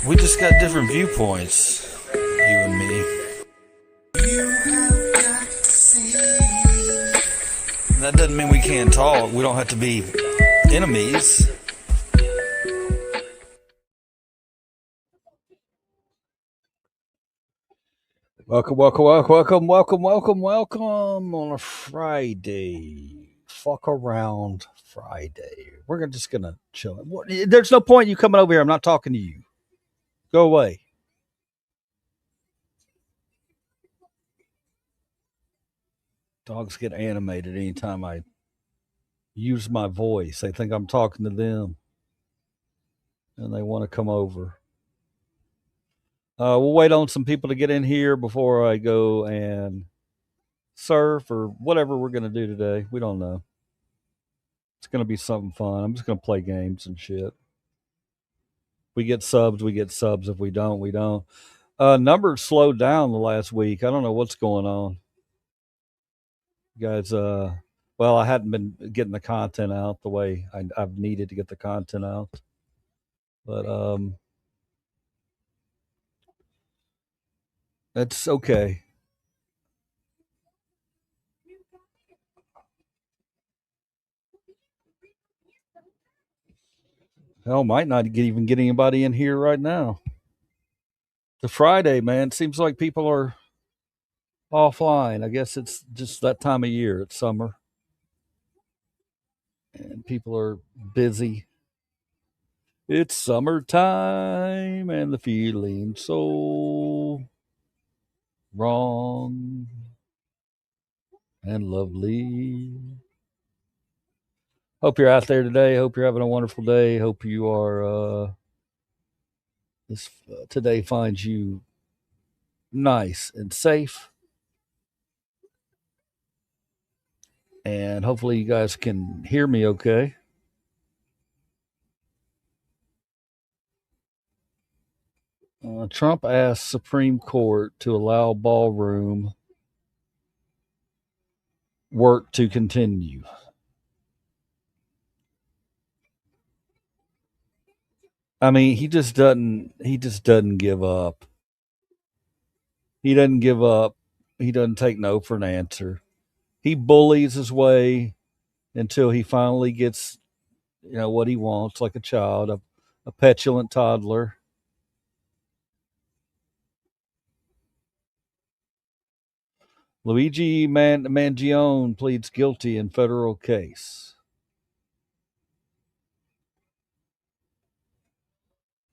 We just got different viewpoints, you and me. That doesn't mean we can't talk. We don't have to be enemies. Welcome on a Friday. Fuck around Friday. We're just gonna chill. There's no point in you coming over here. I'm not talking to you. Go away. Dogs get animated anytime I use my voice. They think I'm talking to them and they want to come over. We'll wait on some people to get in here before I go and surf or whatever we're going to do today. We don't know. It's going to be something fun. I'm just going to play games and shit. We get subs, we get subs. If we don't, we don't. Numbers slowed down the last week. I don't know what's going on. You guys, well, I hadn't been getting the content out the way I've needed to get the content out. But it's okay. Hell, might not even get anybody in here right now. The Friday, man, seems like people are offline. I guess it's just that time of year. It's summer, and people are busy. It's summertime, and the feeling so wrong and lovely. Hope you're out there today. Hope you're having a wonderful day. Hope you are. This today finds you nice and safe, and hopefully you guys can hear me okay. Trump asked Supreme Court to allow ballroom work to continue. I mean, he just doesn't. He just doesn't give up. He doesn't give up. He doesn't take no for an answer. He bullies his way until he finally gets, what he wants, like a child, a petulant toddler. Luigi Mangione pleads guilty in federal case.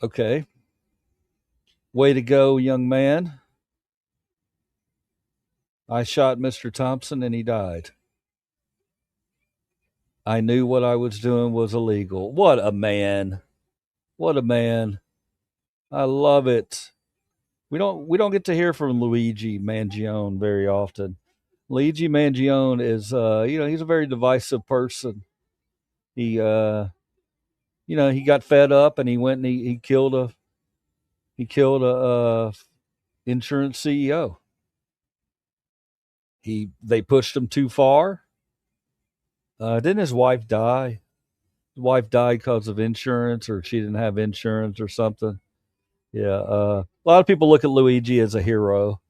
Okay. Way to go, young man. I shot Mr. Thompson and he died. I knew what I was doing was illegal. What a man. What a man. I love it. We don't get to hear from Luigi Mangione very often. Luigi Mangione is he's a very divisive person. He he got fed up and he went and he killed a insurance CEO. They pushed him too far. Didn't his wife die? His wife died because of insurance, or she didn't have insurance, or something. Yeah, a lot of people look at Luigi as a hero.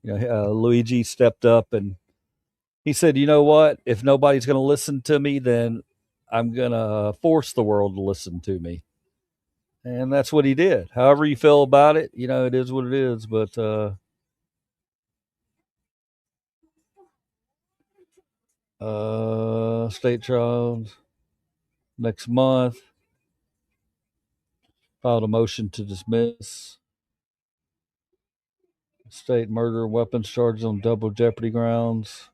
Luigi stepped up and he said, "You know what? If nobody's going to listen to me, then I'm going to force the world to listen to me." And that's what he did. However you feel about it, it is what it is. But state trials next month. Filed a motion to dismiss state murder and weapons charges on double jeopardy grounds.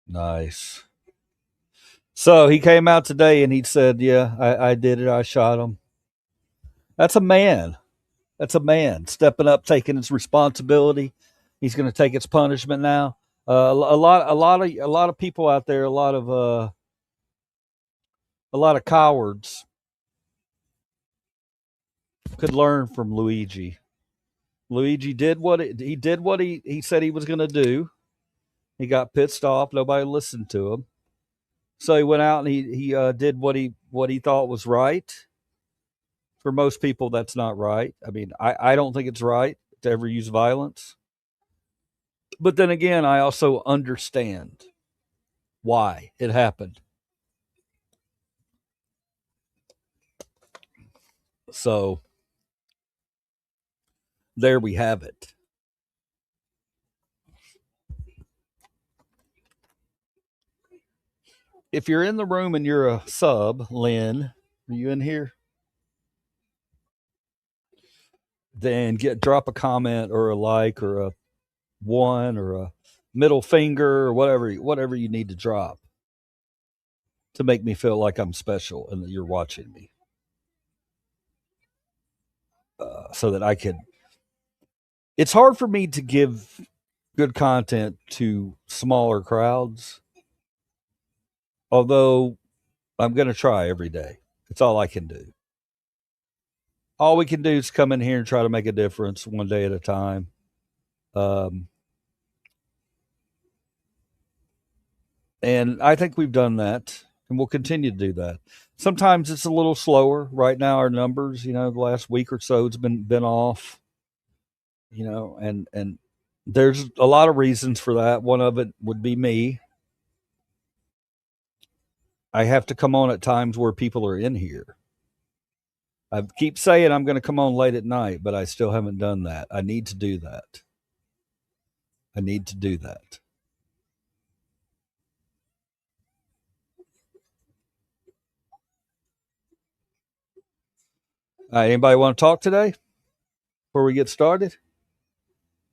Nice. So he came out today and he said, "Yeah, I did it. I shot him." That's a man. That's a man stepping up, taking his responsibility. He's going to take its punishment now. A lot of people out there, a lot of cowards could learn from Luigi. Luigi did what he said he was going to do. He got pissed off. Nobody listened to him, so he went out and he did what he thought was right. For most people, that's not right. I mean, I don't think it's right to ever use violence. But then again, I also understand why it happened. So there we have it. If you're in the room and you're a sub, Lynn, are you in here? Then drop a comment or a like or a one or a middle finger or whatever you need to drop to make me feel like I'm special and that you're watching me, so that I can. It's hard for me to give good content to smaller crowds, although I'm going to try every day. It's all I can do. All we can do is come in here and try to make a difference one day at a time. Um, and I think we've done that, and we'll continue to do that. Sometimes it's a little slower. Right now, our numbers, the last week or so, it's been off. And there's a lot of reasons for that. One of it would be me. I have to come on at times where people are in here. I keep saying I'm going to come on late at night, but I still haven't done that. I need to do that. I need to do that. All right, anybody want to talk today before we get started?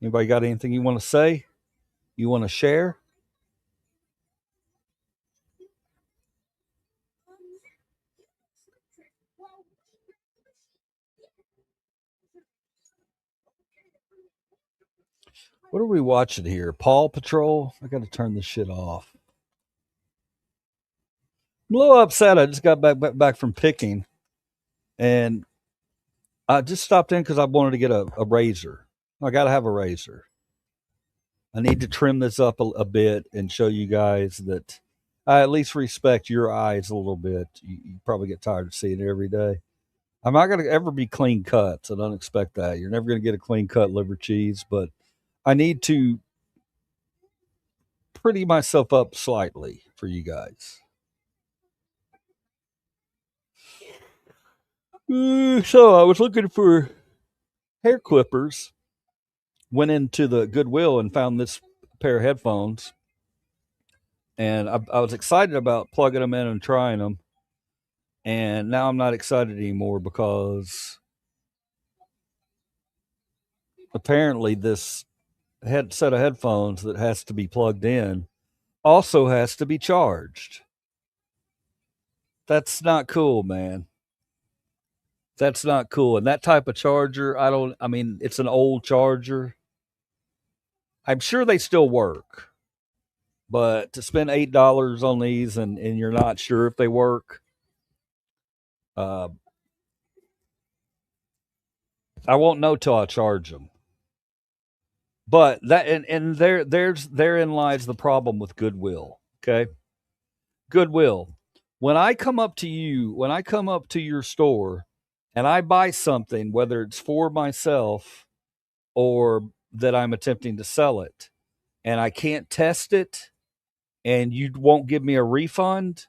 Anybody got anything you want to say? You want to share? What are we watching here? Paw Patrol? I got to turn this shit off. I'm a little upset. I just got back from picking, and I just stopped in because I wanted to get a razor. I got to have a razor. I need to trim this up a bit and show you guys that I at least respect your eyes a little bit. You probably get tired of seeing it every day. I'm not going to ever be clean cut, so don't expect that. You're never going to get a clean cut liver cheese, but I need to pretty myself up slightly for you guys. So I was looking for hair clippers, went into the Goodwill and found this pair of headphones, and I was excited about plugging them in and trying them, and now I'm not excited anymore because apparently this set of headphones that has to be plugged in also has to be charged. That's not cool, man. That's not cool. And that type of charger, I mean, it's an old charger. I'm sure they still work, but to spend $8 on these and you're not sure if they work, uh, I won't know till I charge them. But that and therein lies the problem with Goodwill. Okay, Goodwill. When I come up to your store, and I buy something, whether it's for myself or that I'm attempting to sell it, and I can't test it, and you won't give me a refund,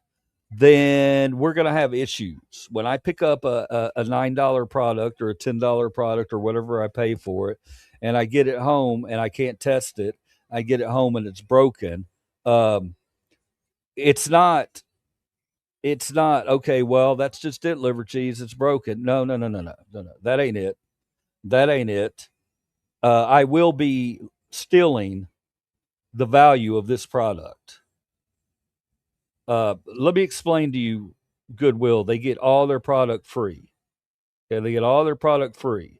then we're going to have issues. When I pick up a $9 product or a $10 product or whatever I pay for it, and I get it home and I can't test it, I get it home and it's broken. Um, it's not. It's not okay. Well, that's just it. Liver cheese. It's broken. No, no, no, no, no, no, no. That ain't it. That ain't it. I will be stealing the value of this product. Let me explain to you Goodwill. They get all their product free. Okay, they get all their product free.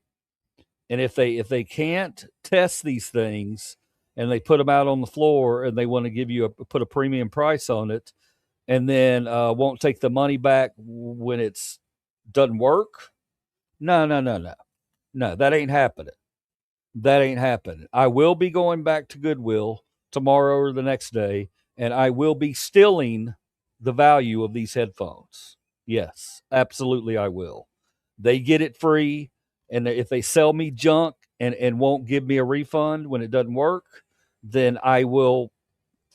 And if they can't test these things and they put them out on the floor and they want to give you put a premium price on it and then won't take the money back when it's doesn't work, No, no, no, no. No, that ain't happening. That ain't happening. I will be going back to Goodwill tomorrow or the next day, and I will be stealing the value of these headphones. Yes, absolutely, I will. They get it free, and if they sell me junk and won't give me a refund when it doesn't work, then I will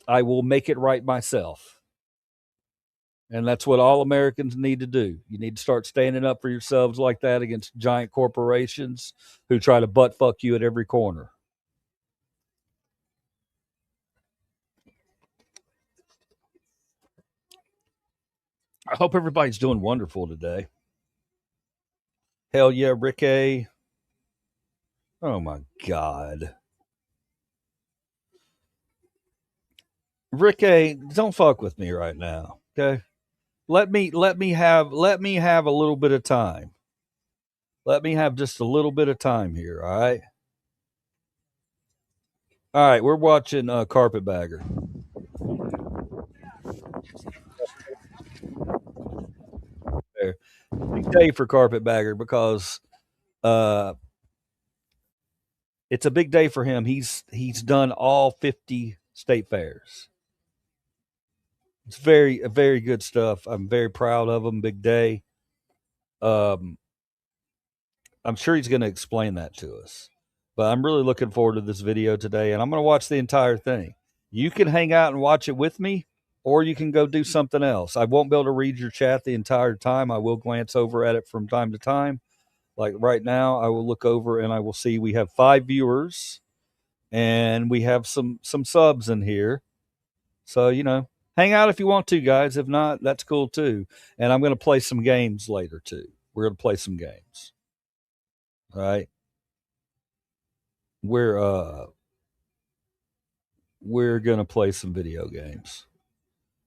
make it right myself. And that's what all Americans need to do. You need to start standing up for yourselves like that against giant corporations who try to butt fuck you at every corner. I hope everybody's doing wonderful today. Hell yeah, Rick A. Oh my God. Rick A, don't fuck with me right now. Okay. Let me have a little bit of time. Let me have just a little bit of time here, all right? All right, we're watching Carpetbagger. There. Big day for Carpetbagger because uh it's a big day for him. He's done all 50 state fairs. It's very good stuff. I'm very proud of him. Big day. Um, I'm sure he's going to explain that to us. But I'm really looking forward to this video today, and I'm going to watch the entire thing. You can hang out and watch it with me, or you can go do something else. I won't be able to read your chat the entire time. I will glance over at it from time to time. Like right now, I will look over and I will see we have 5 viewers, and we have some subs in here. So hang out if you want to, guys. If not, that's cool too. And I'm going to play some games later too. We're going to play some games. All right. We're uh we're going to play some video games.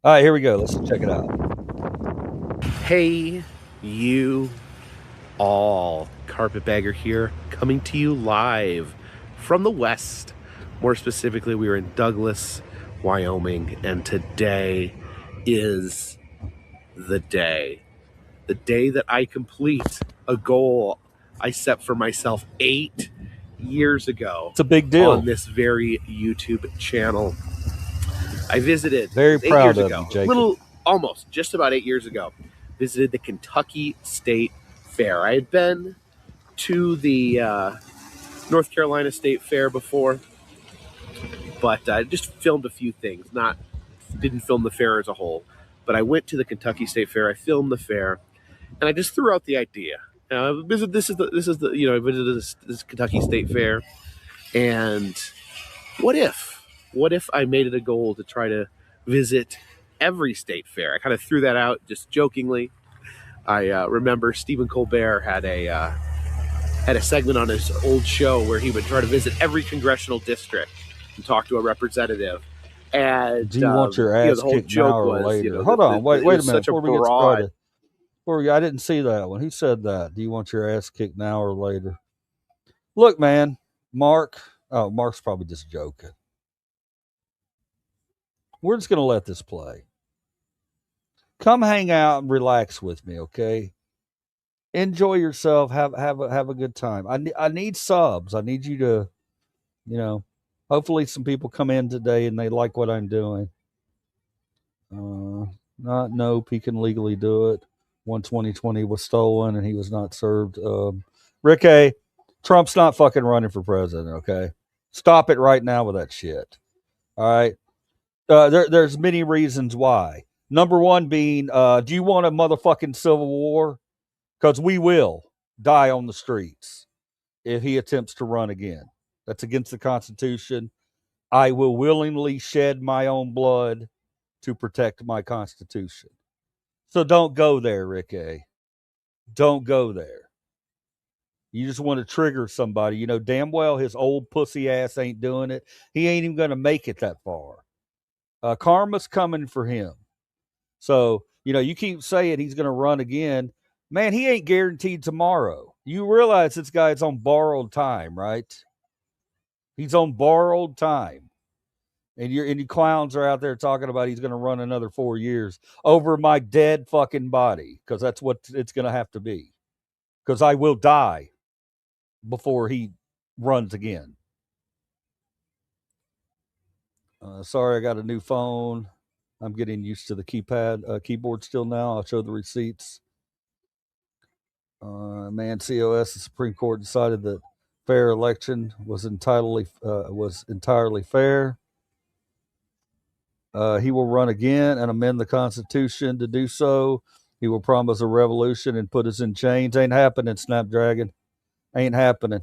All right, here we go. Let's check it out. Hey, you all. Carpetbagger here, coming to you live from the West. More specifically, we are in Douglas, Wyoming, and today is the day. The day that I complete a goal I set for myself 8 years ago. It's a big deal. On this very YouTube channel. I visited very 8 proud years of ago, you, Jacob. little almost just about 8 years ago. Visited the Kentucky State Fair. I had been to the North Carolina State Fair before, but I just filmed a few things. Didn't film the fair as a whole, but I went to the Kentucky State Fair. I filmed the fair, and I just threw out the idea. This is the I visited this Kentucky State Fair, and what if I made it a goal to try to visit every state fair? I kind of threw that out just jokingly. I remember Stephen Colbert had a segment on his old show where he would try to visit every congressional district and talk to a representative. And do you want your ass the whole kicked joke now or was, later? Hold on, wait a minute before we get started. I didn't see that one. Who said that? Do you want your ass kicked now or later? Look, man, Mark. Oh, Mark's probably just joking. We're just gonna let this play. Come hang out and relax with me, okay? Enjoy yourself. Have a good time. I need subs. I need you to, hopefully some people come in today and they like what I'm doing. Not nope. He can legally do it. 2020 was stolen and he was not served. Rick A. Trump's not fucking running for president. Okay, stop it right now with that shit. All right. There's many reasons why. Number one being, do you want a motherfucking civil war? Because we will die on the streets if he attempts to run again. That's against the Constitution. I will willingly shed my own blood to protect my Constitution. So don't go there, Rick A. Don't go there. You just want to trigger somebody. You know damn well his old pussy ass ain't doing it. He ain't even going to make it that far. Karma's coming for him. So, you keep saying he's going to run again. Man, he ain't guaranteed tomorrow. You realize this guy's on borrowed time, right? He's on borrowed time. And you clowns are out there talking about he's going to run another 4 years over my dead fucking body, because that's what it's going to have to be. because I will die before he runs again. Sorry, I got a new phone. I'm getting used to the keyboard still now. I'll show the receipts. Man, COS, the Supreme Court decided that fair election was entirely fair. He will run again and amend the Constitution to do so. He will promise a revolution and put us in chains. Ain't happening, Snapdragon. Ain't happening.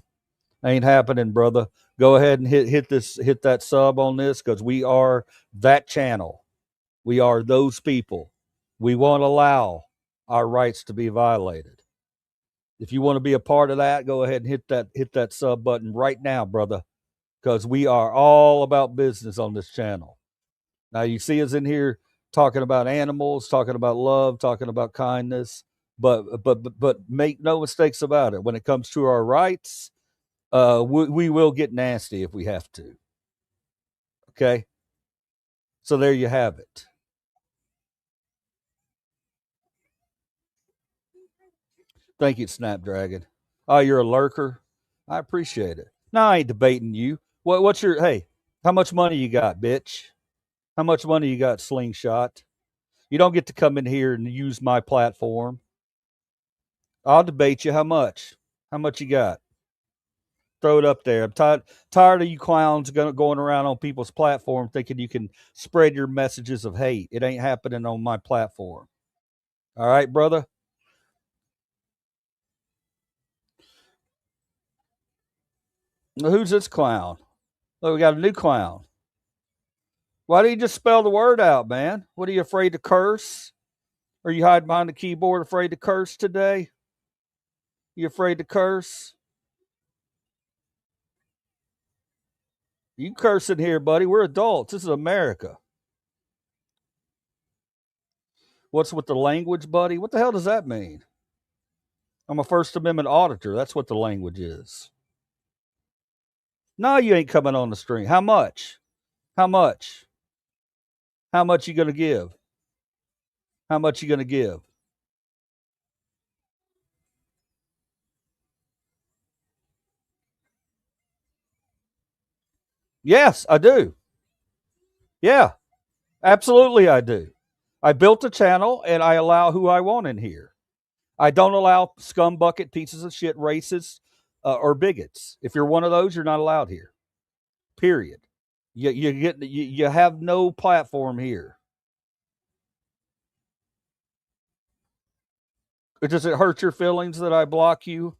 Ain't happening, brother. Go ahead and hit that sub on this because we are that channel. We are those people. We won't allow our rights to be violated. If you want to be a part of that, go ahead and hit that sub button right now, brother, because we are all about business on this channel. Now you see us in here talking about animals, talking about love, talking about kindness, but make no mistakes about it. When it comes to our rights, we will get nasty if we have to. Okay, so there you have it. Thank you, Snapdragon. Oh, you're a lurker. I appreciate it. No, I ain't debating you. What's your hey? How much money you got, bitch? How much money you got, Slingshot? You don't get to come in here and use my platform. I'll debate you. How much? How much you got? Throw it up there. I'm tired of you clowns going around on people's platform thinking you can spread your messages of hate. It ain't happening on my platform. All right, brother? Who's this clown? Oh, we got a new clown. Why do you just spell the word out, man? What are you afraid to curse? Are you hiding behind the keyboard afraid to curse today? You afraid to curse? You cursing here, buddy. We're adults. This is America. What's with the language, buddy? What the hell does that mean? I'm a First Amendment auditor. That's what the language is. No, you ain't coming on the stream. How much? How much? How much you gonna give? How much you gonna give? Yes, I do. Yeah, absolutely I do. I built a channel and I allow who I want in here. I don't allow scumbucket pieces of shit racists or bigots. If you're one of those, you're not allowed here. Period. You have no platform here. Does it hurt your feelings that I block you?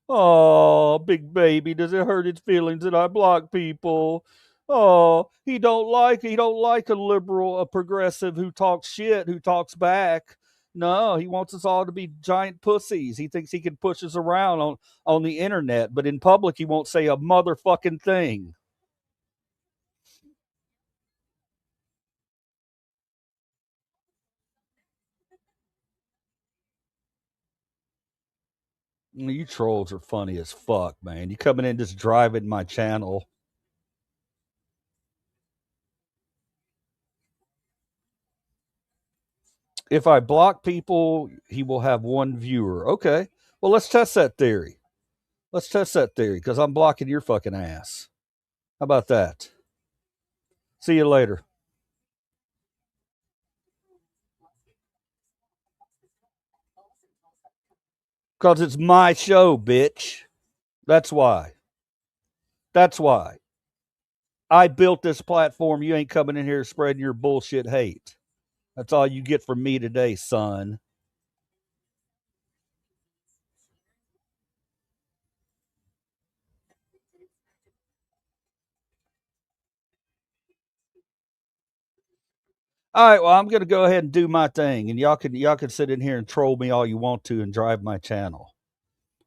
Oh, big baby, does it hurt his feelings that I block people? Oh, he don't like a liberal, a progressive who talks shit, who talks back. No, he wants us all to be giant pussies. He thinks he can push us around on the internet, but in public he won't say a motherfucking thing. You trolls are funny as fuck, man. You coming in just driving my channel. If I block people, he will have one viewer. Okay. Well, let's test that theory. Let's test that theory because I'm blocking your fucking ass. How about that? See you later. Because it's my show, bitch. That's why. That's why. I built this platform. You ain't coming in here spreading your bullshit hate. That's all you get from me today, son. All right, well, I'm gonna go ahead and do my thing, and y'all can sit in here and troll me all you want to and drive my channel.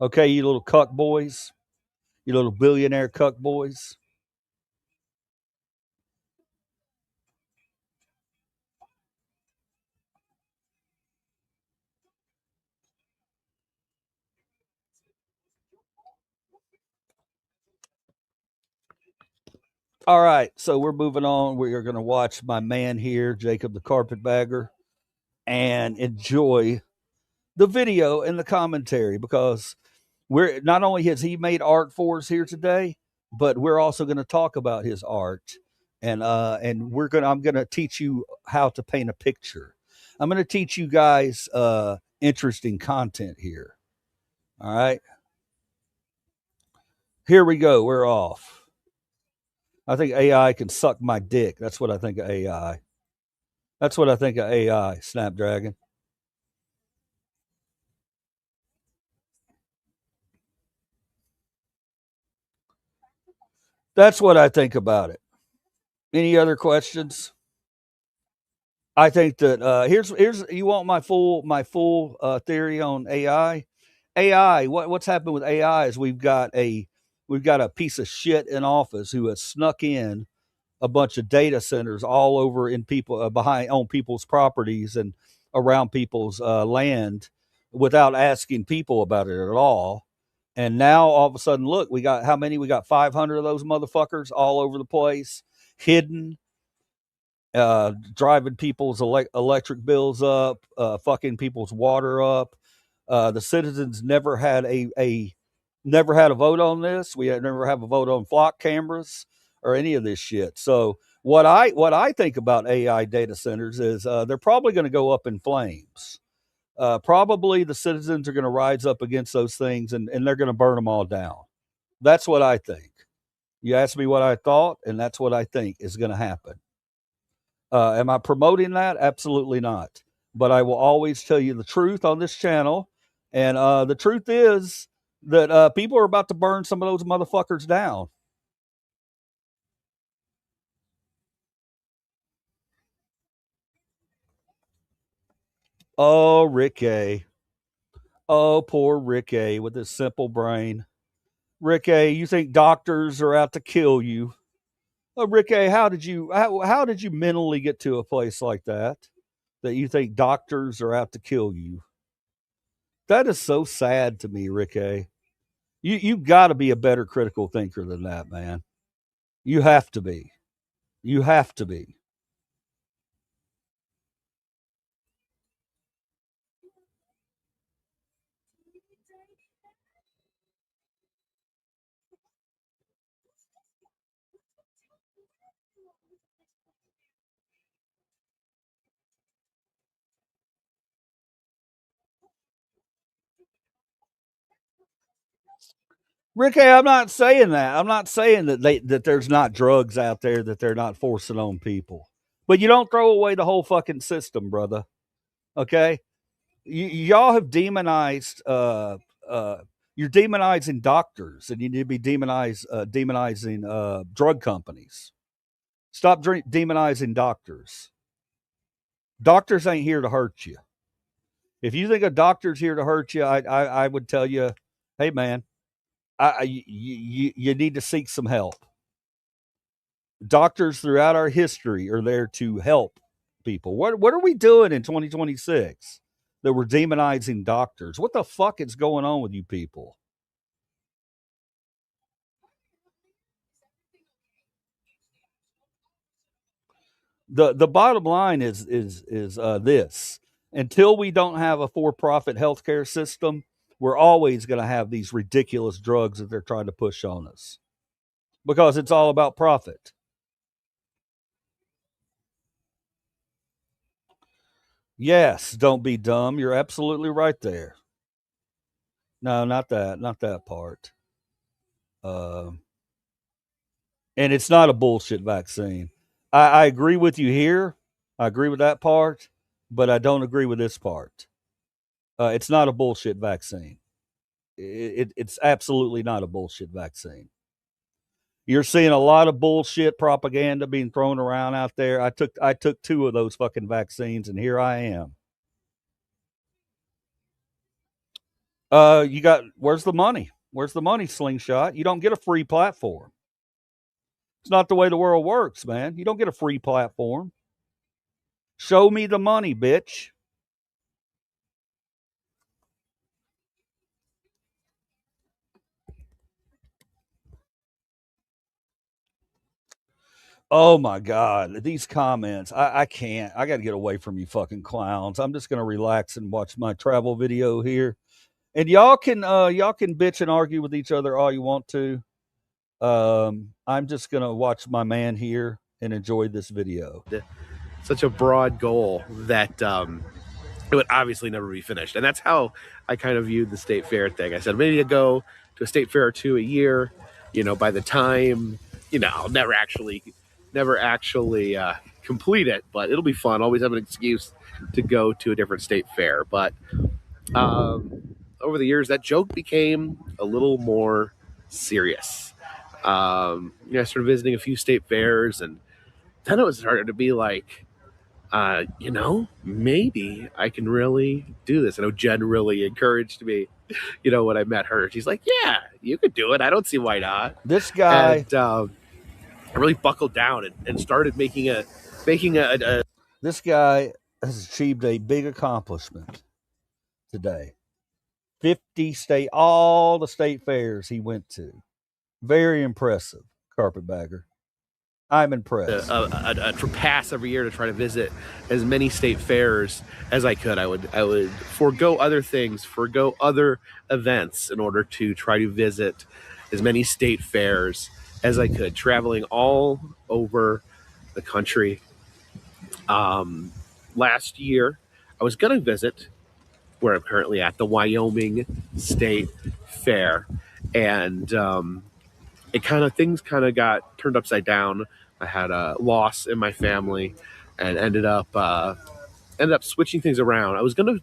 Okay, you little cuck boys, you little billionaire cuck boys. All right, so we're moving on. We are gonna watch my man here, Jacob the Carpetbagger, and enjoy the video and the commentary, because we're not only has he made art for us here today, but we're also going to talk about his art, and I'm gonna teach you how to paint a picture. I'm gonna teach you guys interesting content here. All right, here we go. We're off. I think AI can suck my dick. That's what I think of AI. That's what I think of AI. Snapdragon. That's what I think about it. Any other questions? I think that here's you want my full theory on AI. AI, what's happened with AI is we've got a piece of shit in office who has snuck in a bunch of data centers all over in people behind on people's properties and around people's land without asking people about it at all. And now all of a sudden, look, we got how many? We got 500 of those motherfuckers all over the place, hidden, driving people's electric bills up, fucking people's water up. The citizens never had a vote on this. We had never have a vote on flock cameras or any of this shit. So what I think about AI data centers is they're probably going to go up in flames. Probably the citizens are going to rise up against those things, and they're going to burn them all down. That's what I think. You asked me what I thought, and that's what I think is going to happen. Am I promoting that? Absolutely not. But I will always tell you the truth on this channel. And the truth is that people are about to burn some of those motherfuckers down. Oh, Rick A. Oh, poor Rick A. with his simple brain. Rick A., you think doctors are out to kill you? Oh, Rick A., how did you mentally get to a place like that you think doctors are out to kill you? That is so sad to me, Rick A. You got to be a better critical thinker than that, man. You have to be. You have to be. Ricky, I'm not saying that. I'm not saying that there's not drugs out there that they're not forcing on people. But you don't throw away the whole fucking system, brother. Okay? Y'all have demonized you're demonizing doctors, and you need to be demonizing drug companies. Stop demonizing doctors. Doctors ain't here to hurt you. If you think a doctor's here to hurt you, I would tell you, hey man, you need to seek some help. Doctors throughout our history are there to help people. What are we doing in 2026 that we're demonizing doctors? What the fuck is going on with you people? The bottom line is this: until we don't have a for-profit healthcare system, we're always going to have these ridiculous drugs that they're trying to push on us because it's all about profit. Yes, don't be dumb. You're absolutely right there. No, not that part. Uh, and it's not a bullshit vaccine. I agree with you here. I agree with that part, but I don't agree with this part. It's not a bullshit vaccine. It's absolutely not a bullshit vaccine. You're seeing a lot of bullshit propaganda being thrown around out there. I took two of those fucking vaccines, and here I am. You got where's the money? Where's the money, slingshot? You don't get a free platform. It's not the way the world works, man. You don't get a free platform. Show me the money, bitch. Oh my God, these comments. I can't. I got to get away from you fucking clowns. I'm just going to relax and watch my travel video here. And y'all can bitch and argue with each other all you want to. I'm just going to watch my man here and enjoy this video. Such a broad goal that it would obviously never be finished. And that's how I kind of viewed the state fair thing. I said, maybe to go to a state fair or two a year, by the time, I'll never actually complete it, but it'll be fun. Always have an excuse to go to a different state fair. But over the years, that joke became a little more serious. I started visiting a few state fairs, and then it was starting to be like, maybe I can really do this. I know Jen really encouraged me, when I met her. She's like, yeah, you could do it. I don't see why not. This guy. And I really buckled down and started making a. This guy has achieved a big accomplishment today. All the state fairs he went to. Very impressive, carpetbagger. I'm impressed. A pass every year to try to visit as many state fairs as I could. I would forego other things, forego other events in order to try to visit as many state fairs as I could, traveling all over the country. Last year, I was going to visit where I'm currently at, the Wyoming State Fair, and things got turned upside down. I had a loss in my family, and ended up switching things around. I was thinking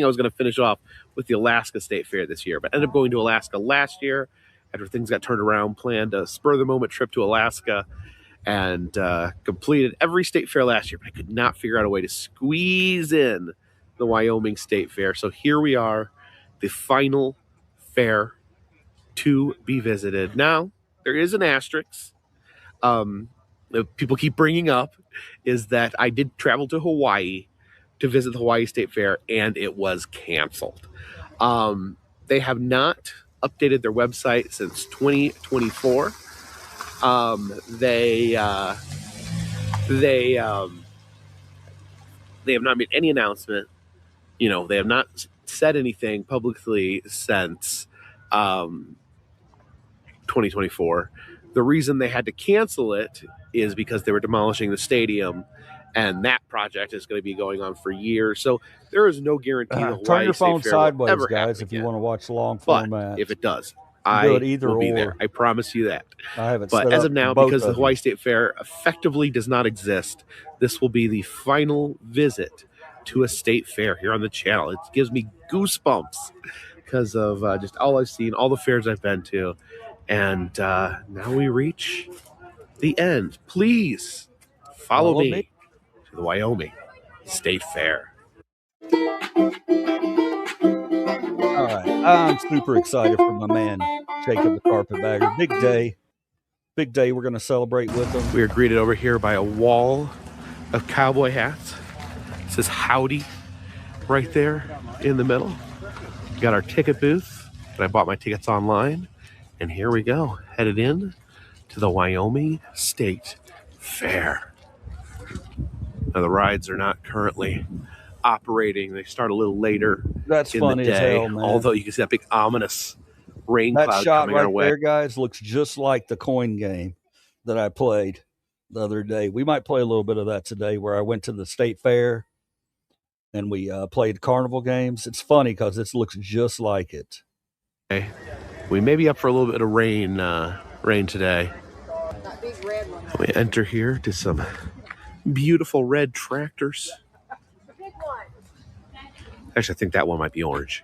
I was gonna finish off with the Alaska State Fair this year, but ended up going to Alaska last year after things got turned around. Planned a spur of the moment trip to Alaska, and completed every state fair last year, but I could not figure out a way to squeeze in the Wyoming State Fair. So here we are, the final fair to be visited. Now, there is an asterisk that people keep bringing up, is that I did travel to Hawaii to visit the Hawaii State Fair, and it was canceled. They have not updated their website since 2024. They have not made any announcement. They have not said anything publicly since 2024. The reason they had to cancel it is because they were demolishing the stadium, and that project is going to be going on for years. So there is no guarantee the Hawaii Turn your phone State Fair will sideways, ever guys, happen if you again. want to watch long But format. if it does, I will be there. I promise you that. I haven't. But set as up of now, both because the of Hawaii them. State Fair effectively does not exist, this will be the final visit to a state fair here on the channel. It gives me goosebumps because of just all I've seen, all the fairs I've been to. And now we reach the end. Please follow me to the Wyoming State Fair. All right. I'm super excited for my man, Jacob the Carpetbagger. Big day. Big day. We're going to celebrate with him. We are greeted over here by a wall of cowboy hats. It says howdy right there in the middle. We got our ticket booth, and I bought my tickets online. And here we go, headed in to the Wyoming State Fair. Now, the rides are not currently operating. They start a little later That's in funny the day, as hell, man. although you can see that big ominous rain That cloud shot coming right our way. there, guys, looks just like the coin game that I played the other day. We might play a little bit of that today, where I went to the state fair and we played carnival games. It's funny because it looks just like it. Okay. We may be up for a little bit of rain today. That big red one. We enter here to some beautiful red tractors. The big one. Actually, I think that one might be orange.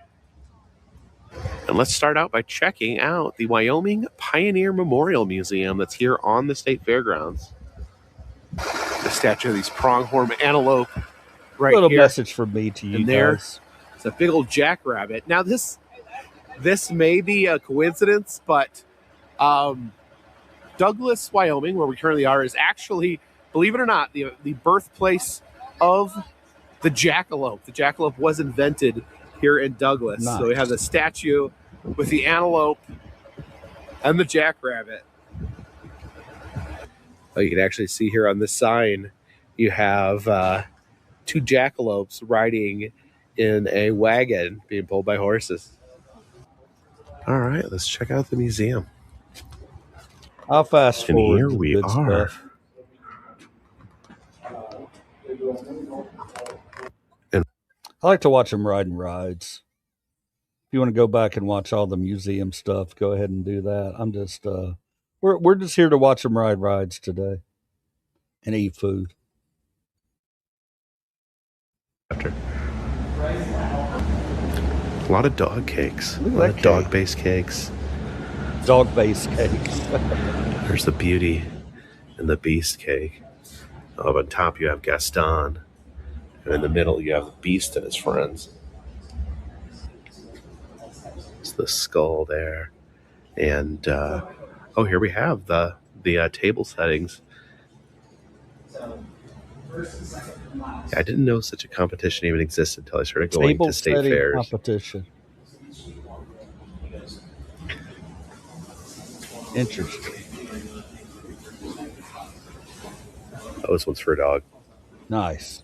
And let's start out by checking out the Wyoming Pioneer Memorial Museum that's here on the state fairgrounds. The statue of these pronghorn antelope right Little here. message from me to you And there, guys. it's a big old jackrabbit. Now this may be a coincidence, but Douglas, Wyoming, where we currently are, is actually, believe it or not, the birthplace of the jackalope. The jackalope was invented here in Douglas. Nice. So we have the statue with the antelope and the jackrabbit. Oh, you can actually see here on this sign, you have two jackalopes riding in a wagon being pulled by horses. All right, let's check out the museum. I'll fast And forward here the we good are. stuff. And I like to watch them riding rides. If you want to go back and watch all the museum stuff, go ahead and do that. I'm just we're just here to watch them ride rides today and eat food. after a lot of dog cakes, Look a at lot that of dog cake. based cakes. Dog based cakes. There's the Beauty and the Beast cake. Up on top, you have Gaston. And in the middle, you have the Beast and his friends. It's the skull there. And, oh, here we have the table settings. Yeah, I didn't know such a competition even existed until I started going Table to state setting fairs. competition. Interesting. Oh, this one's for a dog. Nice.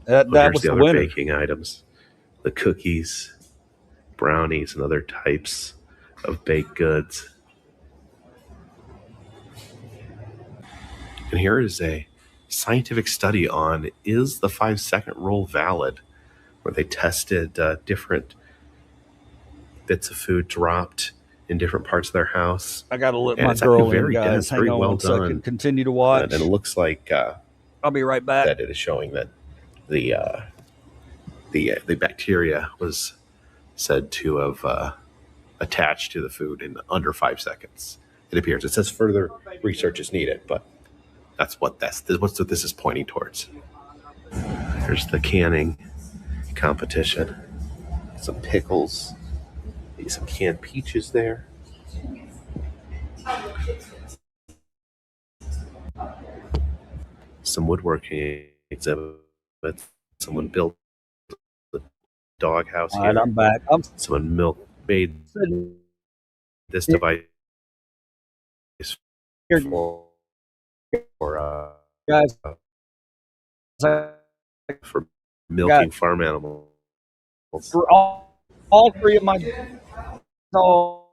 That Here's was the the other winner. baking items. The cookies, brownies, and other types of baked goods. And here is a scientific study on, is the 5-second rule valid? Where they tested different bits of food dropped in different parts of their house. I gotta let And my it's actually girl in, very guys. dense, Hang very on well one second. done. Continue to And watch. it looks like I'll be right back. that it is showing that the bacteria was said to have attached to the food in under 5 seconds. It appears. It says further research is needed, but that's what this is pointing towards. There's the canning competition. Some pickles, some canned peaches there. Some woodworking exhibits. Someone built the doghouse All here. right, I'm back. Someone made this device Here, for guys. for milking farm animals. For all three of my dogs.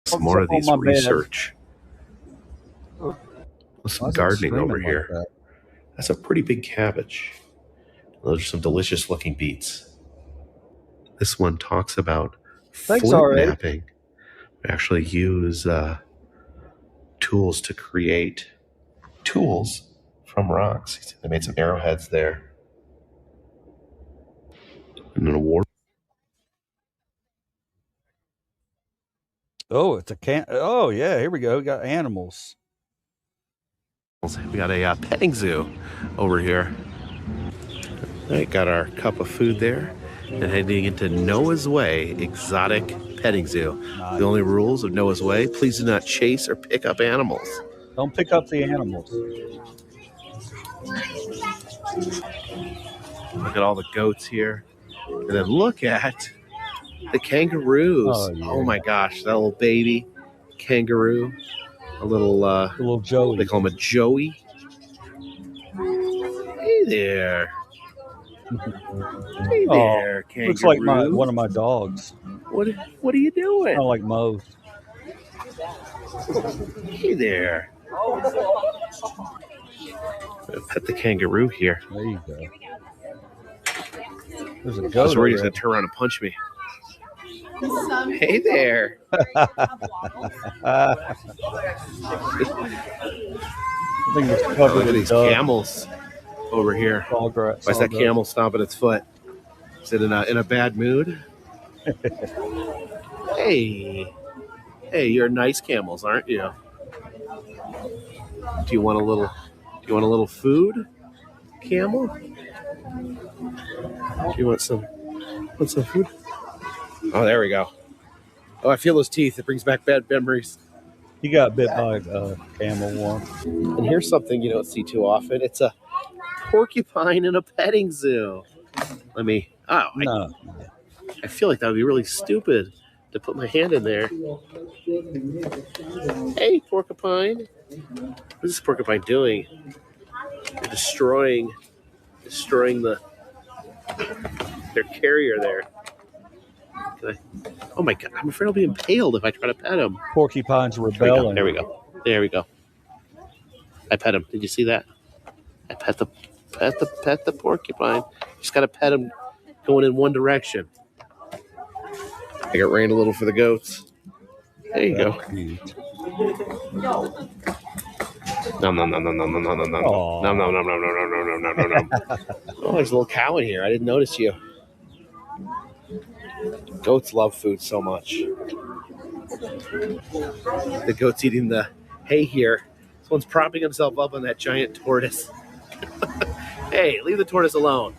Some more of these research. Some gardening over here. Like That's a pretty big cabbage. Those are some delicious looking beets. This one talks about flint knapping. We actually use tools to create tools from rocks. They made some arrowheads there. And an award. Oh, it's a can. Oh, yeah. Here we go. We got animals. We got a petting zoo over here. All right, got our cup of food there. And heading into Noah's Way Exotic Petting Zoo. Nice. The only rules of Noah's Way, please do not chase or pick up animals. Don't pick up the animals. Look at all the goats here. And then look at the kangaroos. Oh, yeah. Oh my gosh, that little baby kangaroo. A little Joey. They call him a Joey. Hey there. Hey there, kangaroo. Looks like one of my dogs. What are you doing? Kind of like Mo. Hey there. Pet the kangaroo here. There you go. There's a goat. I was worried he's going to turn around and punch me. Hey there. I think it's covered. Look at these camels over here. Why is that camel stomping its foot? Is it in a bad mood? Hey, you're nice camels, aren't you? Do you want a little food, camel? Do you want some food? Oh, there we go. Oh, I feel those teeth. It brings back bad memories. You got bit by a camel once. And here's something you don't see too often. It's a porcupine in a petting zoo. I feel like that would be really stupid to put my hand in there. Hey, porcupine. What is this porcupine doing? They're destroying their carrier there. Oh my god, I'm afraid I'll be impaled if I try to pet him. Porcupine's rebelling. There we go. I pet him. Did you see that? I pet the porcupine. Just gotta pet him going in one direction. I got rained a little for the goats. There you go. No. Oh, there's a little cow in here. I didn't notice you. Goats love food so much. The goat's eating the hay here. This one's propping himself up on that giant tortoise. Hey, leave the tortoise alone.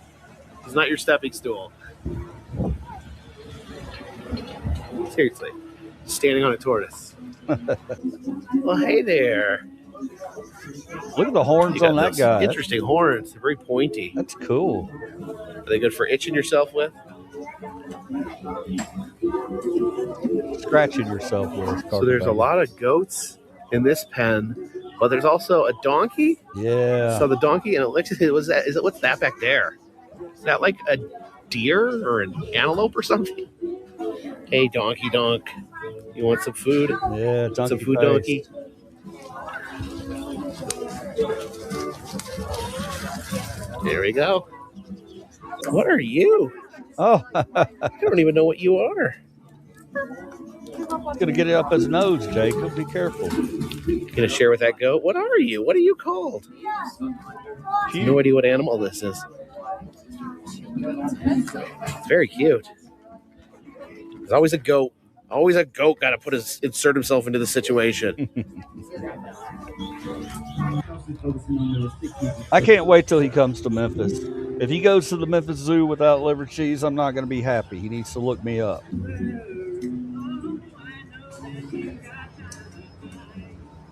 He's not your stepping stool. Seriously, standing on a tortoise. Well, hey there. Look at the horns on that guy. Interesting horns. They're very pointy. That's cool. Are they good for itching yourself with? Scratching yourself with. So there's a lot of goats in this pen, but there's also a donkey. Yeah. So the donkey, and what's that back there? Is that like a deer or an antelope or something? Hey, donkey donk. You want some food? Yeah, donkey. Some food, donkey. There we go. What are you? Oh. I don't even know what you are. Gonna get it up his nose, Jacob. Be careful. Gonna share with that goat? What are you? What are you called? Cute. No idea what animal this is. It's very cute. There's always a goat. Always a goat got to insert himself into the situation. I can't wait till he comes to Memphis. If he goes to the Memphis Zoo without Livercheese, I'm not going to be happy. He needs to look me up.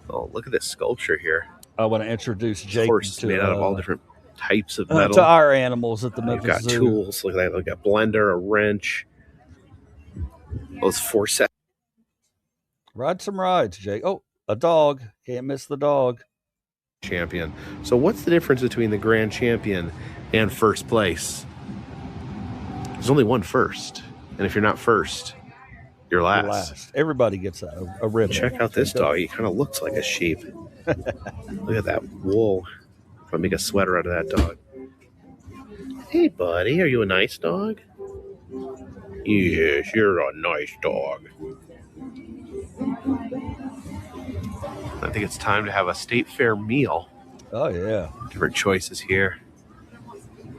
Oh, look at this sculpture here. I want to introduce Jake to made out of all different types of metal. To our animals at the Memphis Zoo. We've got tools. Look at that. We've got a blender, a wrench. Those forceps. Ride some rides, Jake. Oh, a dog. Can't miss the dog. Champion. So what's the difference between the grand champion and first place? There's only one first. And if you're not first, you're last. Everybody gets a ribbon. Check out this dog. He kind of looks like a sheep. Look at that wool. I'll make a sweater out of that dog. Hey, buddy. Are you a nice dog? Yes, you're a nice dog. I think it's time to have a state fair meal. Oh, yeah. Different choices here.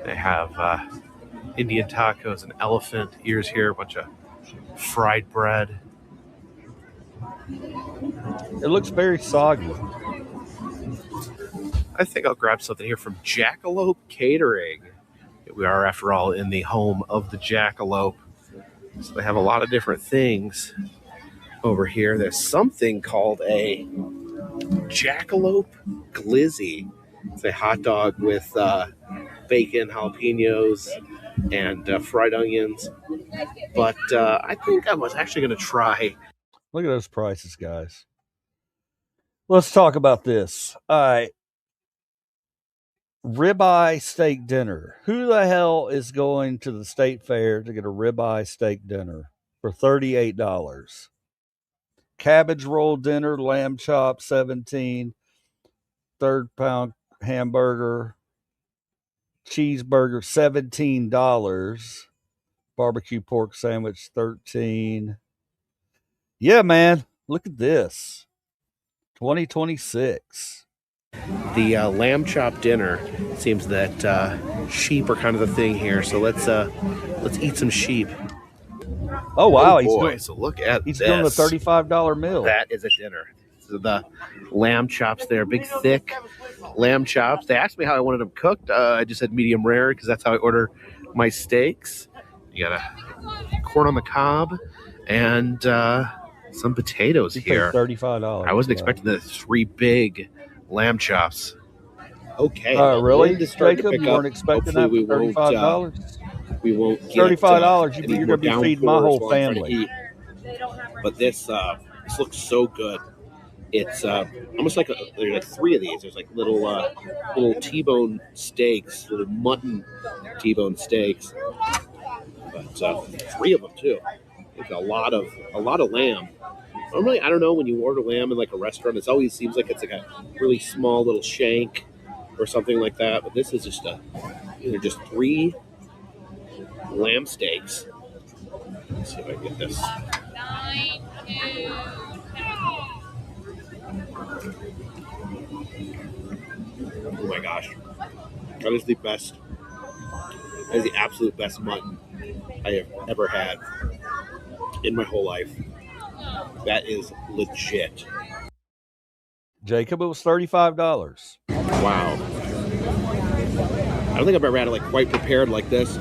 They have Indian tacos and elephant ears here, a bunch of fried bread. It looks very soggy. I think I'll grab something here from Jackalope Catering. We are, after all, in the home of the jackalope. So they have a lot of different things over here. There's something called a jackalope glizzy. It's a hot dog with bacon, jalapenos, and fried onions. But I think I was actually going to try. Look at those prices, guys. Let's talk about this. All right. Ribeye steak dinner. Who the hell is going to the state fair to get a ribeye steak dinner for $38? Cabbage roll dinner, lamb chop, $17. Third pound hamburger, cheeseburger, $17. Barbecue pork sandwich, $13. Yeah, man. Look at this. 2026. The lamb chop dinner. It seems that sheep are kind of the thing here. So let's eat some sheep. Oh wow! So look at he's this. doing the $35 meal. That is a dinner. So the lamb chops there, big thick lamb chops. They asked me how I wanted them cooked. I just said medium rare because that's how I order my steaks. You got a corn on the cob and some potatoes here. $35. I wasn't expecting the 3 big lamb chops. Okay. Really, Jacob? You weren't expecting that for $35? We won't get $35. You're going to be feeding my whole family. but this looks so good. It's almost like there's like three of these. There's like little T-bone steaks, little mutton T-bone steaks, but three of them too. It's a lot of lamb. Normally, I don't know, when you order lamb in like a restaurant, it always seems like it's like a really small little shank or something like that. But this is just just three lamb steaks. Let's see if I can get this. Oh my gosh, that is the best. That is the absolute best mutton I have ever had in my whole life. That is legit. Jacob, it was $35. Wow. I don't think I've ever had it like quite prepared like this.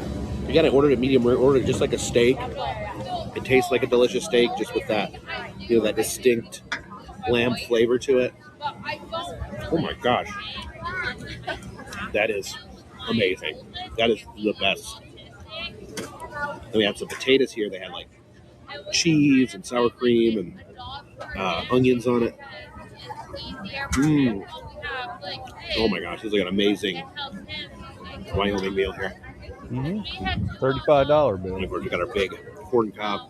You gotta order it medium rare, order it just like a steak. It tastes like a delicious steak, just with that, that distinct lamb flavor to it. Oh my gosh. That is amazing. That is the best. And we have some potatoes here. They had like cheese and sour cream and onions on it. Oh my gosh, this is like an amazing Wyoming meal here. $35 bill. And of course, we got our big corn cob.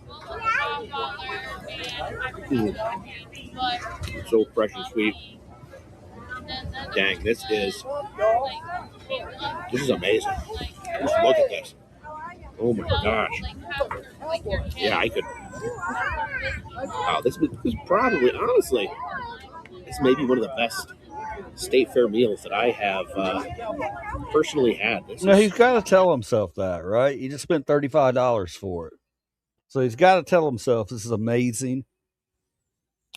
So fresh and sweet. Dang, this is amazing. Just look at this. Oh my gosh. Yeah, I could. Wow, this is probably, honestly, this may be one of the best state fair meals that I have personally had. He's got to tell himself that, right? He just spent $35 for it. So he's got to tell himself this is amazing.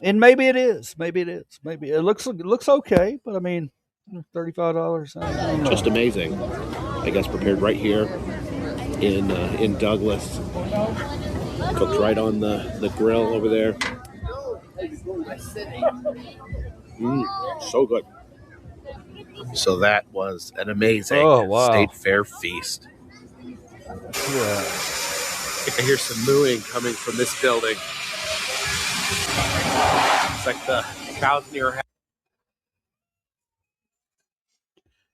And maybe it is. Maybe it is. Maybe it looks okay, but I mean, $35. Just amazing. I guess prepared right here in Douglas. Cooked right on the grill over there. So good. So that was an amazing state fair feast. Yeah. I hear some mooing coming from this building. It's like the cows near her.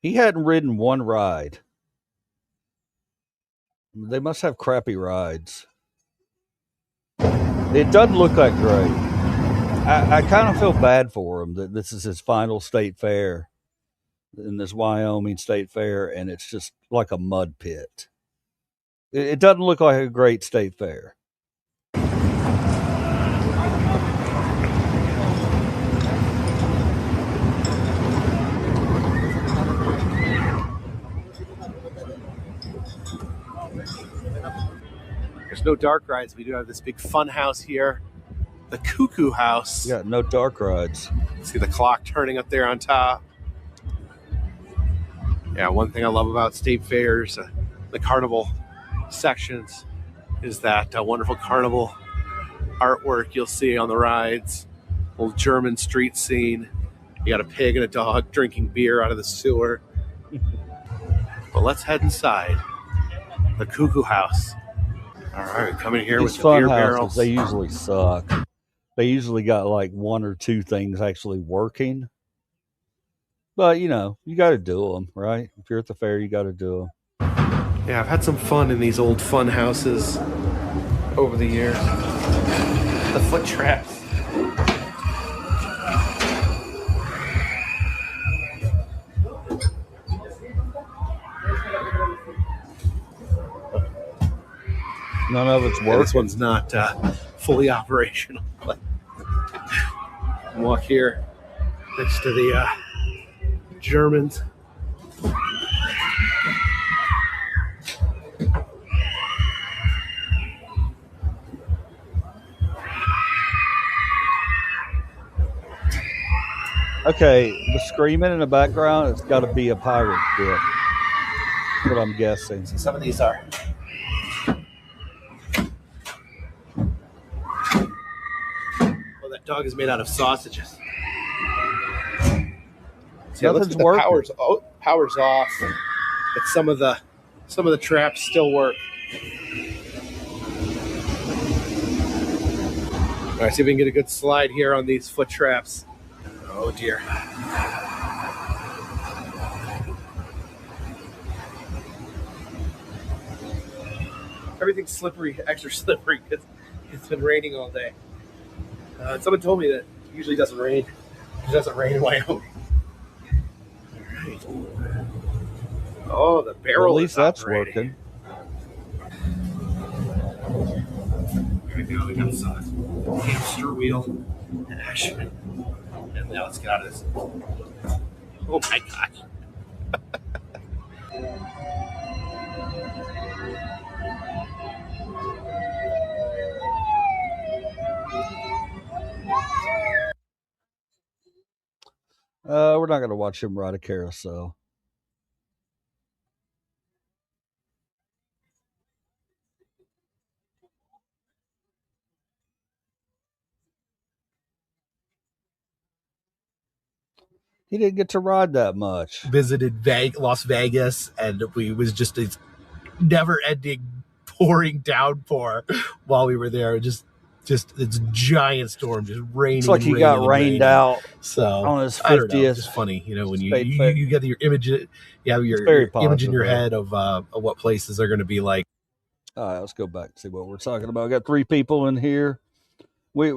He hadn't ridden one ride. They must have crappy rides. It doesn't look that great. I kind of feel bad for him that this is his final state fair in this Wyoming state fair, and it's just like a mud pit. It doesn't look like a great state fair. There's no dark rides. We do have this big fun house here, the Cuckoo House. Yeah, no dark rides. See the clock turning up there on top. Yeah, one thing I love about state fairs, the carnival sections, is that wonderful carnival artwork you'll see on the rides. Old German street scene. You got a pig and a dog drinking beer out of the sewer. But let's head inside the Cuckoo House. All right, we come in here with the beer barrels. They usually suck. They usually got like one or two things actually working. But, you got to do them, right? If you're at the fair, you got to do them. Yeah, I've had some fun in these old fun houses over the years. The foot traps. None of it's working. This one's not fully operational. Walk here next to the Germans. Okay, the screaming in the background, it's got to be a pirate ship. That's what I'm guessing. Some of these are. Well, that dog is made out of sausages. See, nothing's working. Power's off, but some of the traps still work. All right, see if we can get a good slide here on these foot traps. Oh dear. Everything's slippery, extra slippery because it's been raining all day. Someone told me that it usually doesn't rain. It doesn't rain in Wyoming. All right. Oh, the barrel. Well, at least that's operating. working. Here we go. We got some hamster wheel and action. And now let's get out of this. Oh my gosh. We're not going to watch him ride a carousel. He didn't get to ride that much. Visited Las Vegas, and it was just a never-ending pouring downpour while we were there. Just it's a giant storm, just raining. It's like he got rained out. So on his 50th. I don't know, it's just funny, when you get your image, you have your image in your head of what places are going to be like. All right, let's go back and see what we're talking about. I got 3 people in here. We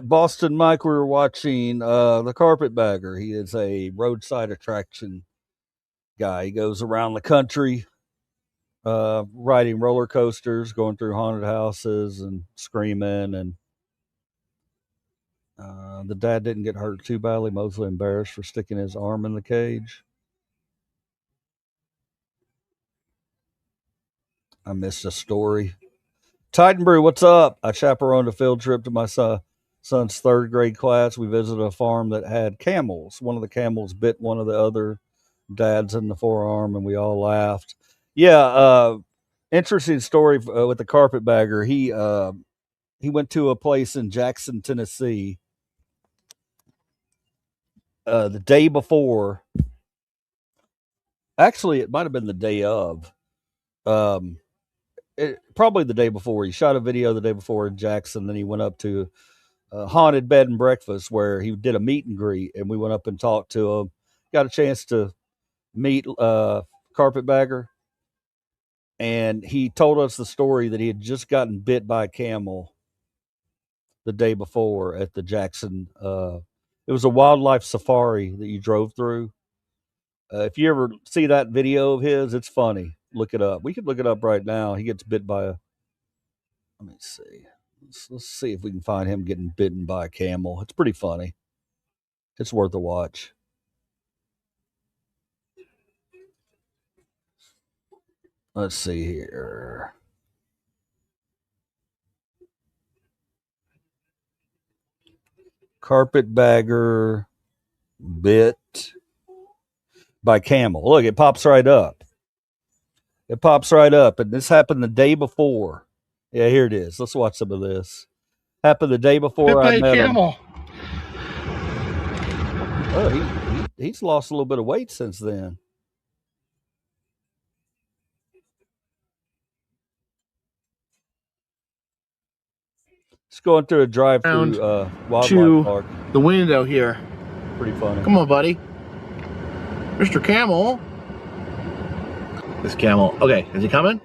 Boston Mike, we were watching the Carpetbagger. He is a roadside attraction guy. He goes around the country riding roller coasters, going through haunted houses and screaming. And the dad didn't get hurt too badly, mostly embarrassed for sticking his arm in the cage. I missed a story. Titan Brew, what's up? I chaperoned a field trip to my son's 3rd grade class. We visited a farm that had camels. One of the camels bit one of the other dads in the forearm, and we all laughed. Yeah, interesting story with the Carpetbagger. He went to a place in Jackson, Tennessee, the day before. Actually, it might have been the day of. Probably the day before. He shot a video the day before in Jackson. Then he went up to a haunted bed and breakfast where he did a meet and greet, and we went up and talked to him. Got a chance to meet Carpetbagger, and he told us the story that he had just gotten bit by a camel the day before at the Jackson. It was a wildlife safari that you drove through. If you ever see that video of his, it's funny. Look it up. We could look it up right now. He gets bit by a. Let me see. Let's see if we can find him getting bitten by a camel. It's pretty funny. It's worth a watch. Let's see here. Carpetbagger bit by camel. Look, it pops right up. It pops right up. And this happened the day before. Yeah, here it is. Let's watch some of this. Happened the day before I met him. Oh, he's lost a little bit of weight since then. Just going through a drive-through wildlife park. The window here. Pretty funny. Come on, buddy. Mr. Camel. This camel. Okay, is he coming?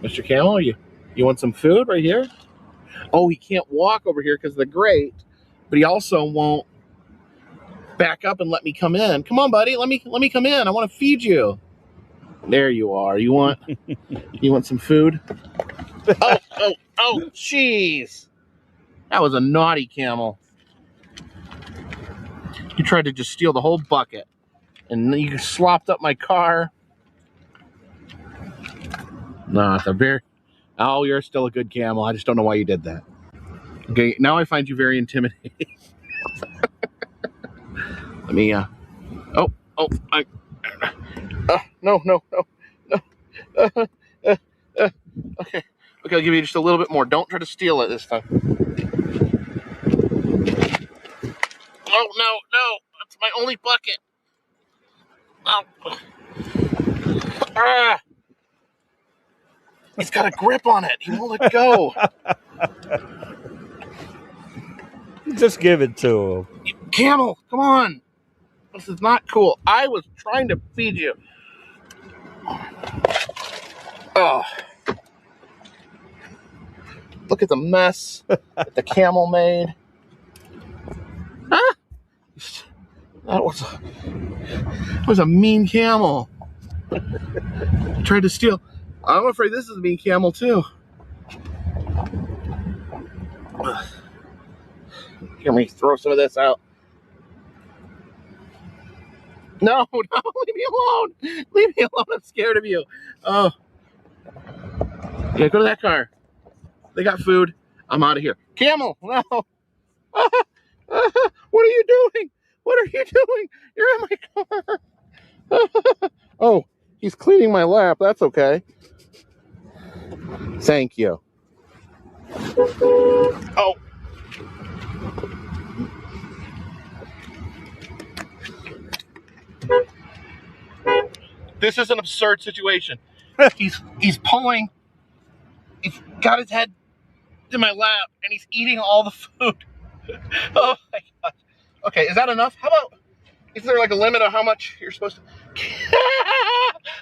Mr. Camel, you want some food right here? Oh, he can't walk over here because of the grate, but he also won't back up and let me come in. Come on, buddy. Let me come in. I want to feed you. There you are. You want some food? Oh, jeez. That was a naughty camel. You tried to just steal the whole bucket, and you slopped up my car. No, it's a very... Oh, you're still a good camel. I just don't know why you did that. Okay, now I find you very intimidating. Let me, no. Okay, I'll give you just a little bit more. Don't try to steal it this time. Oh, no, that's my only bucket. Oh. Ah! He's got a grip on it. He won't let go. Just give it to him. Camel, come on. This is not cool. I was trying to feed you. Oh, look at the mess that the camel made. Ah, that was a mean camel. Tried to steal. I'm afraid this is a mean camel too. Let me throw some of this out. No, leave me alone. Leave me alone. I'm scared of you. Oh, yeah, go to that car. They got food. I'm out of here. Camel, no. What are you doing? What are you doing? You're in my car. Oh, he's cleaning my lap. That's okay. Thank you. Oh. This is an absurd situation. He's pulling. He's got his head in my lap and he's eating all the food. Oh my gosh. Okay, is that enough? How about, is there like a limit of how much you're supposed to?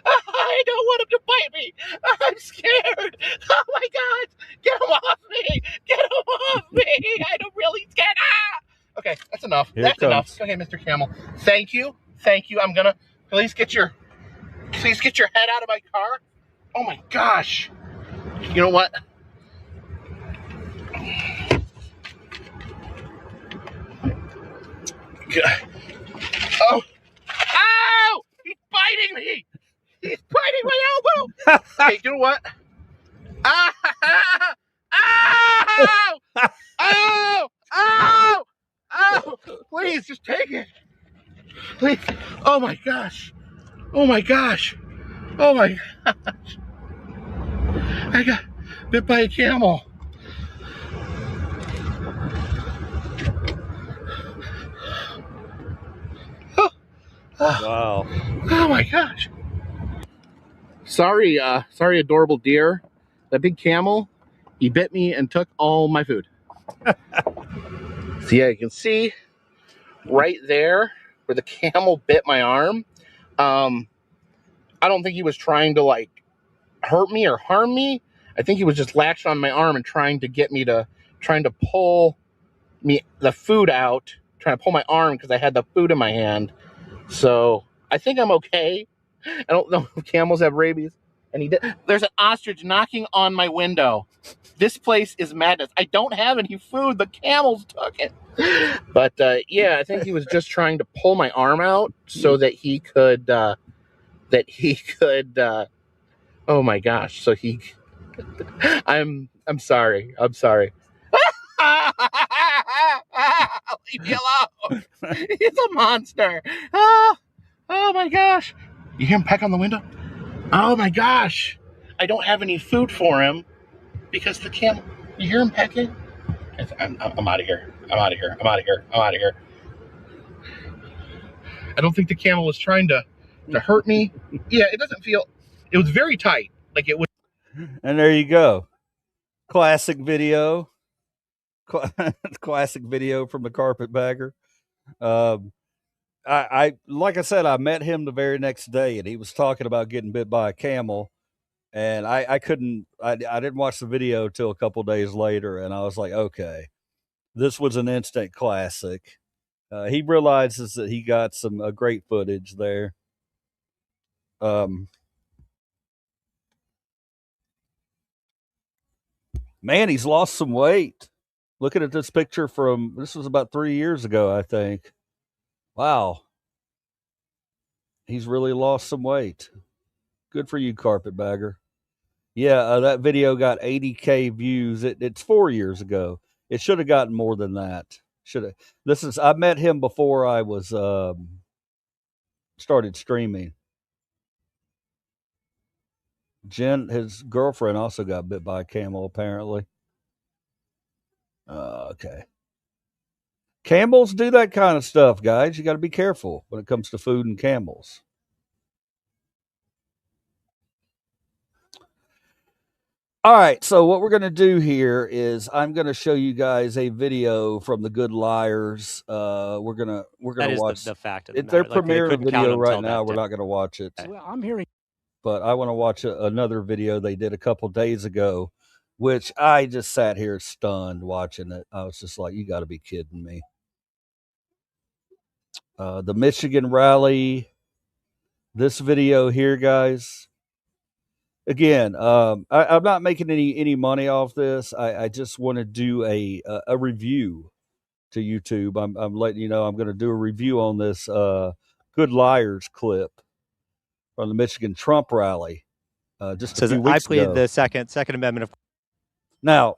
I don't want him to bite me. I'm scared. Oh my God. Get him off me. Get him off me. I'm really scared. Ah! Okay, that's enough. That's enough. Okay, Mr. Camel. Thank you. Thank you. I'm gonna, please get your head out of my car. Oh my gosh. You know what? Oh. Ow! He's biting me! He's biting my elbow! Okay, you know what? Ow! Ow! Ow! Ow! Ow! Please, just take it. Please. Oh my gosh. Oh my gosh. Oh my gosh. I got bit by a camel. Wow. Oh my gosh. Sorry, adorable deer. That big camel, he bit me and took all my food. So yeah, you can see right there where the camel bit my arm. I don't think he was trying to like hurt me or harm me. I think he was just latched on my arm and trying to pull me the food out, trying to pull my arm because I had the food in my hand. So I think I'm okay. I don't know if camels have rabies. And he did. There's an ostrich knocking on my window. This place is madness. I don't have any food. The camels took it. But yeah, I think he was just trying to pull my arm out so that he could. Oh my gosh! So he. I'm sorry. I'm sorry. Leave me alone. He's a monster. Oh my gosh! You hear him peck on the window? Oh my gosh! I don't have any food for him because the camel. You hear him pecking? I'm out of here. I'm out of here. I'm out of here. I'm out of here. I don't think the camel was trying to hurt me. Yeah, it doesn't feel. It was very tight. Like it was. And there you go. Classic video. Classic video from the carpetbagger. Um, I like I said, I met him the very next day, and he was talking about getting bit by a camel. And I couldn't. I didn't watch the video till a couple days later, and I was like, okay, this was an instant classic. He realizes that he got some great footage there. Man, he's lost some weight. Looking at this picture from this was about 3 years ago, I think. Wow, he's really lost some weight. Good for you, carpetbagger. Yeah, that video got 80K views. It's 4 years ago. It should have gotten more than that. Should have. This is. I met him before I was started streaming. Jen, his girlfriend, also got bit by a camel. Apparently. Okay. Camels do that kind of stuff, guys. You got to be careful when it comes to food and camels. All right, so what we're gonna do here is I'm gonna show you guys a video from the Good Liars. We're gonna That is watch the fact of the it's their matter. Like, they premiere couldn't count video them right till now. that We're day. not gonna watch it, Well, I'm hearing. but I want to watch another video they did a couple days ago, which I just sat here stunned watching it. I was just like, "You got to be kidding me!" The Michigan rally. This video here, guys. Again, I'm not making any money off this. I just want to do a review to YouTube. I'm letting you know I'm going to do a review on this Good Liars clip from the Michigan Trump rally just a Says few I weeks plead ago. the Second Amendment of. Now,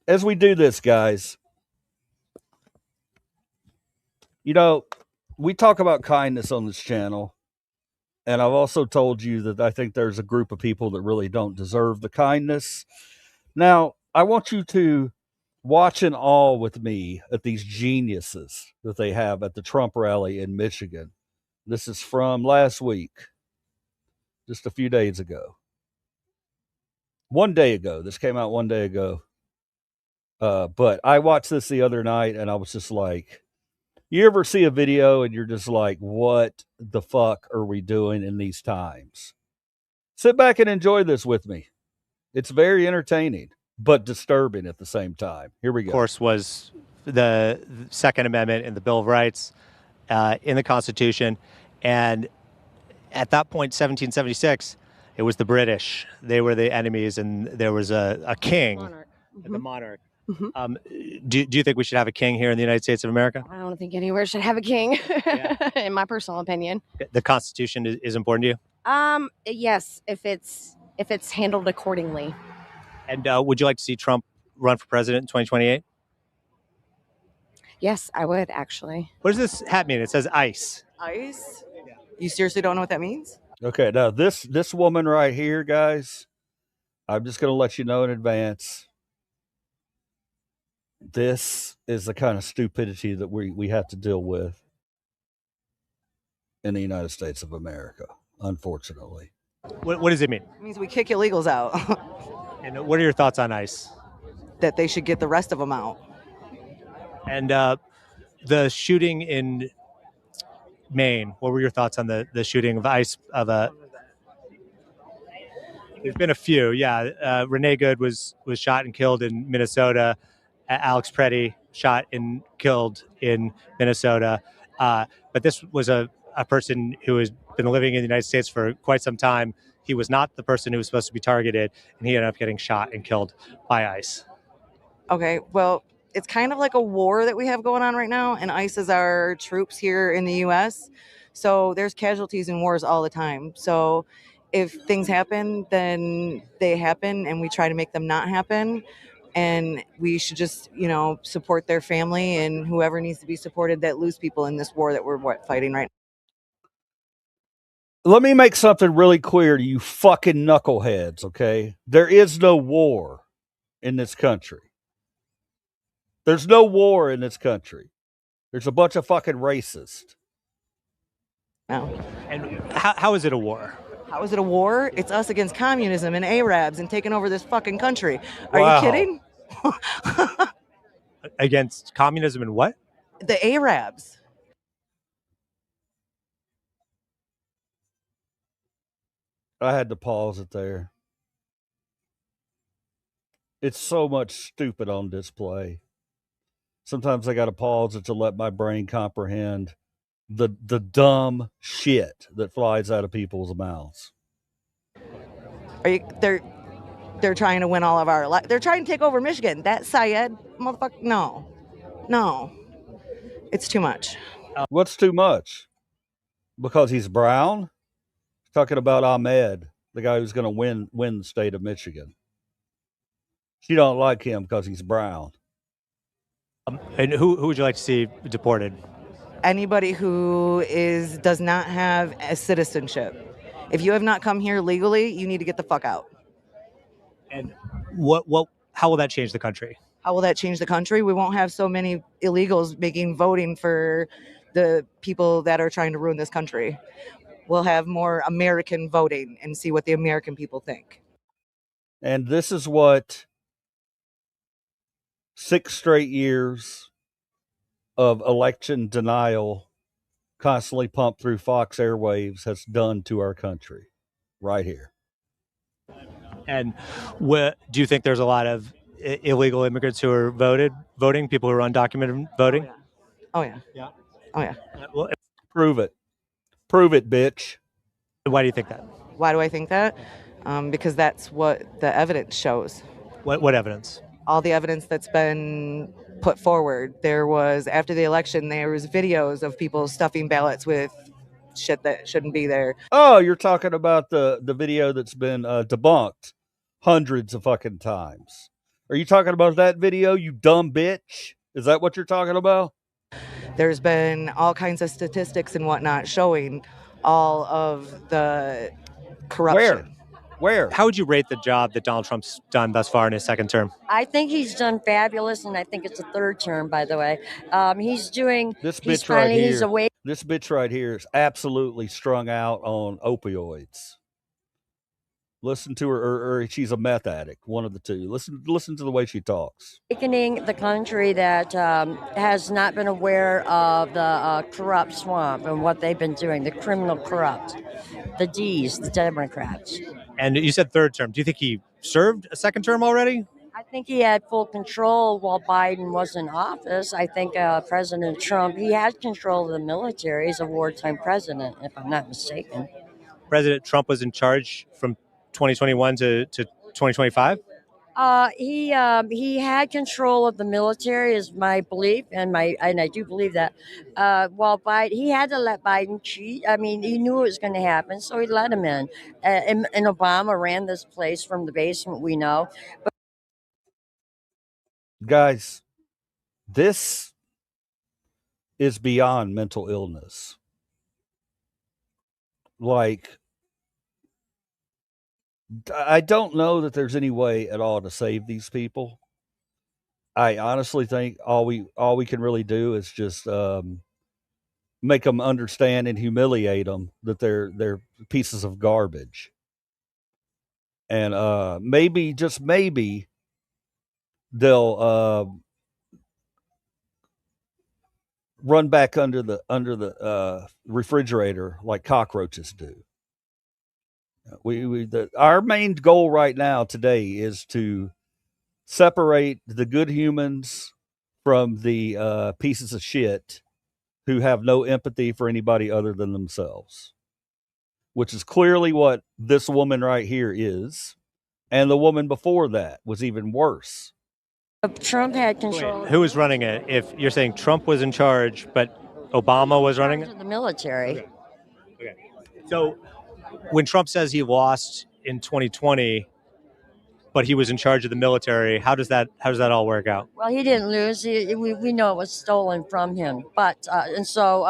as we do this, guys, you know, we talk about kindness on this channel. And I've also told you that I think there's a group of people that really don't deserve the kindness. Now, I want you to watch in awe with me at these geniuses that they have at the Trump rally in Michigan. This is from last week, just a few days ago. 1 day ago. This came out 1 day ago. But I watched this the other night and I was just like, you ever see a video and you're just like, what the fuck are we doing in these times? Sit back and enjoy this with me. It's very entertaining, but disturbing at the same time. Here we go. Of course, was the Second Amendment in the Bill of Rights, in the Constitution. And at that point, 1776, it was the British. They were the enemies, and there was a king, Monarch. the monarch. Mhm. Do you think we should have a king here in the United States of America? I don't think anywhere should have a king, Yeah. in my personal opinion. The Constitution is important to you? Yes, if it's handled accordingly. And would you like to see Trump run for president in 2028? Yes, I would actually. What does this hat mean? It says ICE. ICE? You seriously don't know what that means? Okay, now this woman right here, guys, I'm just going to let you know in advance. This is the kind of stupidity that we have to deal with in the United States of America, unfortunately. What does it mean? It means we kick illegals out. And what are your thoughts on ICE? That they should get the rest of them out. And the shooting in Maine, what were your thoughts on the shooting of ICE of a? There's been a few, yeah. Renee Good was shot and killed in Minnesota. Alex Preddy shot and killed in Minnesota. But this was a person who has been living in the United States for quite some time. He was not the person who was supposed to be targeted, and he ended up getting shot and killed by ICE. Okay, well, it's kind of like a war that we have going on right now, and ICE is our troops here in the U.S. So there's casualties in wars all the time. So if things happen, then they happen, and we try to make them not happen. And we should just, support their family and whoever needs to be supported that lose people in this war that we're fighting right now. Let me make something really clear to you fucking knuckleheads, okay? There is no war in this country. There's no war in this country. There's a bunch of fucking racists. now. And how is it a war? How is it a war? It's us against communism and Arabs and taking over this fucking country. Are Wow. you kidding? Against communism and what? The Arabs. I had to pause it there. It's so much stupid on display. Sometimes I got to pause it to let my brain comprehend the dumb shit that flies out of people's mouths. They're trying to win all of our life. They're trying to take over Michigan. That Syed motherfucker. No, it's too much. What's too much? Because he's brown? Talking about Ahmed, the guy who's going to win the state of Michigan. She don't like him because he's brown. And who would you like to see deported? Anybody who does not have a citizenship. If you have not come here legally, you need to get the fuck out. And how will that change the country? How will that change the country? We won't have so many illegals voting for the people that are trying to ruin this country. We'll have more American voting and see what the American people think. And this is what 6 straight years of election denial constantly pumped through Fox airwaves has done to our country right here. And do you think there's a lot of illegal immigrants who are voting, people who are undocumented voting? Oh yeah. Yeah. Oh yeah. Well, Prove it. Prove it, bitch. why do you think that? Why do I think that? Because that's what the evidence shows. What evidence? All the evidence that's been put forward. There was, after the election, there was videos of people stuffing ballots with shit that shouldn't be there. Oh, you're talking about the video that's been debunked hundreds of fucking times. Are you talking about that video, you dumb bitch? Is that what you're talking about? There's been all kinds of statistics and whatnot showing all of the corruption. Where? How would you rate the job that Donald Trump's done thus far in his second term? I think he's done fabulous, and I think it's a third term, by the way. He's doing. This He's bitch right finally. He's here. awake. This bitch right here is absolutely strung out on opioids. Listen to her, or she's a meth addict. One of the two. Listen to the way she talks. Awakening the country that has not been aware of the corrupt swamp and what they've been doing, the criminal corrupt, the D's, the Democrats. And you said third term. Do you think he served a second term already? I think he had full control while Biden was in office. I think President Trump, he had control of the military. He's a wartime president, if I'm not mistaken. President Trump was in charge from 2021 to 2025? He had control of the military, is my belief, and I do believe that. While Biden, he had to let Biden cheat. I mean, he knew it was going to happen, so he let him in. And Obama ran this place from the basement. We know. But guys, this is beyond mental illness. Like, I don't know that there's any way at all to save these people. I honestly think all we can really do is just make them understand and humiliate them that they're pieces of garbage, and maybe, just maybe, they'll run back under the refrigerator like cockroaches do. Our main goal right now today is to separate the good humans from the pieces of shit who have no empathy for anybody other than themselves, which is clearly what this woman right here is. And the woman before that was even worse. Trump had control. Wait, who was running it? If you're saying Trump was in charge, but Obama was running it? The military. Okay. So when Trump says he lost in 2020, but he was in charge of the military, how does that all work out? Well, he didn't lose. We know it was stolen from him. But and so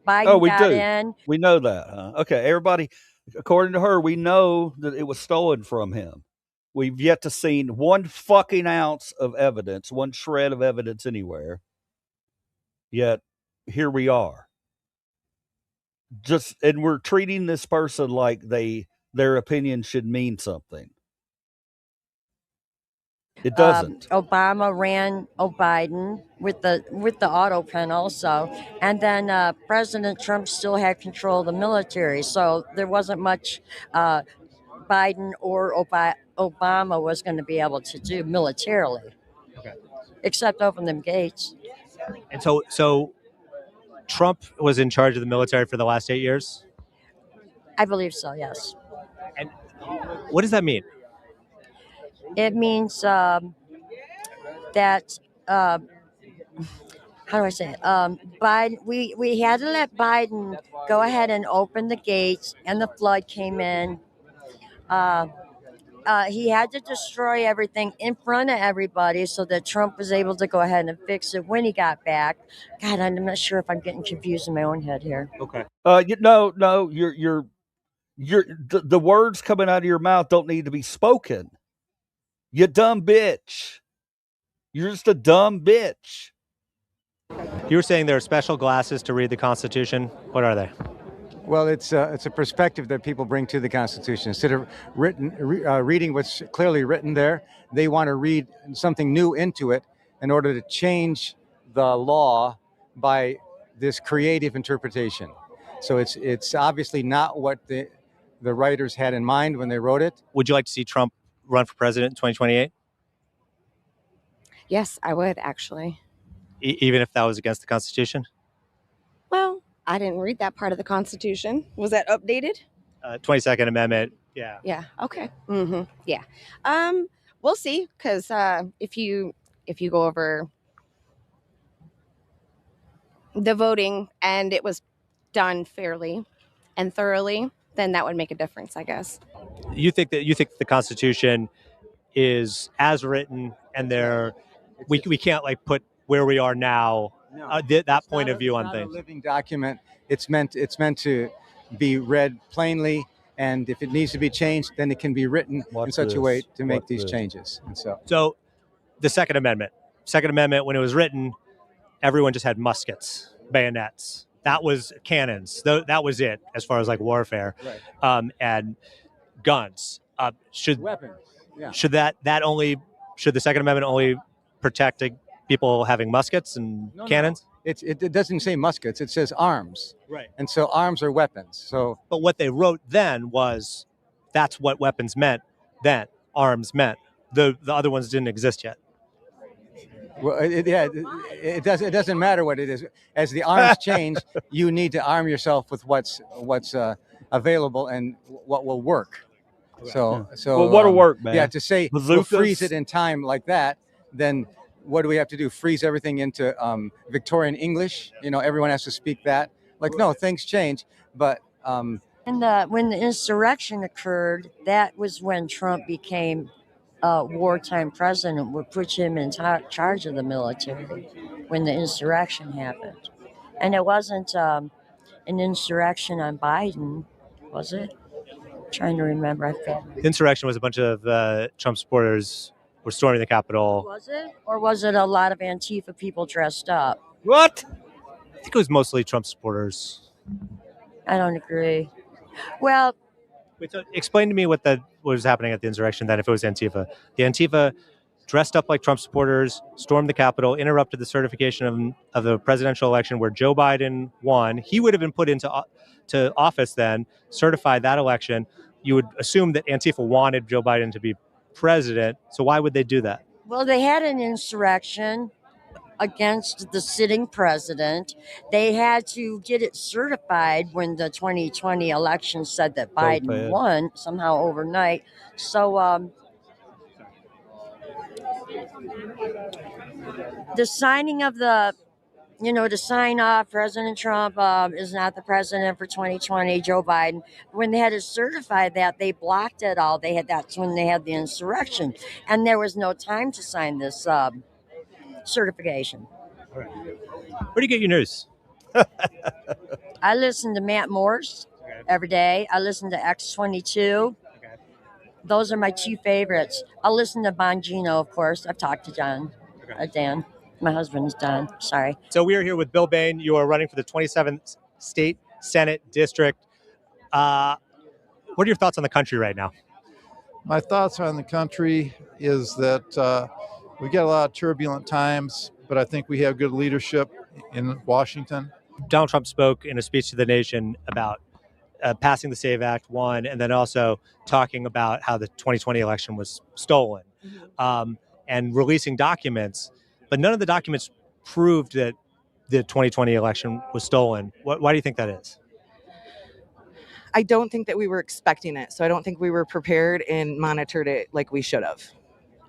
Biden got in. We know that. Okay, everybody, according to her, we know that it was stolen from him. We've yet to seen one fucking ounce of evidence, one shred of evidence anywhere. Yet here we are. And we're treating this person like their opinion should mean something. It doesn't. Obama ran Biden with the auto pen also, and then President Trump still had control of the military. So there wasn't much Biden or Obama was going to be able to do militarily, except open them gates. And so Trump was in charge of the military for the last 8 years? I believe so, yes. And what does that mean? It means that, how do I say it? Biden, we had to let Biden go ahead and open the gates, and the flood came in. He had to destroy everything in front of everybody so that Trump was able to go ahead and fix it when he got back. God, I'm not sure if I'm getting confused in my own head here. Okay. No, you're the words coming out of your mouth don't need to be spoken. You dumb bitch. You're just a dumb bitch. You were saying there are special glasses to read the Constitution. What are they? Well, it's a perspective that people bring to the Constitution. Instead of reading what's clearly written there, they want to read something new into it in order to change the law by this creative interpretation. So it's obviously not what the writers had in mind when they wrote it. Would you like to see Trump run for president in 2028? Yes, I would actually. Even if that was against the Constitution? Well, I didn't read that part of the Constitution. Was that updated? 22nd Amendment. Yeah. Yeah. Okay. Yeah. We'll see. Because if you go over the voting and it was done fairly and thoroughly, then that would make a difference, I guess. You think the Constitution is as written, and we can't like put where we are now, that point of view on things. It's not a living document. It's meant to be read plainly, and if it needs to be changed, then it can be written in such a way to make these changes. And so the Second Amendment, when it was written, everyone just had muskets, bayonets. That was cannons. That was it as far as like warfare, right. And guns. Weapons. Yeah. Should the Second Amendment only protect people having muskets and cannons? No. It doesn't say muskets. It says arms. Right. And so arms are weapons. So, but what they wrote then was that's what weapons meant. Then arms meant. The other ones didn't exist yet. Well, it doesn't matter what it is. As the arms change, you need to arm yourself with what's available and what will work. So well, what'll work, man? Yeah, to say we'll freeze it in time like that, then what do we have to do? Freeze everything into Victorian English? Everyone has to speak that. Like, no, things change, but. And when the insurrection occurred, that was when Trump became wartime president, would put him in charge of the military when the insurrection happened. And it wasn't an insurrection on Biden, was it? I'm trying to remember. The insurrection was a bunch of Trump supporters were storming the Capitol. Was it? Or was it a lot of Antifa people dressed up? What? I think it was mostly Trump supporters. I don't agree. Well, wait, so explain to me what was happening at the insurrection then, if it was Antifa. The Antifa dressed up like Trump supporters, stormed the Capitol, interrupted the certification of the presidential election where Joe Biden won. He would have been put into office then, certified that election. You would assume that Antifa wanted Joe Biden to be president. So why would they do that? Well, they had an insurrection against the sitting president. They had to get it certified when the 2020 election said that Biden won somehow overnight. So the signing of to sign off President Trump is not the president for 2020, Joe Biden. When they had to certify that, they blocked it all. That's when they had the insurrection. And there was no time to sign this certification. All right. Where do you get your news? I listen to Matt Morse every day. I listen to X22. Okay. Those are my two favorites. I'll listen to Bongino, of course. I've talked to John, Dan. My husband's Don. Sorry. So we are here with Bill Bain. You are running for the 27th State Senate District. What are your thoughts on the country right now? My thoughts on the country is that we get a lot of turbulent times, but I think we have good leadership in Washington. Donald Trump spoke in a speech to the nation about passing the SAVE Act, one, and then also talking about how the 2020 election was stolen, and releasing documents. But none of the documents proved that the 2020 election was stolen. Why do you think that is? I don't think that we were expecting it. So I don't think we were prepared and monitored it like we should have.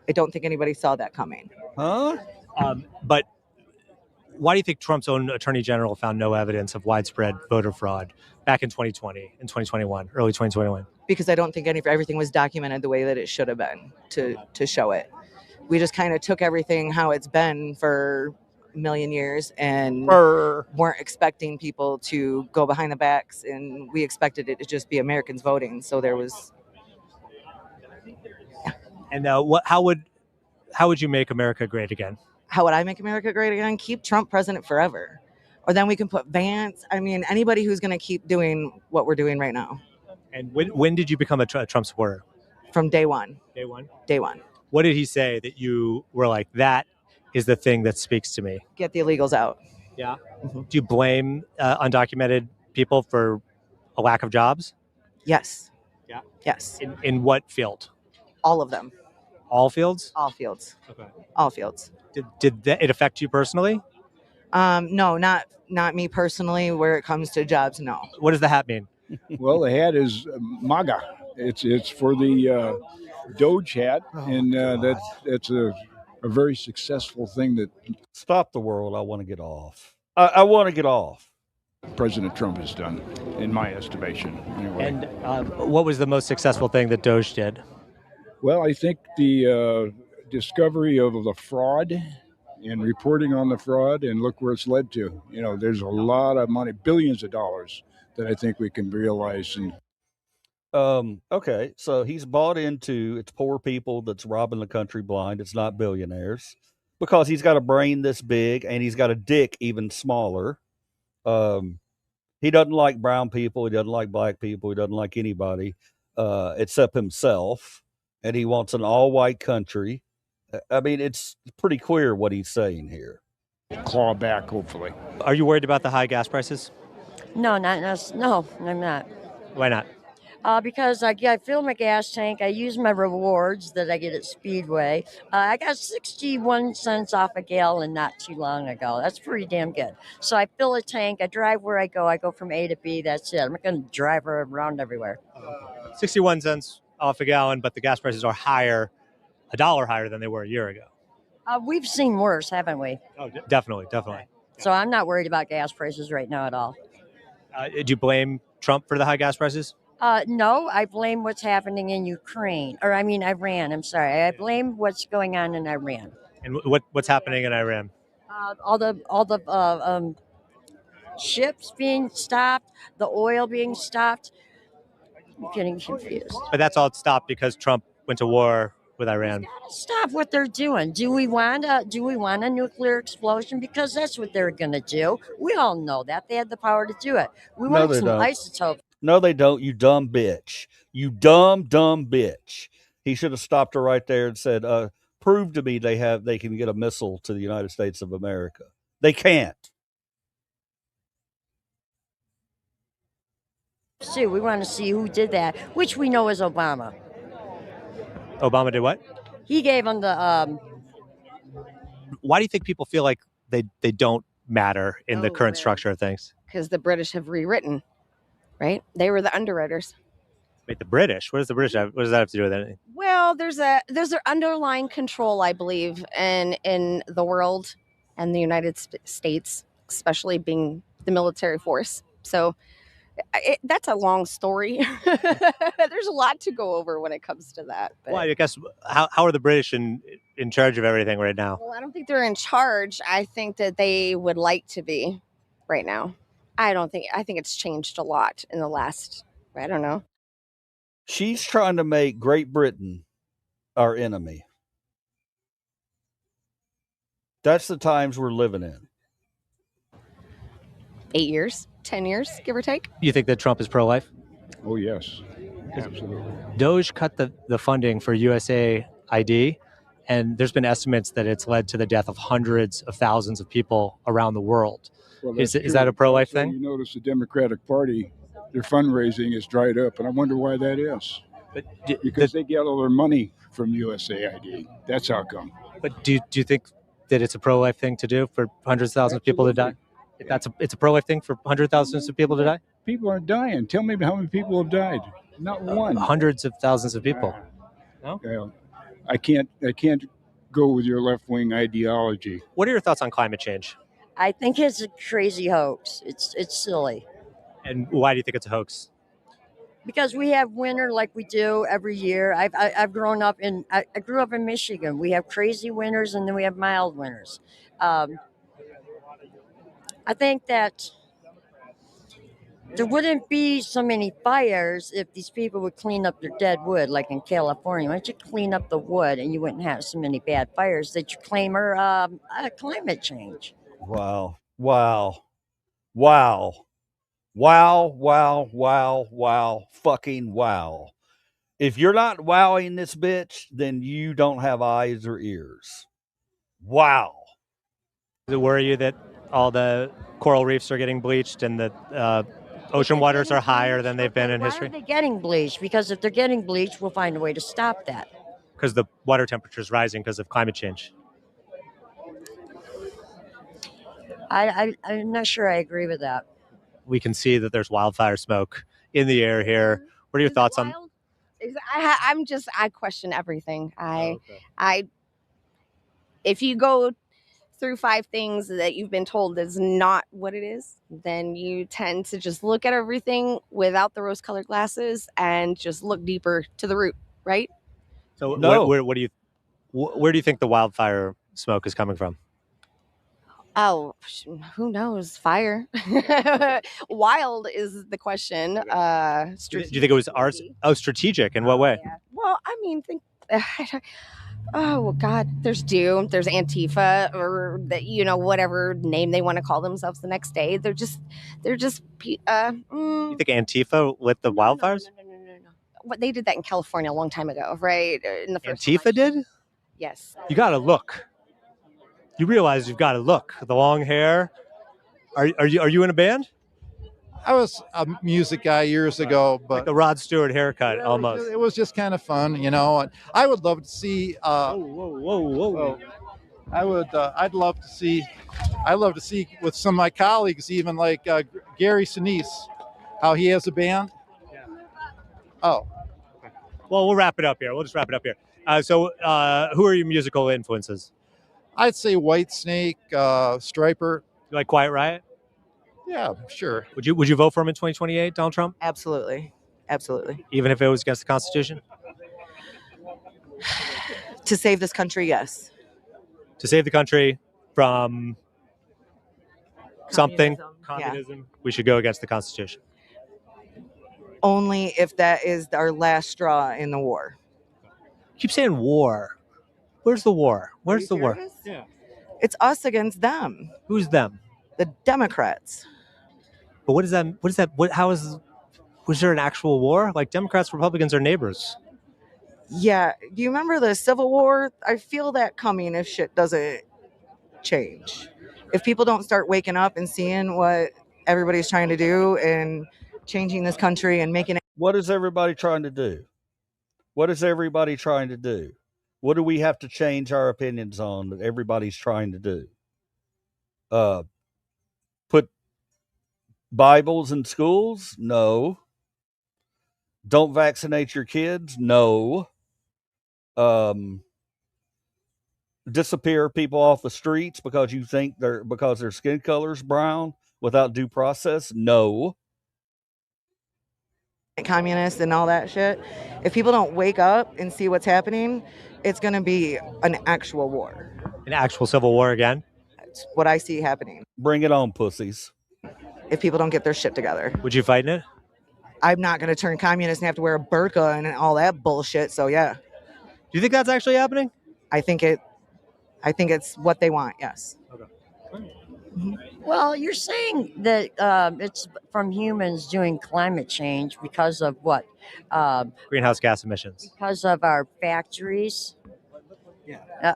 I don't think anybody saw that coming. Huh? But why do you think Trump's own attorney general found no evidence of widespread voter fraud back in 2020 and 2021, early 2021? Because I don't think everything was documented the way that it should have been to show it. We just kind of took everything how it's been for a million years and weren't expecting people to go behind the backs, and we expected it to just be Americans voting. So there was. Yeah. And how would you make America great again? How would I make America great again? Keep Trump president forever. or then we can put Vance. I mean, anybody who's going to keep doing what we're doing right now. And when did you become a Trump supporter? From day one. Day one? Day one. What did he say that you were like, that is the thing that speaks to me? Get the illegals out. Yeah. Do you blame undocumented people for a lack of jobs? Yes. Yeah. Yes. In what field? All of them. All fields? All fields. Okay. All fields. Did it affect you personally? No, not me personally. Where it comes to jobs, no. What does the hat mean? Well, the hat is MAGA. It's for the Doge hat, and that's a very successful thing that Stop the world. I want to get off. I want to get off. President Trump has done, in my estimation. Anyway. And what was the most successful thing that Doge did? Well, I think the discovery of the fraud and reporting on the fraud, and look where it's led to. You know, there's a lot of money, billions of dollars, that I think we can realize. And Okay, so he's bought into it's poor people that's robbing the country blind. It's not billionaires because he's got a brain this big and he's got a dick even smaller. He doesn't like brown people. He doesn't like black people. He doesn't like anybody except himself. And he wants an all-white country. I mean, it's pretty clear what he's saying here. claw back, hopefully. Are you worried about the high gas prices? No, no, I'm not. Why not? Because I fill my gas tank. I use my rewards that I get at Speedway. I got 61 cents off a gallon not too long ago. That's pretty damn good. So I fill a tank. I drive where I go. I go from A to B. That's it. I'm not going to drive around everywhere. 61 cents off a gallon, but the gas prices are higher, $1 higher than they were a year ago. We've seen worse, haven't we? Oh, definitely. So I'm not worried about gas prices right now at all. Do you blame Trump for the high gas prices? No, I blame what's happening in Ukraine. Iran. I'm sorry. I blame what's going on in Iran. And what's happening in Iran? All the ships being stopped, the oil being stopped. I'm getting confused. But that's all stopped because Trump went to war with Iran. Stop what they're doing. Do we want a nuclear explosion? Because that's what they're going to do. We all know that. They had the power to do it. We want some isotopes. No, they don't, you dumb bitch. You dumb bitch. He should have stopped her right there and said, prove to me they can get a missile to the United States of America. They can't. See, we want to see who did that, which we know is Obama. Obama did what? He gave them the. Why do you think people feel like they don't matter in the current structure of things? Because the British have rewritten, right? They were the underwriters. Wait, the British? What does the British have? What does that have to do with anything? Well, there's an underlying control, I believe, in the world and the United States, especially being the military force. So that's a long story. There's a lot to go over when it comes to that. But. Well, I guess how are the British in charge of everything right now? Well, I don't think they're in charge. I think that they would like to be right now. I think it's changed a lot in the last, I don't know. She's trying to make Great Britain our enemy. That's the times we're living in. 8 years, 10 years, give or take. You think that Trump is pro-life? Oh, yes, absolutely. Doge cut the funding for USAID, and there's been estimates that it's led to the death of hundreds of thousands of people around the world. Well, is that a pro-life also, thing? You notice the Democratic Party, their fundraising is dried up, and I wonder why that is. Because they get all their money from USAID. That's how come. But do you think that it's a pro-life thing to do for hundreds of thousands of people to die? It's a pro-life thing for hundreds of thousands of people to die? People aren't dying. Tell me how many people have died. Not one. Hundreds of thousands of people. No? I can't go with your left-wing ideology. What are your thoughts on climate change? I think it's a crazy hoax. It's silly. And why do you think it's a hoax? Because we have winter like we do every year. I grew up in Michigan. We have crazy winters and then we have mild winters. I think that there wouldn't be so many fires if these people would clean up their dead wood, like in California. Why don't you clean up the wood and you wouldn't have so many bad fires that you claim are climate change? Wow. Wow. Wow, wow, wow, wow, fucking wow. If you're not wowing this bitch, then you don't have eyes or ears. Wow. Does it worry you that all the coral reefs are getting bleached and that ocean waters are higher than they've been in Why history? are they getting bleached? Because if they're getting bleached, we'll find a way to stop that. Because the water temperature is rising because of climate change. I'm not sure I agree with that. We can see that there's wildfire smoke in the air here. What are your thoughts on? I question everything. If you go through 5 things that you've been told is not what it is, then you tend to just look at everything without the rose-colored glasses and just look deeper to the root, right? So No. where do you think the wildfire smoke is coming from? Oh, who knows? Fire. Wild is the question. Do you think it was ours? Oh, strategic. In what way? Yeah. Well, I mean, think. Oh God, there's Doom, there's Antifa, or whatever name they want to call themselves the next day. They're just. You think Antifa lit the wildfires? No. What they did that in California a long time ago, right? In the first Antifa election. did? Yes. You got to look. You realize you've got to look. The long hair. Are you in a band? I was a music guy years ago, but Like the Rod Stewart haircut, almost. it was just kind of fun, you know. And I would love to see. Whoa. I'd love to see. I'd love to see with some of my colleagues, even like Gary Sinise, how he has a band. Yeah. Oh, Well, we'll wrap it up here. We'll just wrap it up here. So, who are your musical influences? I'd say Whitesnake, Stryper. You like Quiet Riot? Yeah, sure. Would you vote for him in 2028, Donald Trump? Absolutely. Even if it was against the Constitution? To save this country, yes. To save the country from something, Yeah. communism, we should go against the Constitution. Only if that is our last straw in the war. You keep saying war. Where's the war? Where's the war? Serious? Yeah. It's us against them, Who's them? the Democrats. But what is that? Was there an actual war? Like Democrats, Republicans are neighbors. Yeah. Do you remember the Civil War? I feel that coming if shit doesn't change. If people don't start waking up and seeing what everybody's trying to do and changing this country and making it. What is everybody trying to do? What is everybody trying to do? What do we have to change our opinions on that everybody's trying to do? Put Bibles in schools? No. Don't vaccinate your kids? No. Disappear people off the streets because you think because their skin color's brown without due process? No. Communists and all that shit. If people don't wake up and see what's happening, it's going to be an actual war. An actual civil war again? That's what I see happening. Bring it on, pussies. If people don't get their shit together. Would you fight in it? I'm not going to turn communist and have to wear a burqa and all that bullshit. So yeah. Do you think that's actually happening? I think it's what they want. Yes. Okay. Well, you're saying that it's from humans doing climate change because of what? Greenhouse gas emissions. Because of our factories. Yeah.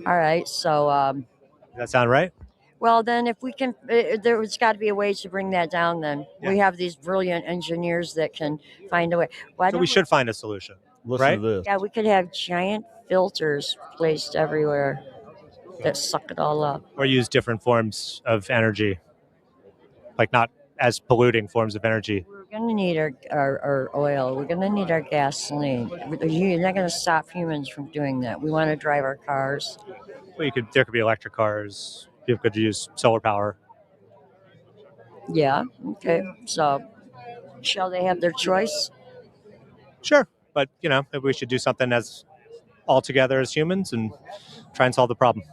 All right. So. Does that sound right? Well, then, if we can, there's got to be a way to bring that down. Then we have these brilliant engineers that can find a way. So we should find a solution. Listen right? to this. Yeah, we could have giant filters placed everywhere that suck it all up. Or use different forms of energy, like not as polluting forms of energy. We're going to need our oil. We're going to need our gasoline. You're not going to stop humans from doing that. We want to drive our cars. Well, there could be electric cars. People could use solar power. Yeah. Okay. So, shall they have their choice? Sure, but maybe we should do something as all together as humans and try and solve the problem.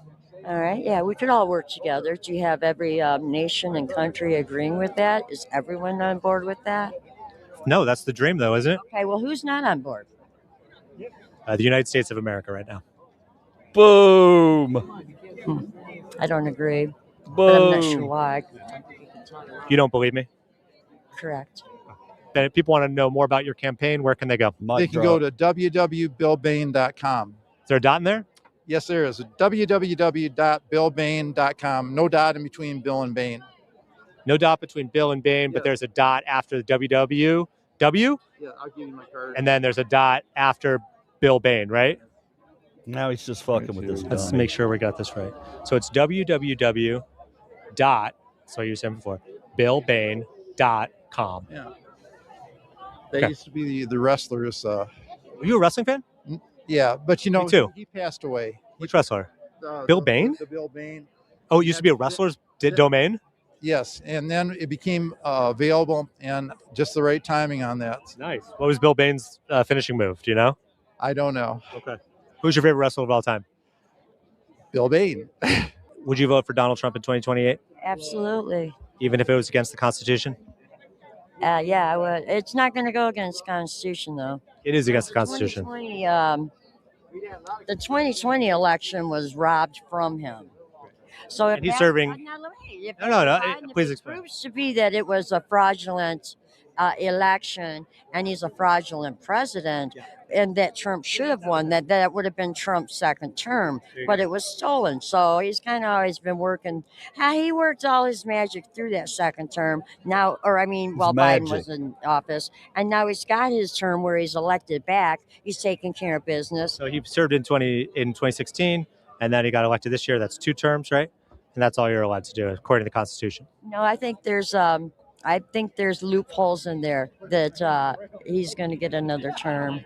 All right. Yeah, we could all work together. Do you have every nation and country agreeing with that? Is everyone on board with that? No, that's the dream, though, isn't it? Okay. Well, who's not on board? The United States of America right now. Boom. I don't agree. but I'm not sure Boom. why. You don't believe me? Correct. Then if people want to know more about your campaign, where can they go? They can go to www.billbain.com. Is there a dot in there? Yes, there is. www.billbain.com. No dot in between Bill and Bain. No dot between Bill and Bain, but there's a dot after the www. W? Yeah, I'll give you my card. And then there's a dot after Bill Bain, right? Now he's just fucking with this Let's dummy. make sure we got this right. So it's www. dot, so you were saying before, billbain.com. Yeah. They used to be the wrestlers. Were you a wrestling fan? Yeah, but you know, Me too. he passed away. Which wrestler? Bill Bain? The Bill Bain. Oh, it used to be a wrestler's domain? Yes, and then it became available, and just the right timing on that. Nice. What was Bill Bain's finishing move? Do you know? I don't know. Okay. Who's your favorite wrestler of all time? Bill Bain. Would you vote for Donald Trump in 2028, Absolutely. even if it was against the Constitution? Yeah, I would. It's not going to go against the Constitution, though. It is against the Constitution. 2020 election was robbed from him. So if And he's that- serving- now, let me- if No, that's fine, please if it explain. proves to be that it was a fraudulent election and he's a fraudulent president, and that Trump should have won, that would have been Trump's second term, but it was stolen. So he's kind of always been working. He worked all his magic through that second term. Now, while Biden was in office, and now he's got his term where he's elected back. He's taking care of business. So he served in 2016, and then he got elected this year. That's 2 terms, right? And that's all you're allowed to do, according to the Constitution. No, I think there's loopholes in there that he's going to get another term.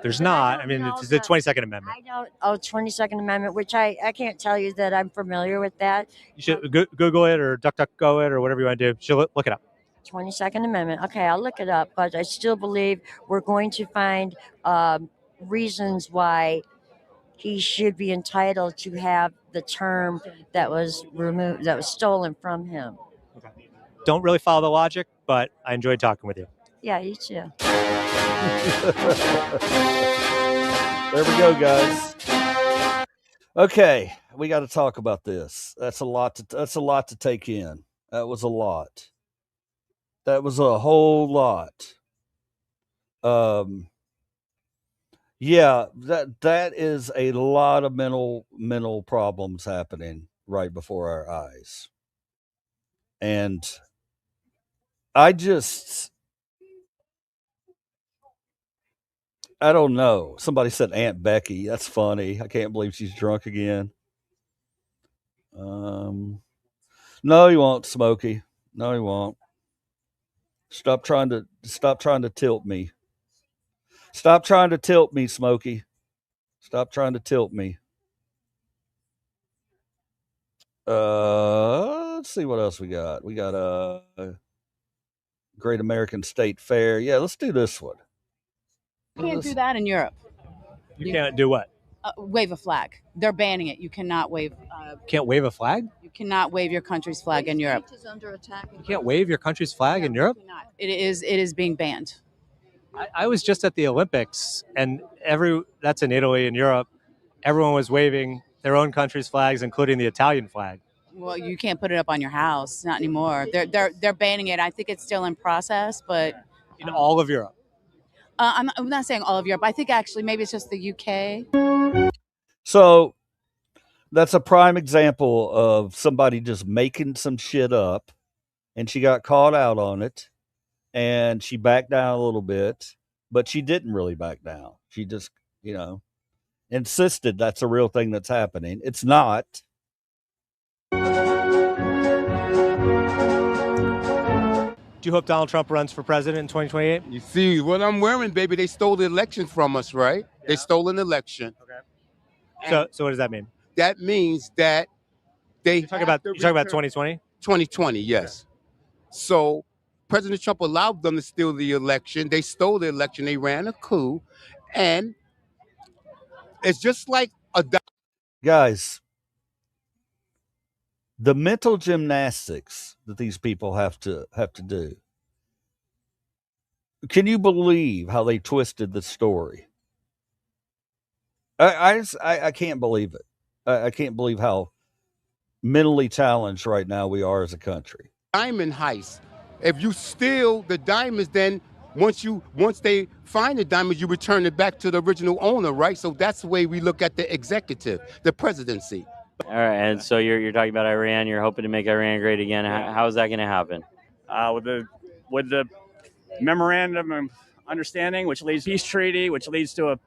There's not. I mean, it's the 22nd Amendment. 22nd Amendment, which I can't tell you that I'm familiar with that. You should Google it or DuckDuckGo it or whatever you want to do. You should look it up. 22nd Amendment. Okay, I'll look it up, but I still believe we're going to find reasons why he should be entitled to have the term that was removed, that was stolen from him. Don't really follow the logic, but I enjoyed talking with you. Yeah, you too. There we go, guys. Okay, we got to talk about this. That's a lot to take in. That was a lot. That was a whole lot. Yeah, that is a lot of mental problems happening right before our eyes. And I don't know. Somebody said Aunt Becky. That's funny. I can't believe she's drunk again. No, he won't, Smokey. No, he won't. Stop trying to tilt me. Stop trying to tilt me, Smokey. Stop trying to tilt me. Let's see what else we got. We got a Great American State Fair. Yeah, let's do this one. You can't do that in Europe. You can't do what? Wave a flag. They're banning it. You cannot wave. Can't wave a flag? You cannot wave your country's flag in Europe. Is under attack. You can't wave your country's flag in Europe? It is being banned. I was just at the Olympics, and that's in Italy and Europe. Everyone was waving their own country's flags, including the Italian flag. Well, you can't put it up on your house. Not anymore. They're banning it. I think it's still in process, but in all of Europe. I'm not saying all of Europe. I think actually maybe it's just the UK. So that's a prime example of somebody just making some shit up, and she got caught out on it, and she backed down a little bit, but she didn't really back down. She just, insisted that's a real thing that's happening. It's not. Do you hope Donald Trump runs for president in 2028? You see what I'm wearing, baby? They stole the election from us, right? Yeah. They stole an election. Okay. So what does that mean? That means that they You're talking about 2020? 2020, yes. Okay. So President Trump allowed them to steal the election. They stole the election. They ran a coup, and it's just like guys. The mental gymnastics that these people have to do. Can you believe how they twisted the story? I can't believe it. I can't believe how mentally challenged right now we are as a country. Diamond heist. If you steal the diamonds, then once they find the diamonds, you return it back to the original owner, right? So that's the way we look at the executive, the presidency. All right, and so you're talking about Iran. You're hoping to make Iran great again. How is that going to happen? With the memorandum of understanding, which leads to a peace treaty, which leads to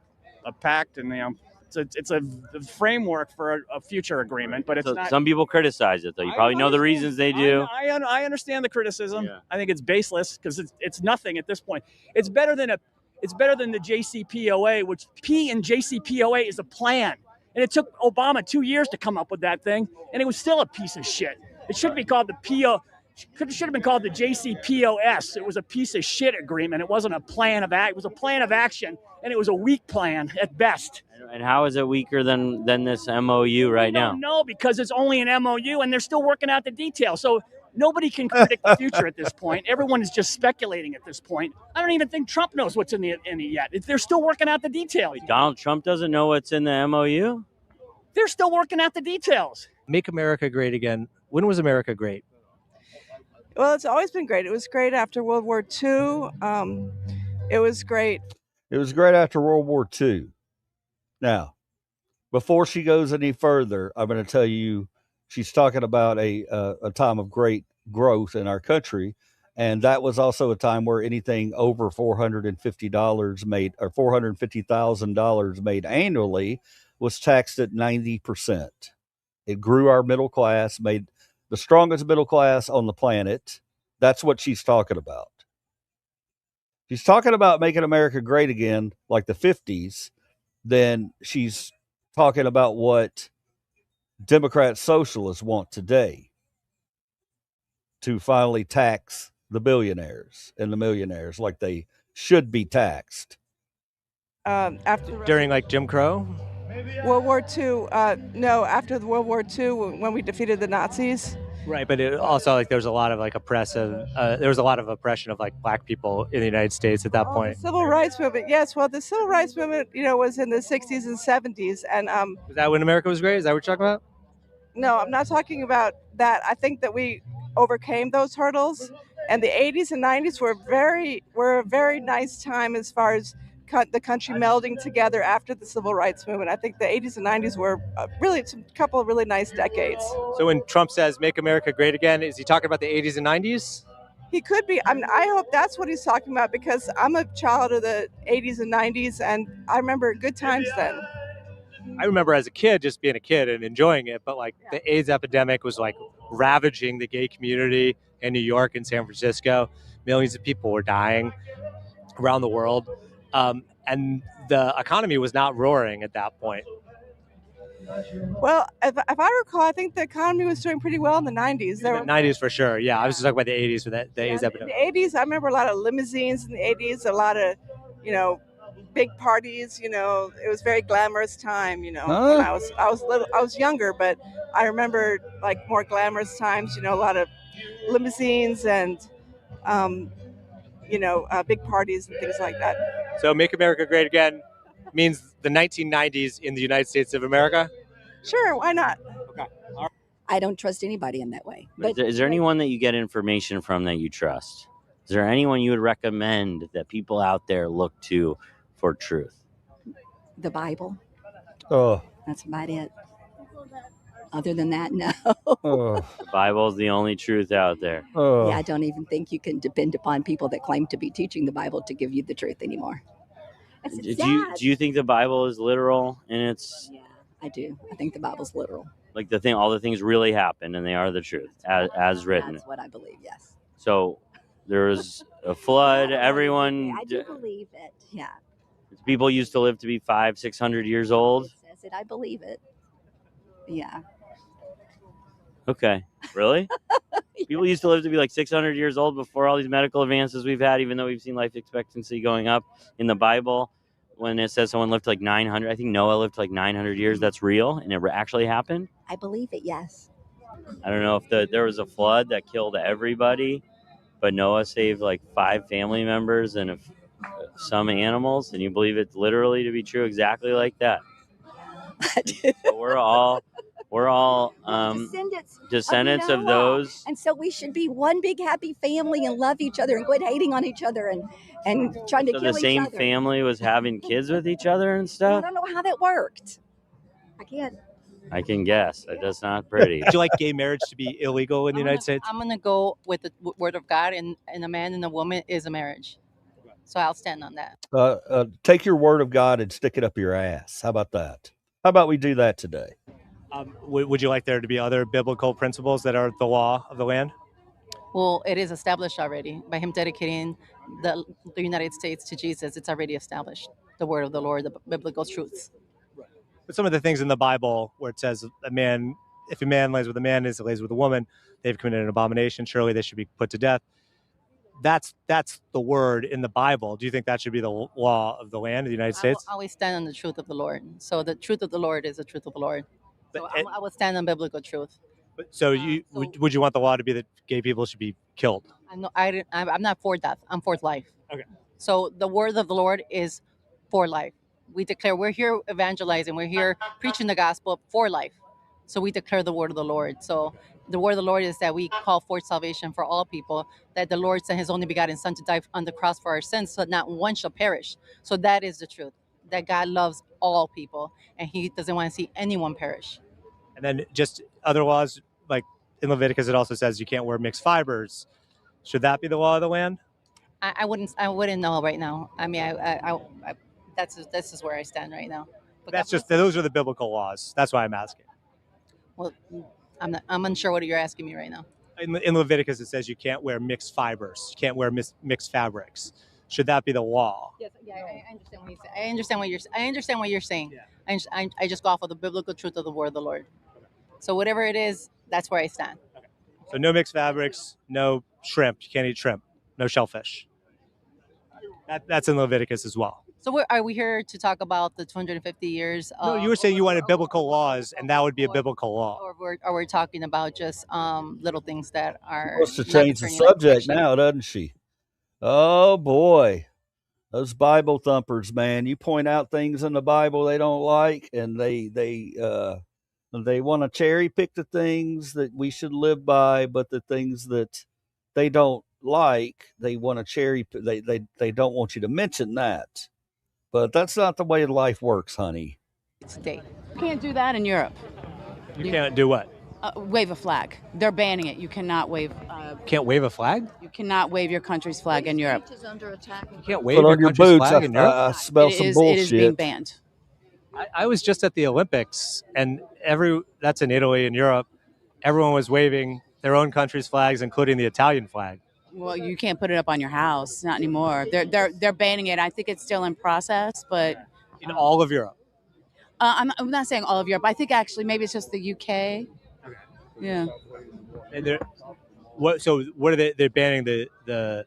a pact, and it's a framework for a future agreement. But it's not. Some people criticize it, though. You probably know the reasons they do. I understand the criticism. Yeah. I think it's baseless because it's nothing at this point. It's better than the JCPOA, which P in JCPOA is a plan. And it took Obama 2 years to come up with that thing, and it was still a piece of shit. It should be called should have been called the JCPOS. It was a piece of shit agreement. It wasn't a plan of act. It was a plan of action, and it was a weak plan at best. And how is it weaker than this MOU right now? No, because it's only an MOU, and they're still working out the details. So nobody can predict the future at this point. Everyone is just speculating at this point. I don't even think Trump knows what's in it yet. They're still working out the details. Donald Trump doesn't know what's in the MOU? They're still working out the details. Make America great again. When was America great? Well, it's always been great. It was great after World War II. It was great. It was great after World War II. Now, before she goes any further, I'm going to tell you she's talking about a time of great growth in our country, and that was also a time where anything over $450 made or $450,000 made annually was taxed at 90%. It grew our middle class, made the strongest middle class on the planet. That's what she's talking about. She's talking about making America great again, like the 50s. Then she's talking about what Democrat socialists want today, to finally tax the billionaires and the millionaires like they should be taxed. During like Jim Crow? World War II, no, after the World War II, when we defeated the Nazis. Right, but it also like there was a lot of like oppression of like black people in the United States at that point. The civil rights movement, yes. Well, the civil rights movement, was in the 60s and 70s, and Was that when America was great? Is that what you're talking about? No, I'm not talking about that. I think that we overcame those hurdles, and the 80s and 90s were a very nice time as far as the country melding together after the civil rights movement. I think the 80s and 90s were really a couple of really nice decades. So when Trump says "Make America Great Again," is he talking about the 80s and 90s? He could be. I mean, I hope that's what he's talking about because I'm a child of the 80s and 90s, and I remember good times then. I remember as a kid just being a kid and enjoying it, but like the AIDS epidemic was like ravaging the gay community in New York and San Francisco. Millions of people were dying around the world. And the economy was not roaring at that point. Well, if I recall, I think the economy was doing pretty well in the 90s. The 90s for sure, yeah. I was just talking about the 80s with the AIDS epidemic. The 80s, I remember a lot of limousines in the 80s, a lot of, big parties. It was a very glamorous time. When I was younger, but I remember like more glamorous times. A lot of limousines and big parties and things like that. So Make America Great Again means the 1990s in the United States of America? Sure, why not? Okay. All right. I don't trust anybody in that way. But is there anyone that you get information from that you trust? Is there anyone you would recommend that people out there look to for truth? The Bible. Oh. That's about it. Other than that, no. The Bible is the only truth out there. Yeah, I don't even think you can depend upon people that claim to be teaching the Bible to give you the truth anymore. Do you think the Bible is literal in its? Yeah, I do. I think the Bible's literal. Like all the things really happened and they are the truth as written. That's what I believe. Yes. So there was a flood. Everyone. I do believe it. Yeah. People used to live to be 500-600 years old. It says it. I believe it. Yeah. Okay. Really? People used to live to be like 600 years old before all these medical advances we've had, even though we've seen life expectancy going up in the Bible. When it says someone lived to like 900, I think Noah lived to like 900 years. That's real and it actually happened. I believe it. Yes. I don't know if there was a flood that killed everybody, but Noah saved like 5 family members and some animals, and you believe it literally to be true exactly like that. I do. So we're all We're all descendants of Noah. those. And so we should be one big happy family and love each other and quit hating on each other and trying to So kill the each same other. family was having kids with each other and I stuff. don't know how that worked. I can't. I can guess. That's not pretty. Would you like gay marriage to be illegal in the United States? I'm going to go with the word of God, and a man and a woman is a marriage. So I'll stand on that. Take your word of God and stick it up your ass. How about that? How about we do that today? Would you like there to be other biblical principles that are the law of the land? Well, it is established already by him dedicating the United States to Jesus. It's already established. The word of the Lord, the biblical truths. But some of the things in the Bible where it says if a man lays with a man, is lays with a woman, they've committed an abomination. Surely they should be put to death. That's the word in the Bible. Do you think that should be the law of the land of the United States? I will always stand on the truth of the Lord. So the truth of the Lord is the truth of the Lord. So I will stand on biblical truth. So would you want the law to be that gay people should be killed? I'm not for death. I'm for life. Okay. So the word of the Lord is for life. We declare we're here evangelizing. We're here preaching the gospel for life. So we declare the word of the Lord. So the word of the Lord is that we call forth salvation for all people, that the Lord sent his only begotten son to die on the cross for our sins, so not one shall perish. So that is the truth, that God loves all people and he doesn't want to see anyone perish. And then just other laws, like in Leviticus, it also says you can't wear mixed fibers. Should that be the law of the land? I wouldn't know right now. I mean, this is where I stand right now. But Those are the biblical laws. That's why I'm asking. Well, I'm unsure what you're asking me right now. In Leviticus, it says you can't wear mixed fibers. You can't wear mixed fabrics. Should that be the law? Yes, yeah, I understand what you say. I understand what you're saying. Yeah. I just go off of the biblical truth of the word of the Lord. So whatever it is, that's where I stand. Okay. So no mixed fabrics, no shrimp. You can't eat shrimp. No shellfish. That's in Leviticus as well. So are we here to talk about the 250 years? No, you were saying you wanted biblical laws, and that would be a biblical law. Or we're talking about just little things that are. Wants to change the subject now, doesn't she? Oh boy, those Bible thumpers, man! You point out things in the Bible they don't like, and they want to cherry pick the things that we should live by, but the things that they don't like, they want to cherry. They don't want you to mention that. But that's not the way life works, honey. Today. You can't do that in Europe. You can't do what? Wave a flag. They're banning it. You cannot wave. Can't wave a flag? You cannot wave your country's flag in Europe. Is under attack. You can't wave your country's flag in Europe? I smell some bullshit. It is being banned. I was just at the Olympics, and that's in Italy and Europe. Everyone was waving their own country's flags, including the Italian flag. Well, you can't put it up on your house, not anymore. They're banning it. I think it's still in process, but in all of Europe. I'm not saying all of Europe. I think actually maybe it's just the UK. Okay. Yeah. And what are they? They're banning the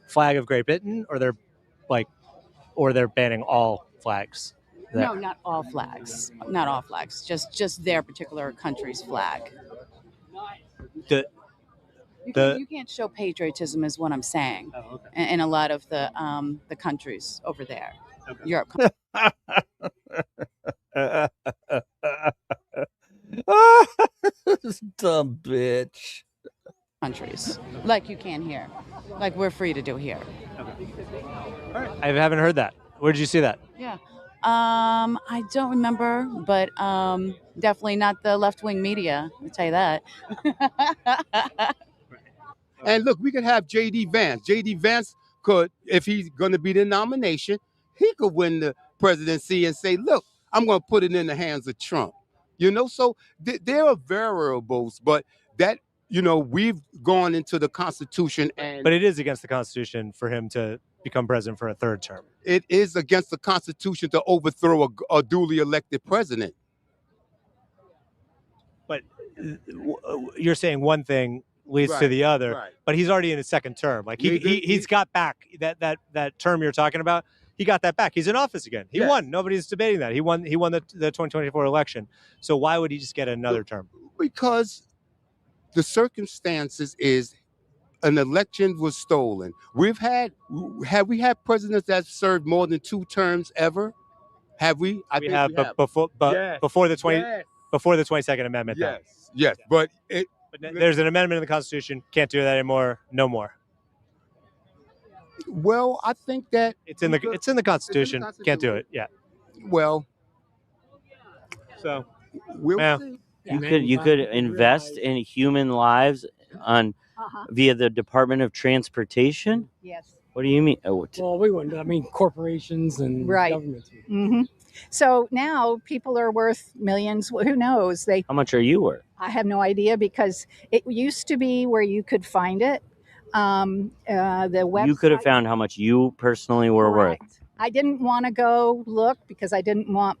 flag of Great Britain, or they're banning all flags. No, not all flags. Not all flags. Just their particular country's flag. You can't show patriotism, is what I'm saying, in a lot of the countries over there, Europe. Dumb bitch. Countries like you can here, like we're free to do here. I haven't heard that. Where did you see that? Yeah. I don't remember, but definitely not the left-wing media. I'll tell you that. And look, we could have J.D. Vance. J.D. Vance could, if he's going to be the nomination, he could win the presidency and say, look, I'm going to put it in the hands of Trump. So there are variables, but that, we've gone into the Constitution. But it is against the Constitution for him to become president for a third term. It is against the Constitution to overthrow a duly elected president. But you're saying one thing leads to the other, but he's already in his second term. Like he's got back that term you're talking about. He got that back. He's in office again. He won. Nobody's debating that. He won the 2024 election. So why would he just get another term? Because the circumstances is an election was stolen. Have we had presidents that served more than 2 terms ever? Have we? Before the before the 22nd Amendment. Yes, Then. yes, but there's an amendment in the Constitution. Can't do that anymore. No more. Well, I think that it's in the Constitution. Can't do it. Yeah. Well, so we'll see. You could invest in human lives on via the Department of Transportation. Yes. What do you mean? Well, we wouldn't. I mean, corporations and Right. governments. Mm-hmm. So now people are worth millions. Who knows? How much are you worth? I have no idea because it used to be where you could find it. The website. You could have found how much you personally were worth. I didn't want to go look because I didn't want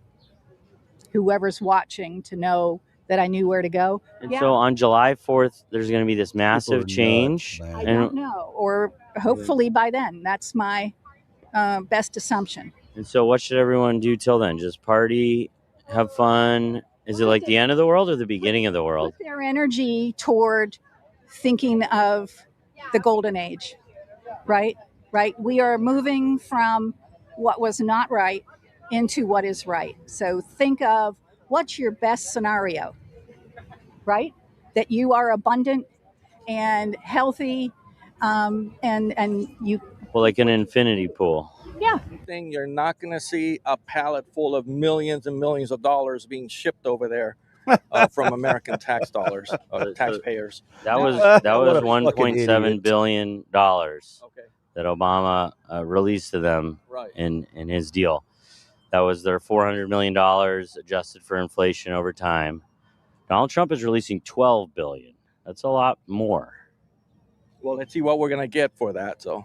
whoever's watching to know that I knew where to go. And so on July 4th, there's going to be this massive change. I don't know, or hopefully by then. That's my best assumption. And so what should everyone do till then? Just party, have fun? Is it like the end of the world or the beginning of the world? Put their energy toward thinking of the golden age, right? Right. We are moving from what was not right into what is right. So think of what's your best scenario, right? That you are abundant and healthy, and you. Well, like an infinity pool. Yeah. Thing you're not going to see a pallet full of millions and millions of dollars being shipped over there from American tax dollars, taxpayers. That was $1.7 billion that Obama released to them in his deal. That was their $400 million adjusted for inflation over time. Donald Trump is releasing $12 billion. That's a lot more. Well, let's see what we're going to get for that. So.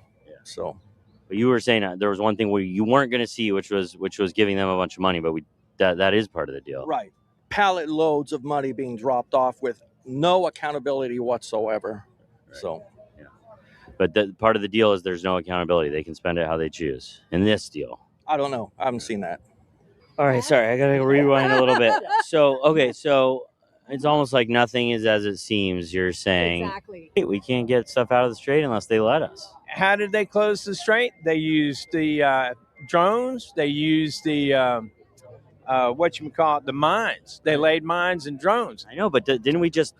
But you were saying there was one thing where you weren't going to see, which was giving them a bunch of money. But that is part of the deal, right? Pallet loads of money being dropped off with no accountability whatsoever. Right. So, yeah. But part of the deal is there's no accountability. They can spend it how they choose in this deal. I don't know. I haven't seen that. All right, sorry, I gotta rewind a little bit. So it's almost like nothing is as it seems. You're saying exactly. We can't get stuff out of the strait unless they let us. How did they close the strait? They used the drones. They used the the mines. They laid mines and drones. I know, but didn't we just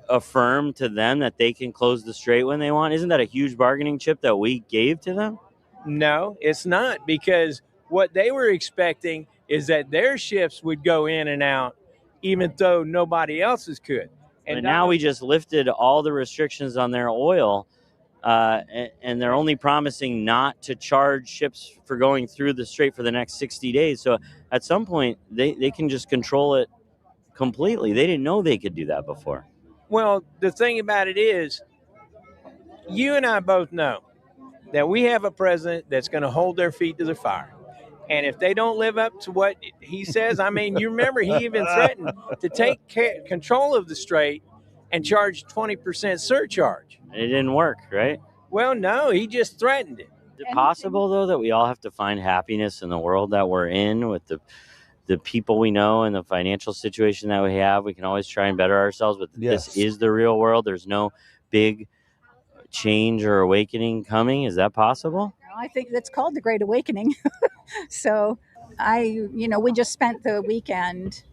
affirm to them that they can close the strait when they want? Isn't that a huge bargaining chip that we gave to them? No, it's not, because what they were expecting is that their ships would go in and out, even though nobody else's could. And now we just lifted all the restrictions on their oil, and they're only promising not to charge ships for going through the strait for the next 60 days. So at some point, they can just control it completely. They didn't know they could do that before. Well, the thing about it is, you and I both know that we have a president that's going to hold their feet to the fire. And if they don't live up to what he says, I mean, you remember he even threatened to take control of the strait and charge 20% surcharge. And it didn't work, right? Well, no, he just threatened it. Is it possible, though, that we all have to find happiness in the world that we're in with the people we know and the financial situation that we have? We can always try and better ourselves, but This is the real world. There's no big change or awakening coming. Is that possible? I think that's called the Great Awakening. So we just spent the weekend.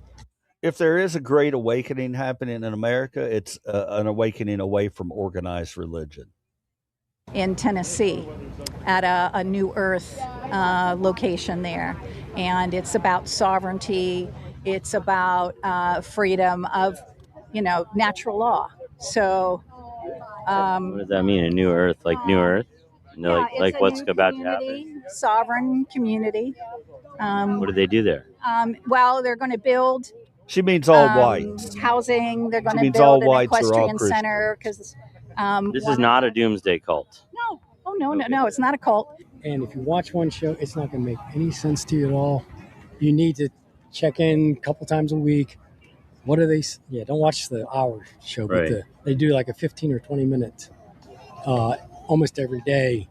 If there is a great awakening happening in America, it's an awakening away from organized religion. In Tennessee at a New Earth location there. And it's about sovereignty. It's about freedom of, natural law. So what does that mean? A new Earth, like New Earth? Like what's about to happen? Sovereign community. What do they do there? Well, they're going to build. She means all white. Housing. They're going She to means all build an whites are all equestrian Christian. center because. This is not a doomsday cult. No. Oh no! It's not a cult. And if you watch one show, it's not going to make any sense to you at all. You need to check in a couple times a week. What are they? Yeah, don't watch the hour show, but Right. they do like a 15 or 20 minute almost every day,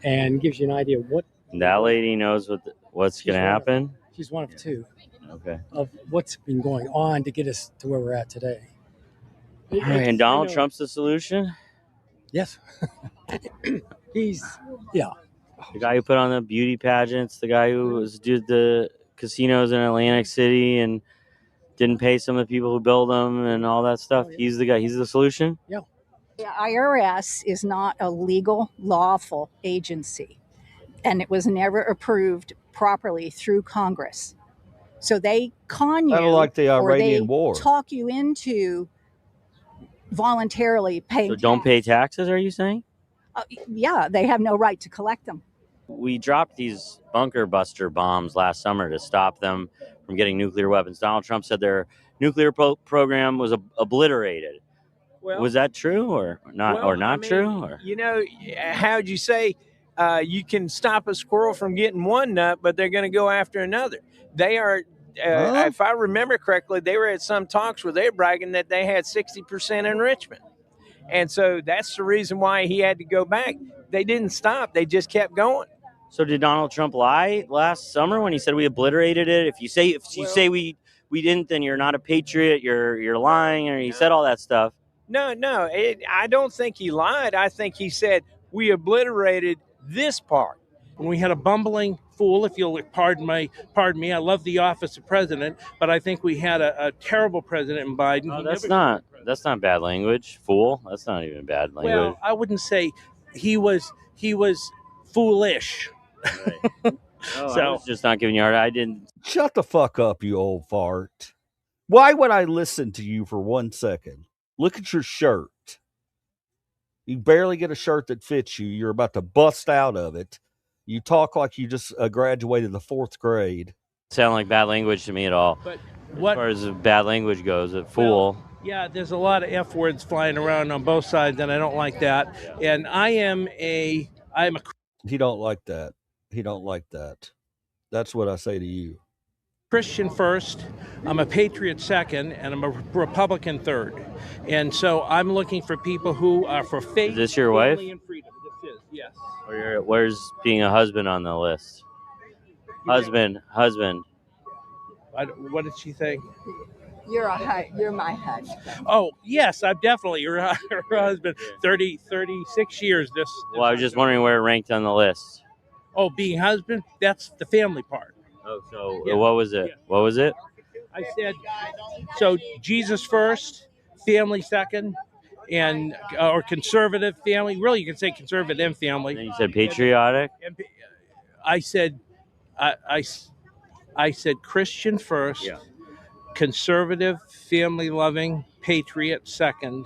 and gives you an idea what. That lady knows what's going to happen? She's one of two. Okay. Of what's been going on to get us to where we're at today. All right, and Donald Trump's the solution? Yes. He's, yeah. The guy who put on the beauty pageants, the guy who did the casinos in Atlantic City and didn't pay some of the people who build them and all that stuff. He's the guy. He's the solution. Yeah. The IRS is not a legal, lawful agency, and it was never approved properly through Congress. So they con you, Kind of like the or they Iranian War. talk you into voluntarily paying. So don't pay taxes. Are you saying? Yeah, they have no right to collect them. We dropped these bunker buster bombs last summer to stop them from getting nuclear weapons. Donald Trump said their nuclear program was obliterated. Well, was that true or not? well, or not I mean, true? Or You know, how'd you say you can stop a squirrel from getting one nut, but they're going to go after another? They are, if I remember correctly, they were at some talks where they're bragging that they had 60% enrichment. And so that's the reason why he had to go back. They didn't stop. They just kept going. So did Donald Trump lie last summer when he said we obliterated it? If you say we didn't, then you're not a patriot. You're lying, or he said all that stuff. No, I don't think he lied. I think he said we obliterated this part. And we had a bumbling fool, if you'll pardon me. I love the office of president, but I think we had a terrible president in Biden. No, that's not bad language. Fool. That's not even bad language. Well, I wouldn't say he was foolish. Right. I was just not giving you a hard. I didn't. Shut the fuck up, you old fart. Why would I listen to you for 1 second? Look at your shirt. You barely get a shirt that fits you. You're about to bust out of it. You talk like you just graduated the 4th grade. Sound like bad language to me at all. But as far as bad language goes, a fool. Well, yeah, there's a lot of F words flying around on both sides, and I don't like that. And I'm a. He don't like that. He don't like that. That's what I say to you. Christian first, I'm a patriot second, and I'm a Republican third. And so I'm looking for people who are for faith, Is this your wife? family, and freedom. This is, yes. Where's being a husband on the list? Husband. What did she think? You're my husband. Oh, yes, I'm definitely her husband. 36 years. This. Well, I was just wondering where it ranked on the list. Oh, being husband, that's the family part. Oh, so Yeah. what was it? Yeah. What was it? I said, so Jesus first, family second, and or conservative family. Really, you can say conservative and family. And you said patriotic. I said, I said Christian first, conservative, family loving, patriot second,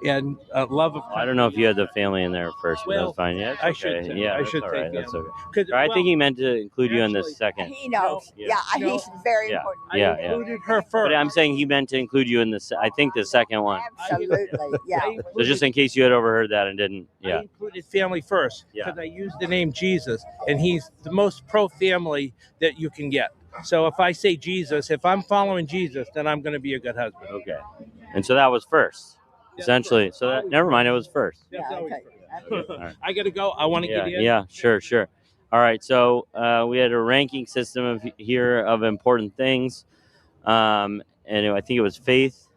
and love of. I don't know if you had the family in there first, but Well, that's fine. Yeah, I should say- I that's should all say right. That's family. okay. I think he meant to include you in the second. He knows. Yeah. He's very Yeah. important. Yeah, I included her first. But I'm saying he meant to include you in the. I think the second one. Absolutely, yeah. So just in case you had overheard that and didn't. I Yeah. included family first Yeah. because I used the name Jesus, and he's the most pro-family that you can get. So if I say Jesus, if I'm following Jesus, then I'm going to be a good husband. Okay. And so that was first, essentially. So that never mind. It was first. That's always first. All right. I got to go. I want to Yeah, get in. yeah, sure. All right, so we had a ranking system of important things, and I think it was faith,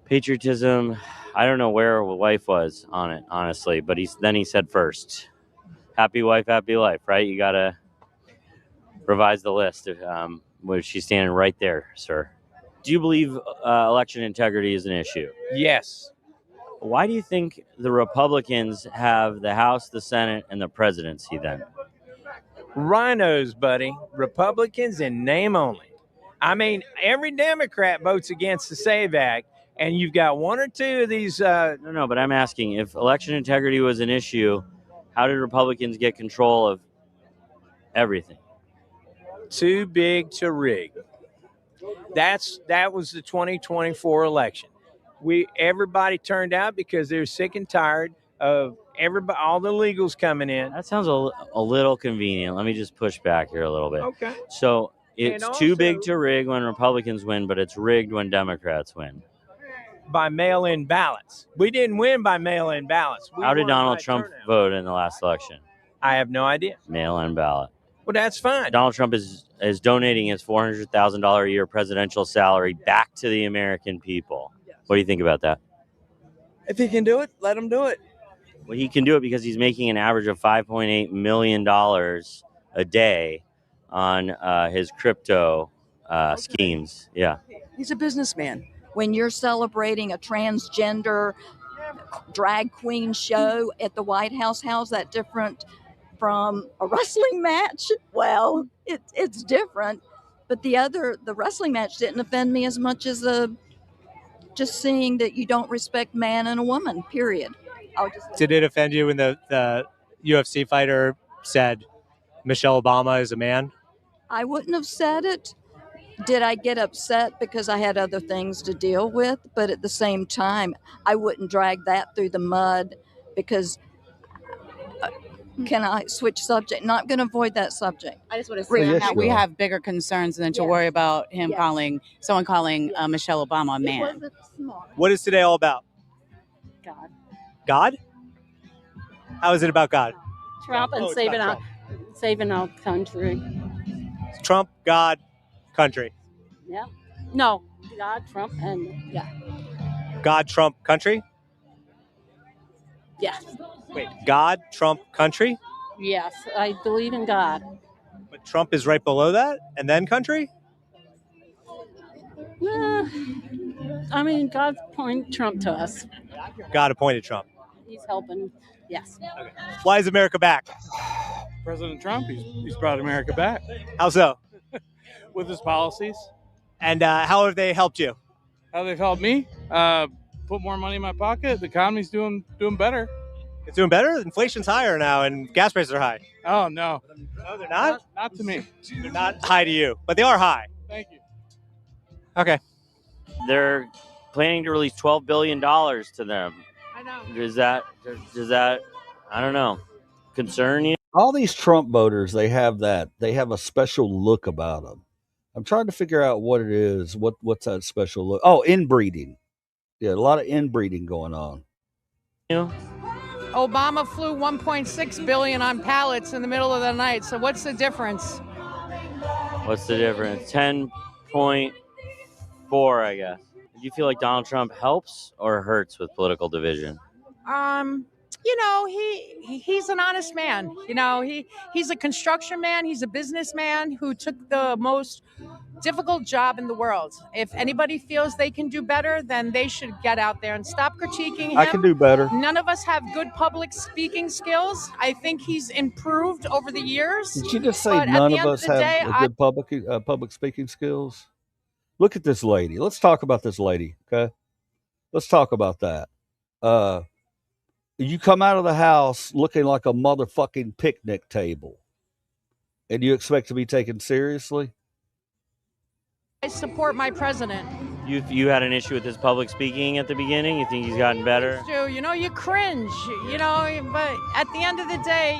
patriotism. I don't know where a wife was on it, honestly, but then he said first, happy wife, happy life, right? You gotta revise the list. Where she's standing right there, sir. Do you believe election integrity is an issue? Yes. Why do you think the Republicans have the House, the Senate, and the presidency then? Rhinos, buddy. Republicans in name only. I mean, every Democrat votes against the SAVE Act, and you've got one or two of these. No, but I'm asking, if election integrity was an issue, how did Republicans get control of everything? Too big to rig. That was the 2024 election. Everybody turned out because they're sick and tired of all the illegals coming in. That sounds a little convenient. Let me just push back here a little bit. Okay. So it's And too also- big to rig when Republicans win, but it's rigged when Democrats win. By mail-in ballots. We didn't win by mail-in ballots. We How did won Donald by Trump turnout. vote in the last election? I have no idea. Mail-in ballot. Well, that's fine. Donald Trump is donating his $400,000 a year presidential salary back to the American people. What do you think about that? If he can do it, let him do it. Well, he can do it because he's making an average of $5.8 million a day on his crypto schemes. Yeah. He's a businessman. When you're celebrating a transgender drag queen show at the White House, how's that different from a wrestling match? Well, it's different, but the wrestling match didn't offend me as much as just seeing that you don't respect man and a woman, period. Did it offend you when the UFC fighter said Michelle Obama is a man? I wouldn't have said it. Did I get upset because I had other things to deal with? But at the same time, I wouldn't drag that through the mud because can I switch subject? Not going to avoid that subject. I just want to say that we have bigger concerns than to worry about him calling Michelle Obama a man. What is today all about? God. God? How is it about God? Trump and it's about saving our country. Trump, God, country. Yeah. No, God, Trump, and yeah. God, Trump, country? Yes. Wait, God, Trump, country? Yes, I believe in God. But Trump is right below that, and then country? I mean, God appointed Trump to us. God appointed Trump. He's helping. Yes. Okay. Why is America back? President Trump, he's brought America back. How so? With his policies. And how have they helped you? How they've helped me? Put more money in my pocket. The economy's doing better. It's doing better? Inflation's higher now, and gas prices are high. Oh, no. No, they're not? Not to me. They're not high to you, but they are high. Thank you. Okay. They're planning to release $12 billion to them. I know. Does that, I don't know, concern you? All these Trump voters, they have a special look about them. I'm trying to figure out what it is. What's that special look? Oh, inbreeding. Yeah, a lot of inbreeding going on. Obama flew 1.6 billion on pallets in the middle of the night. So what's the difference? What's the difference? 10.4, I guess. Do you feel like Donald Trump helps or hurts with political division? He's an honest man. He's a construction man. He's a businessman who took the most difficult job in the world. If anybody feels they can do better, then they should get out there and stop critiquing him. I can do better. None of us have good public speaking skills. I think he's improved over the years. Did you just say but none at of the us end of the day, have good public speaking skills? Look at this lady. Let's talk about this lady, okay? Let's talk about that. You come out of the house looking like a motherfucking picnic table, and you expect to be taken seriously? I support my president. You had an issue with his public speaking at the beginning? You think he's gotten better? You cringe, but at the end of the day,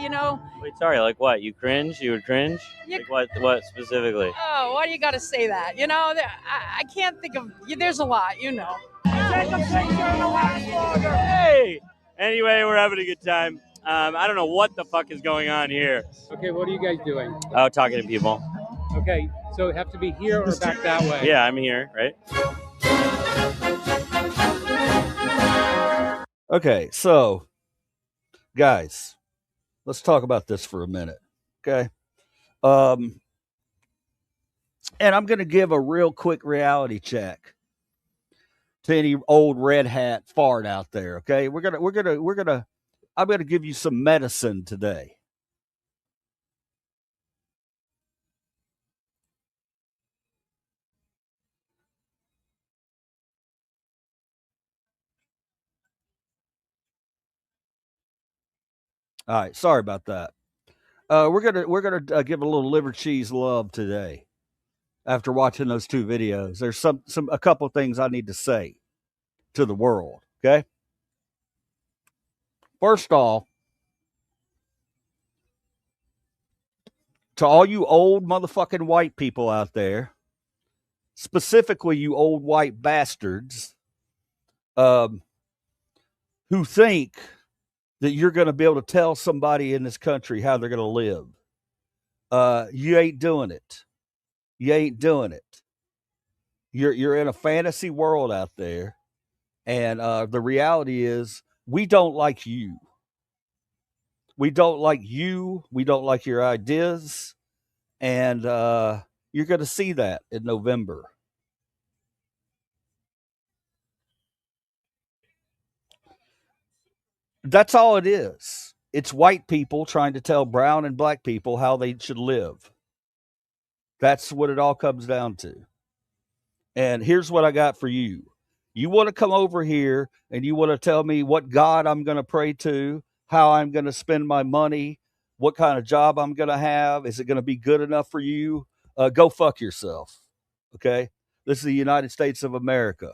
Wait, sorry, like what? You cringe? You would cringe? Like what specifically? oh, why do you got to say that? I can't think of, there's a lot, Hey! Anyway, we're having a good time. I don't know what the fuck is going on here. Okay, what are you guys doing? Oh, talking to people. Okay, so have to be here or back that way? Yeah, I'm here, right? Okay, so, guys, let's talk about this for a minute, okay? And I'm going to give a real quick reality check to any old red hat fart out there, okay? I'm gonna give you some medicine today. All right, sorry about that. We're gonna give a little liver cheese love today. After watching those two videos, there's a couple things I need to say to the world. Okay. First off, to all you old motherfucking white people out there, specifically you old white bastards, who think that you're going to be able to tell somebody in this country how they're going to live. You ain't doing it. You ain't doing it. You're in a fantasy world out there, and the reality is we don't like you. We don't like you. We don't like your ideas, and You're going to see that in November. That's all it is. It's white people trying to tell brown and black people how they should live. That's what it all comes down to. And here's what I got for you. You want to come over here and you want to tell me what God I'm going to pray to, how I'm going to spend my money, what kind of job I'm going to have. Is it going to be good enough for you? Go fuck yourself. Okay. This is the United States of America.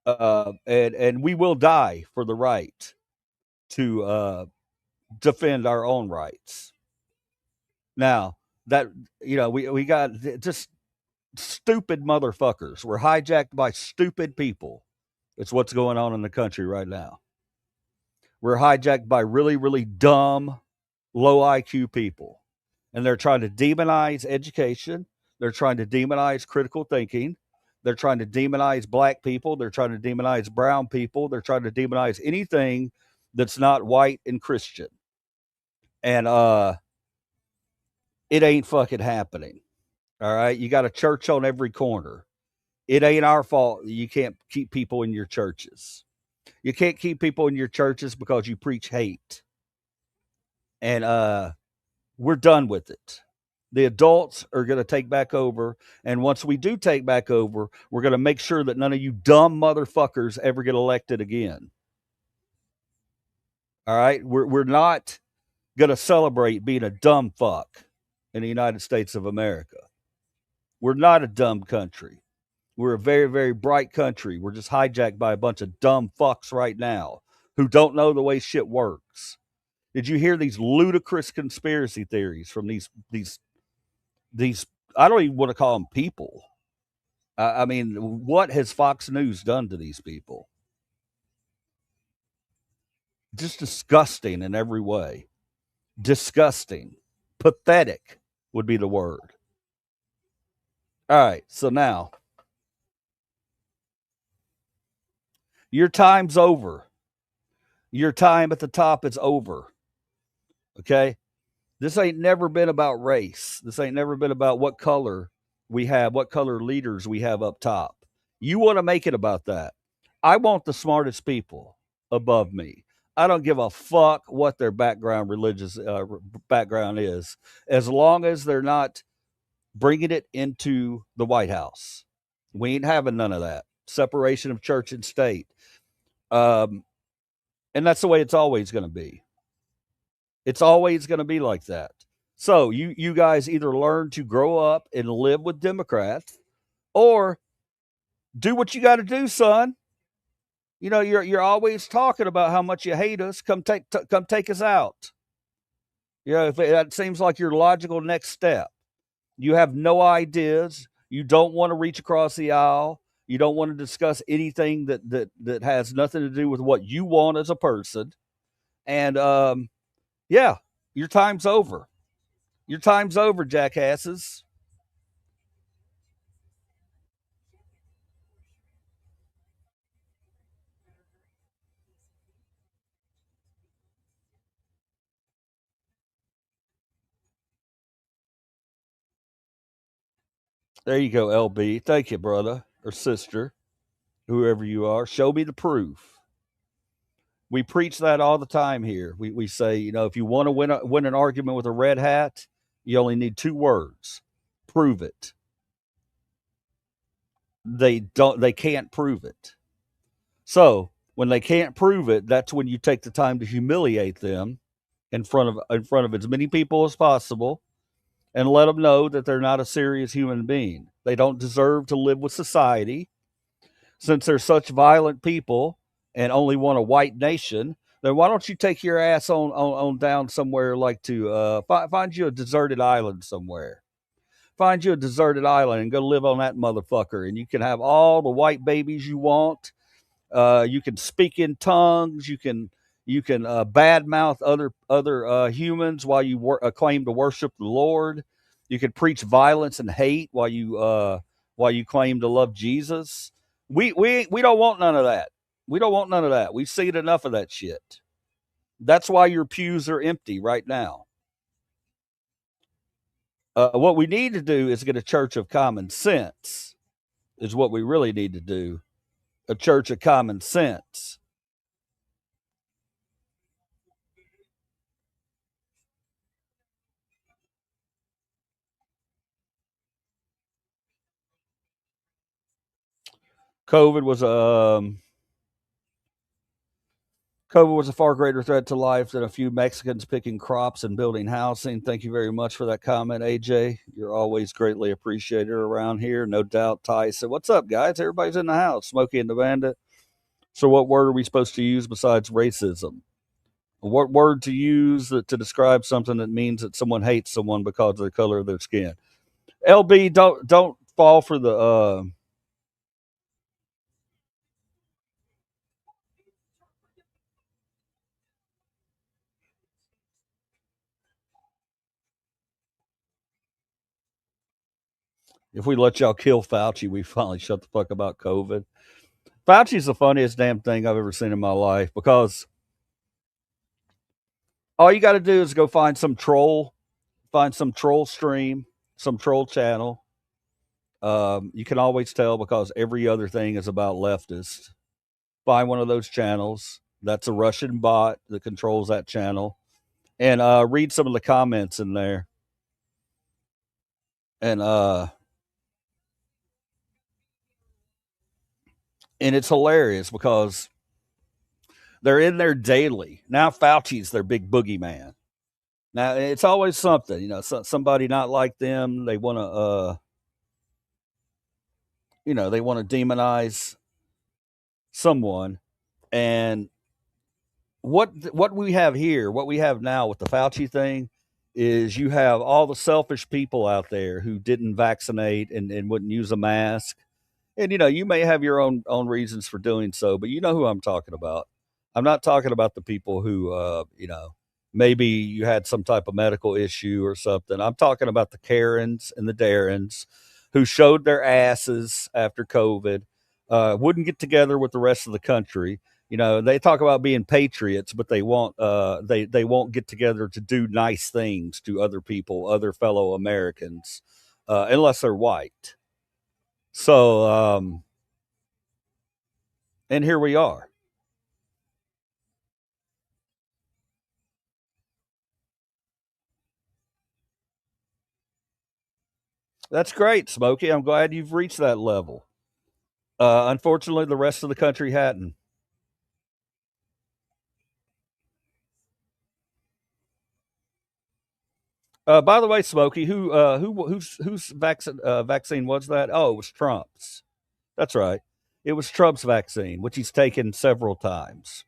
And we will die for the right to defend our own rights. Now, that, we got just stupid motherfuckers. We're hijacked by stupid people. It's what's going on in the country right now. We're hijacked by really, really dumb, low IQ people. And they're trying to demonize education. They're trying to demonize critical thinking. They're trying to demonize black people. They're trying to demonize brown people. They're trying to demonize anything that's not white and Christian. And it ain't fucking happening. All right. You got a church on every corner. It ain't our fault you can't keep people in your churches. You can't keep people in your churches because you preach hate. And we're done with it. The adults are going to take back over. And once we do take back over, we're going to make sure that none of you dumb motherfuckers ever get elected again. All right. We're not going to celebrate being a dumb fuck in the United States of America. We're not a dumb country. We're a very, very bright country. We're just hijacked by a bunch of dumb fucks right now who don't know the way shit works. Did you hear these ludicrous conspiracy theories from these I don't even want to call them people. I mean, what has Fox News done to these people? Just disgusting in every way. Disgusting. Pathetic would be the word. All right, so now your time's over. Your time at the top is over. Okay? This ain't never been about race. This ain't never been about what color we have, what color leaders we have up top. You want to make it about that. I want the smartest people above me. I don't give a fuck what their background, religious background is, as long as they're not bringing it into the White House. We ain't having none of that. Separation of church and state. And that's the way it's always going to be. It's always going to be like that. So you guys either learn to grow up and live with Democrats, or do what you got to do, son. You know, you're always talking about how much you hate us. Come take us out. You know, if that seems like your logical next step. You have no ideas. You don't want to reach across the aisle. You don't want to discuss anything that has nothing to do with what you want as a person. And yeah, your time's over. Your time's over, jackasses. There you go, LB. Thank you, brother or sister, whoever you are. Show me the proof. We preach that all the time here. We say, you know, if you want to win an argument with a red hat, you only need 2 words. Prove it. They can't prove it. So when they can't prove it, that's when you take the time to humiliate them in front of as many people as possible, and let them know that they're not a serious human being. They don't deserve to live with society. Since they're such violent people and only want a white nation, then why don't you take your ass on down somewhere, like to find you a deserted island somewhere. Find you a deserted island and go live on that motherfucker, and you can have all the white babies you want. You can speak in tongues. You can badmouth other humans while you claim to worship the Lord. You can preach violence and hate while you claim to love Jesus. We don't want none of that. We don't want none of that. We've seen enough of that shit. That's why your pews are empty right now. What we need to do is get a church of common sense, is what we really need to do. A church of common sense. COVID was COVID was a far greater threat to life than a few Mexicans picking crops and building housing. Thank you very much for that comment, AJ. You're always greatly appreciated around here. No doubt, Ty said, "What's up, guys? Everybody's in the house. Smokey and the Bandit." So, what word are we supposed to use besides racism? What word to use to describe something that means that someone hates someone because of the color of their skin? LB, don't fall for the. If we let y'all kill Fauci, we finally shut the fuck about COVID. Fauci's the funniest damn thing I've ever seen in my life because all you got to do is go find some troll stream, some troll channel. You can always tell because every other thing is about leftists. Find one of those channels. That's a Russian bot that controls that channel. And read some of the comments in there. And it's hilarious because they're in there daily. Now Fauci's their big boogeyman. Now it's always something, somebody not like them. They want to, they want to demonize someone. And what we have here, what we have now with the Fauci thing, is you have all the selfish people out there who didn't vaccinate and wouldn't use a mask. And you may have your own reasons for doing so, but you know who I'm talking about. I'm not talking about the people who maybe you had some type of medical issue or something. I'm talking about the Karens and the Darrens who showed their asses after COVID, wouldn't get together with the rest of the country. They talk about being patriots, but they won't get together to do nice things to other people, other fellow Americans, unless they're white. So, and here we are. That's great, Smokey. I'm glad you've reached that level. Unfortunately, the rest of the country hadn't. By the way, Smokey, whose vaccine was that? Oh, it was Trump's. That's right. It was Trump's vaccine, which he's taken several times.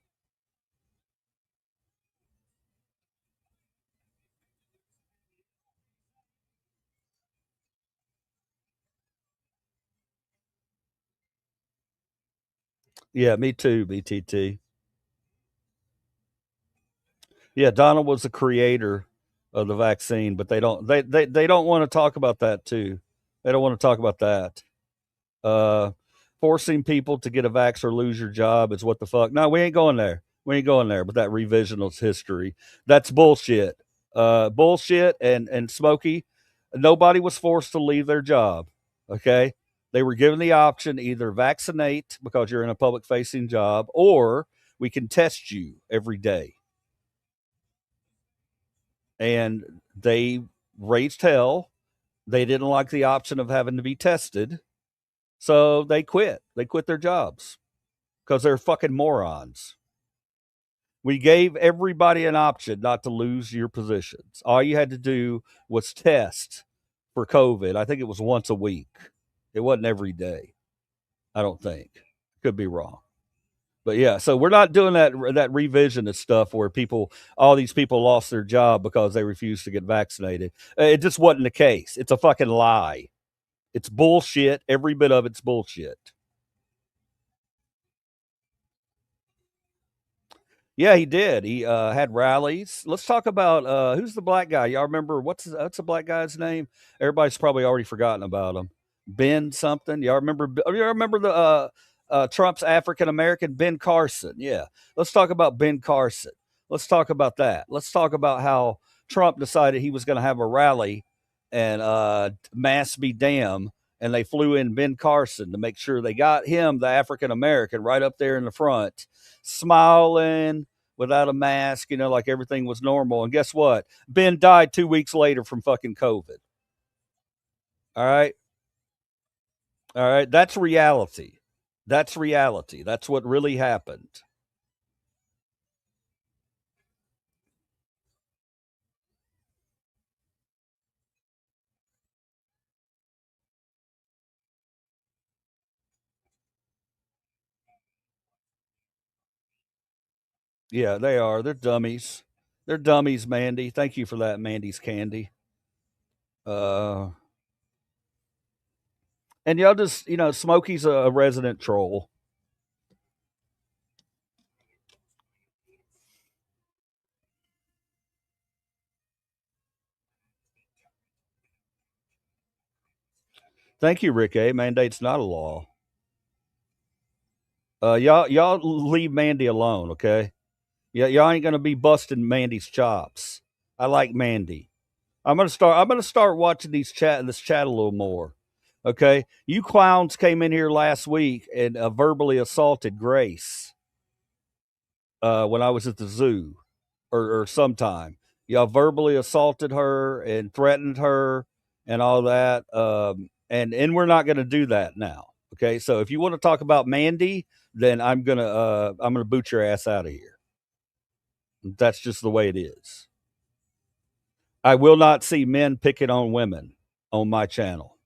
Yeah, me too, BTT. Yeah, Donald was the creator of the vaccine, but they don't want to talk about that too. They don't want to talk about that. Uh, Forcing people to get a vax or lose your job is what the fuck. No, we ain't going there. We ain't going there. But that revisionist history, that's bullshit. Bullshit. And Smokey, nobody was forced to leave their job. Okay, they were given the option either vaccinate because you're in a public facing job, or we can test you every day. And they raised hell. They didn't like the option of having to be tested. So they quit. They quit their jobs because they're fucking morons. We gave everybody an option not to lose your positions. All you had to do was test for COVID. I think it was once a week. It wasn't every day. I don't think. Could be wrong. But yeah, so we're not doing that revisionist stuff where all these people lost their job because they refused to get vaccinated. It just wasn't the case. It's a fucking lie. It's bullshit. Every bit of it's bullshit. Yeah, he did. He had rallies. Let's talk about who's the black guy. Y'all remember what's the black guy's name? Everybody's probably already forgotten about him. Ben something. Y'all remember? You remember the Trump's African American Ben Carson? Yeah. Let's talk about Ben Carson. Let's talk about that. Let's talk about how Trump decided he was going to have a rally and mass be damn. And they flew in Ben Carson to make sure they got him, the African American, right up there in the front, smiling without a mask, like everything was normal. And guess what? Ben died 2 weeks later from fucking COVID. All right. All right. That's reality. That's reality. That's what really happened. Yeah, they are. They're dummies. They're dummies, Mandy. Thank you for that, Mandy's Candy. And y'all just, Smokey's a resident troll. Thank you, Rick A. Mandate's not a law. Y'all leave Mandy alone, okay? Yeah, y'all ain't gonna be busting Mandy's chops. I like Mandy. I'm gonna start watching this chat a little more. Okay, you clowns came in here last week and verbally assaulted Grace when I was at the zoo, or sometime. Y'all verbally assaulted her and threatened her and all that. And we're not gonna do that now. Okay, so if you want to talk about Mandy, then I'm gonna boot your ass out of here. That's just the way it is. I will not see men picking on women on my channel.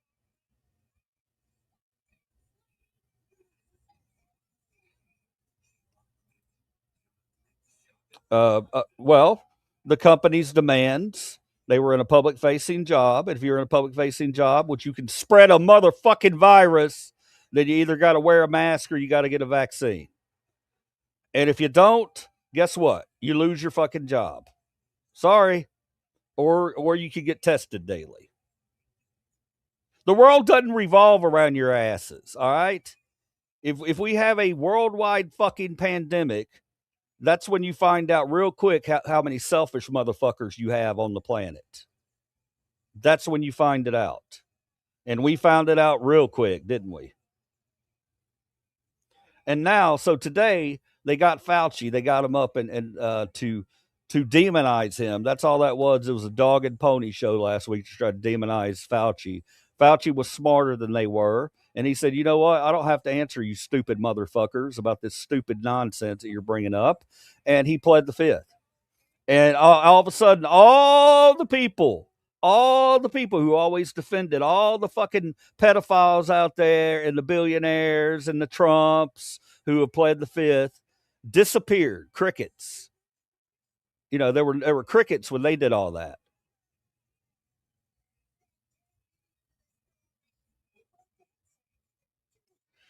Well, the company's demands. They were in a public facing job. And if you're in a public facing job, which you can spread a motherfucking virus, then you either got to wear a mask or you got to get a vaccine. And if you don't, guess what? You lose your fucking job. Sorry. Or you could get tested daily. The world doesn't revolve around your asses, all right? If we have a worldwide fucking pandemic, that's when you find out real quick how many selfish motherfuckers you have on the planet. That's when you find it out. And we found it out real quick, didn't we? And now, so today they got Fauci. They got him up and to demonize him. That's all that was. It was a dog and pony show last week to try to demonize Fauci. Fauci was smarter than they were. And he said, you know what? I don't have to answer you stupid motherfuckers about this stupid nonsense that you're bringing up. And he pled the fifth. And all of a sudden, all the people who always defended all the fucking pedophiles out there and the billionaires and the Trumps who have pled the fifth disappeared. Crickets. There were crickets when they did all that.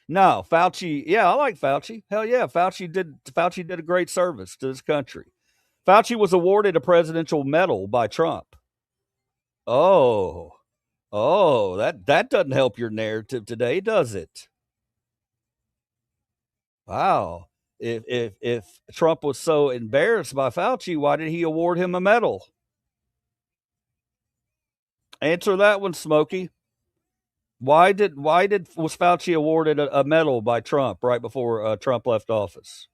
No, Fauci. Yeah, I like Fauci. Hell yeah, Fauci did a great service to this country. Fauci was awarded a presidential medal by Trump. Oh, that doesn't help your narrative today, does it? Wow. If Trump was so embarrassed by Fauci, why did he award him a medal? Answer that one, Smokey. Why was Fauci awarded a medal by Trump right before Trump left office?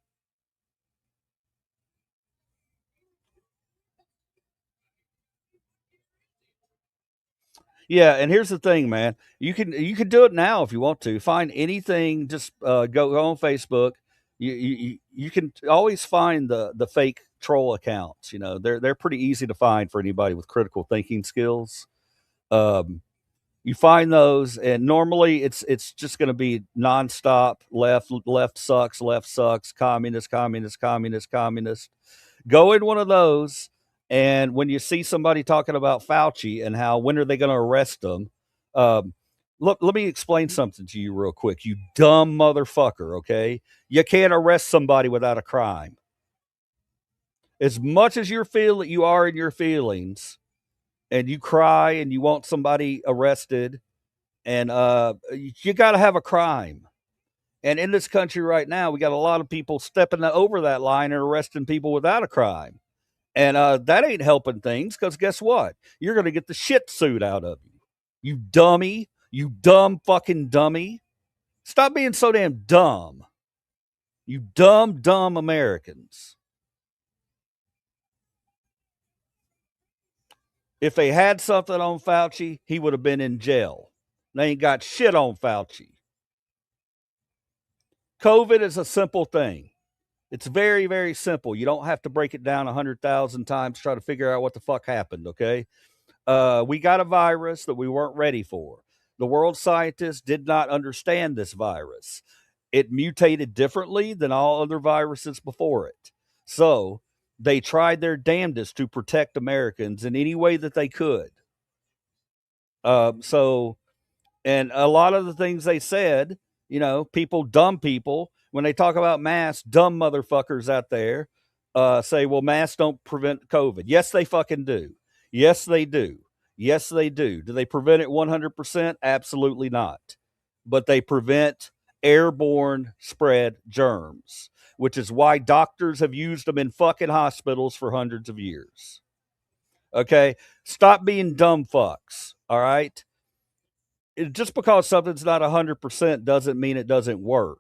Yeah, and here's the thing, man. You can do it now if you want to. Find anything. Just go on Facebook. You can always find the fake troll accounts. They're pretty easy to find for anybody with critical thinking skills. You find those, and normally it's just going to be nonstop left sucks, communist. Go in one of those, and when you see somebody talking about Fauci and how when are they going to arrest them, look, let me explain something to you real quick. You dumb motherfucker, okay? You can't arrest somebody without a crime. As much as you feel that you are in your feelings, and you cry and you want somebody arrested, and you got to have a crime. And in this country right now, we got a lot of people stepping over that line and arresting people without a crime. And that ain't helping things because guess what? You're going to get the shit suit out of you. You dummy. You dumb fucking dummy. Stop being so damn dumb. You dumb, dumb Americans. If they had something on Fauci, he would have been in jail. They ain't got shit on Fauci. COVID is a simple thing. It's very, very simple. You don't have to break it down 100,000 times, try to figure out what the fuck happened, okay? We got a virus that we weren't ready for. The world scientists did not understand this virus. It mutated differently than all other viruses before it. So they tried their damnedest to protect Americans in any way that they could. And a lot of the things they said, dumb people, when they talk about masks, dumb motherfuckers out there say, well, masks don't prevent COVID. Yes, they fucking do. Yes, they do. Yes, they do. Do they prevent it 100%? Absolutely not. But they prevent airborne spread germs, which is why doctors have used them in fucking hospitals for hundreds of years. Okay? Stop being dumb fucks. All right? Just because something's not 100% doesn't mean it doesn't work.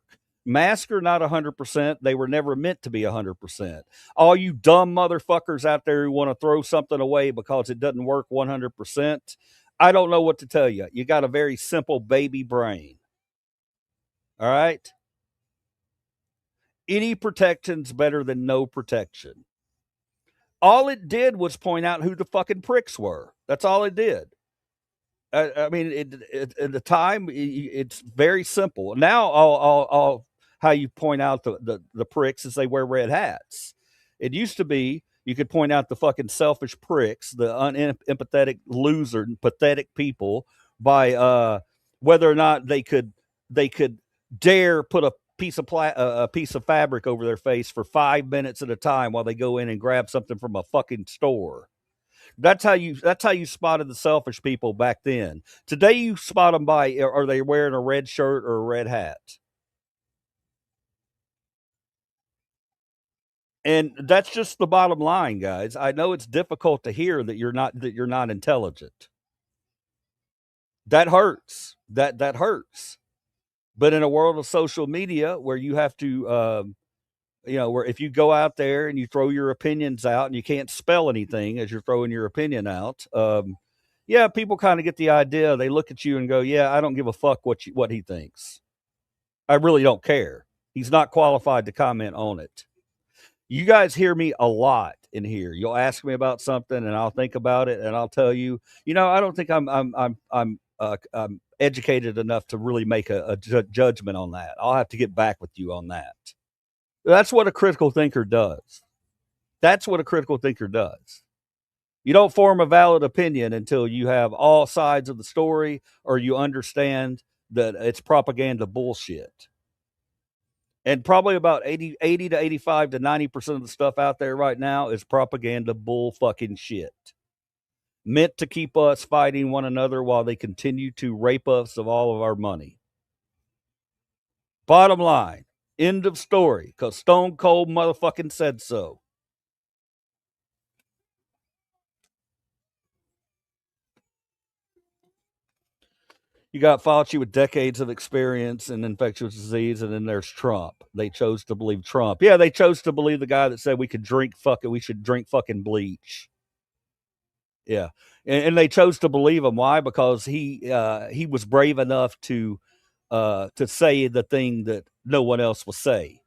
Masks are not 100%. They were never meant to be 100%. All you dumb motherfuckers out there who want to throw something away because it doesn't work 100%, I don't know what to tell you. You got a very simple baby brain. All right? Any protection's better than no protection. All it did was point out who the fucking pricks were. That's all it did. I mean, at the time, it's very simple. Now, all how you point out the pricks is they wear red hats. It used to be you could point out the fucking selfish pricks, the unempathetic loser, pathetic people by whether or not they could dare put a piece of fabric over their face for 5 minutes at a time while they go in and grab something from a fucking store. That's how you spotted the selfish people back then. Today you spot them by, are they wearing a red shirt or a red hat? And that's just the bottom line, guys. I know it's difficult to hear that you're not intelligent. That hurts. That hurts. But in a world of social media where you have to where if you go out there and you throw your opinions out and you can't spell anything as you're throwing your opinion out, people kind of get the idea. They look at you and go, yeah, I don't give a fuck what he thinks. I really don't care. He's not qualified to comment on it. You guys hear me a lot in here. You'll ask me about something and I'll think about it and I'll tell you, I don't think I'm educated enough to really make a judgment on that. I'll have to get back with you on that. That's what a critical thinker does. That's what a critical thinker does. You don't form a valid opinion until you have all sides of the story or you understand that it's propaganda bullshit. And probably about 80 to 85 to 90% of the stuff out there right now is propaganda bull fucking shit. Meant to keep us fighting one another while they continue to rape us of all of our money. Bottom line. End of story, because Stone Cold motherfucking said so. You got Fauci with decades of experience in infectious disease, and then there's Trump. They chose to believe Trump. Yeah, they chose to believe the guy that said we should drink fucking bleach. Yeah, and they chose to believe him. Why? Because he was brave enough to say the thing that no one else will say.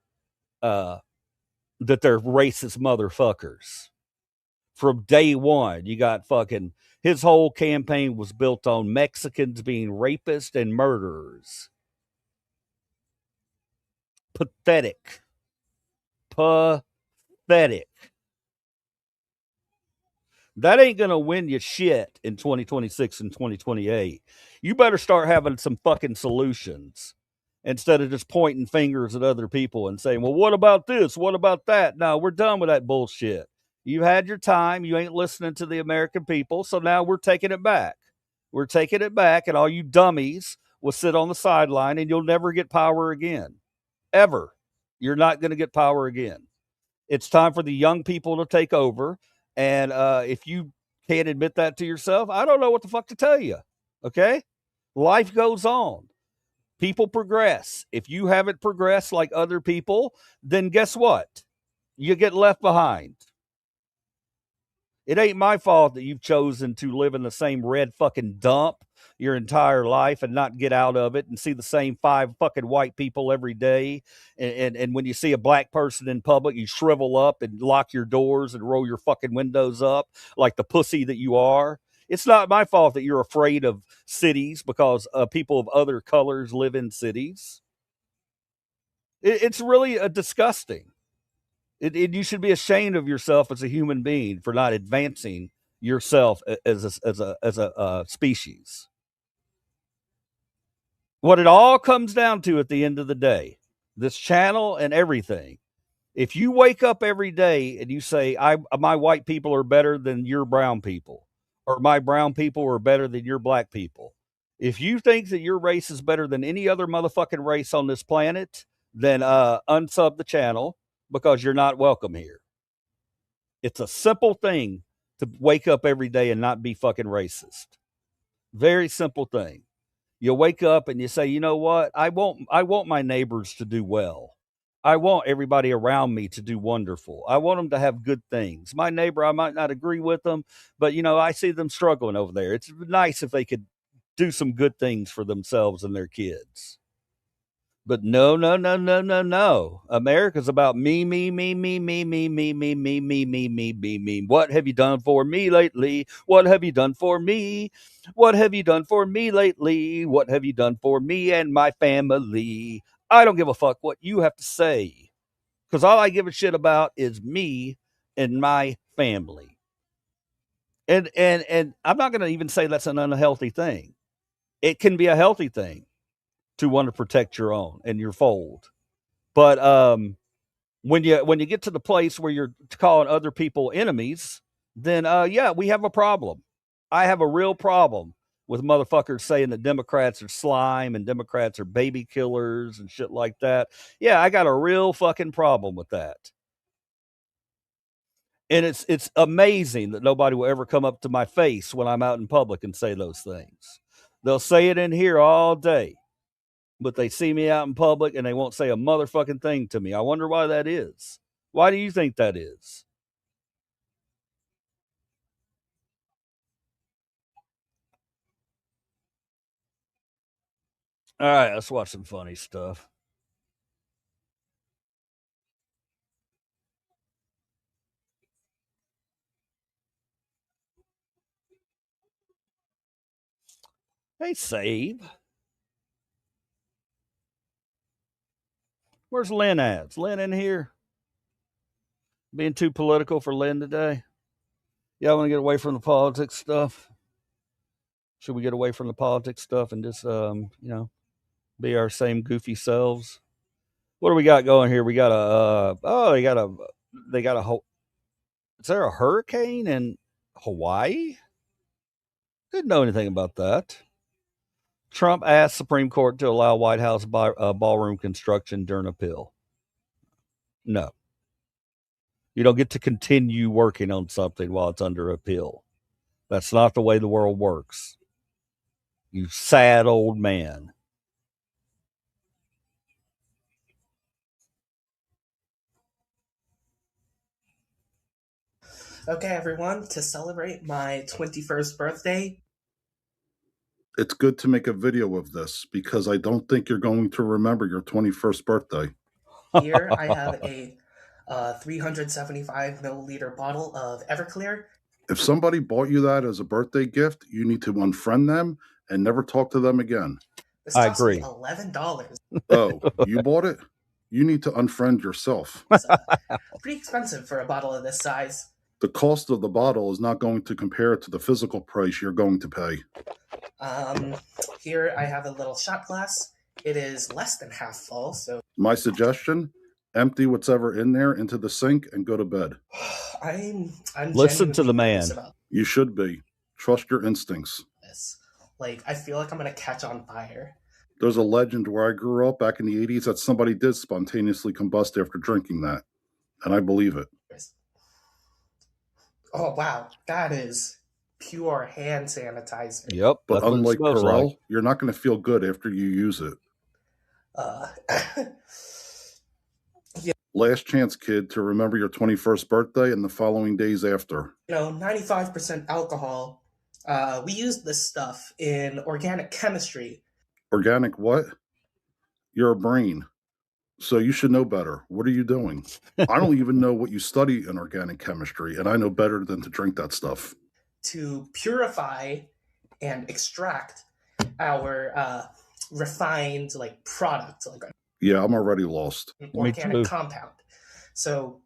That they're racist motherfuckers. From day one, you got fucking, his whole campaign was built on Mexicans being rapists and murderers. Pathetic. Pathetic. That ain't going to win you shit in 2026 and 2028. You better start having some fucking solutions instead of just pointing fingers at other people and saying, well, what about this? What about that? No, we're done with that bullshit. You had your time. You ain't listening to the American people. So now we're taking it back. We're taking it back, and all you dummies will sit on the sideline and you'll never get power again. Ever. You're not going to get power again. It's time for the young people to take over. And if you can't admit that to yourself, I don't know what the fuck to tell you. Okay? Life goes on. People progress. If you haven't progressed like other people, then guess what? You get left behind. It ain't my fault that you've chosen to live in the same red fucking dump your entire life and not get out of it and see the same 5 fucking white people every day. And when you see a black person in public, you shrivel up and lock your doors and roll your fucking windows up like the pussy that you are. It's not my fault that you're afraid of cities because people of other colors live in cities. It's really disgusting. You should be ashamed of yourself as a human being for not advancing yourself as a species. What it all comes down to at the end of the day, this channel and everything. If you wake up every day and you say, my white people are better than your brown people, or my brown people are better than your black people, if you think that your race is better than any other motherfucking race on this planet, then unsub the channel because you're not welcome here. It's a simple thing to wake up every day and not be fucking racist. Very simple thing. You wake up and you say, you know what? I want my neighbors to do well. I want everybody around me to do wonderful. I want them to have good things. My neighbor, I might not agree with them, but I see them struggling over there. It's nice if they could do some good things for themselves and their kids. But no. America's about me. What have you done for me lately? What have you done for me? What have you done for me lately? What have you done for me and my family? I don't give a fuck what you have to say, because all I give a shit about is me and my family. And I'm not going to even say that's an unhealthy thing. It can be a healthy thing to want to protect your own and your fold. But when you get to the place where you're calling other people enemies, then yeah, we have a problem. I have a real problem with motherfuckers saying that Democrats are slime and Democrats are baby killers and shit like that. Yeah, I got a real fucking problem with that. And it's amazing that nobody will ever come up to my face when I'm out in public and say those things. They'll say it in here all day, but they see me out in public and they won't say a motherfucking thing to me. I wonder why that is. Why do you think that is? All right, let's watch some funny stuff. Hey, Save. Where's Lynn at? Is Lynn in here? Being too political for Lynn today? Y'all want to get away from the politics stuff? Should we get away from the politics stuff and just, be our same goofy selves? What do we got going here? We got is there a hurricane in Hawaii? Didn't know anything about that. Trump asked Supreme Court to allow White House ballroom construction during appeal. No. You don't get to continue working on something while it's under appeal. That's not the way the world works. You sad old man. Okay, everyone, to celebrate my 21st birthday. It's good to make a video of this because I don't think you're going to remember your 21st birthday. Here I have a 375 milliliter bottle of Everclear. If somebody bought you that as a birthday gift, you need to unfriend them and never talk to them again. This cost me $11. Oh, you bought it? You need to unfriend yourself. It's pretty expensive for a bottle of this size. The cost of the bottle is not going to compare to the physical price you're going to pay. Here I have a little shot glass. It is less than half full, so My suggestion, empty what's ever in there into the sink and go to bed. I'm Listen to the man. nervous about You should be. Trust your instincts. this. Like, I feel like I'm gonna catch on fire. There's a legend where I grew up back in the 80s that somebody did spontaneously combust after drinking that. And I believe it. Oh wow, that is pure hand sanitizer. Yep. But That's what it unlike smells Perel, like. you're not going to feel good after you use it. Yeah, Last chance, kid, to remember your 21st birthday and the following days after. 95% alcohol. We use this stuff in organic chemistry. Organic what? You're a brain. So you should know better. What are you doing? I don't even know what you study in organic chemistry, and I know better than to drink that stuff. To purify and extract our refined product, Yeah, I'm already lost. an organic compound. So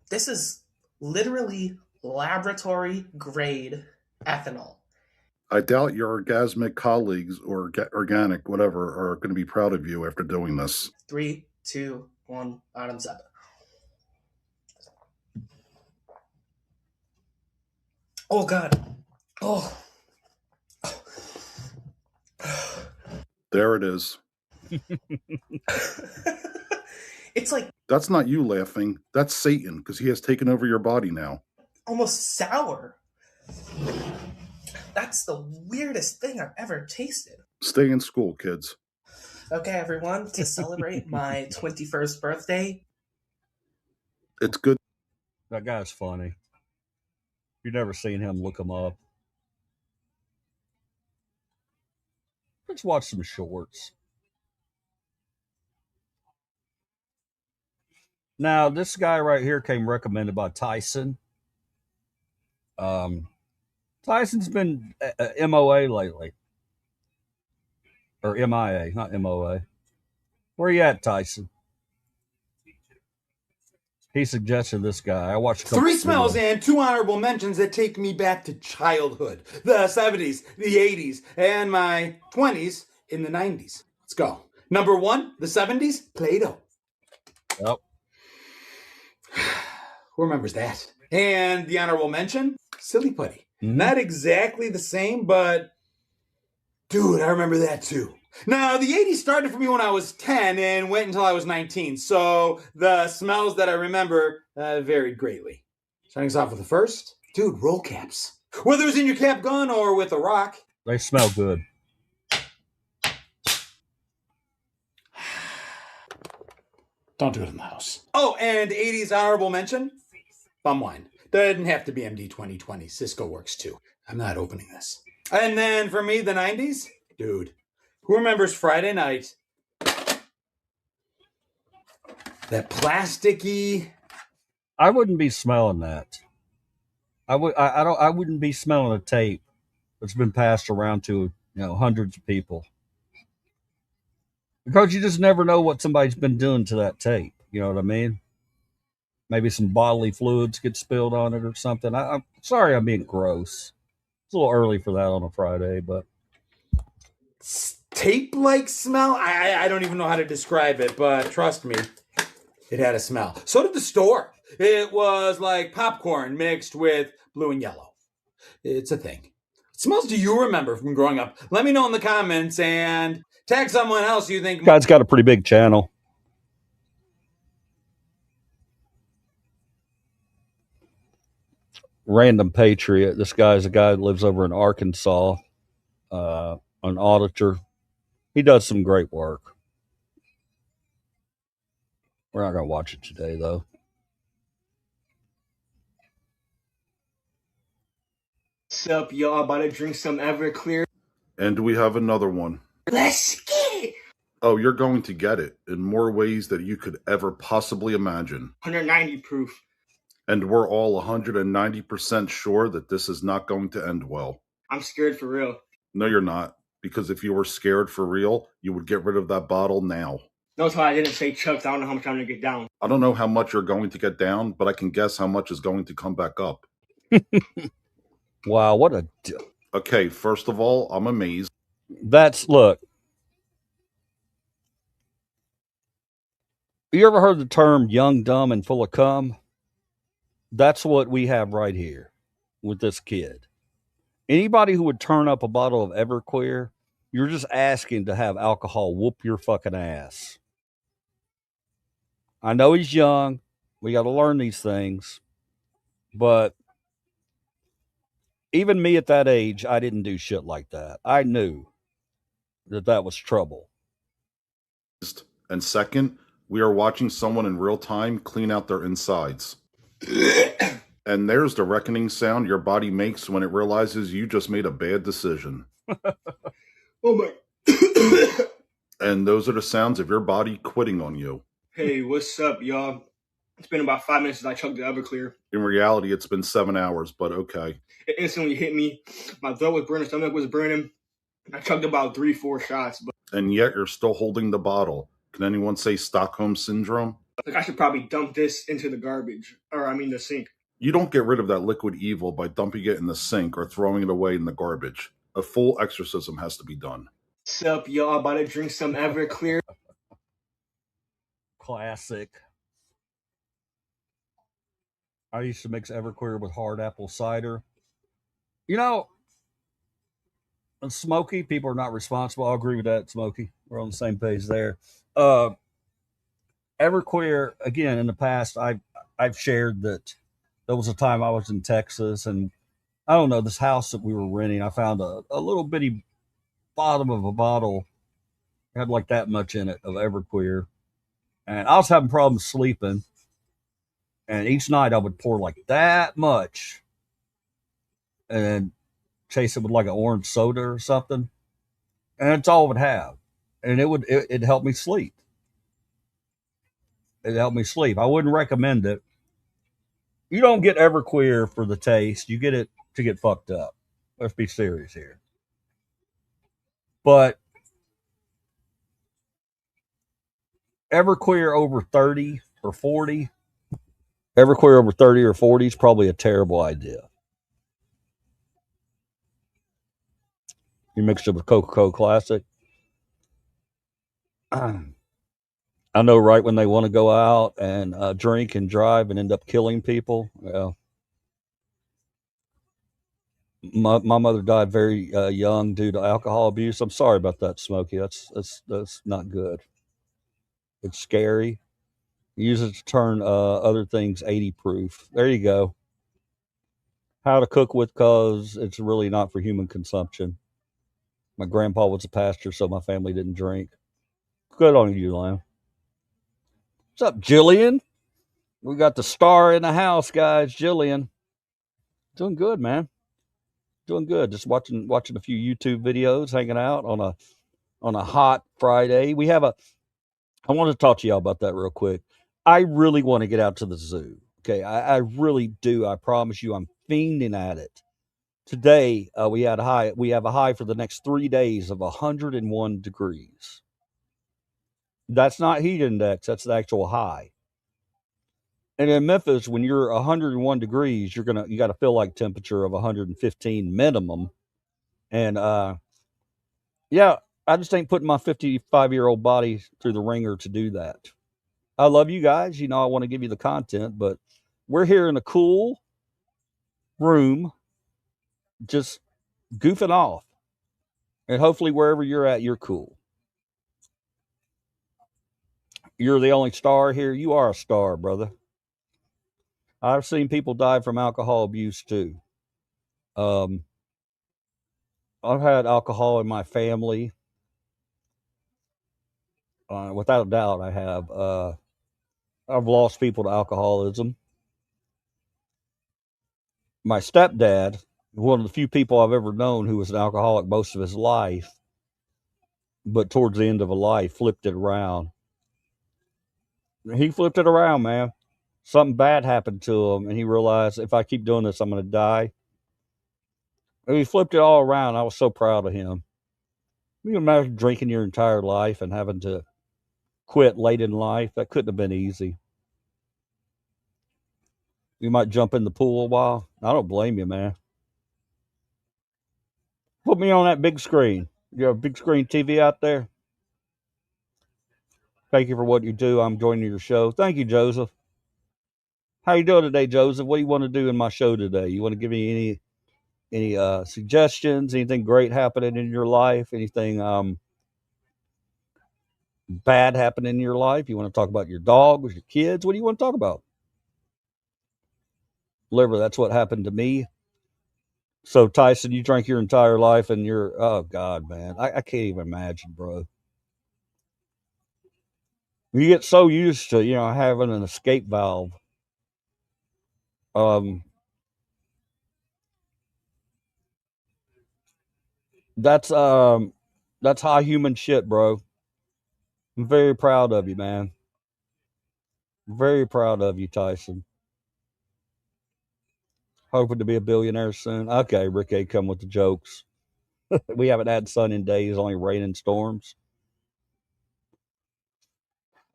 this is literally laboratory grade ethanol. I doubt your orgasmic colleagues or organic, whatever, are going to be proud of you after doing this. 3, 2, 1, bottoms up. Oh God. Oh. There it is. It's like That's not you laughing. That's Satan, because he has taken over your body now. almost sour. That's the weirdest thing I've ever tasted. Stay in school, kids. Okay, everyone, to celebrate my 21st birthday. It's good. That guy's funny. You've never seen him, look him up. Let's watch some shorts. Now, this guy right here came recommended by Tyson. Tyson's been MOA lately. Or MIA, not MOA. Where you at, Tyson? He suggested this guy. I watched 3 smells and 2 honorable mentions that take me back to childhood. The 70s, the 80s, and my 20s in the 90s. Let's go. Number 1, the 70s, Play-Doh. Yep. Who remembers that? And the honorable mention, Silly Putty. Not exactly the same, but dude, I remember that too. Now, the 80s started for me when I was 10 and went until I was 19, so the smells that I remember varied greatly. Starting us off with the first, dude, roll caps. Whether it's in your cap gun or with a rock. They smell good. Don't do it in the house. Oh, and 80s honorable mention, bum wine. Doesn't have to be MD 2020. Cisco works too. I'm not opening this. And then for me, the 90s, dude. Who remembers Friday night? That plasticky. I wouldn't be smelling that. I wouldn't be smelling a tape that's been passed around to hundreds of people. Because you just never know what somebody's been doing to that tape. You know what I mean? Maybe some bodily fluids get spilled on it or something. I'm sorry I'm being gross. It's a little early for that on a Friday, but Tape-like smell? I don't even know how to describe it, but trust me, it had a smell. So did the store. It was like popcorn mixed with blue and yellow. It's a thing. What smells do you remember from growing up? Let me know in the comments and tag someone else you think. guy's got a pretty big channel. Random Patriot. This guy's a guy that lives over in Arkansas, an auditor. He does some great work. We're not going to watch it today, though. What's up, y'all? About to drink some Everclear. And we have another one. Let's get it! Oh, you're going to get it in more ways than you could ever possibly imagine. 190 proof. And we're all 190% sure that this is not going to end well. I'm scared for real. No, you're not. Because if you were scared for real, you would get rid of that bottle now. Notice how I didn't say chucks. I don't know how much I'm going to get down. I don't know how much you're going to get down, but I can guess how much is going to come back up. Wow, what a... Okay, first of all, I'm amazed. Look. You ever heard the term young, dumb, and full of cum? That's what we have right here with this kid. Anybody who would turn up a bottle of Everclear, you're just asking to have alcohol whoop your fucking ass. I know he's young. We got to learn these things. But even me at that age, I didn't do shit like that. I knew that was trouble. And second, we are watching someone in real time clean out their insides. And there's the reckoning sound your body makes when it realizes you just made a bad decision. Oh my. And those are the sounds of your body quitting on you. Hey, what's up, y'all? It's been about 5 minutes since I chugged the Everclear. In reality, it's been 7 hours, but okay. It instantly hit me. My throat was burning, stomach was burning. I chugged about 3-4 shots. But And yet you're still holding the bottle. Can anyone say Stockholm Syndrome? like, I should probably dump this into the garbage. Or, I mean, the sink. You don't get rid of that liquid evil by dumping it in the sink or throwing it away in the garbage. A full exorcism has to be done. What's up, y'all? About to drink some Everclear. Classic. I used to mix Everclear with hard apple cider. You know, and Smokey, people are not responsible. I agree with that, Smokey. We're on the same page there. Everclear, again, in the past, I've shared that there was a time I was in Texas, and I don't know, this house that we were renting, I found a little bitty bottom of a bottle, had like that much in it of Everclear, and I was having problems sleeping, and each night I would pour like that much and chase it with like an orange soda or something, and that's all it would have, and it helped me sleep. It helped me sleep. I wouldn't recommend it. You don't get Everclear for the taste. You get it to get fucked up. Let's be serious here. But Everclear over 30 or 40, Everclear over 30 or 40 is probably a terrible idea. You mixed it with Coca-Cola Classic. I know, right, when they want to go out and drink and drive and end up killing people. Well, my mother died very young due to alcohol abuse. I'm sorry about that, Smokey. That's not good. It's scary. Use it to turn other things 80 proof. There you go. How to cook with, cause it's really not for human consumption. My grandpa was a pastor, so my family didn't drink. Good on you, Lamb. What's up, Jillian? We got the star in the house, guys. Jillian, doing good, man. Doing good. Just watching a few YouTube videos, hanging out on a hot Friday. I want to talk to y'all about that real quick. I really want to get out to the zoo. Okay, I really do. I promise you, I'm fiending at it. Today we have a high for the next 3 days of 101 degrees. That's not heat index. That's the actual high. And in Memphis, when you're 101 degrees, you got to feel like temperature of 115 minimum. And yeah, I just ain't putting my 55-year-old body through the ringer to do that. I love you guys. You know, I want to give you the content, but we're here in a cool room, just goofing off. And hopefully wherever you're at, you're cool. You're the only star here. You are a star, brother. I've seen people die from alcohol abuse too. I've had alcohol in my family. Without a doubt, I have. I've lost people to alcoholism. My stepdad, one of the few people I've ever known who was an alcoholic most of his life, but towards the end of a life, flipped it around. He flipped it around, man. Something bad happened to him, and he realized, if I keep doing this, I'm going to die. And he flipped it all around. I was so proud of him. You can imagine drinking your entire life and having to quit late in life. That couldn't have been easy. You might jump in the pool a while. I don't blame you, man. Put me on that big screen. You have a big screen TV out there? Thank you for what you do. I'm joining your show. Thank you, Joseph. How you doing today, Joseph? What do you want to do in my show today? You want to give me any suggestions? Anything great happening in your life? Anything bad happening in your life? You want to talk about your dog with your kids? What do you want to talk about? Liver, that's what happened to me. So Tyson, you drank your entire life, and you're oh god, man, I can't even imagine, bro. You get so used to having an escape valve. Um, that's that's high human shit, bro. I'm very proud of you, man. Very proud of you, Tyson. Hoping to be a billionaire soon. Okay, Rick A, come with the jokes. We haven't had sun in days, only rain and storms.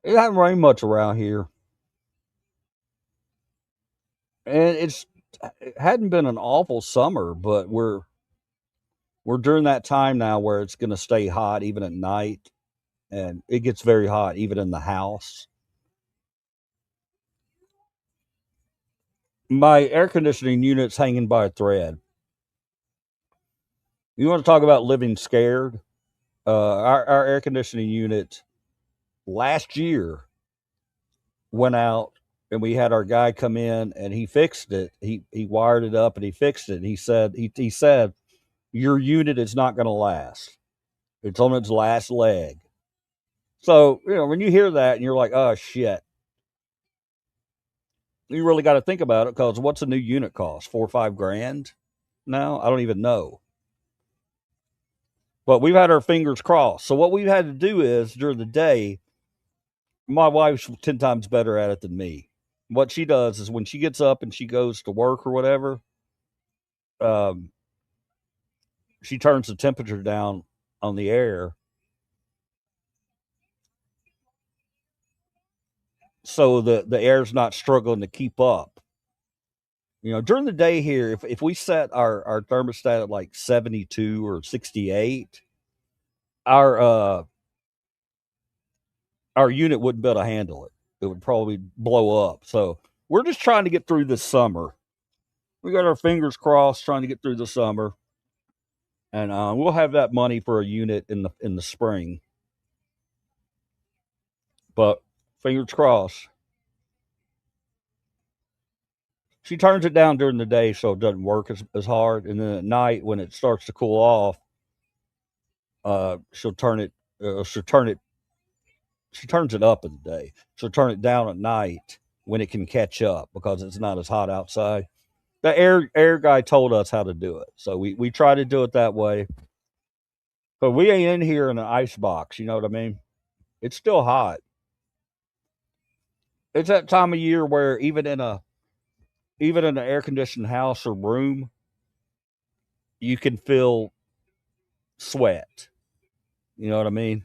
It hasn't rained much around here, and it hadn't been an awful summer, but we're during that time now where it's going to stay hot even at night, and it gets very hot even in the house. My air conditioning unit's hanging by a thread. You want to talk about living scared? Our air conditioning unit last year went out, and we had our guy come in and he fixed it. He wired it up and he fixed it. And he said your unit is not going to last. It's on its last leg. So when you hear that and you're like, oh shit, you really got to think about it, because what's a new unit cost? 4 or 5 grand now? I don't even know. But we've had our fingers crossed. So what we've had to do is during the day, my wife's 10 times better at it than me. What she does is when she gets up and she goes to work or whatever, um, she turns the temperature down on the air so the air's not struggling to keep up. During the day here, if we set our thermostat at like 72 or 68, our our unit wouldn't be able to handle it. It would probably blow up. So we're just trying to get through this summer. We got our fingers crossed trying to get through the summer, and we'll have that money for a unit in the spring. But fingers crossed. She turns it down during the day so it doesn't work as hard, and then at night when it starts to cool off, she'll turn it. She'll turn it. She turns it up in the day. She'll turn it down at night when it can catch up because it's not as hot outside. The air guy told us how to do it, so we try to do it that way. But we ain't in here in an ice box. You know what I mean? It's still hot. It's that time of year where even in an air conditioned house or room, you can feel sweat. You know what I mean?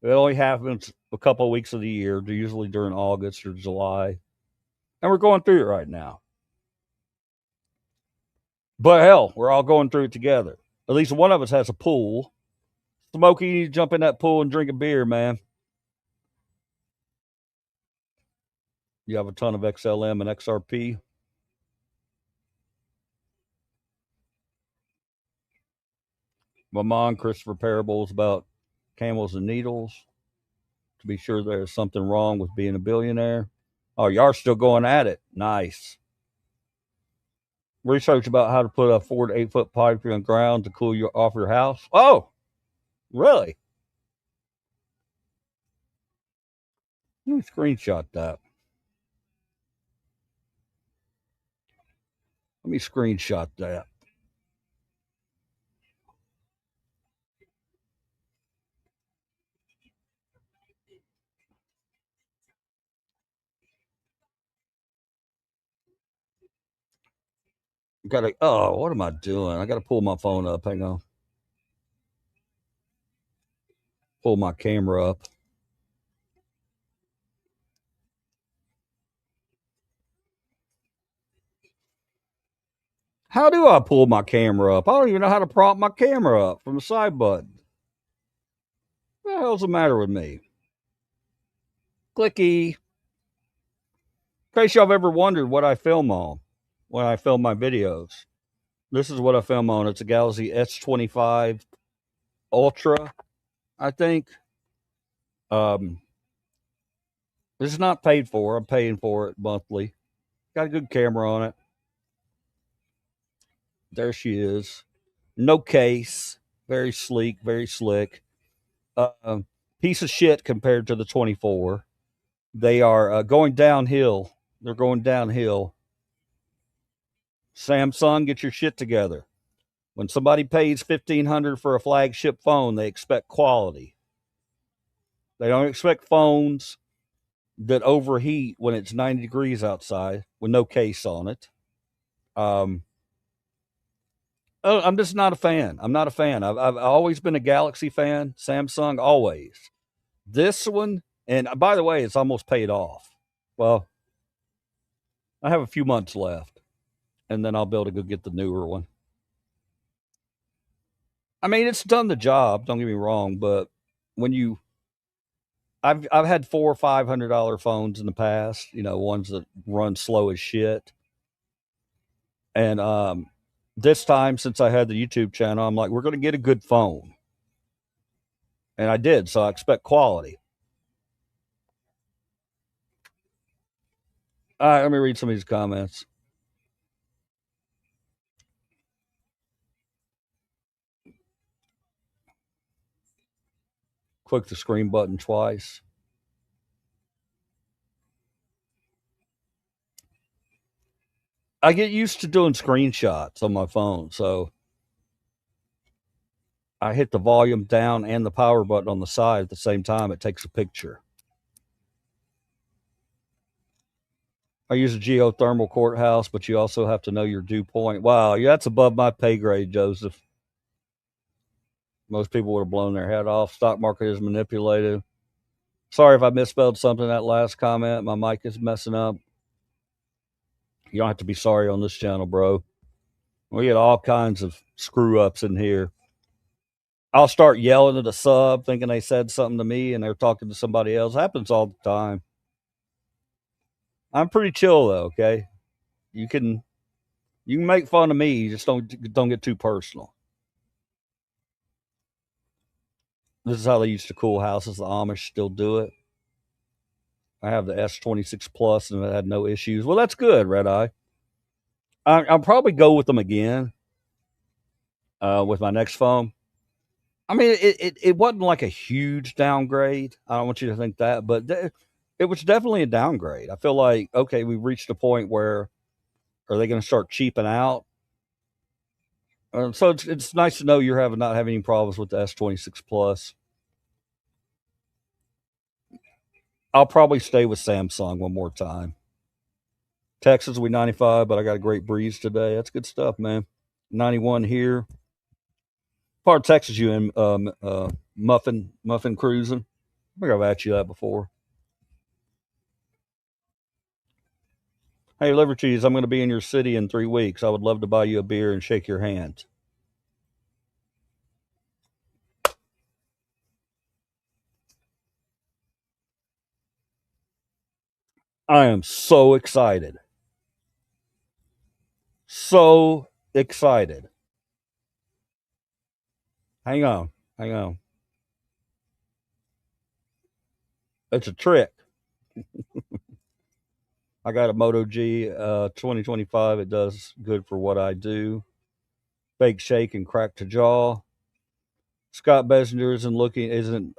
It only happens a couple of weeks of the year, usually during August or July, and we're going through it right now. But hell, we're all going through it together. At least one of us has a pool. Smokey, you need to jump in that pool and drink a beer, man. You have a ton of XLM and XRP. My mom, Christopher Parables about camels and needles. To be sure there's something wrong with being a billionaire. Oh, y'all are still going at it. Nice. Research about how to put a 4 to 8 foot pipe in the ground to cool you off your house. Oh, really? Let me screenshot that. Let me screenshot that. Gotta. Oh, what am I doing? I gotta pull my phone up. Hang on. Pull my camera up. How do I pull my camera up? I don't even know how to prop my camera up from the side button. What the hell's the matter with me? Clicky. In case y'all have ever wondered what I film on when I film my videos, this is what I film on. It's a Galaxy S25 Ultra, I think. This is not paid for. I'm paying for it monthly. Got a good camera on it. There she is. No case. Very sleek, very slick. Piece of shit compared to the 24. They are going downhill. They're going downhill. Samsung, get your shit together. When somebody pays $1,500 for a flagship phone, they expect quality. They don't expect phones that overheat when it's 90 degrees outside with no case on it. I'm just not a fan. I'm not a fan. I've always been a Galaxy fan. Samsung, always. This one, and by the way, it's almost paid off. Well, I have a few months left, and then I'll be able to go get the newer one. I mean, it's done the job. Don't get me wrong, but when I've had $400 or $500 phones in the past. Ones that run slow as shit. And this time, since I had the YouTube channel, I'm like, we're going to get a good phone, and I did. So I expect quality. All right, let me read some of these comments. Click the screen button twice. I get used to doing screenshots on my phone, so I hit the volume down and the power button on the side at the same time. It takes a picture. I use a geothermal courthouse, but you also have to know your dew point. Wow, that's above my pay grade, Joseph. Most people would have blown their head off. Stock market is manipulated. Sorry if I misspelled something in that last comment. My mic is messing up. You don't have to be sorry on this channel, bro. We get all kinds of screw ups in here. I'll start yelling at a sub thinking they said something to me and they're talking to somebody else. Happens all the time. I'm pretty chill though, okay? You can make fun of me, you just don't get too personal. This is how they used to cool houses. The Amish still do it. I have the S26 Plus and it had no issues. Well, that's good, Red Eye. I'll probably go with them again with my next phone. I mean, it wasn't like a huge downgrade. I don't want you to think that, but it was definitely a downgrade. I feel like, okay, we've reached a point where are they going to start cheaping out? So it's nice to know you're not having any problems with the S26 Plus. I'll probably stay with Samsung one more time. Texas will be 95, but I got a great breeze today. That's good stuff, man. 91 here. Part of Texas you in muffin cruising? I think I've asked you that before. Hey, Livercheese, I'm going to be in your city in 3 weeks. I would love to buy you a beer and shake your hand. I am so excited. So excited. Hang on. It's a trick. I got a Moto G 2025. It does good for what I do. Fake shake and crack to jaw. Scott Bessinger isn't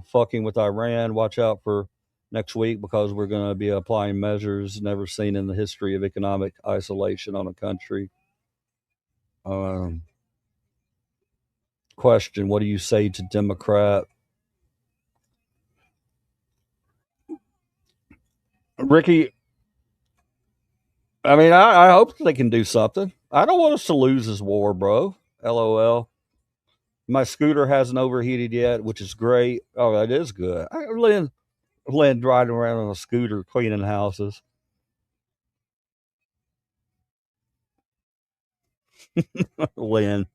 fucking with Iran. Watch out for next week because we're going to be applying measures never seen in the history of economic isolation on a country. Question: what do you say to Democrat Ricky? I mean, I hope they can do something. I don't want us to lose this war, bro. LOL. My scooter hasn't overheated yet, which is great. Oh, that is good. Lynn riding around on a scooter cleaning houses. Lynn.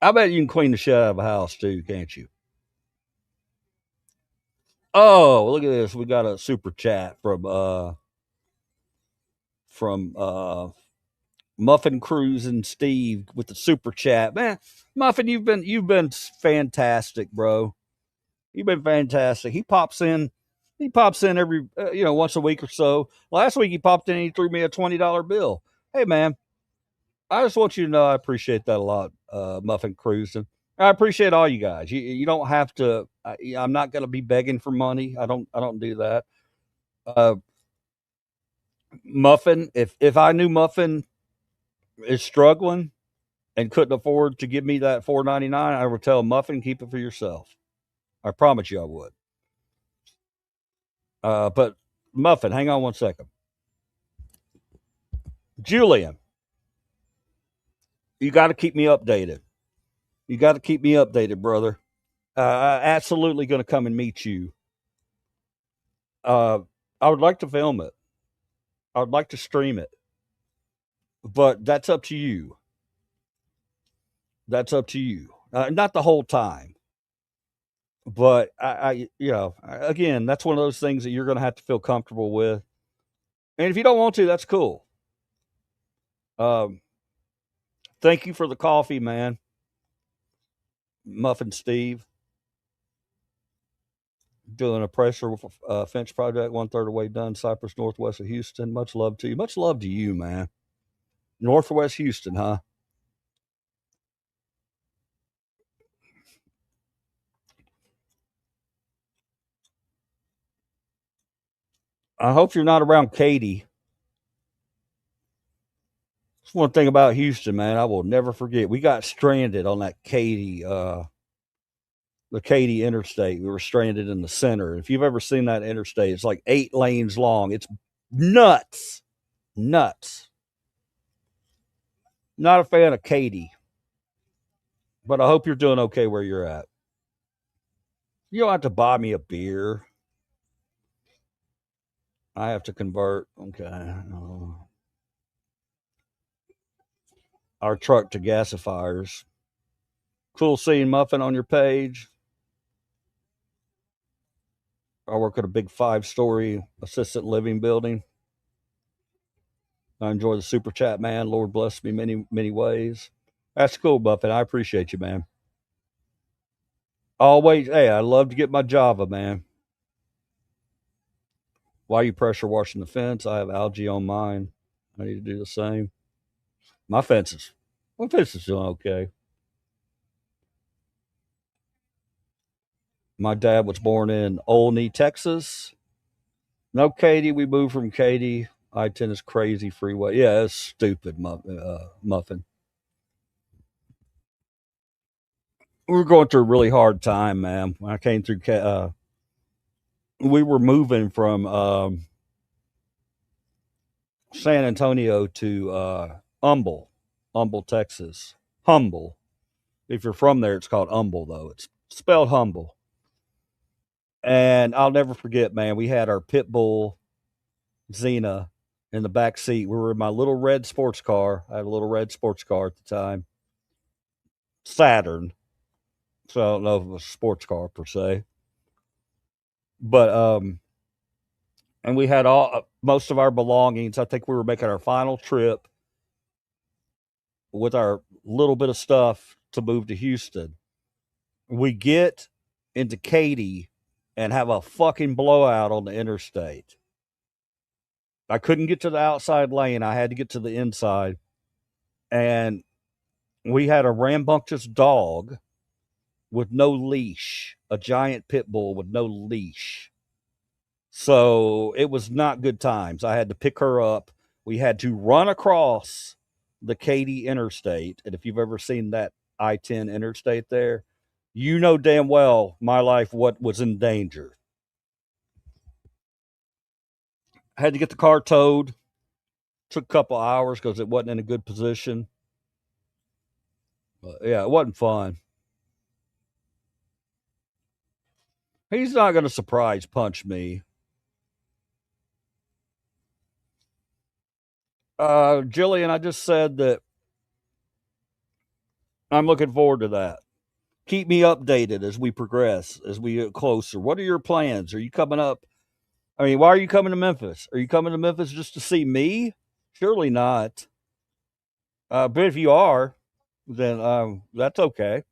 I bet you can clean the shit out of a house too, can't you? Oh, look at this. We got a super chat from Muffin Cruz and Steve with the super chat. Man, Muffin, you've been fantastic, bro. You've been fantastic. He pops in He pops in every, once a week or so. Last week he popped in and he threw me a $20 bill. Hey, man, I just want you to know I appreciate that a lot, Muffin Cruising. I appreciate all you guys. You don't have to. I'm not going to be begging for money. I don't do that. Uh, Muffin, if I knew Muffin is struggling and couldn't afford to give me that $4.99, I would tell Muffin, keep it for yourself. I promise you I would. But Muffin, hang on one second. Julian, you got to keep me updated. You got to keep me updated, brother. I absolutely going to come and meet you. I would like to film it. I would like to stream it, but that's up to you. That's up to you. Not the whole time, but again, that's one of those things that you're going to have to feel comfortable with. And if you don't want to, that's cool. Thank you for the coffee, man. Muffin Steve. Doing a pressure fence project, 1/3 of the way done, Cypress, northwest of Houston. Much love to you. Much love to you, man. Northwest Houston, huh? I hope you're not around Katy. That's one thing about Houston, man. I will never forget. We got stranded on that Katy, the Katy interstate. We were stranded in the center. If you've ever seen that interstate, it's like 8 lanes long. It's nuts. Nuts. Not a fan of Katy, but I hope you're doing okay where you're at. You don't have to buy me a beer. I have to convert. Okay. Our truck to gasifiers. Cool seeing Muffin on your page. I work at a big 5-story assisted living building. I enjoy the super chat, man. Lord bless me many, many ways. That's cool, Muffin. I appreciate you, man. Always, hey, I love to get my Java, man. Why are you pressure washing the fence? I have algae on mine. I need to do the same. My fence is doing okay. My dad was born in Olney, Texas. No, Katy. We moved from Katy. I-10 is crazy freeway. Yeah, it's stupid, Muffin. We were going through a really hard time, man. When I came through, we were moving from San Antonio to Humble, Texas. Humble. If you're from there, it's called Humble, though. It's spelled Humble. And I'll never forget, man, we had our pit bull, Xena, in the back seat. We were in my little red sports car. I had a little red sports car at the time. Saturn. So I don't know if it was a sports car per se. But and we had most of our belongings. I think we were making our final trip with our little bit of stuff to move to Houston. We get into Katy and have a fucking blowout on the interstate. I couldn't get to the outside lane. I had to get to the inside. And we had a rambunctious dog with no leash, a giant pit bull with no leash. So it was not good times. I had to pick her up. We had to run across the Katy interstate. And if you've ever seen that I-10 interstate there, you know damn well my life what was in danger. I had to get the car towed. Took a couple hours because it wasn't in a good position. But yeah, it wasn't fun. He's not going to surprise punch me. Jillian, I just said that I'm looking forward to that. Keep me updated as we progress, as we get closer. What are your plans? Are you coming up? I mean, why are you coming to Memphis? Are you coming to Memphis just to see me? Surely not. But if you are, then that's okay.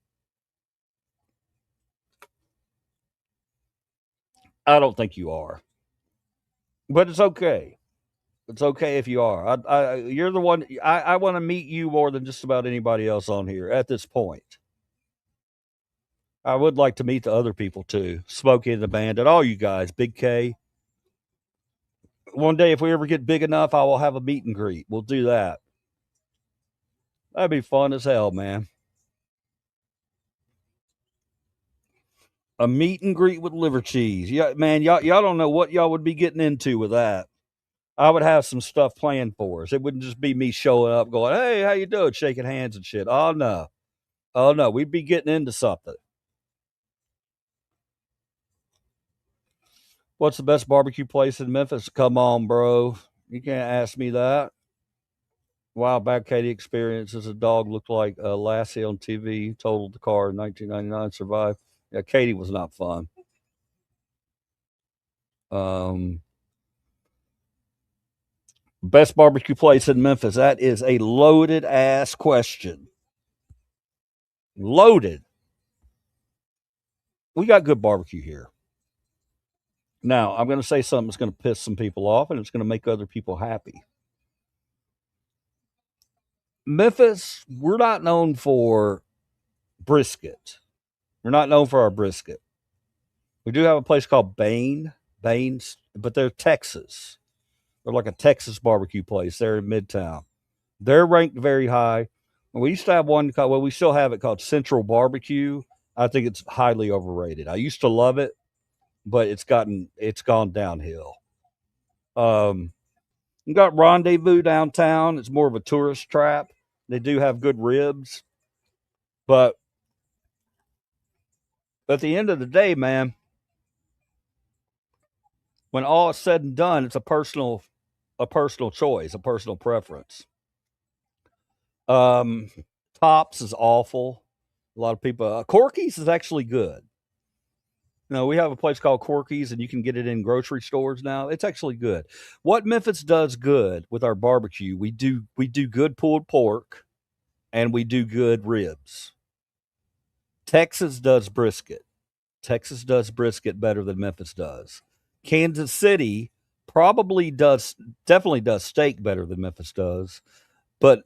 I don't think you are, but it's okay. It's okay if you are. You're the one. I want to meet you more than just about anybody else on here at this point. I would like to meet the other people too, Smokey and the band, and all you guys, Big K. One day, if we ever get big enough, I will have a meet and greet. We'll do that. That'd be fun as hell, man. A meet and greet with Livercheese. Yeah, man, y'all don't know what y'all would be getting into with that. I would have some stuff planned for us. It wouldn't just be me showing up, going, "Hey, how you doing?" shaking hands and shit. Oh no, we'd be getting into something. What's the best barbecue place in Memphis? Come on, bro. You can't ask me that. Wow, bad Katie experiences. A dog looked like a Lassie on TV. Totaled the car in 1999. Survived. Yeah, Katie was not fun. Um, Best barbecue place in Memphis. That is a loaded ass question. Loaded. We got good barbecue here. Now, I'm going to say something that's going to piss some people off and it's going to make other people happy. Memphis, we're not known for brisket. We're not known for our brisket. We do have a place called Baines, but they're Texas. They're like a Texas barbecue place. They're in Midtown. They're ranked very high. We used to have one called, well, we still have it called Central Barbecue. I think it's highly overrated. I used to love it, but it's gone downhill. Um, you got Rendezvous downtown. It's more of a tourist trap. They do have good ribs, but at the end of the day, man, when all is said and done, it's a personal choice, a personal preference. Um, Tops is awful. A lot of people. Corky's is actually good. No, we have a place called Corky's, and you can get it in grocery stores now. It's actually good. What Memphis does good with our barbecue, we do good pulled pork, and we do good ribs. Texas does brisket. Texas does brisket better than Memphis does. Kansas City definitely does steak better than Memphis does, but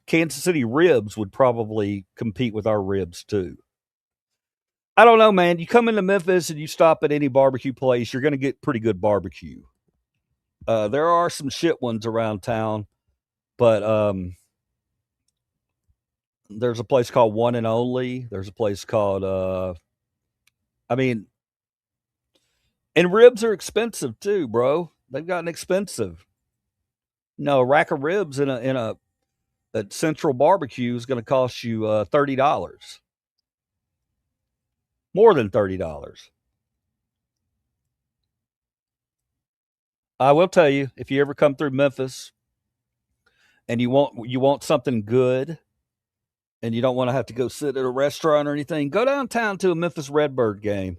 Kansas City ribs would probably compete with our ribs too. I don't know, man. You come into Memphis and you stop at any barbecue place, you're going to get pretty good barbecue. There are some shit ones around town, but there's a place called One and Only. There's a place called, I mean, and ribs are expensive too, bro. They've gotten expensive. No, a rack of ribs in a at Central Barbecue is going to cost you $30, more than $30. I will tell you, if you ever come through Memphis and you want something good, and you don't want to have to go sit at a restaurant or anything, go downtown to a Memphis Redbird game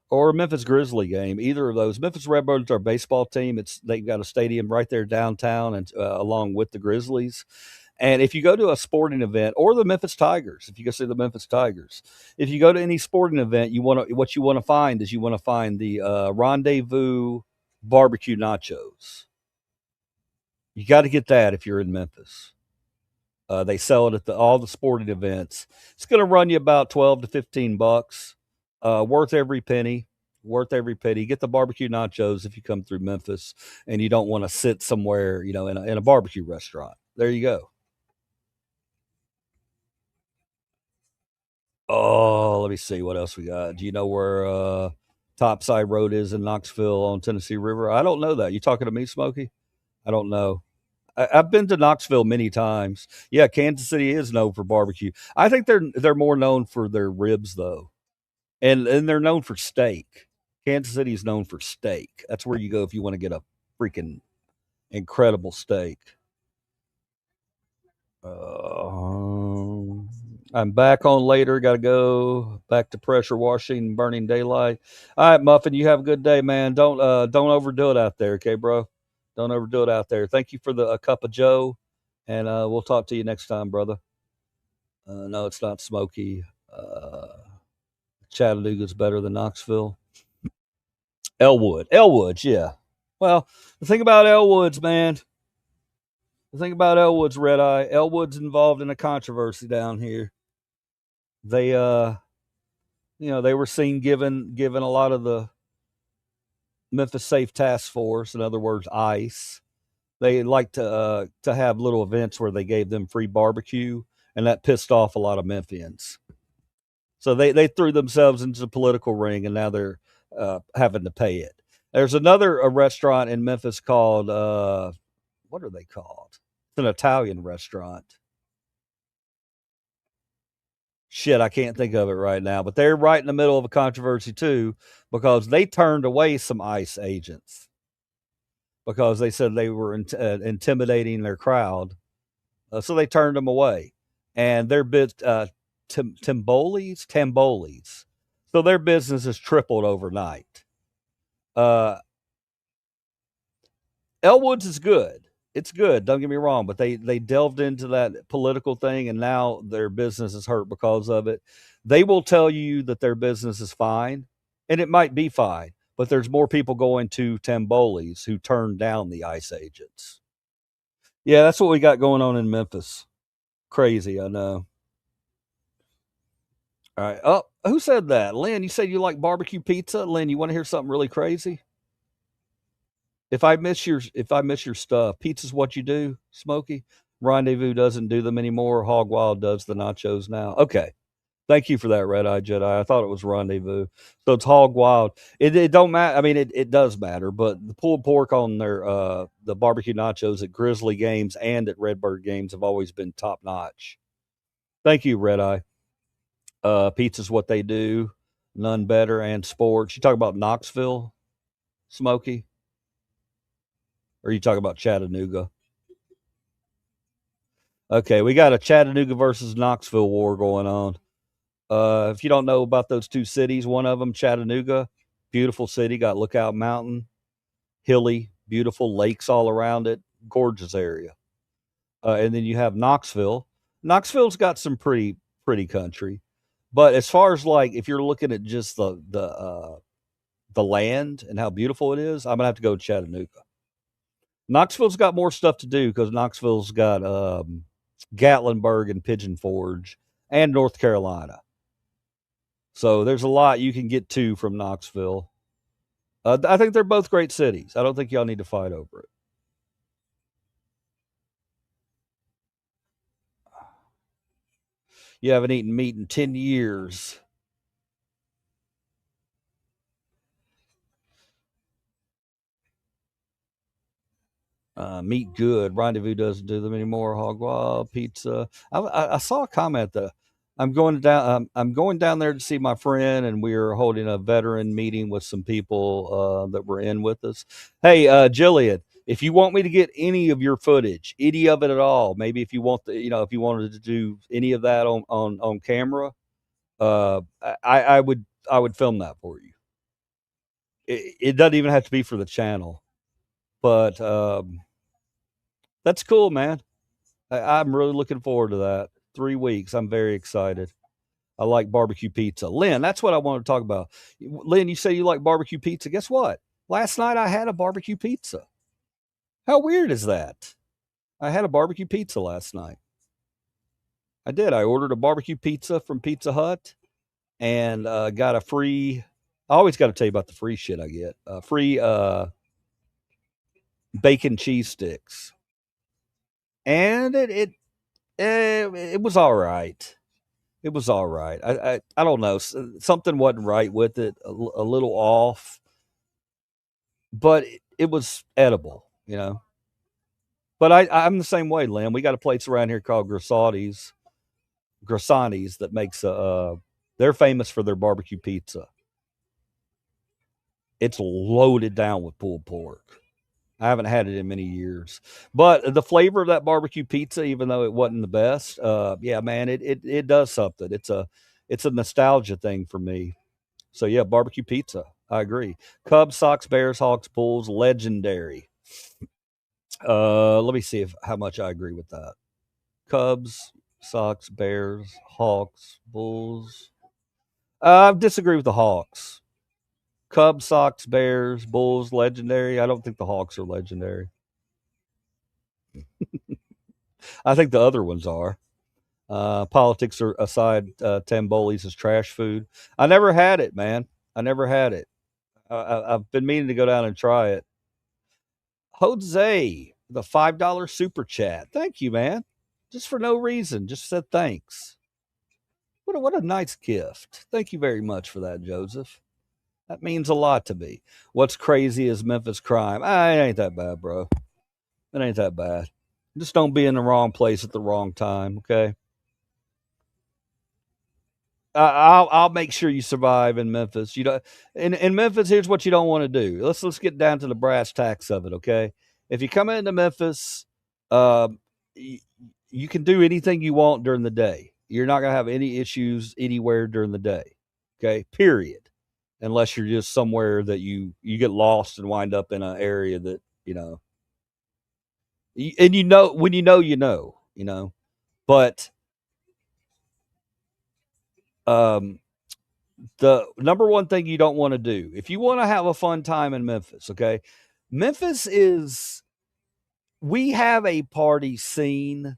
or a Memphis Grizzly game. Either of those. Memphis Redbirds are a baseball team. They've got a stadium right there downtown, and along with the Grizzlies. And if you go to a sporting event, or the Memphis Tigers, if you go see the Memphis Tigers, if you go to any sporting event, what you want to find is the Rendezvous barbecue nachos. You got to get that if you're in Memphis. They sell it at all the sporting events. It's going to run you about $12 to $15. Worth every penny. Worth every penny. Get the barbecue nachos if you come through Memphis and you don't want to sit somewhere, in a barbecue restaurant. There you go. Oh, let me see what else we got. Do you know where Topside Road is in Knoxville on Tennessee River? I don't know that. You talking to me, Smokey? I don't know. I've been to Knoxville many times. Yeah, Kansas City is known for barbecue. I think they're more known for their ribs though, and they're known for steak. Kansas City is known for steak. That's where you go if you want to get a freaking incredible steak. I'm back on later. Got to go back to pressure washing, burning daylight. All right, Muffin, you have a good day, man. Don't overdo it out there, okay, bro? Don't overdo it out there. Thank you for a cup of Joe, and we'll talk to you next time, brother. No, it's not Smoky. Chattanooga's better than Knoxville. Elwoods, yeah. Well, the thing about Elwoods, man, Red Eye, Elwood's involved in a controversy down here. They, they were seen giving a lot of the Memphis Safe Task Force, in other words, ICE. They like to have little events where they gave them free barbecue, and that pissed off a lot of Memphians. So they threw themselves into the political ring, and now they're having to pay it. There's another restaurant in Memphis called what are they called? It's an Italian restaurant. Shit, I can't think of it right now, but they're right in the middle of a controversy too because they turned away some ICE agents because they said they were intimidating their crowd. So they turned them away, and their Tamboli's. So their business has tripled overnight. Elwoods is good. It's good. Don't get me wrong, but they delved into that political thing, and now their business is hurt because of it. They will tell you that their business is fine, and it might be fine, but there's more people going to Tamboli's who turned down the ICE agents. Yeah, that's what we got going on in Memphis. Crazy, I know. All right. Oh, who said that? Lynn, you said you like barbecue pizza? Lynn, you want to hear something really crazy? If I miss your stuff, pizza's what you do, Smokey. Rendezvous doesn't do them anymore. Hog Wild does the nachos now. Okay. Thank you for that, Red Eye Jedi. I thought it was Rendezvous. So it's Hog Wild. It don't matter. I mean, it does matter, but the pulled pork on their the barbecue nachos at Grizzly games and at Redbird games have always been top notch. Thank you, Red Eye. Pizza's what they do. None better. And sports. You talk about Knoxville, Smokey? Or you talk about Chattanooga? Okay, we got a Chattanooga versus Knoxville war going on. If you don't know about those two cities, one of them, Chattanooga, beautiful city, got Lookout Mountain, hilly, beautiful lakes all around it, gorgeous area. And then you have Knoxville. Knoxville's got some pretty country, but as far as like if you're looking at just the land and how beautiful it is, I'm gonna have to go to Chattanooga. Knoxville's got more stuff to do because Knoxville's got Gatlinburg and Pigeon Forge and North Carolina. So there's a lot you can get to from Knoxville. I think they're both great cities. I don't think y'all need to fight over it. You haven't eaten meat in 10 years. Meat good. Rendezvous doesn't do them anymore. Hog Wild pizza. I saw a comment that I'm going down there to see my friend, and we are holding a veteran meeting with some people that were in with us. Hey, Jillian, if you want me to get any of your footage, any of it at all, maybe if you want if you wanted to do any of that on camera, I would film that for you. It doesn't even have to be for the channel, but that's cool, man. I'm really looking forward to that. 3 weeks. I'm very excited. I like barbecue pizza. Lynn, that's what I want to talk about. Lynn, you say you like barbecue pizza. Guess what? Last night I had a barbecue pizza. How weird is that? I had a barbecue pizza last night. I did. I ordered a barbecue pizza from Pizza Hut and got a free. I always got to tell you about the free shit I get. Free bacon cheese sticks. And it was all right. It was all right. I don't know. Something wasn't right with it. A little off, but it was edible. But I'm the same way, Lynn. We got a place around here called Grasani's that makes they're famous for their barbecue pizza. It's loaded down with pulled pork. I haven't had it in many years, but the flavor of that barbecue pizza, even though it wasn't the best, yeah, man, it does something. It's a nostalgia thing for me. So yeah, barbecue pizza. I agree. Cubs, Sox, Bears, Hawks, Bulls, legendary. Let me see how much I agree with that. Cubs, Sox, Bears, Hawks, Bulls. I disagree with the Hawks. Cubs, Sox, Bears, Bulls, legendary. I don't think the Hawks are legendary. I think the other ones are. Politics are aside, Tamboli's is trash food. I never had it, man. I never had it. I've been meaning to go down and try it. Jose, the $5 super chat. Thank you, man. Just for no reason. Just said thanks. What a nice gift. Thank you very much for that, Joseph. That means a lot to me. What's crazy is Memphis crime. It ain't that bad, bro. It ain't that bad. Just don't be in the wrong place at the wrong time, okay? I'll make sure you survive in Memphis. You know, in Memphis, here's what you don't want to do. Let's get down to the brass tacks of it, okay? If you come into Memphis, you can do anything you want during the day. You're not gonna have any issues anywhere during the day, okay? Period. Unless you're just somewhere that you get lost and wind up in an area that and when you know. But the number one thing you don't want to do if you want to have a fun time in Memphis, okay? We have a party scene,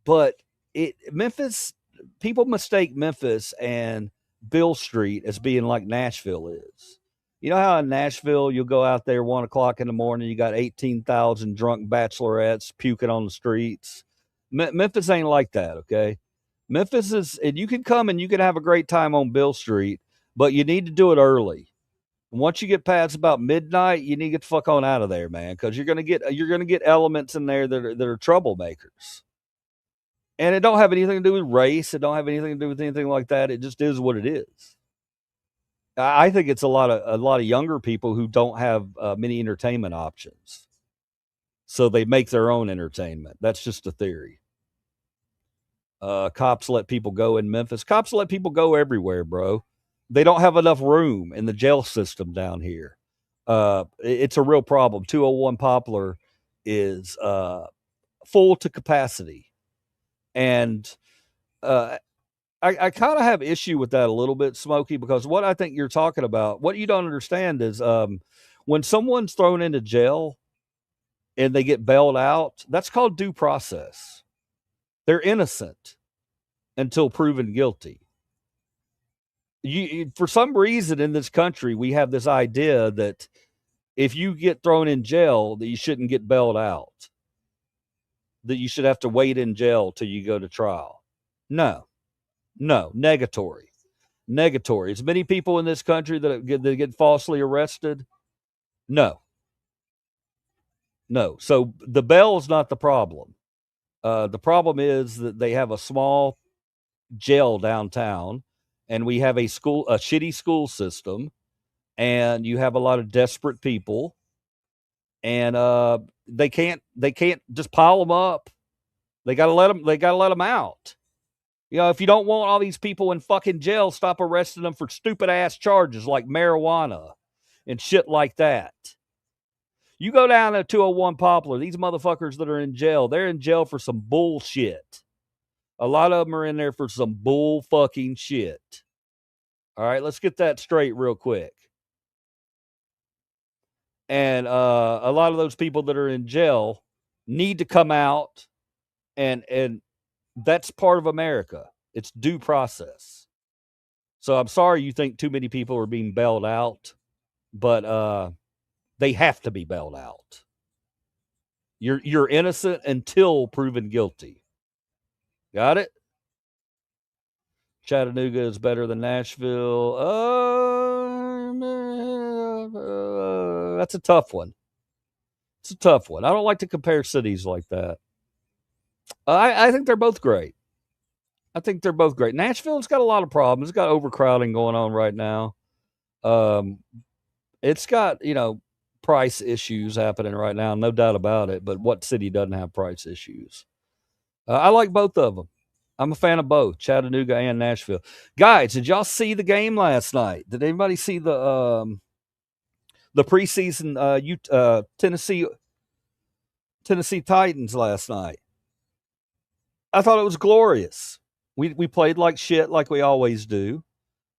but Memphis, people mistake Memphis and Bill Street as being like Nashville is. You know how in Nashville you'll go out there 1:00 in the morning, you got 18,000 drunk bachelorettes puking on the streets. Memphis ain't like that, okay? Memphis is, and you can come and you can have a great time on Bill Street, but you need to do it early. And once you get past about midnight, you need to get the fuck on out of there, man, because you're gonna get elements in there that are troublemakers. And it don't have anything to do with race. It don't have anything to do with anything like that. It just is what it is. I think it's a lot of younger people who don't have many entertainment options, so they make their own entertainment. That's just a theory. Cops let people go in Memphis. Cops let people go everywhere, bro. They don't have enough room in the jail system down here. It's a real problem. 201 Poplar is full to capacity. And I kind of have issue with that a little bit, Smokey, because what I think you're talking about, what you don't understand is when someone's thrown into jail and they get bailed out, that's called due process. They're innocent until proven guilty. For some reason in this country, we have this idea that if you get thrown in jail, that you shouldn't get bailed out, that you should have to wait in jail till you go to trial. No, negatory. As many people in this country that get falsely arrested. No. So the bail is not the problem. The problem is that they have a small jail downtown, and we have a shitty school system, and you have a lot of desperate people, and they can't just pile them up. They gotta let them out. You know, if you don't want all these people in fucking jail, stop arresting them for stupid ass charges like marijuana and shit like that. You go down to 201 Poplar, these motherfuckers that are in jail, they're in jail for some bullshit. A lot of them are in there for some bull fucking shit. All right, let's get that straight real quick. And a lot of those people that are in jail need to come out, and that's part of America. It's due process. So I'm sorry you think too many people are being bailed out, but they have to be bailed out. You're innocent until proven guilty. Got it? Chattanooga is better than Nashville. That's a tough one. It's a tough one. I don't like to compare cities like that. I think they're both great. Nashville's got a lot of problems. It's got overcrowding going on right now. It's got, price issues happening right now, no doubt about it. But what city doesn't have price issues? I like both of them. I'm a fan of both, Chattanooga and Nashville. Guys, did y'all see the game last night? Did anybody see the preseason Tennessee Titans last night? I thought it was glorious. We played like shit, like we always do,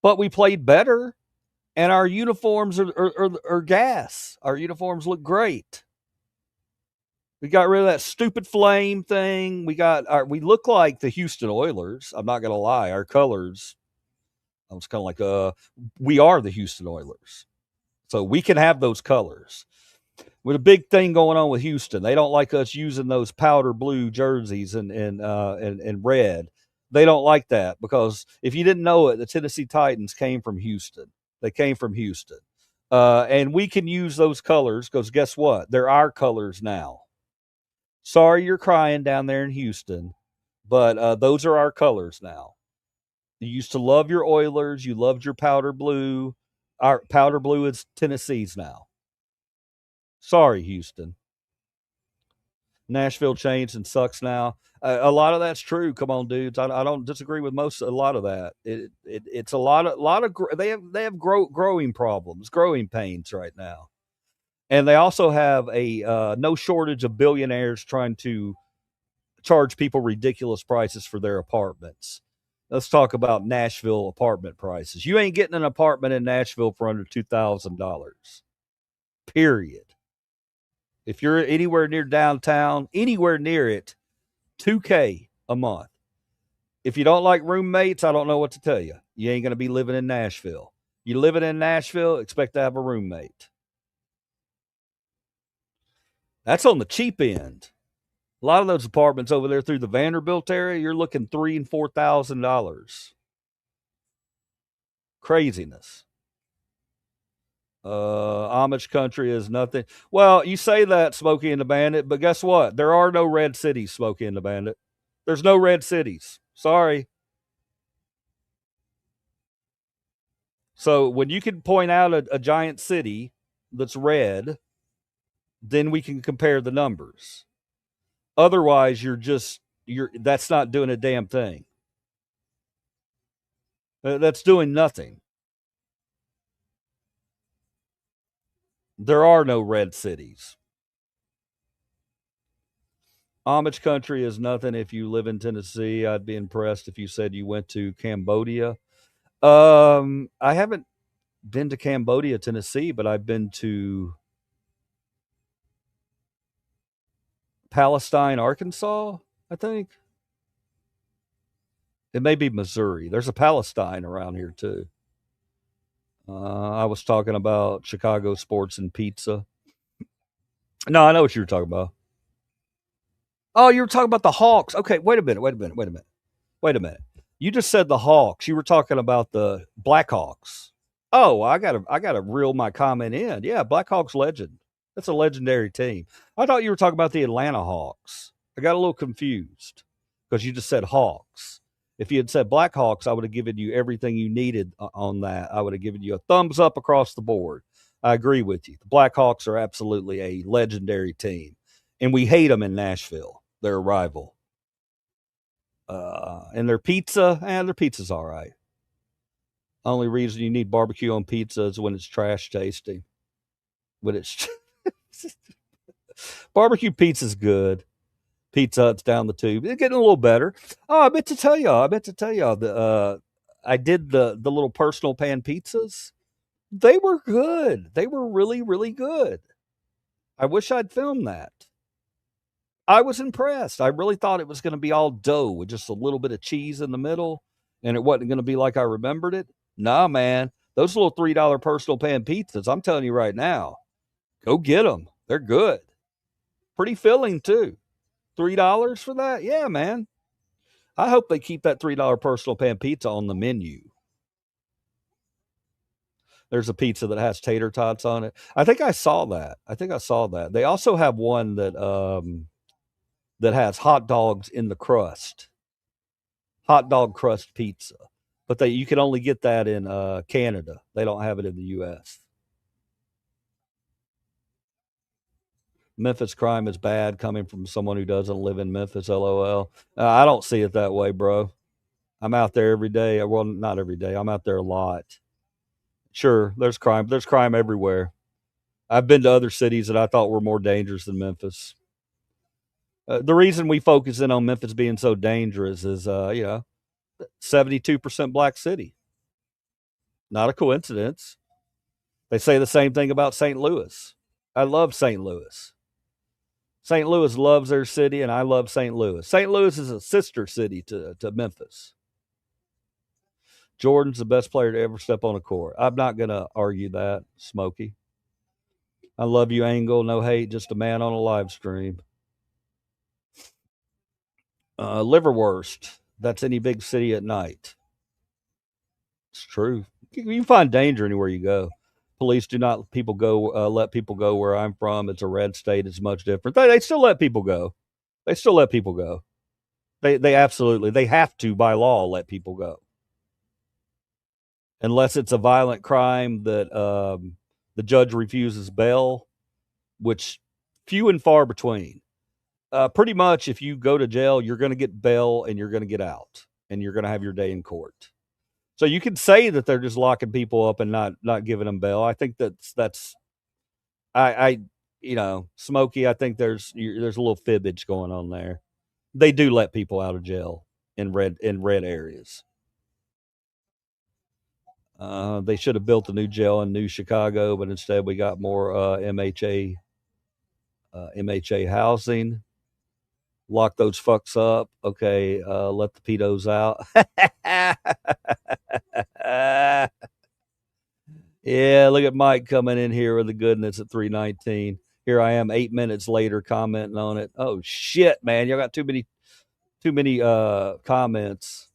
but we played better. And our uniforms are gas. Our uniforms look great. We got rid of that stupid flame thing. We look like the Houston Oilers. I'm not gonna lie. Our colors, I was kind of like, we are the Houston Oilers, so we can have those colors. With a big thing going on with Houston, they don't like us using those powder blue jerseys and red. They don't like that because if you didn't know it, the Tennessee Titans came from Houston. They came from Houston, and we can use those colors because guess what? They're our colors now. Sorry you're crying down there in Houston, but those are our colors now. You used to love your Oilers. You loved your powder blue. Our powder blue is Tennessee's now. Sorry, Houston. Nashville changed and sucks now. A lot of that's true. Come on, dudes. I don't disagree with a lot of that. It's a lot of they have growing problems, growing pains right now. And they also have a no shortage of billionaires trying to charge people ridiculous prices for their apartments. Let's talk about Nashville apartment prices. You ain't getting an apartment in Nashville for under $2,000. Period. If you're anywhere near downtown, anywhere near it, $2K a month. If you don't like roommates, I don't know what to tell you. You ain't going to be living in Nashville. You living in Nashville, expect to have a roommate. That's on the cheap end. A lot of those apartments over there through the Vanderbilt area, you're looking $3,000 and $4,000. Craziness. Amish country is nothing. Well, you say that, Smokey and the Bandit, but guess what? There are no red cities, Smokey and the Bandit. There's no red cities. Sorry. So when you can point out a giant city that's red, then we can compare the numbers. Otherwise, that's not doing a damn thing. That's doing nothing. There are no red cities. Amish country is nothing. If you live in Tennessee, I'd be impressed if you said you went to Cambodia. I haven't been to Cambodia, Tennessee, but I've been to Palestine, Arkansas, I think. It may be Missouri. There's a Palestine around here too. I was talking about Chicago sports and pizza. No, I know what you were talking about. Oh, you were talking about the Hawks. Okay, wait a minute. You just said the Hawks. You were talking about the Blackhawks. Oh, I gotta reel my comment in. Yeah, Blackhawks legend. That's a legendary team. I thought you were talking about the Atlanta Hawks. I got a little confused because you just said Hawks. If you had said Blackhawks, I would have given you everything you needed on that. I would have given you a thumbs up across the board. I agree with you. The Blackhawks are absolutely a legendary team, and we hate them in Nashville. They're a rival. And their pizza's all right. Only reason you need barbecue on pizza is when it's trash tasting. When it's barbecue pizza's good. Pizza Hut's down the tube. It's getting a little better. Oh, I meant to tell y'all. I did the little personal pan pizzas. They were good. They were really, really good. I wish I'd filmed that. I was impressed. I really thought it was going to be all dough with just a little bit of cheese in the middle, and it wasn't going to be like I remembered it. Nah, man. Those little $3 personal pan pizzas, I'm telling you right now, go get them. They're good. Pretty filling, too. $3 for that? Yeah, man. I hope they keep that $3 personal pan pizza on the menu. There's a pizza that has tater tots on it. I think I saw that. They also have one that has hot dogs in the crust. Hot dog crust pizza. But you can only get that in Canada. They don't have it in the U.S. Memphis crime is bad coming from someone who doesn't live in Memphis, LOL. I don't see it that way, bro. I'm out there every day. Well, not every day. I'm out there a lot. Sure, there's crime. There's crime everywhere. I've been to other cities that I thought were more dangerous than Memphis. The reason we focus in on Memphis being so dangerous is, 72% black city. Not a coincidence. They say the same thing about St. Louis. I love St. Louis. St. Louis loves their city, and I love St. Louis. St. Louis is a sister city to Memphis. Jordan's the best player to ever step on a court. I'm not going to argue that, Smokey. I love you, Angle. No hate, just a man on a live stream. Liverwurst. That's any big city at night. It's true. You can find danger anywhere you go. Police do not let people go where I'm from. It's a red state. It's much different. They still let people go. They still let people go. They absolutely, they have to by law let people go. Unless it's a violent crime that the judge refuses bail, which few and far between. Pretty much if you go to jail, you're going to get bail and you're going to get out and you're going to have your day in court. So you can say that they're just locking people up and not giving them bail. I think that's Smokey, I think there's a little fibbage going on there. They do let people out of jail in red areas. They should have built a new jail in New Chicago, but instead we got more MHA housing. Lock those fucks up. Okay, let the pedos out. Yeah, look at Mike coming in here with the goodness at 319. Here I am 8 minutes later commenting on it. Oh shit, man. Y'all got too many comments.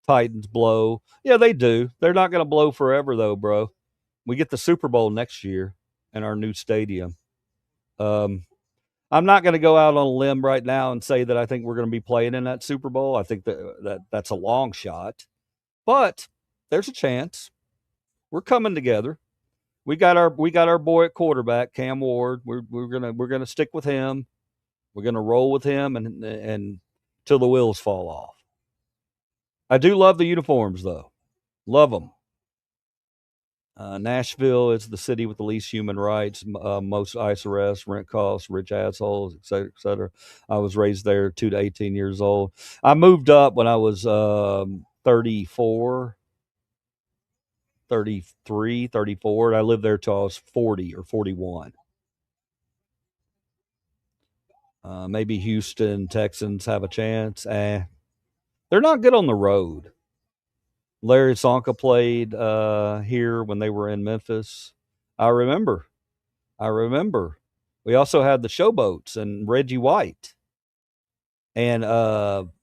Titans blow. Yeah, they do. They're not going to blow forever though, bro. We get the Super Bowl next year in our new stadium. I'm not going to go out on a limb right now and say that I think we're going to be playing in that Super Bowl. I think that's a long shot, but there's a chance. We're coming together. We got our boy at quarterback, Cam Ward. We're gonna stick with him. We're gonna roll with him and till the wheels fall off. I do love the uniforms though. Love them. Nashville is the city with the least human rights, most ICE arrests, rent costs, rich assholes, et cetera, et cetera. I was raised there 2 to 18 years old. I moved up when I was 34, 33, 34. And I lived there till I was 40 or 41. Maybe Houston Texans have a chance. They're not good on the road. Larry Csonka played here when they were in Memphis. I remember. We also had the Showboats and Reggie White. And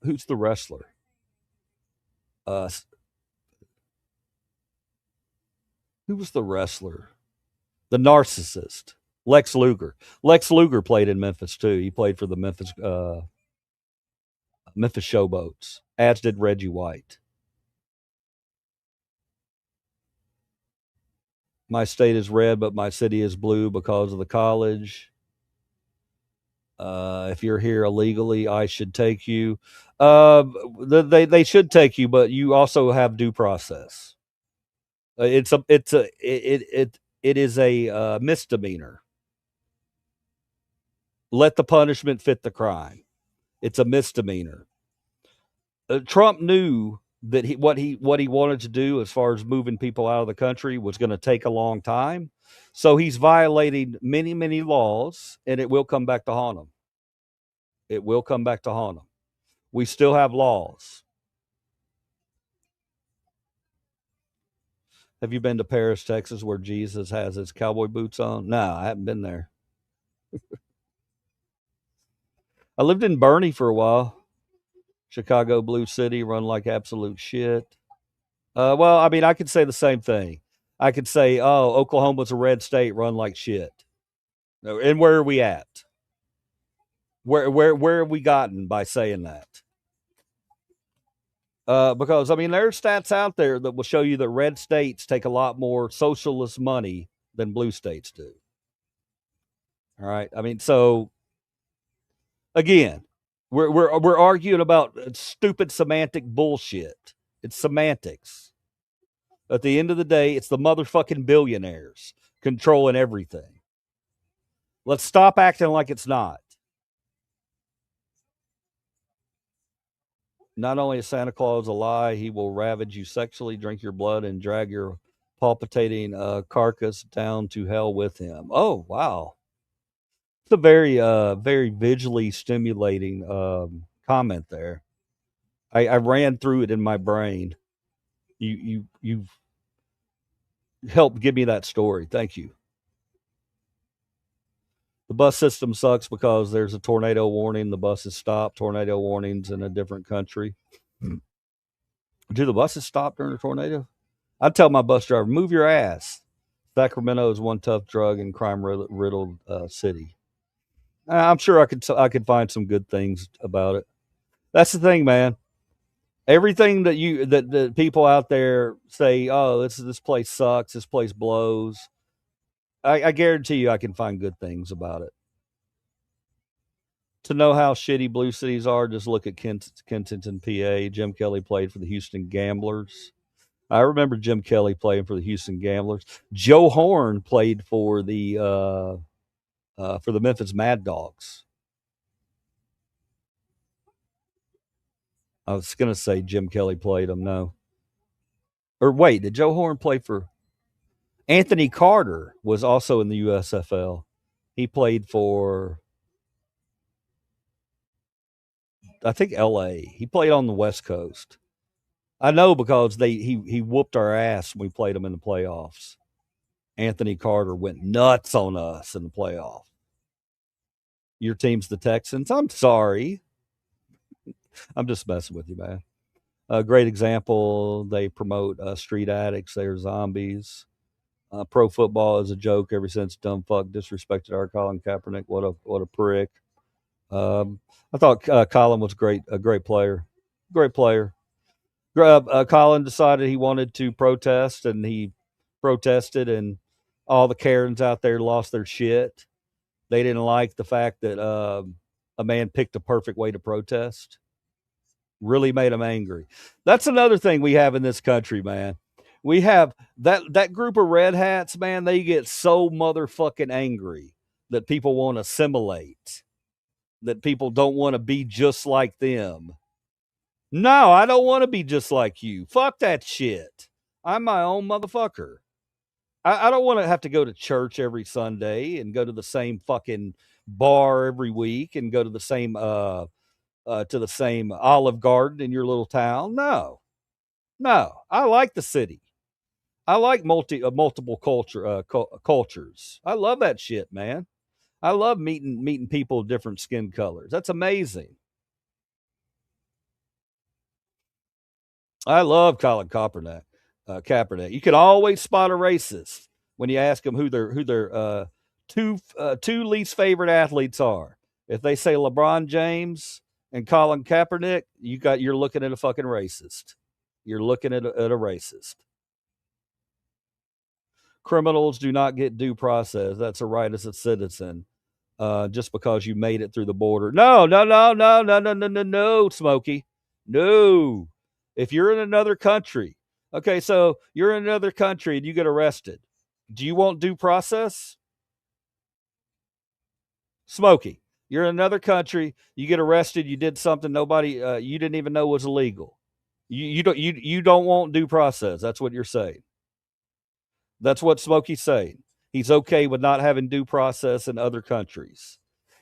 who's the wrestler? Who was the wrestler? The Narcissist. Lex Luger. Lex Luger played in Memphis too. He played for the Memphis Showboats, as did Reggie White. My state is red, but my city is blue because of the college. If you're here illegally, I should take you. They should take you, but you also have due process. It is a misdemeanor. Let the punishment fit the crime. It's a misdemeanor. Trump knew that what he wanted to do as far as moving people out of the country was going to take a long time. So he's violating many, many laws, and it will come back to haunt him. It will come back to haunt him. We still have laws. Have you been to Paris, Texas, where Jesus has his cowboy boots on? No, I haven't been there. I lived in Bernie for a while. Chicago Blue City, run like absolute shit. Well, I mean, I could say the same thing. I could say, oh, Oklahoma's a red state, run like shit. And where are we at? Where have we gotten by saying that? Because, I mean, there are stats out there that will show you that red states take a lot more socialist money than blue states do. All right. I mean, so again, we're arguing about stupid semantic bullshit. It's semantics. At the end of the day, it's the motherfucking billionaires controlling everything. Let's stop acting like it's not. Not only is Santa Claus a lie, he will ravage you sexually, drink your blood, and drag your palpitating carcass down to hell with him. Oh, wow. It's a very, very visually stimulating comment there. I ran through it in my brain. You've helped give me that story. Thank you. The bus system sucks because there's a tornado warning. The buses stop. Tornado warnings in a different country. Do the buses stop during a tornado? I'd tell my bus driver, move your ass. Sacramento is one tough drug and crime riddled city. I'm sure I could find some good things about it. That's the thing, man. Everything that people out there say, oh, this place sucks, this place blows. I guarantee you, I can find good things about it. To know how shitty blue cities are, just look at Kensington, PA. Jim Kelly played for the Houston Gamblers. I remember Jim Kelly playing for the Houston Gamblers. Joe Horn played for the Memphis Mad Dogs. I was gonna say Jim Kelly played them. No, or wait, did Joe Horn play for? Anthony Carter was also in the USFL. He played for, I think, LA. He played on the West Coast. I know because he whooped our ass when we played him in the playoffs. Anthony Carter went nuts on us in the playoff. Your team's the Texans. I'm sorry. I'm just messing with you, man. A great example. They promote street addicts. They're zombies. Pro football is a joke ever since dumb fuck disrespected our Colin Kaepernick. What a prick. I thought Colin was a great player. Great player. Colin decided he wanted to protest, and he protested, and all the Karens out there lost their shit. They didn't like the fact that a man picked a perfect way to protest. Really made them angry. That's another thing we have in this country, man. We have that group of red hats, man. They get so motherfucking angry that people want to assimilate, that people don't want to be just like them. No, I don't want to be just like you. Fuck that shit. I'm my own motherfucker. I don't want to have to go to church every Sunday and go to the same fucking bar every week and go to the same Olive Garden in your little town. No, I like the city. I like multiple cultures. I love that shit, man. I love meeting people of different skin colors. That's amazing. I love Colin Kaepernick. You can always spot a racist when you ask them who their two least favorite athletes are. If they say LeBron James and Colin Kaepernick, you're looking at a fucking racist. You're looking at a racist. Criminals do not get due process. That's a right as a citizen. Just because you made it through the border. No, Smokey. No. If you're in another country, okay, so you're in another country and you get arrested. Do you want due process? Smokey, you're in another country, you get arrested, you did something nobody you didn't even know was illegal. You don't want due process. That's what you're saying. That's what Smokey's saying. He's okay with not having due process in other countries.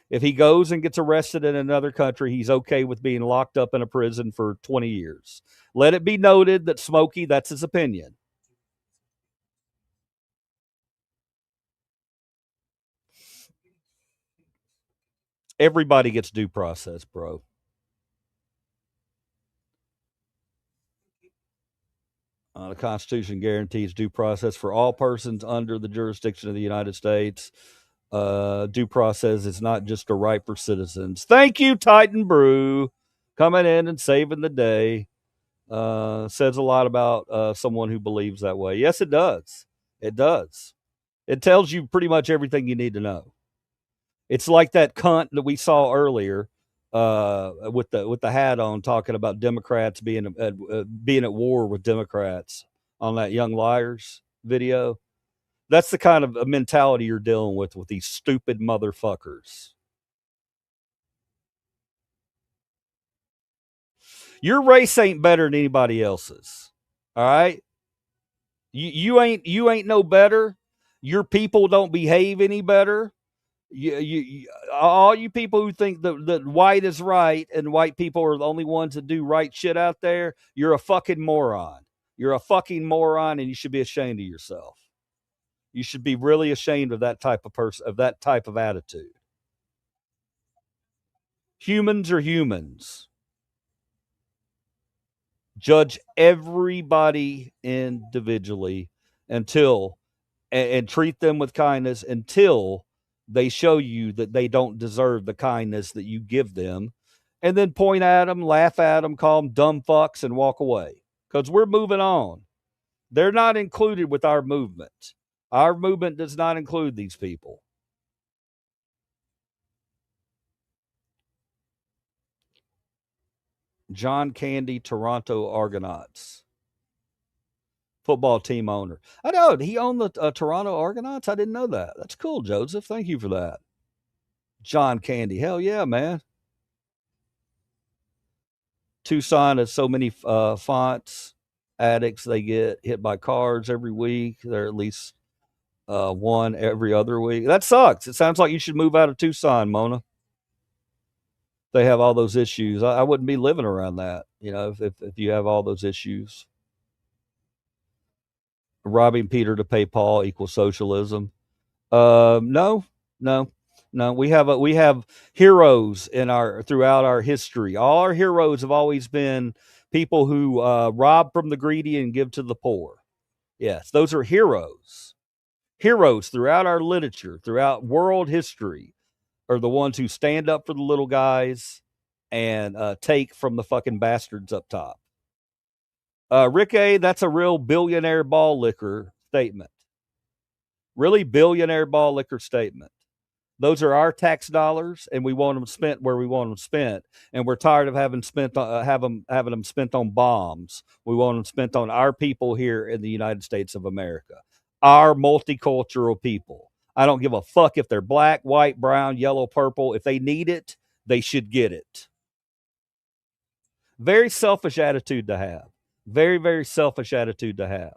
If he goes and gets arrested in another country, he's okay with being locked up in a prison for 20 years. Let it be noted that Smokey, that's his opinion. Everybody gets due process, bro. The Constitution guarantees due process for all persons under the jurisdiction of the United States. Due process is not just a right for citizens. Thank you, Titan Brew, coming in and saving the day. Says a lot about someone who believes that way. Yes, it does. It does. It tells you pretty much everything you need to know. It's like that cunt that we saw earlier with the hat on, talking about Democrats being at war with Democrats on that Young Liars video. That's the kind of mentality you're dealing with these stupid motherfuckers. Your race ain't better than anybody else's. All right? You ain't no better. Your people don't behave any better. All you people who think that white is right and white people are the only ones that do right shit out there, you're a fucking moron. You're a fucking moron, and you should be ashamed of yourself. You should be really ashamed of that type of person, of that type of attitude. Humans are humans. Judge everybody individually until and treat them with kindness until they show you that they don't deserve the kindness that you give them, and then point at them, laugh at them, call them dumb fucks, and walk away. Because we're moving on. They're not included with our movement. Our movement does not include these people. John Candy, Toronto Argonauts. Football team owner. I know, he owned the Toronto Argonauts? I didn't know that. That's cool, Joseph. Thank you for that. John Candy. Hell yeah, man. Tucson has so many fonts. Addicts, they get hit by cars every week. They're at least one every other week. That sucks. It sounds like you should move out of Tucson, Mona. They have all those issues. I wouldn't be living around that, if you have all those issues. Robbing Peter to pay Paul equals socialism. No. We have heroes throughout our history. All our heroes have always been people who rob from the greedy and give to the poor. Yes, those are heroes. Heroes throughout our literature, throughout world history, are the ones who stand up for the little guys and take from the fucking bastards up top. Rick A., that's a real billionaire ball liquor statement. Really billionaire ball liquor statement. Those are our tax dollars, and we want them spent where we want them spent. And we're tired of having them spent on bombs. We want them spent on our people here in the United States of America, our multicultural people. I don't give a fuck if they're black, white, brown, yellow, purple. If they need it, they should get it. Very selfish attitude to have. Very, very selfish attitude to have.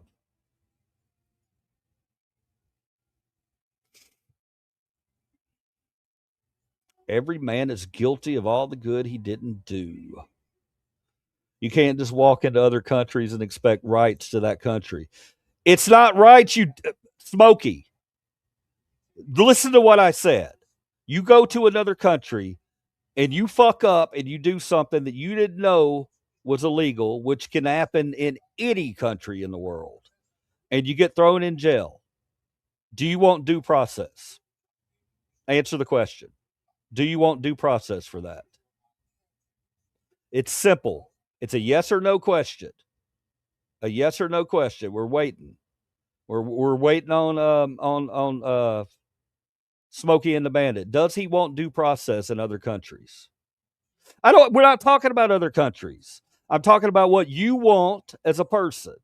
Every man is guilty of all the good he didn't do. You can't just walk into other countries and expect rights to that country. It's not right, Smokey. Listen to what I said. You go to another country and you fuck up and you do something that you didn't know was illegal, which can happen in any country in the world, and you get thrown in jail. Do you want due process? Answer the question. Do you want due process for that? It's simple. It's a yes or no question. A yes or no question. We're waiting. We're waiting on Smokey and the Bandit. Does he want due process in other countries? We're not talking about other countries. I'm talking about what you want as a person.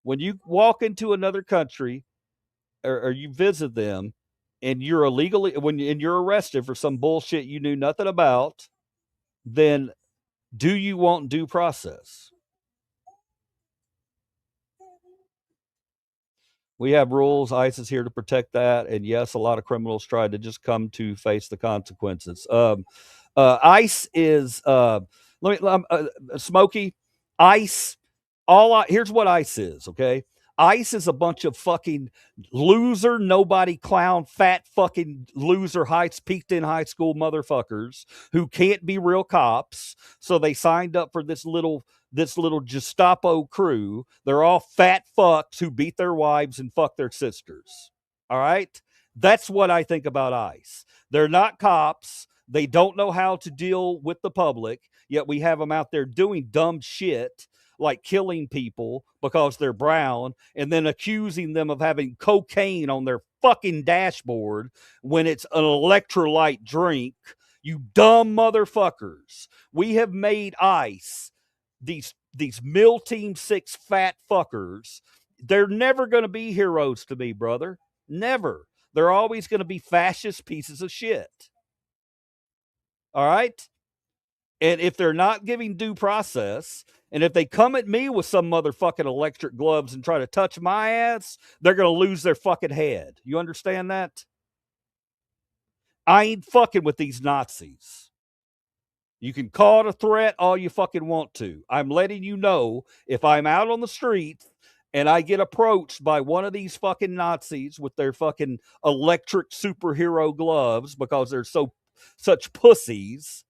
When you walk into another country or you visit them and you're you're arrested for some bullshit you knew nothing about, then do you want due process? We have rules. ICE is here to protect that. And yes, a lot of criminals try to just come to face the consequences. ICE is, Smokey, ICE, here's what ICE is, okay? ICE is a bunch of fucking loser, nobody, clown, fat fucking loser, peaked in high school motherfuckers who can't be real cops. So they signed up for this little Gestapo crew. They're all fat fucks who beat their wives and fuck their sisters. All right? That's what I think about ICE. They're not cops. They don't know how to deal with the public, yet we have them out there doing dumb shit like killing people because they're brown and then accusing them of having cocaine on their fucking dashboard when it's an electrolyte drink. You dumb motherfuckers. We have made ICE these Mill Team 6 fat fuckers. They're never going to be heroes to me, brother. Never. They're always going to be fascist pieces of shit. All right? And if they're not giving due process And if they come at me with some motherfucking electric gloves and try to touch my ass, they're going to lose their fucking head. You understand that? I ain't fucking with these Nazis. You can call it a threat all you fucking want to. I'm letting you know, if I'm out on the street and I get approached by one of these fucking Nazis with their fucking electric superhero gloves because they're such pussies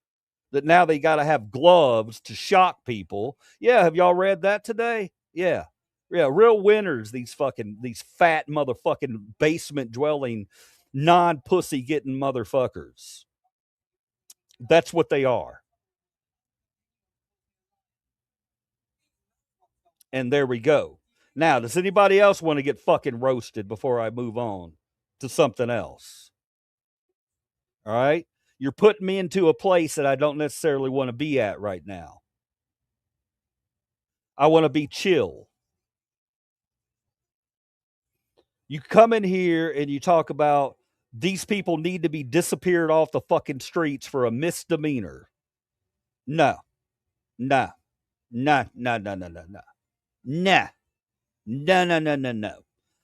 that now they got to have gloves to shock people. Yeah, have y'all read that today? Yeah. Yeah, real winners, these fat motherfucking basement dwelling, non-pussy getting motherfuckers. That's what they are. And there we go. Now, does anybody else want to get fucking roasted before I move on to something else? All right? You're putting me into a place that I don't necessarily want to be at right now. I want to be chill. You come in here and you talk about these people need to be disappeared off the fucking streets for a misdemeanor. No. Nah. Nah. Nah. Nah. Nah. Nah. Nah. Nah. No, no, no, no, no.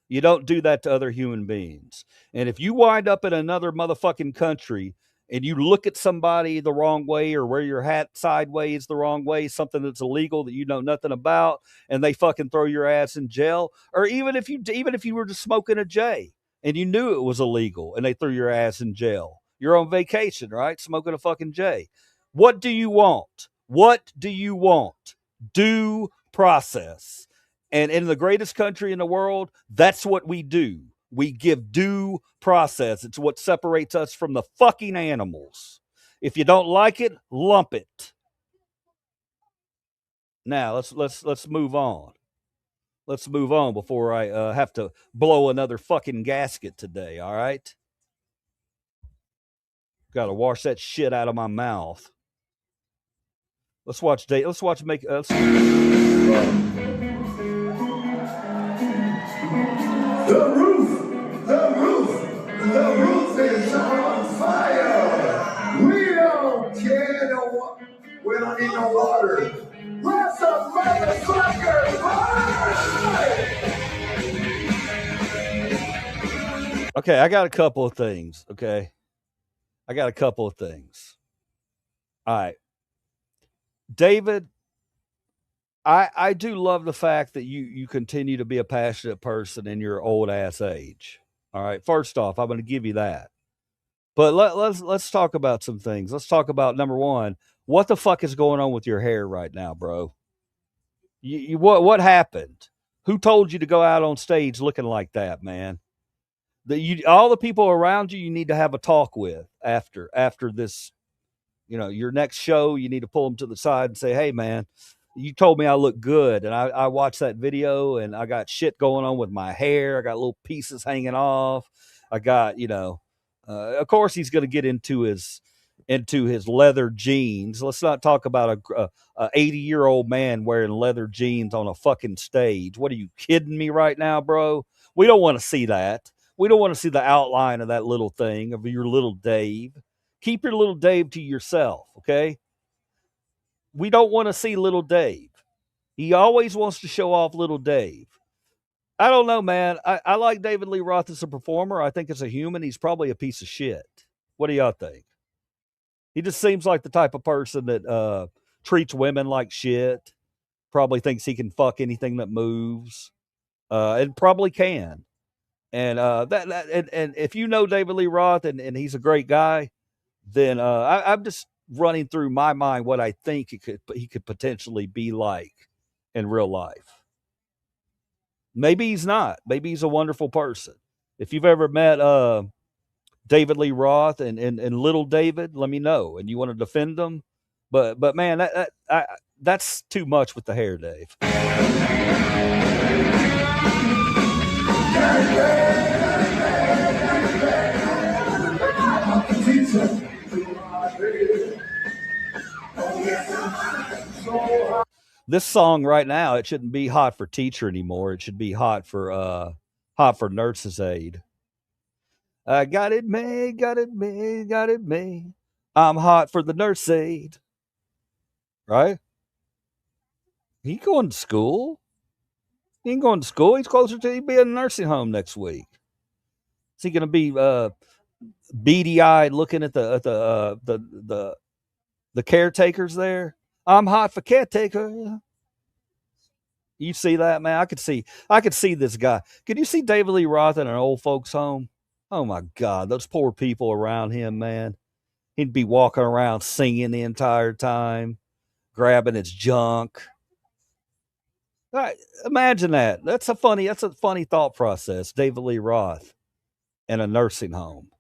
You don't do that to other human beings. And if you wind up in another motherfucking country and you look at somebody the wrong way or wear your hat sideways the wrong way, something that's illegal that you know nothing about, and they fucking throw your ass in jail, or even if you were just smoking a J and you knew it was illegal and they threw your ass in jail. You're on vacation, right? Smoking a fucking J. What do you want? What do you want? Due process. And in the greatest country in the world, that's what we do. We give due process. It's what separates us from the fucking animals. If you don't like it, lump it. Now let's move on. Let's move on before I have to blow another fucking gasket today. All right. Got to wash that shit out of my mouth. Let's watch. Let's watch. The roof is on fire. We don't care we don't need no water. Let's a motherfucker fire. Okay, I got a couple of things. Okay, I got a couple of things. All right, David. I do love the fact that you continue to be a passionate person in your old ass age. All right. First off, I'm going to give you that. But let's talk about some things. Let's talk about number one. What the fuck is going on with your hair right now, bro? What happened? Who told you to go out on stage looking like that, man? All the people around you need to have a talk with after this. Your next show, you need to pull them to the side and say, "Hey, man, you told me I look good, and I watched that video, and I got shit going on with my hair. I got little pieces hanging off. I got, of course, he's going to get into his leather jeans. Let's not talk about a 80-year-old man wearing leather jeans on a fucking stage. What are you kidding me right now, bro? We don't want to see that. We don't want to see the outline of that little thing of your little Dave. Keep your little Dave to yourself, okay? We don't want to see little Dave. He always wants to show off little Dave. I don't know, man. I like David Lee Roth as a performer. I think as a human, he's probably a piece of shit. What do y'all think? He just seems like the type of person that treats women like shit. Probably thinks he can fuck anything that moves. And probably can. And and if you know David Lee Roth and he's a great guy, then I'm just running through my mind what I think he could potentially be like in real life. Maybe he's not. Maybe he's a wonderful person. If you've ever met David Lee Roth and little David, let me know. And you want to defend him, but man, that's too much with the hair, Dave. This song right now, it shouldn't be hot for teacher anymore. It should be hot for nurse's aide. I got it made, got it made, got it made. I'm hot for the nurse aide. Right? He going to school. He ain't going to school. He's closer to he'd be in a nursing home next week. Is he going to be beady eyed looking at the caretakers there? I'm hot for caretaker. You see that, man? I could see this guy. Could you see David Lee Roth in an old folks home? Oh my God, those poor people around him, man. He'd be walking around singing the entire time, grabbing his junk. Right, imagine that. That's a funny thought process. David Lee Roth in a nursing home.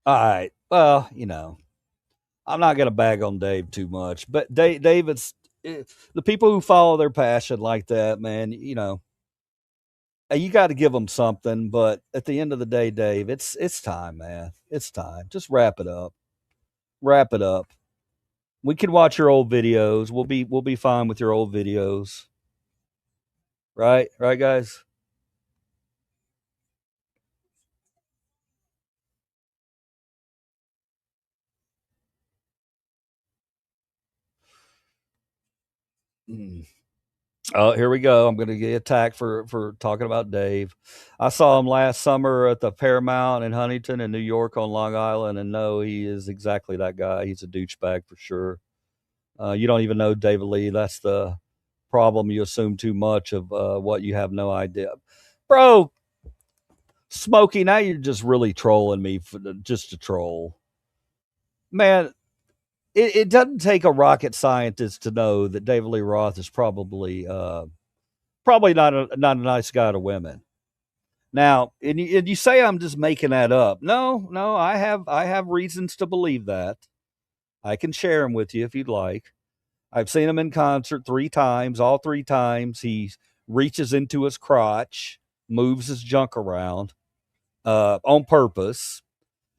All right. Well, I'm not going to bag on Dave too much, but David's the people who follow their passion like that, man. You got to give them something. But at the end of the day, Dave, it's time, man. It's time. Just wrap it up. Wrap it up. We can watch your old videos. We'll be fine with your old videos. Right, guys. Mm. Oh, here we go. I'm going to get attacked for talking about Dave. I saw him last summer at the Paramount in Huntington in New York on Long Island, and no, he is exactly that guy. He's a douchebag for sure. You don't even know David Lee. That's the problem. You assume too much of what you have no idea, bro. Smokey, now you're just really trolling me just to troll, man. It doesn't take a rocket scientist to know that David Lee Roth is probably not a nice guy to women. Now, and you say I'm just making that up. No, I have reasons to believe that. I can share them with you if you'd like. I've seen him in concert 3 times. All 3 times he reaches into his crotch, moves his junk around on purpose,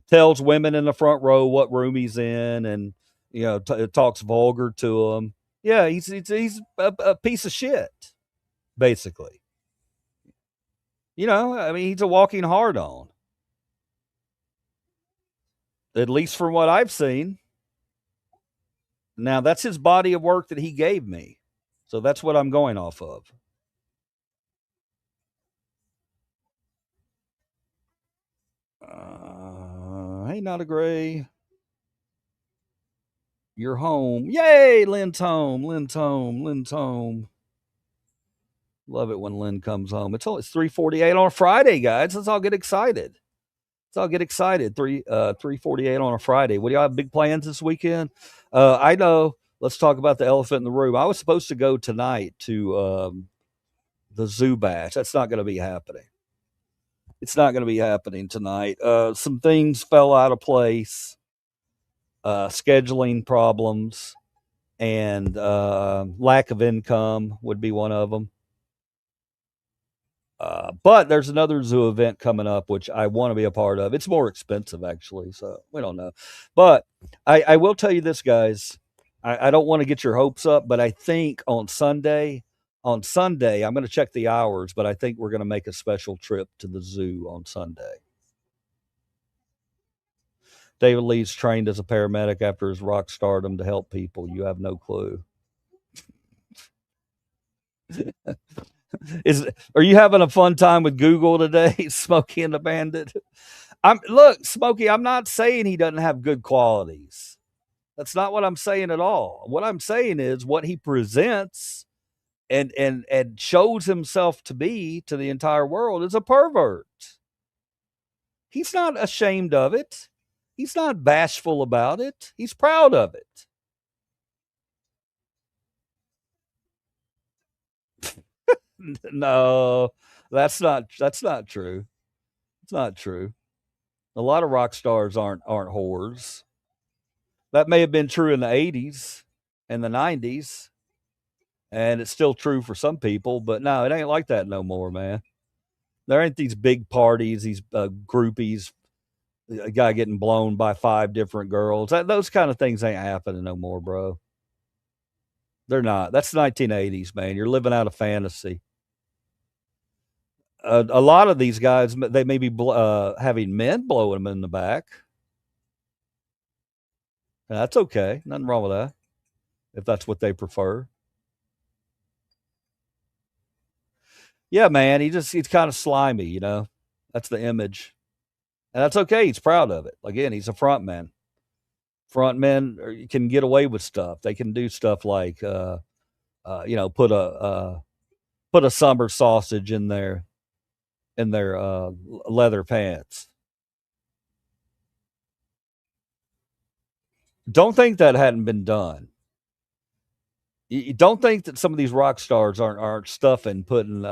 tells women in the front row what room he's in, and talks vulgar to them. Yeah, he's a piece of shit, basically. I mean, he's a walking hard on, at least from what I've seen. Now, that's his body of work that he gave me. So that's what I'm going off of. Hey, not a gray. You're home. Yay, Lynn's home. Lynn's home. Lynn's home. Love it when Lynn comes home. It's 3:48 on a Friday, guys. Let's all get excited. 3:48 on a Friday. What do y'all have big plans this weekend? I know. Let's talk about the elephant in the room. I was supposed to go tonight to the zoo bash. That's not going to be happening. It's not going to be happening tonight. Some things fell out of place. Scheduling problems and lack of income would be one of them. But there's another zoo event coming up, which I want to be a part of. It's more expensive, actually, so we don't know. But I will tell you this, guys. I don't want to get your hopes up, but I think on Sunday, I'm going to check the hours, but I think we're going to make a special trip to the zoo on Sunday. David Lee's trained as a paramedic after his rock stardom to help people. You have no clue. Are you having a fun time with Google today, Smokey and the Bandit? Look, Smokey, I'm not saying he doesn't have good qualities. That's not what I'm saying at all. What I'm saying is what he presents and shows himself to be to the entire world is a pervert. He's not ashamed of it. He's not bashful about it. He's proud of it. No, that's not true. It's not true. A lot of rock stars aren't whores. That may have been true in the 80s and the 90s, and it's still true for some people, but no, it ain't like that no more, man. There ain't these big parties, these groupies, a guy getting blown by 5 different girls. Those kind of things ain't happening no more, bro. They're not. That's 1980s, man. You're living out a fantasy. A lot of these guys, they may be having men blowing them in the back. And that's okay. Nothing wrong with that if that's what they prefer. Yeah, man. He's kind of slimy, you know. That's the image. And that's okay. He's proud of it. Again, he's a front man. Front men can get away with stuff. They can do stuff like, put a summer sausage in their leather pants. Don't think that hadn't been done. You don't think that some of these rock stars aren't stuffing, putting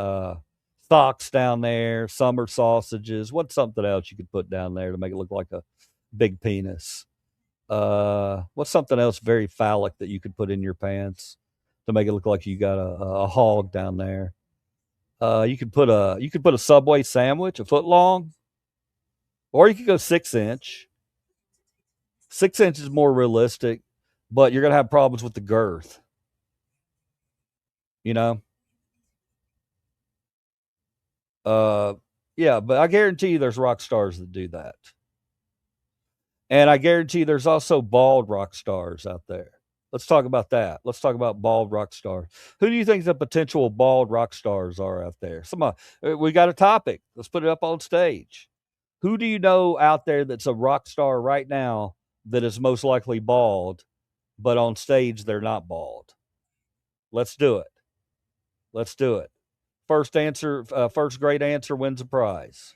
socks down there, summer sausages. What's something else you could put down there to make it look like a big penis? What's something else very phallic that you could put in your pants to make it look like you got a hog down there? You could put a Subway sandwich, a foot long, or you could go 6 inch. 6 inch is more realistic, but you're gonna have problems with the girth. You know. Yeah, but I guarantee you, there's rock stars that do that. And I guarantee there's also bald rock stars out there. Let's talk about that. Let's talk about bald rock stars. Who do you think the potential bald rock stars are out there? We got a topic. Let's put it up on stage. Who do you know out there that's a rock star right now that is most likely bald, but on stage they're not bald? Let's do it. Let's do it. First great answer wins a prize.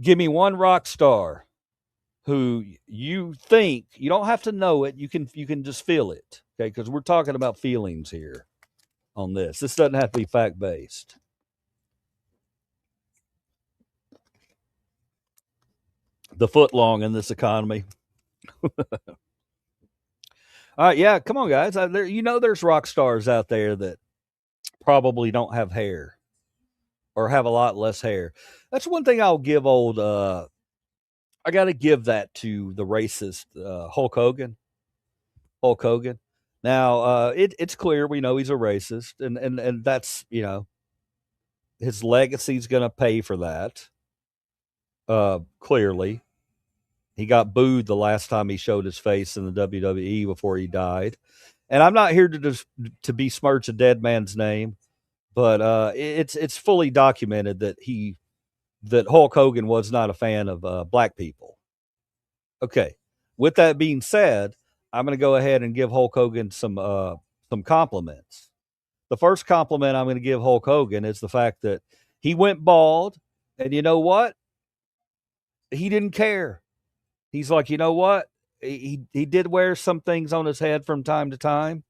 Give me one rock star who you think, you don't have to know it, you can just feel it, okay? Because we're talking about feelings here on this. This doesn't have to be fact based. The foot long in this economy. All right, yeah, come on, guys. There's rock stars out there that probably don't have hair or have a lot less hair. That's one thing I'll give old. I got to give that to the racist Hulk Hogan. Hulk Hogan. Now, it's clear we know he's a racist, and that's, his legacy's going to pay for that. Clearly, he got booed the last time he showed his face in the WWE before he died. And I'm not here to besmirch a dead man's name, but it's fully documented that Hulk Hogan was not a fan of black people. Okay. With that being said, I'm going to go ahead and give Hulk Hogan some compliments. The first compliment I'm going to give Hulk Hogan is the fact that he went bald, and you know what? He didn't care. He's like, you know what? He did wear some things on his head from time to time,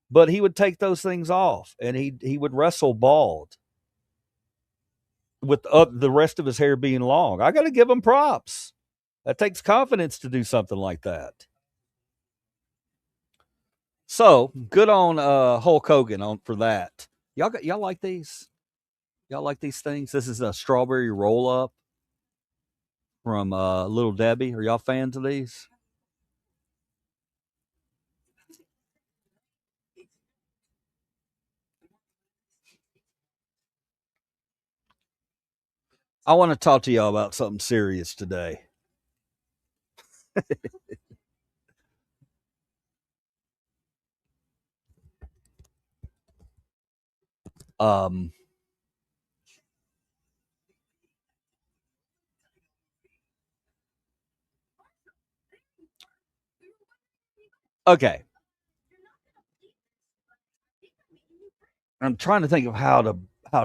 but he would take those things off, and he would wrestle bald with the rest of his hair being long. I got to give him props. That takes confidence to do something like that. So good on Hulk Hogan for that. Y'all like these? Y'all like these things? This is a strawberry roll up from Little Debbie. Are y'all fans of these? I want to talk to y'all about something serious today. um okay. I'm trying to think of how to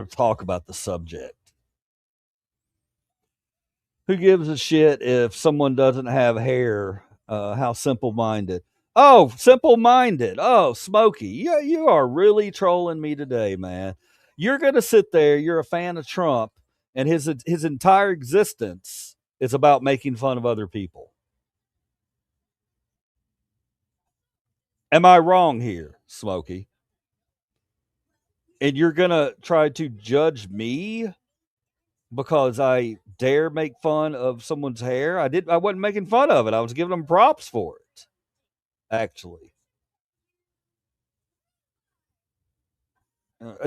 talk about the subject. Who gives a shit if someone doesn't have hair? How simple minded. Oh, simple minded. Oh, Smokey. Yeah, you are really trolling me today, man. You're gonna sit there, you're a fan of Trump, and his entire existence is about making fun of other people. Am I wrong here, Smokey? And you're gonna try to judge me because I dare make fun of someone's hair. I wasn't making fun of it. I was giving them props for it. Actually,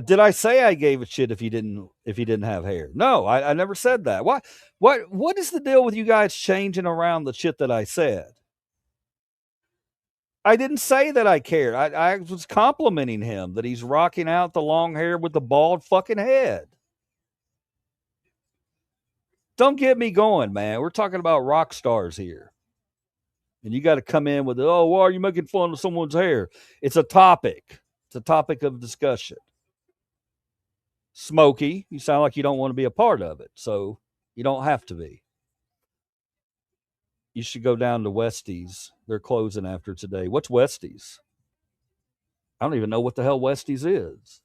did I say I gave a shit if he didn't have hair? No, I never said that. What is the deal with you guys changing around the shit that I said? I didn't say that I cared. I was complimenting him that he's rocking out the long hair with the bald fucking head. Don't get me going, man. We're talking about rock stars here. And you got to come in with, oh, why are you making fun of someone's hair? It's a topic. It's a topic of discussion. Smokey, you sound like you don't want to be a part of it. So you don't have to be. You should go down to Westies. They're closing after today. What's Westies? I don't even know what the hell Westies is.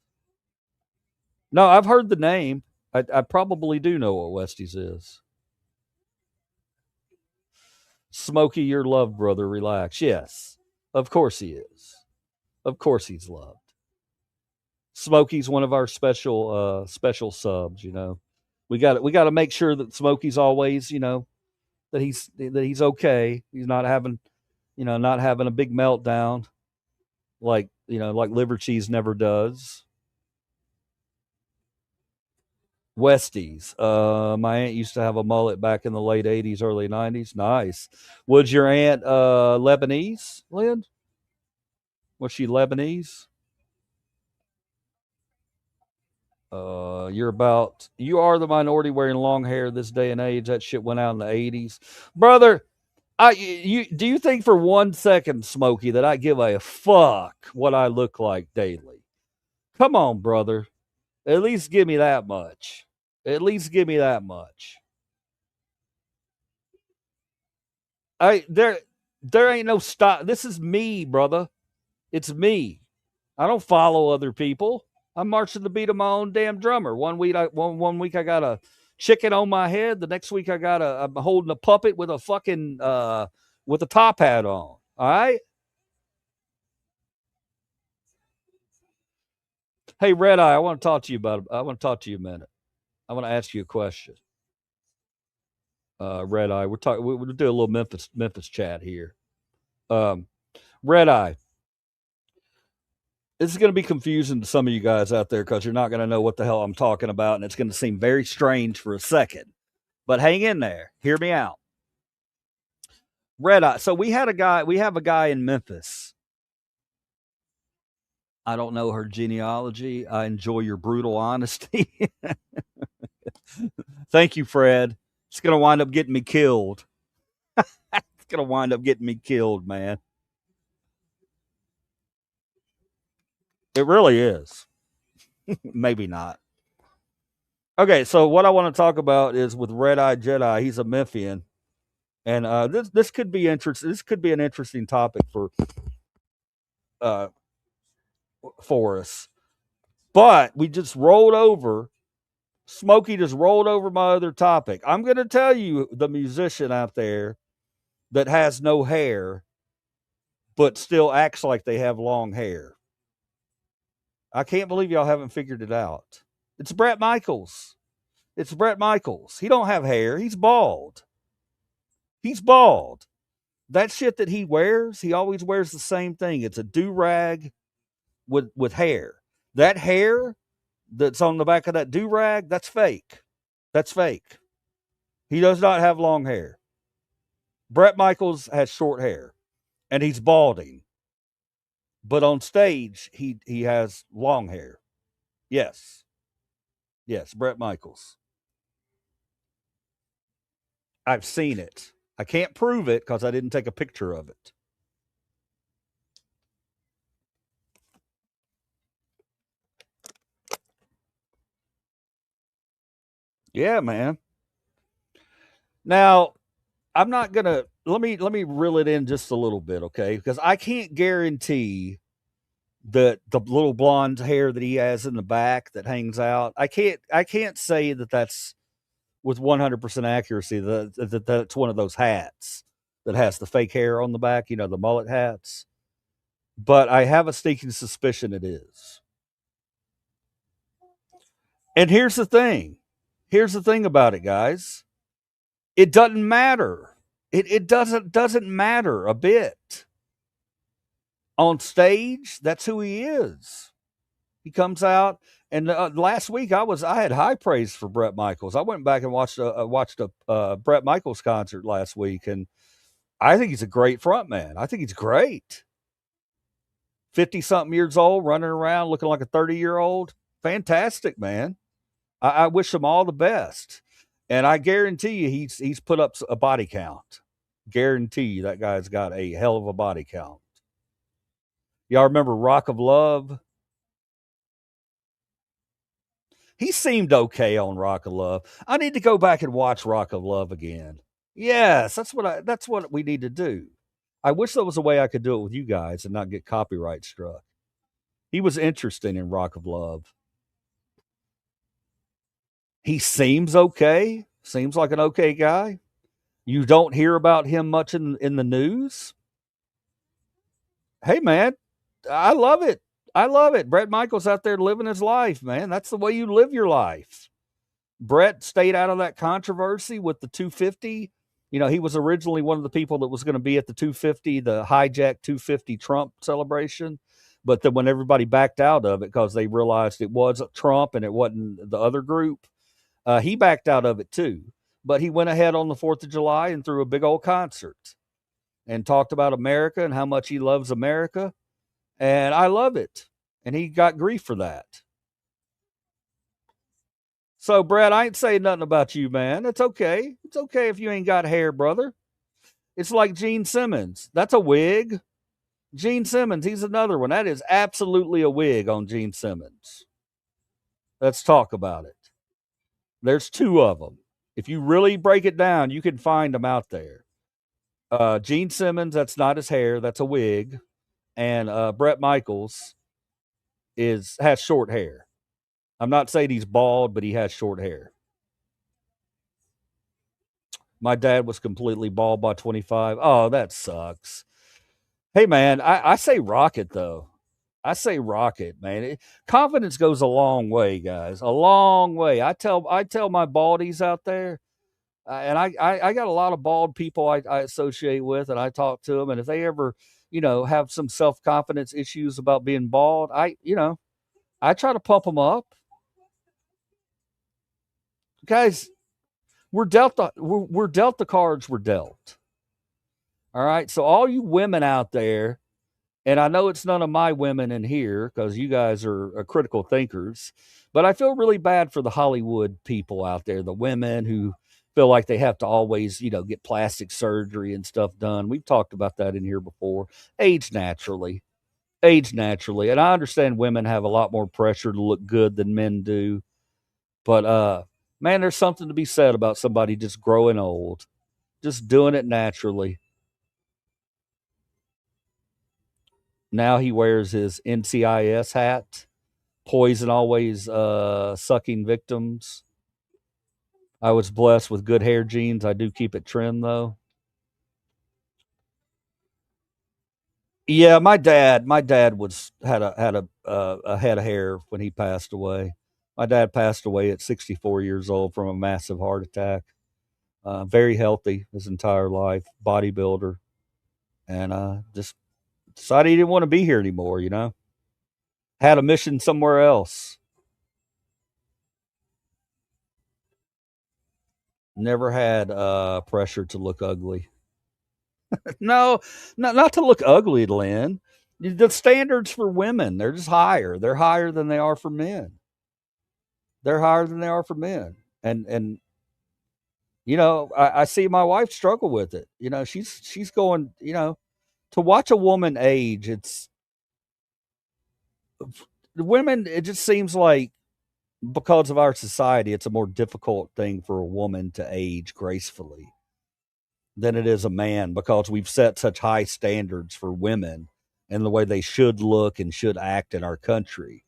No, I've heard the name. I probably do know what Westies is. Smokey, your love brother. Relax. Yes, of course he is. Of course he's loved. Smokey's one of our special subs. We got to make sure that Smokey's always that he's okay. He's not having a big meltdown like Livercheese never does. Westies. My aunt used to have a mullet back in the late 80s, early 90s. Nice. Was your aunt Lebanese, Lynn? Was she Lebanese? You are the minority wearing long hair this day and age. That shit went out in the 80s. Brother, do you think for 1 second, Smokey, that I give a fuck what I look like daily? Come on, brother. At least give me that much. At least give me that much. There ain't no stop. This is me, brother. It's me. I don't follow other people. I'm marching the beat of my own damn drummer. One week I got a chicken on my head. The next week I'm holding a puppet with a fucking with a top hat on. All right. Hey, Red Eye, I want to talk to you a minute. I want to ask you a question. Red Eye, we'll do a little Memphis chat here. Red Eye. This is going to be confusing to some of you guys out there because you're not going to know what the hell I'm talking about, and it's going to seem very strange for a second. But hang in there. Hear me out. Red Eye. So we have a guy in Memphis. I don't know her genealogy. I enjoy your brutal honesty. Thank you, Fred. It's going to wind up getting me killed. It's going to wind up getting me killed, man. It really is. Maybe not. Okay, so what I want to talk about is with Red Eye Jedi. He's a Memphian, and this could be interesting. This could be an interesting topic for us. But we just rolled over. Smokey just rolled over my other topic. I'm going to tell you the musician out there that has no hair, but still acts like they have long hair. I can't believe y'all haven't figured it out. It's Bret Michaels. It's Bret Michaels. He don't have hair. He's bald. He's bald. That shit that he wears, he always wears the same thing. It's a do-rag with hair. That hair that's on the back of that do-rag, that's fake. That's fake. He does not have long hair. Bret Michaels has short hair, and he's balding. But on stage, he has long hair. Yes. Yes, Bret Michaels. I've seen it. I can't prove it because I didn't take a picture of it. Yeah, man. Now, I'm not gonna let me reel it in just a little bit, okay? Because I can't guarantee that the little blonde hair that he has in the back that hangs out. I can't say that that's with 100% accuracy that that's one of those hats that has the fake hair on the back, the mullet hats. But I have a sneaking suspicion it is. And here's the thing. Here's the thing about it, guys. It doesn't matter. It doesn't matter a bit. On stage, that's who he is. He comes out, and last week I had high praise for Bret Michaels. I went back and watched a Bret Michaels concert last week, and I think he's a great front man. I think he's great. 50-something years old, running around looking like a 30-year-old. Fantastic, man. I wish him all the best. And I guarantee you he's put up a body count. Guarantee you that guy's got a hell of a body count. Y'all remember Rock of Love? He seemed okay on Rock of Love. I need to go back and watch Rock of Love again. Yes, that's what we need to do. I wish there was a way I could do it with you guys and not get copyright struck. He was interesting in Rock of Love. He seems okay. Seems like an okay guy. You don't hear about him much in the news. Hey, man, I love it. I love it. Bret Michaels out there living his life, man. That's the way you live your life. Bret stayed out of that controversy with the 250. You know, he was originally one of the people that was going to be at the 250, the hijack 250 Trump celebration. But then when everybody backed out of it because they realized it was Trump and it wasn't the other group, he backed out of it too. But he went ahead on the 4th of July and threw a big old concert and talked about America and how much he loves America. And I love it. And he got grief for that. So, Brett, I ain't saying nothing about you, man. It's okay. It's okay if you ain't got hair, brother. It's like Gene Simmons. That's a wig. Gene Simmons, he's another one. That is absolutely a wig on Gene Simmons. Let's talk about it. There's two of them. If you really break it down, you can find them out there. Gene Simmons, that's not his hair. That's a wig. And Bret Michaels has short hair. I'm not saying he's bald, but he has short hair. My dad was completely bald by 25. Oh, that sucks. Hey, man, I say rock it, though. I say rock it, man. Confidence goes a long way, guys. A long way. I tell my baldies out there, and I got a lot of bald people I associate with, and I talk to them. And if they ever, have some self-confidence issues about being bald, I try to pump them up. Guys, we're dealt the cards we're dealt. All right. So all you women out there, and I know it's none of my women in here because you guys are critical thinkers, but I feel really bad for the Hollywood people out there, the women who feel like they have to always, get plastic surgery and stuff done. We've talked about that in here before. Age naturally. And I understand women have a lot more pressure to look good than men do. But, man, there's something to be said about somebody just growing old, just doing it naturally. Now he wears his NCIS hat. Poison always sucking victims. I was blessed with good hair genes. I do keep it trimmed, though. Yeah, my dad had a head of hair when he passed away. My dad passed away at 64 years old from a massive heart attack. Very healthy his entire life, bodybuilder, and just decided he didn't want to be here anymore. Had a mission somewhere else. Never had pressure to look ugly. No, not to look ugly, Lynn. The standards for women, they're just higher. They're higher than they are for men. And I see my wife struggle with it. She's going, to watch a woman age, it's women, it just seems like because of our society, it's a more difficult thing for a woman to age gracefully than it is a man because we've set such high standards for women and the way they should look and should act in our country.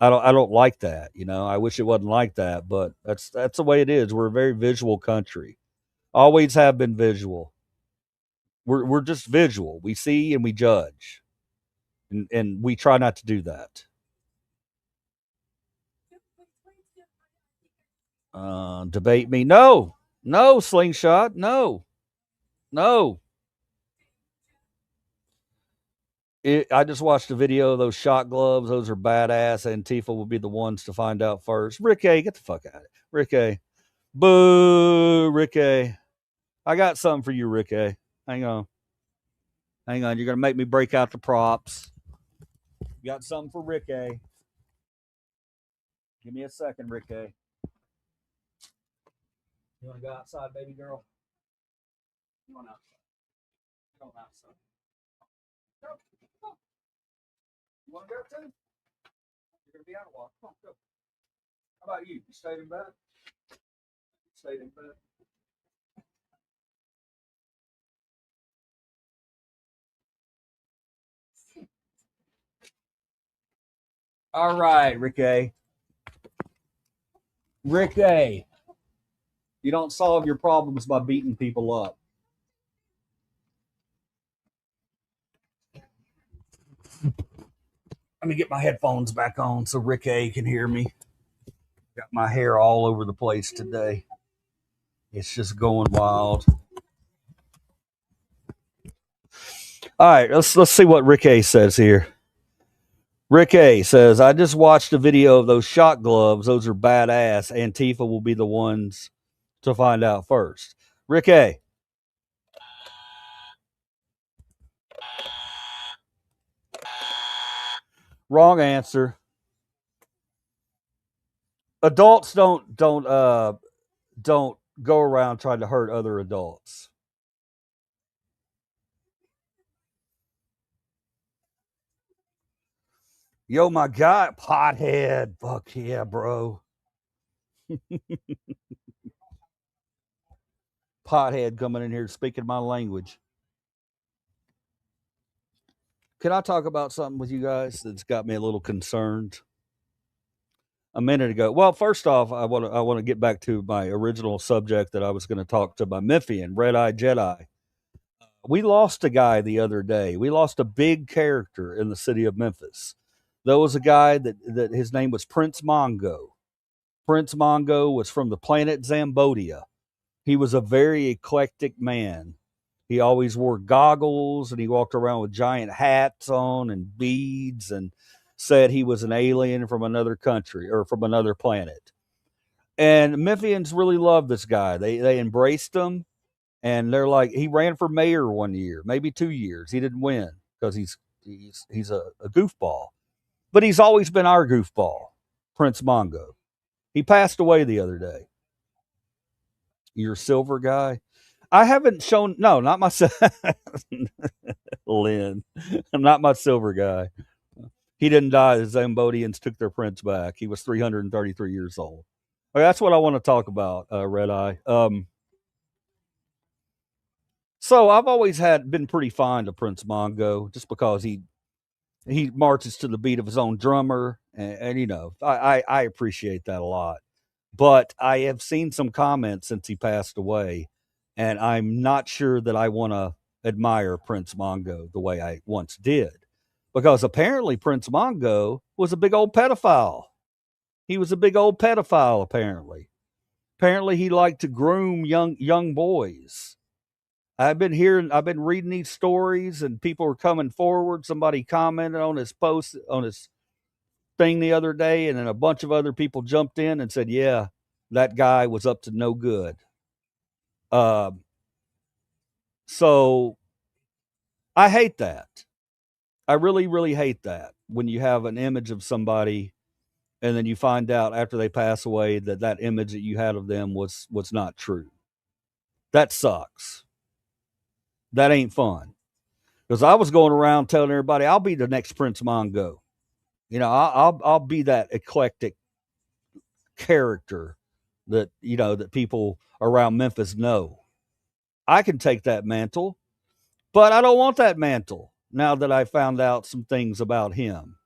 I don't like that, I wish it wasn't like that, but that's the way it is. We're a very visual country. Always have been visual. We're just visual. We see and we judge. And we try not to do that. Debate me? No, Slingshot. No. I just watched a video of those shot gloves. Those are badass. Antifa will be the ones to find out first. Rick A, get the fuck out of it. Rick A. Boo, Rick A. I got something for you, Rick A. Hang on. You're going to make me break out the props. Got something for Rick A. Give me a second, Rick A. You want to go outside, baby girl? You want outside? Go outside. Go. You want to go too? You're going to be out a while. Come on, go. How about you? You stayed in bed? Stayed in bed. All right, Rick A. Rick A. You don't solve your problems by beating people up. Let me get my headphones back on so Rick A can hear me. Got my hair all over the place today. It's just going wild. All right, let's see what Rick A says here. Rick A says, I just watched a video of those shot gloves. Those are badass. Antifa will be the ones to find out first. Rick A. Wrong answer. Adults don't go around trying to hurt other adults. Yo, my God, pothead. Fuck yeah, bro. Pothead coming in here speaking my language. Can I talk about something with you guys that's got me a little concerned? A minute ago. Well, first off, I want to get back to my original subject that I was going to talk to my Memphian, Red Eye Jedi. We lost a guy the other day. We lost a big character in the city of Memphis. There was a guy that his name was Prince Mongo. Prince Mongo was from the planet Zambodia. He was a very eclectic man. He always wore goggles and he walked around with giant hats on and beads and said he was an alien from another country or from another planet. And Memphians really loved this guy. They embraced him, and they're like, he ran for mayor 1 year, maybe 2 years. He didn't win because he's a goofball. But he's always been our goofball, Prince Mongo. He passed away the other day. Your silver guy? I haven't shown, no, not myself. Lynn, I'm not my silver guy. He didn't die. The Zambodians took their prince back. He was 333 years old. Okay, that's what I want to talk about, Red Eye. So I've always been pretty fond of Prince Mongo just because he marches to the beat of his own drummer. And you know, I appreciate that a lot. But I have seen some comments since he passed away, and I'm not sure that I want to admire Prince Mongo the way I once did. Because apparently Prince Mongo was a big old pedophile. He was a big old pedophile, apparently. Apparently he liked to groom young boys. I've been reading these stories, and people are coming forward. Somebody commented on his post, on his thing the other day, and then a bunch of other people jumped in and said, yeah, that guy was up to no good. So I hate that. I really, really hate that when you have an image of somebody and then you find out after they pass away that image that you had of them was not true. That sucks. That ain't fun. Because I was going around telling everybody, I'll be the next Prince Mongo. You know, I'll be that eclectic character that, you know, that people around Memphis know. I can take that mantle, but I don't want that mantle now that I found out some things about him.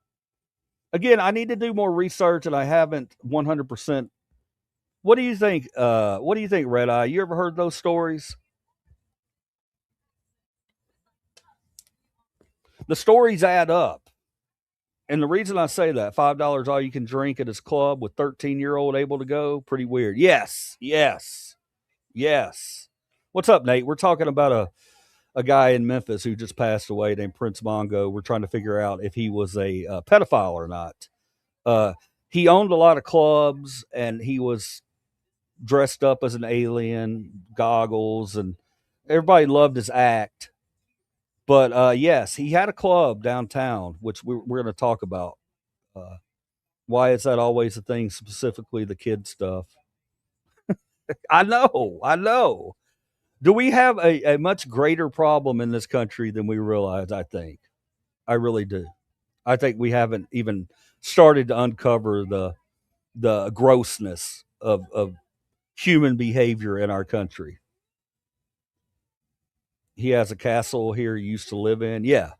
Again, I need to do more research, and I haven't 100%. What do you think? What do you think, Red Eye? You ever heard those stories? The stories add up. And the reason I say that, $5 all you can drink at his club with 13-year-old able to go, pretty weird. Yes. What's up, Nate? We're talking about a guy in Memphis who just passed away named Prince Mongo. We're trying to figure out if he was a pedophile or not. He owned a lot of clubs, and he was dressed up as an alien, goggles, and everybody loved his act. But yes, he had a club downtown, which we're going to talk about. Why is that always a thing, specifically the kid stuff? I know. Do we have a much greater problem in this country than we realize? I think. I really do. I think we haven't even started to uncover the grossness of human behavior in our country. He has a castle here he used to live in. Yeah,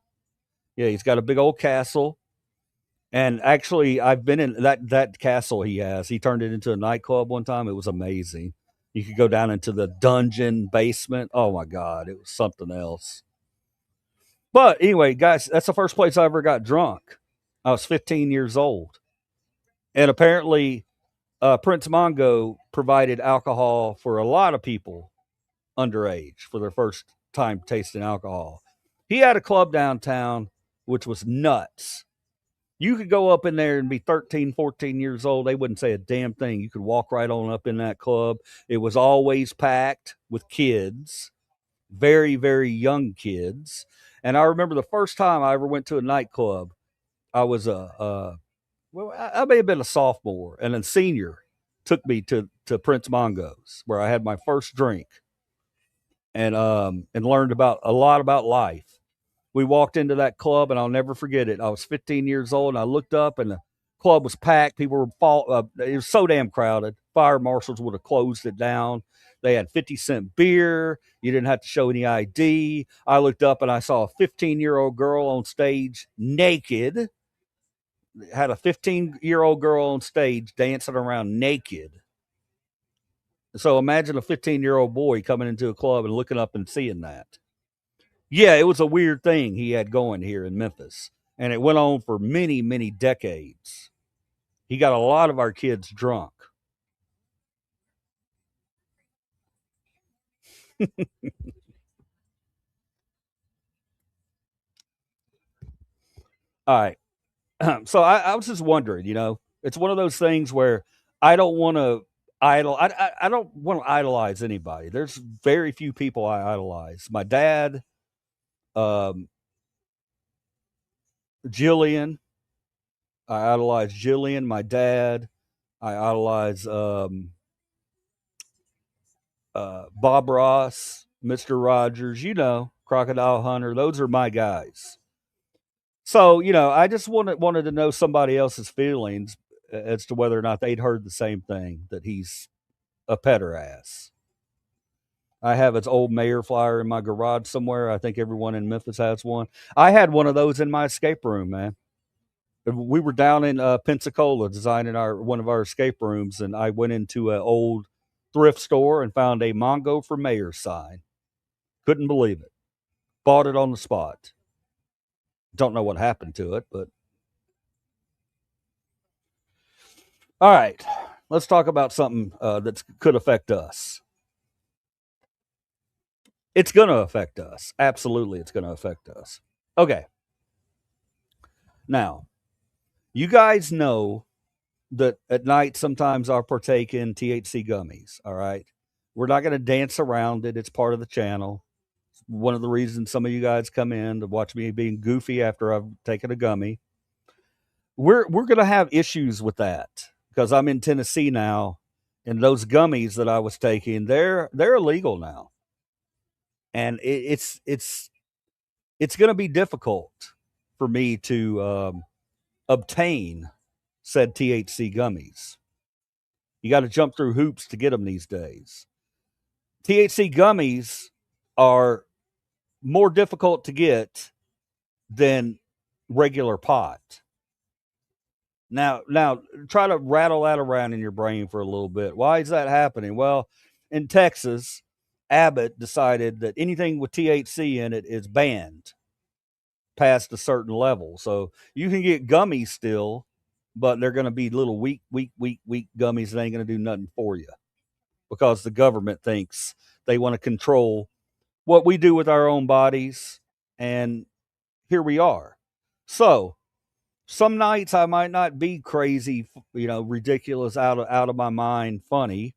he's got a big old castle. And actually, I've been in that castle he has. He turned it into a nightclub one time. It was amazing. You could go down into the dungeon basement. Oh my God, it was something else. But anyway, guys, that's the first place I ever got drunk. I was 15 years old. And apparently, Prince Mongo provided alcohol for a lot of people underage for their first time tasting alcohol. He had a club downtown, which was nuts. You could go up in there and be 13, 14 years old. They wouldn't say a damn thing. You could walk right on up in that club. It was always packed with kids, very, very young kids. And I remember the first time I ever went to a nightclub, I was I may have been a sophomore, and a senior took me to Prince Mongo's, where I had my first drink and learned about a lot about life. We walked into that club, and I'll never forget it. I was 15 years old, and I looked up, and the club was packed. People were it was so damn crowded. Fire marshals would have closed it down. They had 50-cent beer. You didn't have to show any ID. I looked up, and I saw a 15-year-old girl on stage naked. Had a 15-year-old girl on stage dancing around naked. So imagine a 15-year-old boy coming into a club and looking up and seeing that. Yeah, it was a weird thing he had going here in Memphis. And it went on for many, many decades. He got a lot of our kids drunk. All right. So I was just wondering, it's one of those things where I don't want to I don't want to idolize anybody. There's very few people I idolize. My dad, Jillian. I idolize Jillian, my dad. I idolize Bob Ross, Mr. Rogers, Crocodile Hunter. Those are my guys. So, I just wanted to know somebody else's feelings as to whether or not they'd heard the same thing, that he's a pederast. I have his old mayor flyer in my garage somewhere. I think everyone in Memphis has one. I had one of those in my escape room, man. We were down in Pensacola designing one of our escape rooms, and I went into an old thrift store and found a Mongo for Mayor sign. Couldn't believe it. Bought it on the spot. Don't know what happened to it, but all right. Let's talk about something that could affect us. It's going to affect us. Absolutely, it's going to affect us. Okay. Now, you guys know that at night sometimes I'll partake in THC gummies, all right? We're not going to dance around it. It's part of the channel. It's one of the reasons some of you guys come in to watch me being goofy after I've taken a gummy. We're going to have issues with that because I'm in Tennessee now, and those gummies that I was taking, they're illegal now. And it's going to be difficult for me to obtain said THC gummies. You got to jump through hoops to get them these days. THC gummies are more difficult to get than regular pot. Now, try to rattle that around in your brain for a little bit. Why is that happening? Well, in Texas, Abbott decided that anything with THC in it is banned. past a certain level. So you can get gummies still, but they're going to be little weak gummies that ain't going to do nothing for you because the government thinks they want to control what we do with our own bodies. And here we are. So some nights I might not be crazy, ridiculous, out of my mind, funny.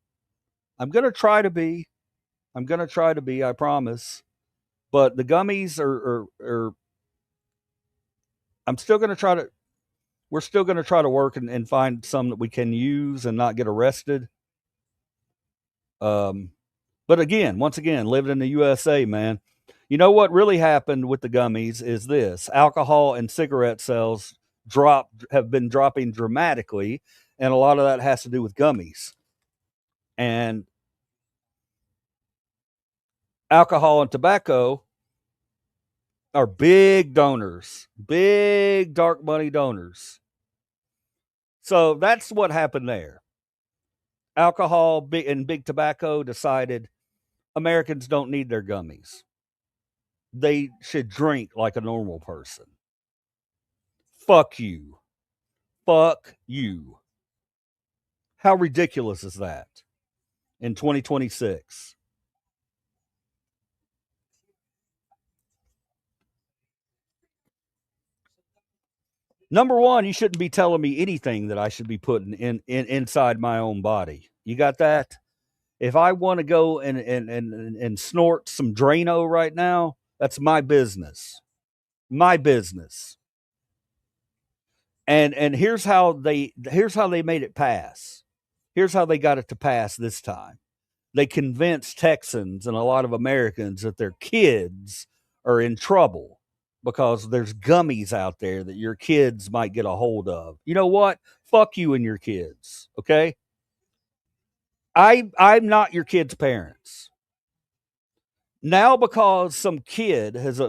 I'm going to try to be. I promise. But the gummies are I'm still going to try to we're still going to try to work and find some that we can use and not get arrested. But once again, living in the USA, man, you know what really happened with the gummies is this: alcohol and cigarette sales have been dropping dramatically, and a lot of that has to do with gummies. And alcohol and tobacco are big donors, big dark money donors. So that's what happened there. Alcohol and big tobacco decided Americans don't need their gummies. They should drink like a normal person. Fuck you. Fuck you. How ridiculous is that in 2026? Number one, you shouldn't be telling me anything that I should be putting inside my own body. You got that? If I want to go and snort some Drano right now, that's my business. My business. And here's how they made it pass. Here's how they got it to pass this time. They convinced Texans and a lot of Americans that their kids are in trouble because there's gummies out there that your kids might get a hold of. You know what? Fuck you and your kids. Okay? I'm not your kids' parents. Now because some kid has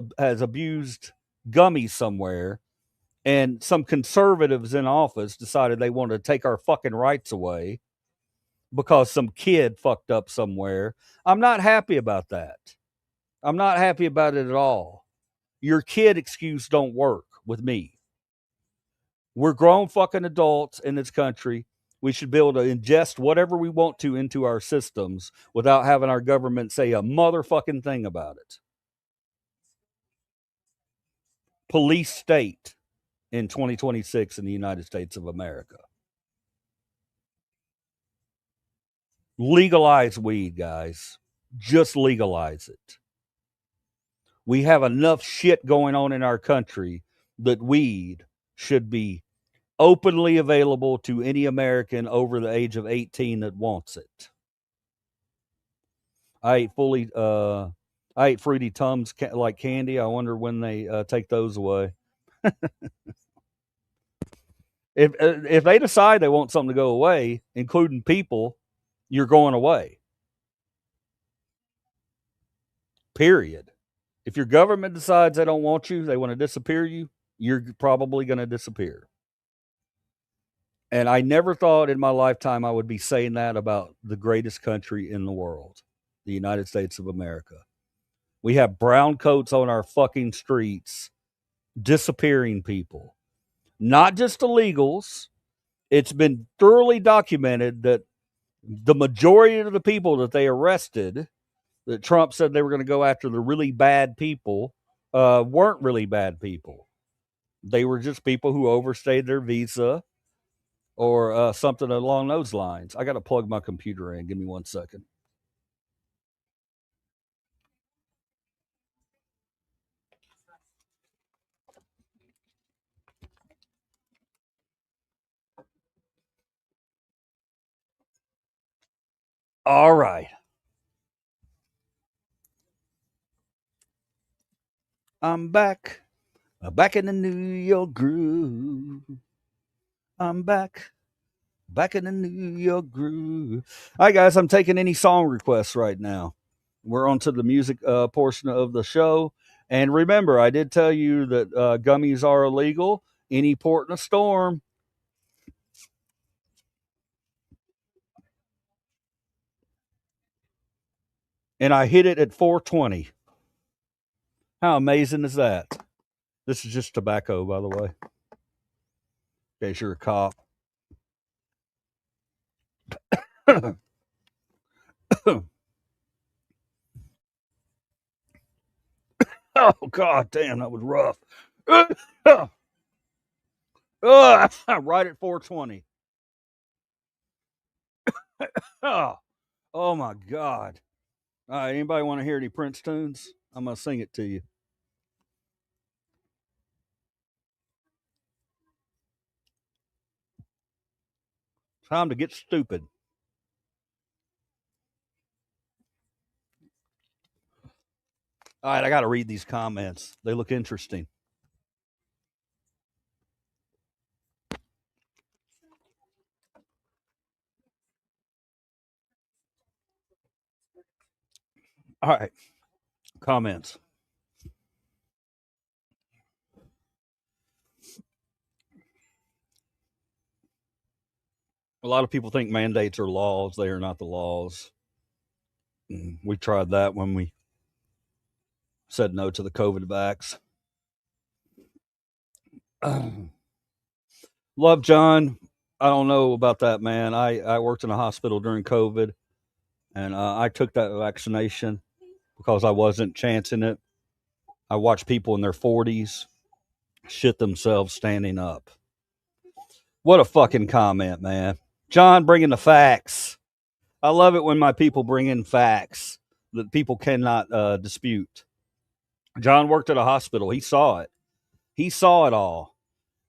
abused gummies somewhere and some conservatives in office decided they wanted to take our fucking rights away because some kid fucked up somewhere. I'm not happy about that. I'm not happy about it at all. Your kid excuse don't work with me. We're grown fucking adults in this country. We should be able to ingest whatever we want to into our systems without having our government say a motherfucking thing about it. Police state in 2026 in the United States of America. Legalize weed, guys. Just legalize it. We have enough shit going on in our country that weed should be openly available to any American over the age of 18 that wants it. I ate Fruity Tums like candy. I wonder when they take those away. If they decide they want something to go away, including people, you're going away. Period. If your government decides they don't want you, they want to disappear you, you're probably going to disappear. And I never thought in my lifetime I would be saying that about the greatest country in the world, the United States of America. We have brown coats on our fucking streets, disappearing people. Not just illegals. It's been thoroughly documented that the majority of the people that they arrested, that Trump said they were going to go after the really bad people, weren't really bad people. They were just people who overstayed their visa or something along those lines. I got to plug my computer in. Give me 1 second. All right. I'm back. Back in the New York groove. I'm back in the New York groove. All right, guys, I'm taking any song requests right now. We're on to the music portion of the show. And remember, I did tell you that gummies are illegal. Any port in a storm. And I hit it at 420. How amazing is that? This is just tobacco, by the way. In case you're a cop. Oh, God damn, that was rough. Right at 420. Oh, my God. All right, anybody want to hear any Prince tunes? I'm going to sing it to you. Time to get stupid. All right, I got to read these comments. They look interesting. All right, comments. A lot of people think mandates are laws. They are not the laws. We tried that when we said no to the COVID vax. Love John. I don't know about that, man. I worked in a hospital during COVID, and I took that vaccination because I wasn't chancing it. I watched people in their 40s shit themselves standing up. What a fucking comment, man. John bringing the facts. I love it when my people bring in facts that people cannot dispute. John worked at a hospital. He saw it. He saw it all.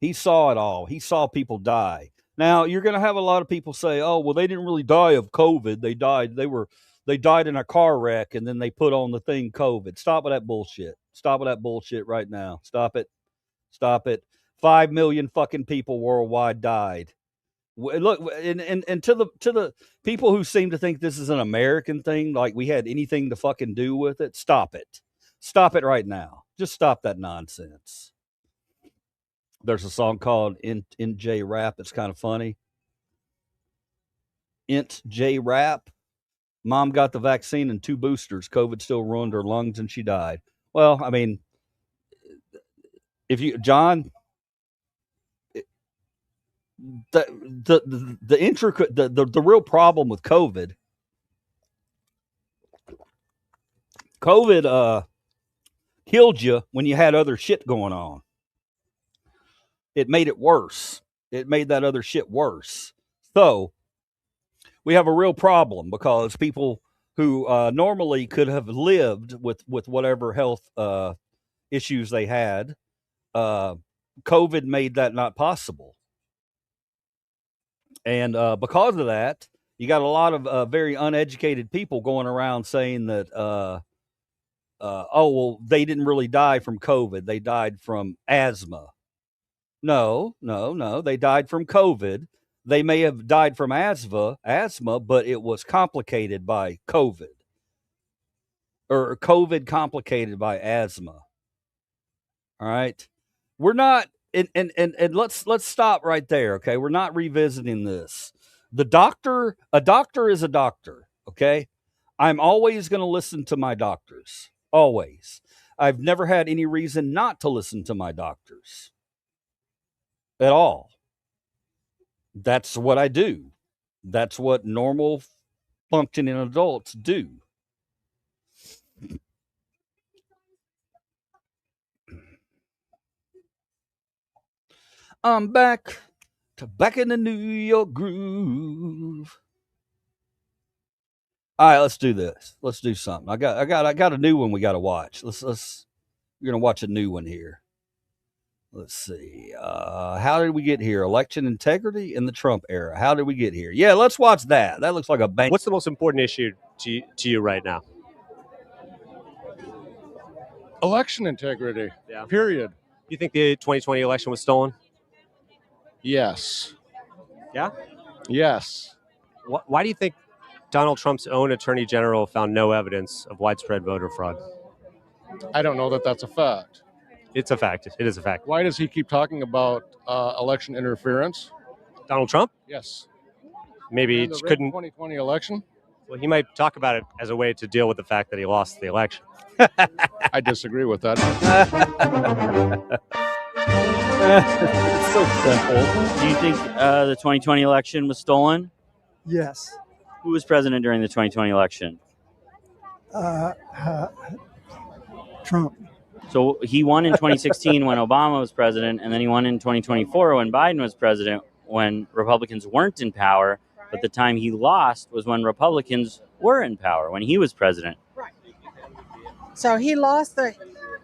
He saw it all. He saw people die. Now, you're going to have a lot of people say, oh, well, they didn't really die of COVID. They died in a car wreck, and then they put on the thing COVID. Stop with that bullshit. Stop with that bullshit right now. Stop it. Stop it. 5 million fucking people worldwide died. Look, and to the people who seem to think this is an American thing, like we had anything to fucking do with it, stop it. Stop it right now. Just stop that nonsense. There's a song called NJ Rap. It's kind of funny. Int J Rap. Mom got the vaccine and 2 boosters. COVID still ruined her lungs and she died. Well, I mean, if you, John, the intricate, the real problem with COVID killed you when you had other shit going on. It made it worse. It made that other shit worse. So we have a real problem because people who normally could have lived with whatever health issues they had, COVID made that not possible. And because of that, you got a lot of very uneducated people going around saying that, oh, well, they didn't really die from COVID. They died from asthma. No. They died from COVID. They may have died from asthma, but it was complicated by COVID. Or COVID complicated by asthma. All right. We're not, and let's stop right there, okay? We're not revisiting this. A doctor is a doctor, okay? I'm always going to listen to my doctors. Always. I've never had any reason not to listen to my doctors. At all. That's what I do. That's what normal functioning adults do. I'm back in the New York groove. All right, let's do this. Let's do something. I got a new one we got to watch. We're gonna watch a new one here. Let's see. How did we get here? Election integrity in the Trump era. How did we get here? Yeah, let's watch that. That looks like a bang. What's the most important issue to you right now? Election integrity. Yeah. Period. You think the 2020 election was stolen? Yes. Yeah? Yes. Why do you think Donald Trump's own attorney general found no evidence of widespread voter fraud? I don't know that that's a fact. It's a fact. It is a fact. Why does he keep talking about election interference? Donald Trump? Yes. Maybe in the couldn't. 2020 election? Well, he might talk about it as a way to deal with the fact that he lost the election. I disagree with that. It's so simple. Do you think the 2020 election was stolen? Yes. Who was president during the 2020 election? Trump. So he won in 2016 when Obama was president, and then he won in 2024 when Biden was president, when Republicans weren't in power. But the time he lost was when Republicans were in power, when he was president. So he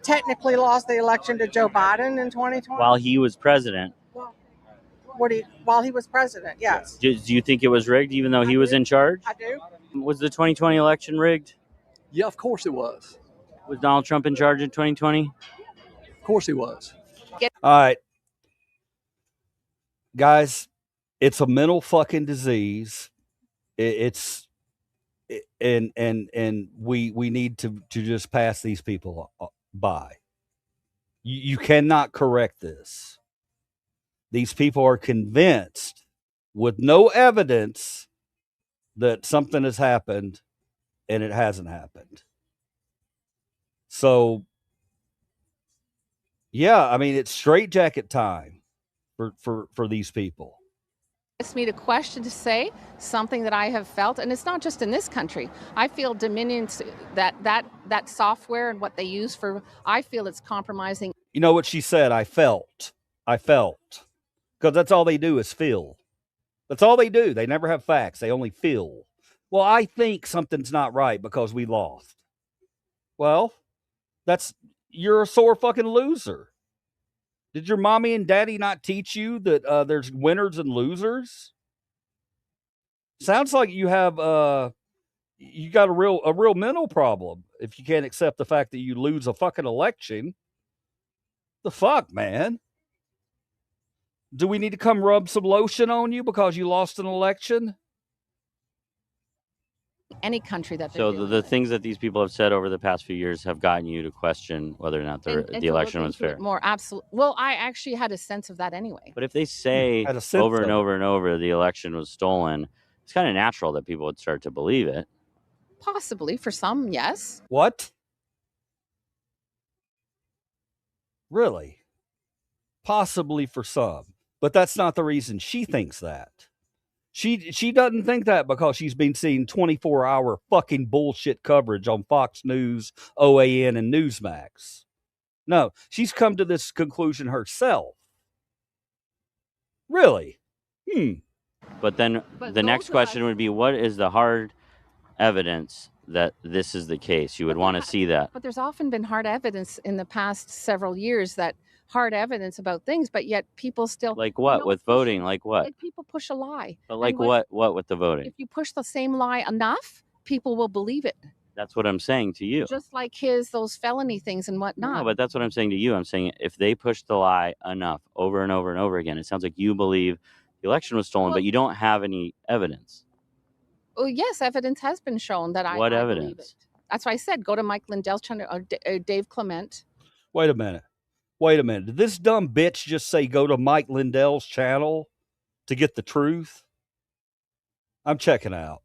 technically lost the election to Joe Biden in 2020? While he was president. While he was president, yes. Do you think it was rigged, even though he was in charge? I do. Was the 2020 election rigged? Yeah, of course it was. Was Donald Trump in charge in 2020? Of course he was. All right. Guys, it's a mental fucking disease. And we need to just pass these people by. You cannot correct this. These people are convinced with no evidence that something has happened, and it hasn't happened. So, yeah, I mean, it's straitjacket time for these people. It's me to say something that I have felt, and it's not just in this country. I feel Dominion's that software and what they use for, I feel it's compromising. You know what she said? I felt. Because that's all they do is feel. That's all they do. They never have facts. They only feel. Well, I think something's not right because we lost. Well, you're a sore fucking loser. Did your mommy and daddy not teach you that there's winners and losers? Sounds like you have you got a real mental problem if you can't accept the fact that you lose a fucking election. The fuck, man? Do we need to come rub some lotion on you because you lost an election? Any country that. So the things that these people have said over the past few years have gotten you to question whether or not the election was fair. More absolute. Well, I actually had a sense of that anyway. But if they say over and over and over the election was stolen, it's kind of natural that people would start to believe it. Possibly for some, yes. What? Really? Possibly for some. But that's not the reason she thinks that. She doesn't think that because she's been seeing 24-hour fucking bullshit coverage on Fox News, OAN, and Newsmax. No, she's come to this conclusion herself. Really? But then the next question would be, what is the hard evidence that this is the case? You would want to see that. But there's often been hard evidence in the past several years hard evidence about things, but yet people still. Like what? With voting? Like what? Like people push a lie. But like what with the voting? If you push the same lie enough, people will believe it. That's what I'm saying to you. Just like those felony things and whatnot. No, but that's what I'm saying to you. I'm saying if they push the lie enough over and over and over again, it sounds like you believe the election was stolen, but you don't have any evidence. Oh, yes, evidence has been shown that I. What I evidence? Believe it. That's why I said go to Mike Lindell's channel or Dave Clement. Wait a minute. Did this dumb bitch just say go to Mike Lindell's channel to get the truth? I'm checking out.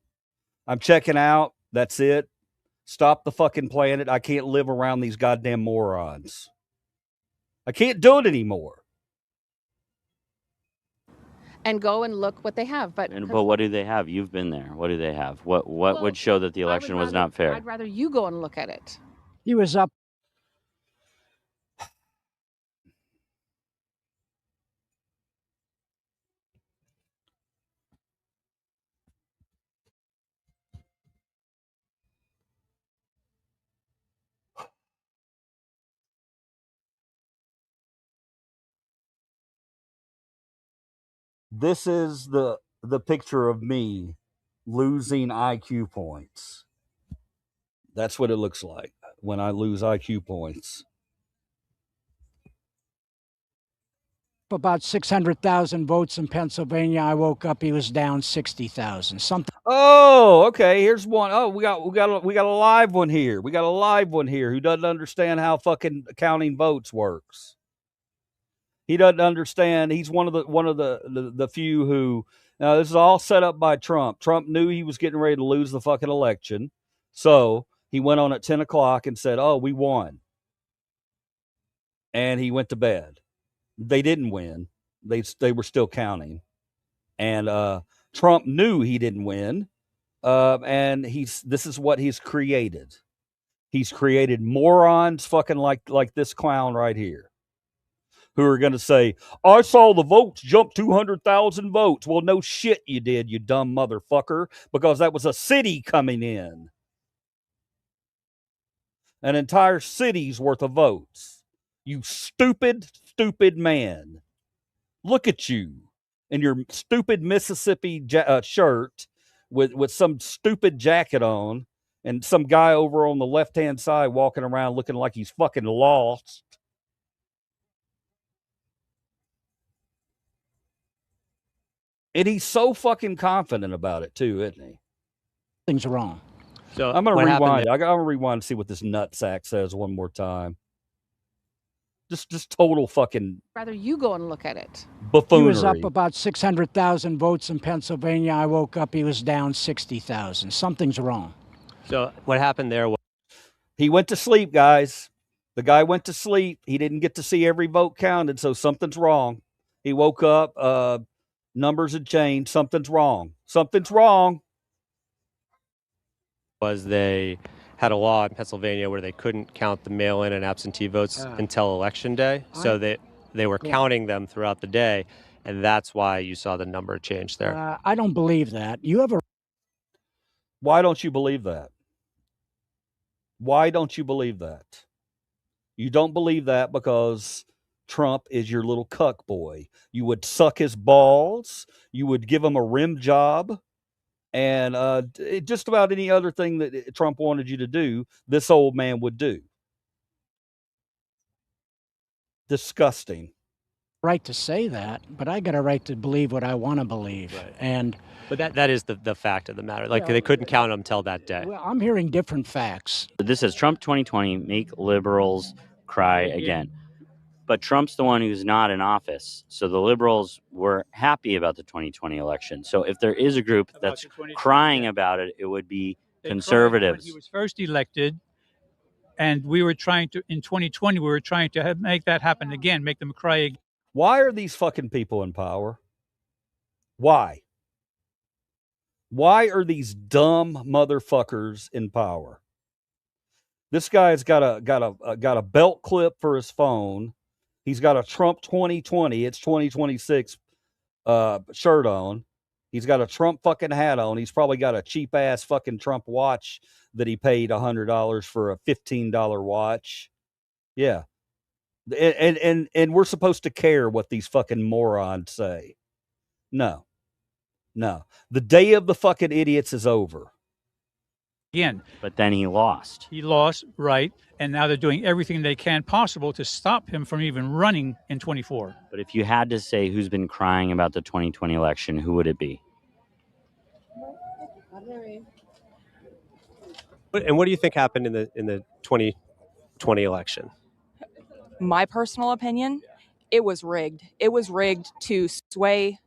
That's it. Stop the fucking planet. I can't live around these goddamn morons. I can't do it anymore. And go and look what they have. But what do they have? You've been there. What do they have? What would show that the election was not fair? I'd rather you go and look at it. He was up. This is the picture of me losing IQ points. That's what it looks like when I lose IQ points. About 600,000 votes in Pennsylvania. I woke up, he was down 60,000. Something. Oh, okay. Here's one. Oh, we got a live one here. We got a live one here who doesn't understand how fucking counting votes works. He doesn't understand. He's one of the few who Now, this is all set up by Trump. Trump knew he was getting ready to lose the fucking election. So he went on at 10 o'clock and said, oh, we won. And he went to bed. They didn't win. They were still counting. And Trump knew he didn't win. And this is what he's created. He's created morons fucking like this clown right here, who are going to say, I saw the votes jump 200,000 votes. Well, no shit you did, you dumb motherfucker, because that was a city coming in. An entire city's worth of votes. You stupid, stupid man. Look at you in your stupid Mississippi shirt with some stupid jacket on, and some guy over on the left-hand side walking around looking like he's fucking lost. And he's so fucking confident about it too, isn't he? Things wrong. So I'm gonna rewind. I'm gonna rewind and see what this nutsack says one more time. Just total fucking Rather you go and look at it. buffoonery. He was up about 600,000 votes in Pennsylvania. I woke up, he was down 60,000. Something's wrong. So what happened there was he went to sleep, guys. The guy went to sleep. He didn't get to see every vote counted, so something's wrong. He woke up, numbers had changed. Something's wrong. Something's wrong. Was they had a law in Pennsylvania where they couldn't count the mail-in and absentee votes until Election Day. So they were counting them throughout the day, and that's why you saw the number change there. I don't believe that. You have a... Why don't you believe that? Why don't you believe that? You don't believe that because Trump is your little cuck boy. You would suck his balls. You would give him a rim job. And just about any other thing that Trump wanted you to do, this old man would do. Disgusting. Right to say that, but I got a right to believe what I want to believe. Right. But that is the fact of the matter. Like, they couldn't count them till that day. Well, I'm hearing different facts. This says Trump 2020, make liberals cry again. But Trump's the one who's not in office. So the liberals were happy about the 2020 election. So if there is a group that's crying about it, it would be conservatives. When he was first elected, and we were trying to, in 2020, we were trying to make that happen again, make them cry again. Why are these fucking people in power? Why? Why are these dumb motherfuckers in power? This guy's got a belt clip for his phone. He's got a Trump 2020, it's 2026 shirt on. He's got a Trump fucking hat on. He's probably got a cheap ass fucking Trump watch that he paid $100 for a $15 watch. Yeah. And we're supposed to care what these fucking morons say. No. The day of the fucking idiots is over. Again. But then he lost. He lost, right, and now they're doing everything they can possible to stop him from even running in 24. But if you had to say who's been crying about the 2020 election, who would it be? And what do you think happened in the 2020 election? My personal opinion, it was rigged. It was rigged to sway.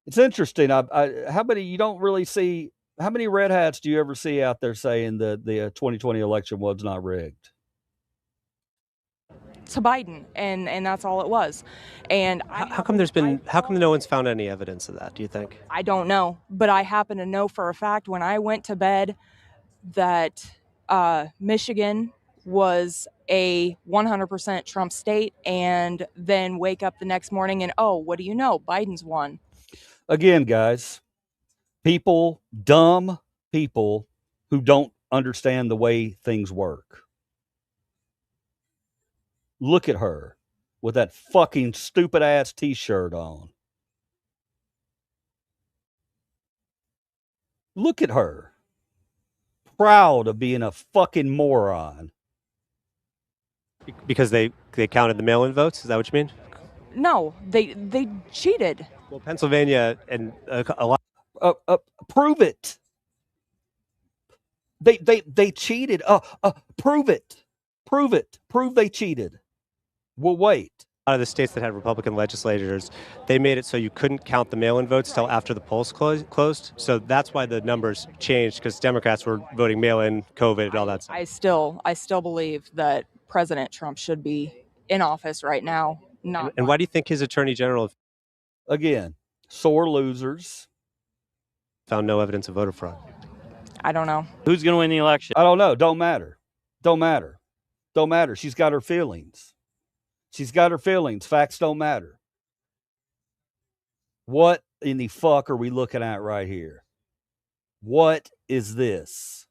It's interesting. How many you don't really see? How many red hats do you ever see out there saying that the 2020 election was not rigged? To Biden, and that's all it was. And How come no one's found any evidence of that, do you think? I don't know, but I happen to know for a fact when I went to bed that Michigan was a 100% Trump state, and then wake up the next morning and, oh, what do you know? Biden's won. Again, guys, dumb people who don't understand the way things work. Look at her with that fucking stupid ass t-shirt on. Look at her. Proud of being a fucking moron. Because they counted the mail-in votes? Is that what you mean? No, they cheated. Well, Pennsylvania and a lot. Prove it. They cheated. Prove it. Prove it. Prove they cheated. We'll wait. lot of the states that had Republican legislators, they made it so you couldn't count the mail-in votes till after the polls closed. So that's why the numbers changed, because Democrats were voting mail-in, COVID, and all that stuff. I still believe that President Trump should be in office right now. Not And why do you think his attorney general Again, sore losers. found no evidence of voter fraud? I don't know. Who's going to win the election? I don't know. Don't matter. Don't matter. Don't matter. She's got her feelings. She's got her feelings. Facts don't matter. What in the fuck are we looking at right here? What is this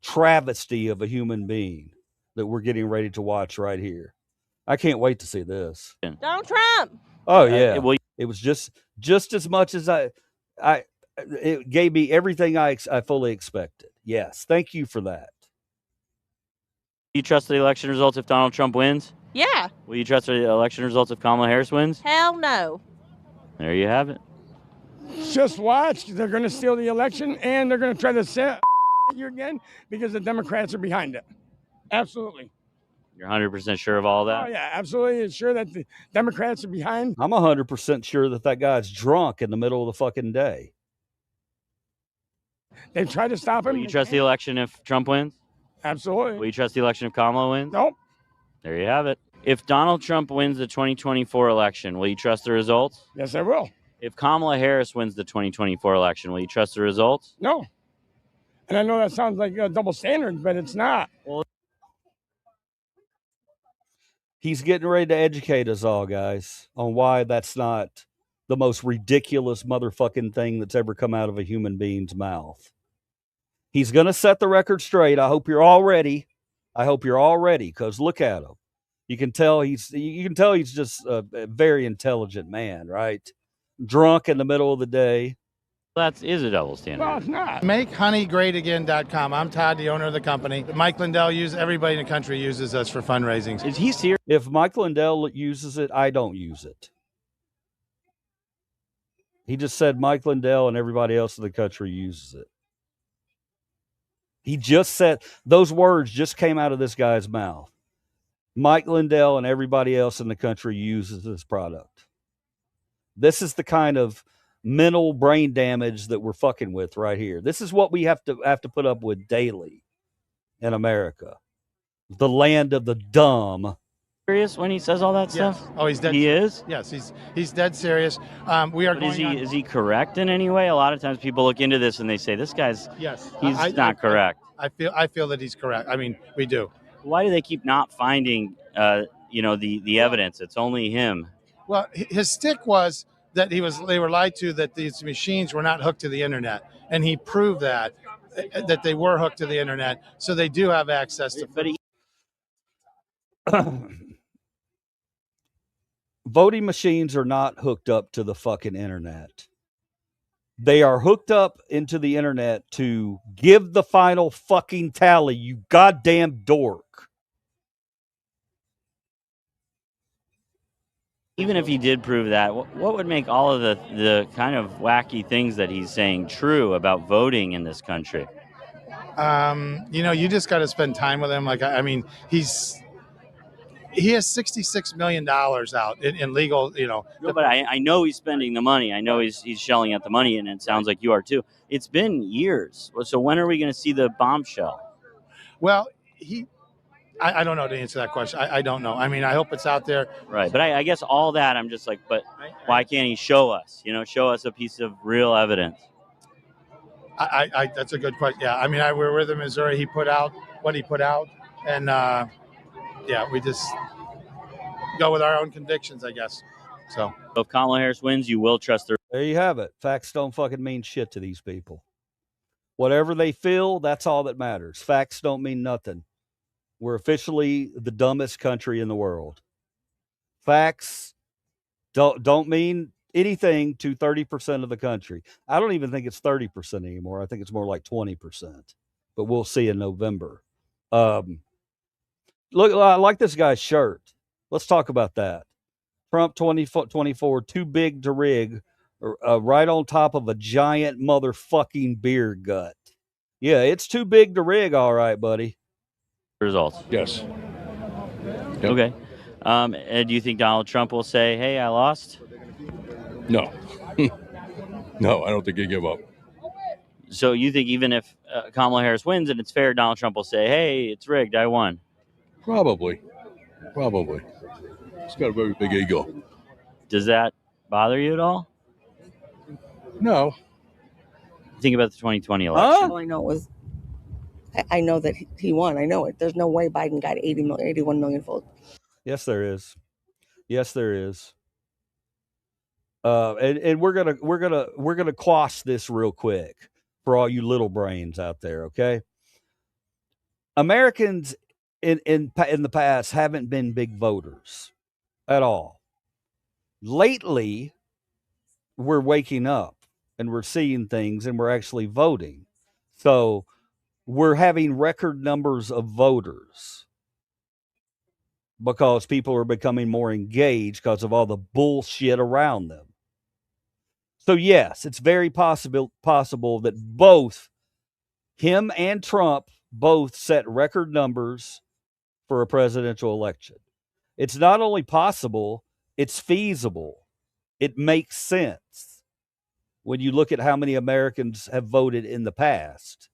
travesty of a human being that we're getting ready to watch right here? I can't wait to see this. Donald Trump. Oh yeah, it was just as much as it gave me everything I fully expected. Yes, thank you for that. Do you trust the election results if Donald Trump wins? Yeah. Will you trust the election results if Kamala Harris wins? Hell no. There you have it. Just watch. They're going to steal the election, and they're going to try to set you again because the Democrats are behind it. Absolutely. You're 100% sure of all that? Oh, yeah, absolutely sure that the Democrats are behind. I'm 100% sure that guy's drunk in the middle of the fucking day. They've tried to stop him. Will you trust the election if Trump wins? Absolutely. Will you trust the election if Kamala wins? Nope. There you have it. If Donald Trump wins the 2024 election, will you trust the results? Yes, I will. If Kamala Harris wins the 2024 election, will you trust the results? No. And I know that sounds like a double standard, but it's not. Well, he's getting ready to educate us all, guys, on why that's not the most ridiculous motherfucking thing that's ever come out of a human being's mouth. He's going to set the record straight. I hope you're all ready. Because look at him. You can tell he's just a very intelligent man, right? Drunk in the middle of the day. That is a double standard. Well, it's not. MakeHoneyGreatAgain.com. I'm Todd, the owner of the company. Mike Lindell everybody in the country uses us for fundraising. Is he serious? If Mike Lindell uses it, I don't use it. He just said Mike Lindell and everybody else in the country uses it. He just said, those words just came out of this guy's mouth. Mike Lindell and everybody else in the country uses this product. This is the kind of mental brain damage that we're fucking with right here. This is what we have to put up with daily in America. The land of the dumb. Serious when he says all that stuff? Oh, he's dead. He is? Yes, he's dead serious. We are. But is he correct in any way? A lot of times people look into this and they say this guy's he's not correct. I feel that he's correct. I mean, we do. Why do they keep not finding the evidence? It's only him. Well, his stick was that they were lied to, that these machines were not hooked to the internet, and he proved that they were hooked to the internet, so they do have access to. Voting machines are not hooked up to the fucking internet. They are hooked up into the internet to give the final fucking tally, you goddamn dork. Even if he did prove that, what would make all of the kind of wacky things that he's saying true about voting in this country? You just got to spend time with him. Like, I mean, he has $66 million out in legal, No, but I know he's spending the money. I know he's shelling out the money, and it sounds like you are too. It's been years. So when are we going to see the bombshell? Well, I don't know to answer that question. I don't know. I mean, I hope it's out there. Right. But I guess all that, I'm just like, but why can't he show us? Show us a piece of real evidence. That's a good question. Yeah. I mean, we're with him in Missouri. He put out what he put out. And, we just go with our own convictions, I guess. So if Kamala Harris wins, you will trust her. There you have it. Facts don't fucking mean shit to these people. Whatever they feel, that's all that matters. Facts don't mean nothing. We're officially the dumbest country in the world. Facts don't mean anything to 30% of the country. I don't even think it's 30% anymore. I think it's more like 20%. But we'll see in November. Look, I like this guy's shirt. Let's talk about that. Trump 2024, too big to rig, right on top of a giant motherfucking beer gut. Yeah, it's too big to rig, all right, buddy. Results. Yes. Okay. And do you think Donald Trump will say, "Hey, I lost"? No. No, I don't think he'd give up. So you think even if Kamala Harris wins and it's fair, Donald Trump will say, "Hey, it's rigged. I won." Probably. He's got a very big ego. Does that bother you at all? No. Think about the 2020 election. All I know was, I know that he won. I know it. There's no way Biden got 81 million votes. Yes, there is. Yes, there is. And we're gonna quash this real quick for all you little brains out there. Okay, Americans in the past haven't been big voters at all. Lately, we're waking up and we're seeing things and we're actually voting. So we're having record numbers of voters because people are becoming more engaged because of all the bullshit around them. So yes, it's very possible that both him and Trump both set record numbers for a presidential election. It's not only possible, it's feasible. It makes sense when you look at how many Americans have voted in the past.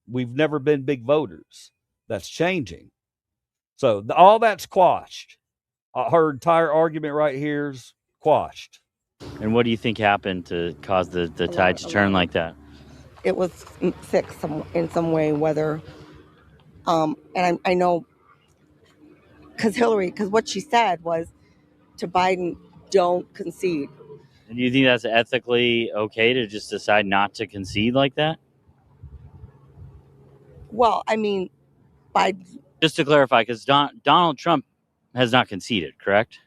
We've never been big voters. That's changing. So all that's quashed. Her entire argument right here is quashed. And what do you think happened to cause the tide to turn like that? It was fixed in some way, whether, and I know, because what she said was to Biden, don't concede. And do you think that's ethically okay to just decide not to concede like that? Well, I mean, Biden. Just to clarify, because Donald Trump has not conceded, correct?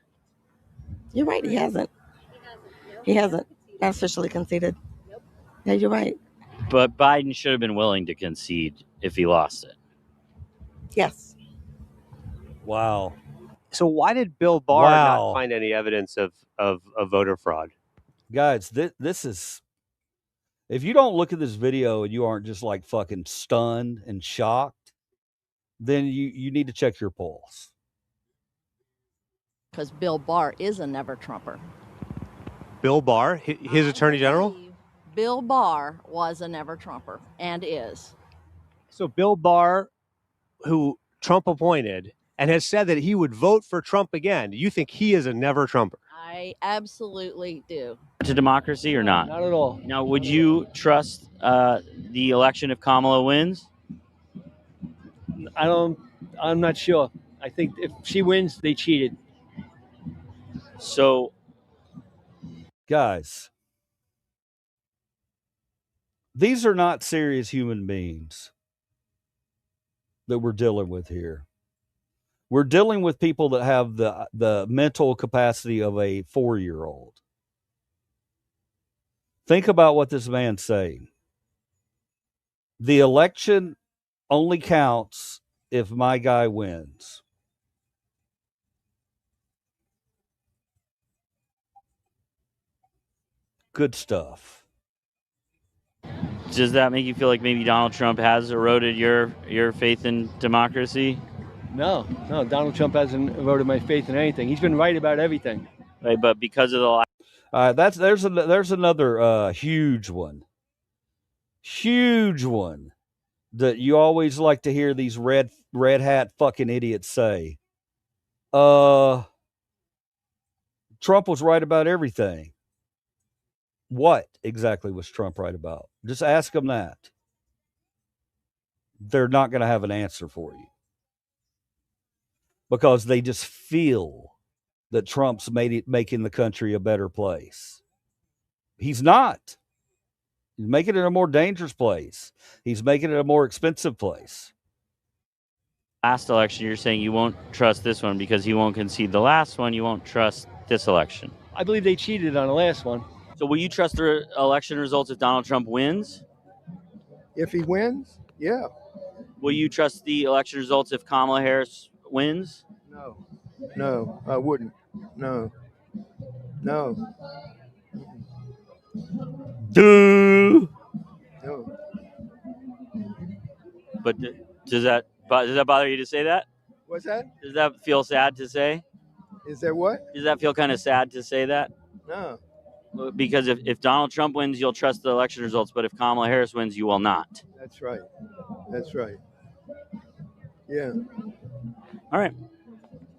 You're right, he hasn't. He hasn't officially conceded. Yeah, you're right. But Biden should have been willing to concede if he lost it. Yes. Wow. So why did Bill Barr not find any evidence of voter fraud? Guys, this is, if you don't look at this video and you aren't just like fucking stunned and shocked, then you need to check your pulse. Because Bill Barr is a never Trumper. Bill Barr, his attorney general? Bill Barr was a never Trumper and is. So Bill Barr, who Trump appointed and has said that he would vote for Trump again, you think he is a never Trumper? I absolutely do. To democracy or not? Not at all. Now, would you trust the election if Kamala wins? I'm not sure. I think if she wins, they cheated. So, guys, these are not serious human beings that we're dealing with here. We're dealing with people that have the mental capacity of a 4-year-old. Think about what this man's saying. The election only counts if my guy wins. Good stuff. Does that make you feel like maybe Donald Trump has eroded your faith in democracy? No, Donald Trump hasn't eroded my faith in anything. He's been right about everything. Right, but because of the there's another huge one that you always like to hear these red hat fucking idiots say. Trump was right about everything. What exactly was Trump right about? Just ask them that. They're not going to have an answer for you because they just feel that Trump's making the country a better place. He's not. He's making it a more dangerous place. He's making it a more expensive place. last election, you're saying you won't trust this one because he won't concede the last one. You won't trust this election. I believe they cheated on the last one. So will you trust the election results if Donald Trump wins? If he wins, yeah. Will you trust the election results if Kamala Harris wins? No, I wouldn't. No. Duh. No. But does that bother you to say that? What's that? Does that feel sad to say? Is that what? Does that feel kind of sad to say that? No. Because if Donald Trump wins, you'll trust the election results, but if Kamala Harris wins, you will not. That's right. That's right. Yeah. All right.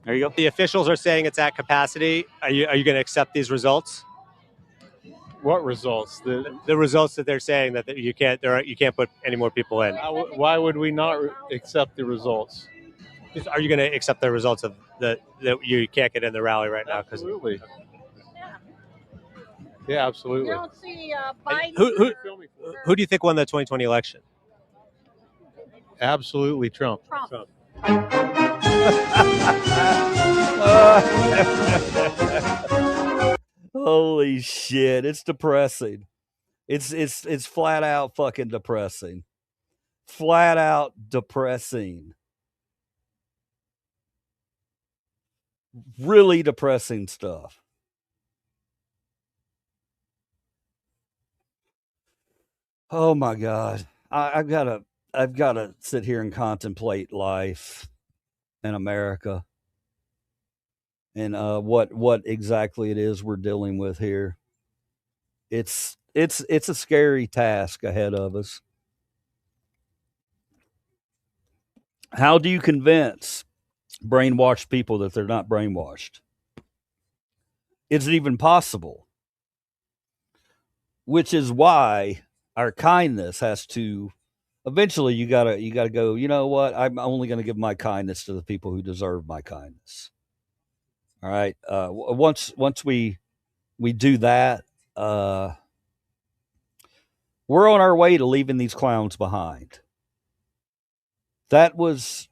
There you go. The officials are saying it's at capacity. Are you going to accept these results? What results? The results that they're saying that you can't put any more people in. Why would we not accept the results? Are you going to accept the results of that you can't get in the rally right now? Absolutely. Yeah, absolutely. You don't see Biden. Who do you think won the 2020 election? Absolutely Trump. Holy shit! It's depressing. It's flat out fucking depressing. Flat out depressing. Really depressing stuff. Oh my God. I've gotta sit here and contemplate life in America and what exactly it is we're dealing with here. It's a scary task ahead of us. How do you convince brainwashed people that they're not brainwashed? Is it even possible? Which is why our kindness has to eventually you gotta go, you know what? I'm only gonna give my kindness to the people who deserve my kindness. All right. Once we do that, we're on our way to leaving these clowns behind. That was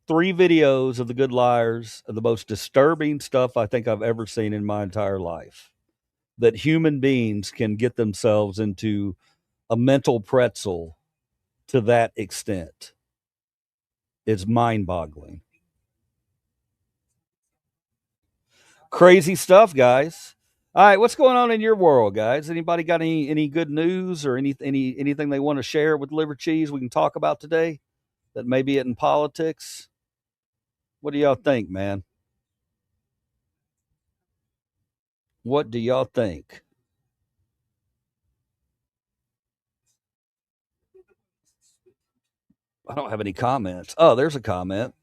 3 videos of the Good Liars of the most disturbing stuff I think I've ever seen in my entire life. That human beings can get themselves into a mental pretzel to that extent. It's mind-boggling. Crazy stuff, guys. All right, what's going on in your world, guys? Anybody got any good news or anything they want to share with Livercheese we can talk about today that may be in politics? What do y'all think, man? What do y'all think? I don't have any comments. Oh, there's a comment.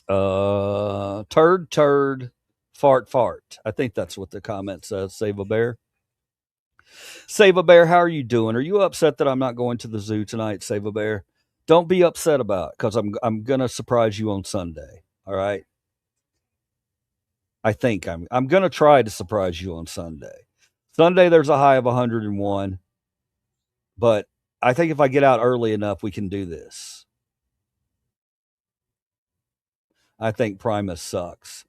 Turd, fart. I think that's what the comment says. Save a bear. Save a bear, how are you doing? Are you upset that I'm not going to the zoo tonight, Save a bear? Don't be upset about it, because I'm gonna surprise you on Sunday. All right. I think I'm gonna try to surprise you on Sunday. Sunday there's a high of 101, but I think if I get out early enough, we can do this. I think Primus sucks.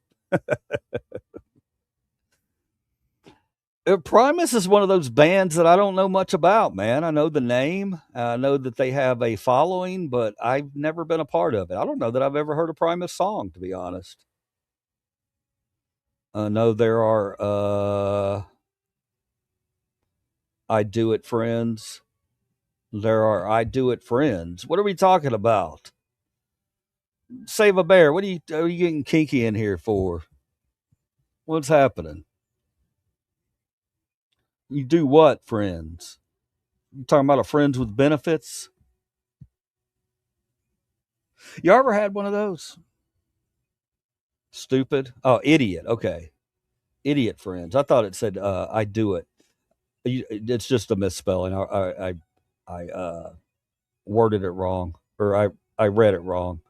Primus is one of those bands that I don't know much about, man. I know the name. I know that they have a following, but I've never been a part of it. I don't know that I've ever heard a Primus song, to be honest. I know there are I Do It friends. There are I Do It friends. What are we talking about? Save a bear. What are you getting kinky in here for? What's happening? You do what, friends? You talking about a friends with benefits? You ever had one of those? Stupid. Oh, idiot. Okay. Idiot friends. I thought it said I do it. It's just a misspelling. I worded it wrong, or I read it wrong.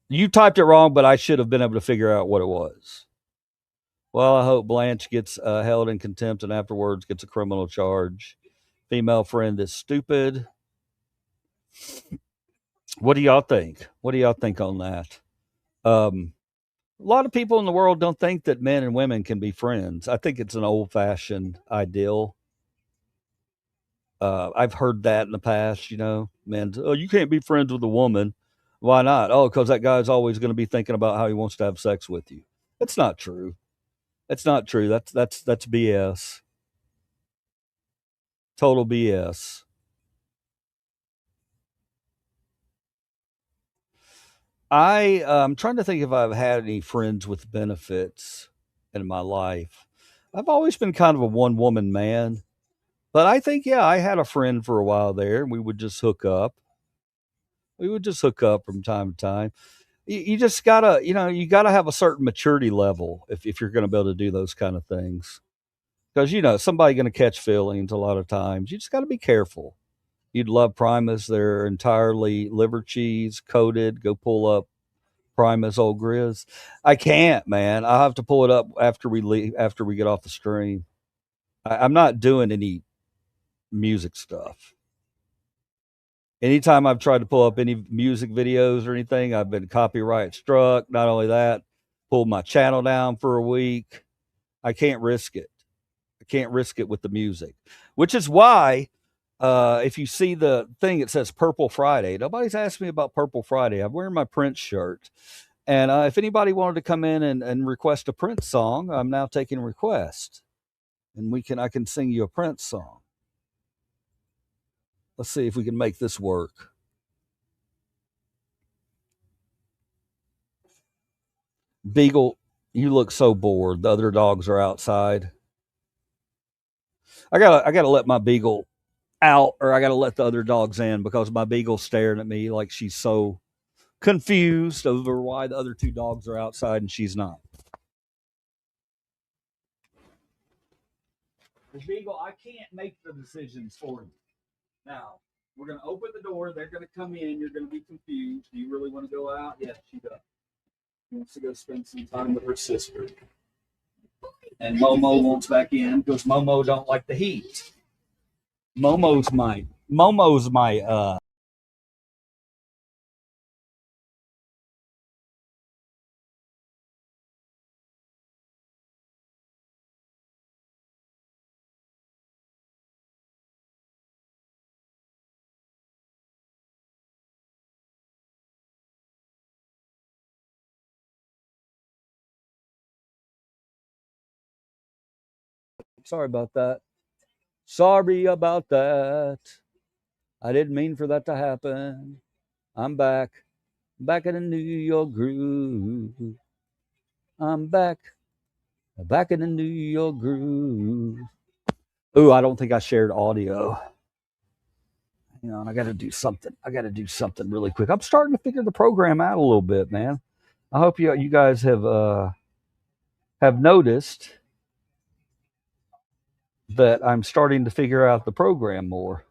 You typed it wrong, but I should have been able to figure out what it was. Well, I hope Blanche gets held in contempt and afterwards gets a criminal charge. Female friend is stupid. What do y'all think? What do y'all think on that? A lot of people in the world don't think that men and women can be friends. I think it's an old-fashioned ideal. I've heard that in the past, men, oh, you can't be friends with a woman. Why not? Oh, because that guy's always going to be thinking about how he wants to have sex with you. It's not true. It's not true. That's BS. Total BS. I'm trying to think if I've had any friends with benefits in my life. I've always been kind of a one woman man, but I think, yeah, I had a friend for a while there and we would just hook up. We would just hook up from time to time. You just gotta, you gotta have a certain maturity level if you're going to be able to do those kind of things. Because, somebody going to catch feelings a lot of times. You just got to be careful. You'd love Primus. They're entirely liver cheese coated. Go pull up Primus Old Grizz. I can't, man. I'll have to pull it up after we leave, after we get off the stream. I'm not doing any music stuff. Anytime I've tried to pull up any music videos or anything, I've been copyright struck. Not only that, pulled my channel down for a week. I can't risk it. I can't risk it with the music, which is why if you see the thing, it says Purple Friday. Nobody's asked me about Purple Friday. I'm wearing my Prince shirt. And if anybody wanted to come in and request a Prince song, I'm now taking requests. And I can sing you a Prince song. Let's see if we can make this work. Beagle, you look so bored. The other dogs are outside. I gotta let my Beagle out, or I gotta let the other dogs in because my Beagle's staring at me like she's so confused over why the other two dogs are outside and she's not. Beagle, I can't make the decisions for you. Now, we're going to open the door. They're going to come in. You're going to be confused. Do you really want to go out? Yes, she does. She wants to go spend some time with her sister. And Momo wants back in because Momo don't like the heat. Momo's my sorry about that. Sorry about that. I didn't mean for that to happen. I'm back. Back in the New York groove. I'm back. Back in the New York groove. Ooh, I don't think I shared audio. Hang on, I got to do something. I got to do something really quick. I'm starting to figure the program out a little bit, man. I hope you guys have noticed that I'm starting to figure out the program more.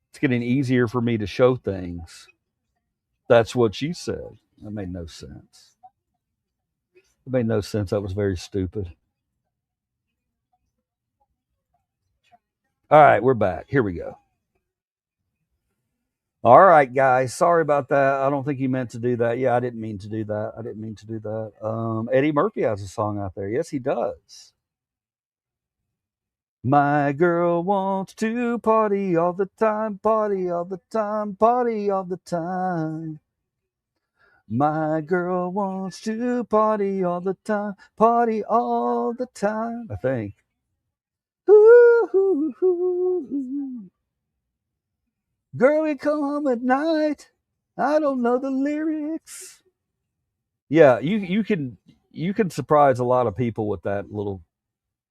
It's getting easier for me to show things. That's what she said. That made no sense. It made no sense. That was very stupid. All right, we're back. Here we go. All right, guys. Sorry about that. I don't think you meant to do that. Yeah, I didn't mean to do that. I didn't mean to do that. Eddie Murphy has a song out there. Yes, he does. My girl wants to party all the time, party all the time, party all the time. My girl wants to party all the time, party all the time, I think. Ooh, ooh, ooh, ooh. Girl, you come home at night. I don't know the lyrics. Yeah, you can surprise a lot of people with that little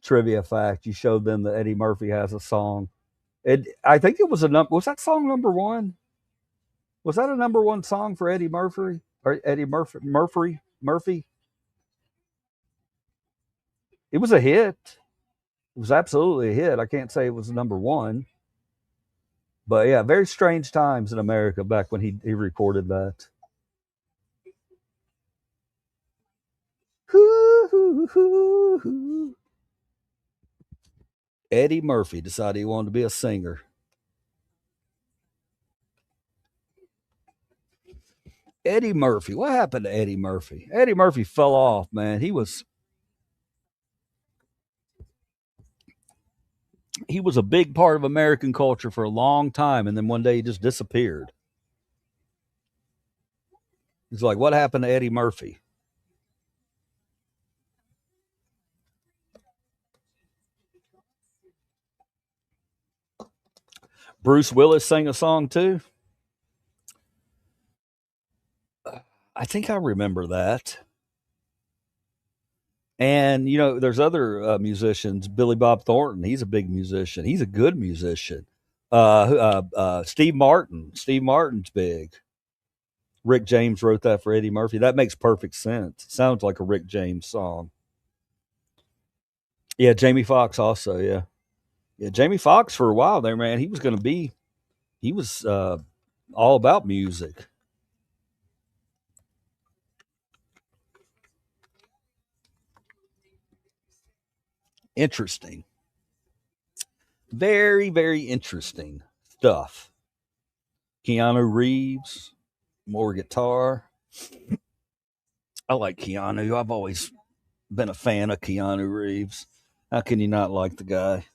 trivia fact. You showed them that Eddie Murphy has a song. I think it was was that song number one? Was that a number one song for Eddie Murphy? Or Eddie Murphy? It was a hit. It was absolutely a hit. I can't say it was number one. But yeah, very strange times in America back when he recorded that. Eddie Murphy decided he wanted to be a singer. Eddie Murphy. What happened to Eddie Murphy? Eddie Murphy fell off, man. He was a big part of American culture for a long time, and then one day he just disappeared. It's like, what happened to Eddie Murphy? Bruce Willis sang a song too. I think I remember that. And there's other musicians. Billy Bob Thornton, he's a big musician. He's a good musician. Steve Martin. Steve Martin's big. Rick James wrote that for Eddie Murphy. That makes perfect sense. It sounds like a Rick James song. Yeah, Jamie Foxx also. Yeah. Jamie Foxx for a while there, man. He was all about music. Interesting. Very, very interesting stuff. Keanu Reeves, more guitar. I like Keanu. I've always been a fan of Keanu Reeves. How can you not like the guy?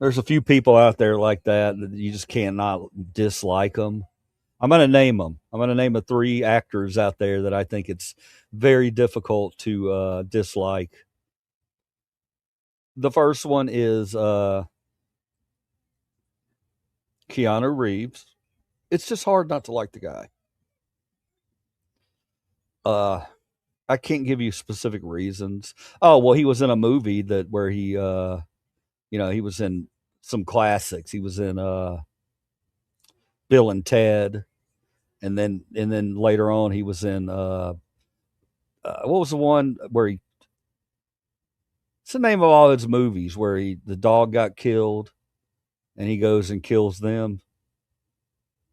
There's a few people out there like that you just cannot dislike them. I'm going to name them. I'm going to name 3 actors out there that I think it's very difficult to dislike. The first one is Keanu Reeves. It's just hard not to like the guy. I can't give you specific reasons. Oh, well, he was in a movie where he he was in some classics. He was in Bill and Ted, and then later on he was in what was the one where he? What's the name of all his movies where the dog got killed, and he goes and kills them?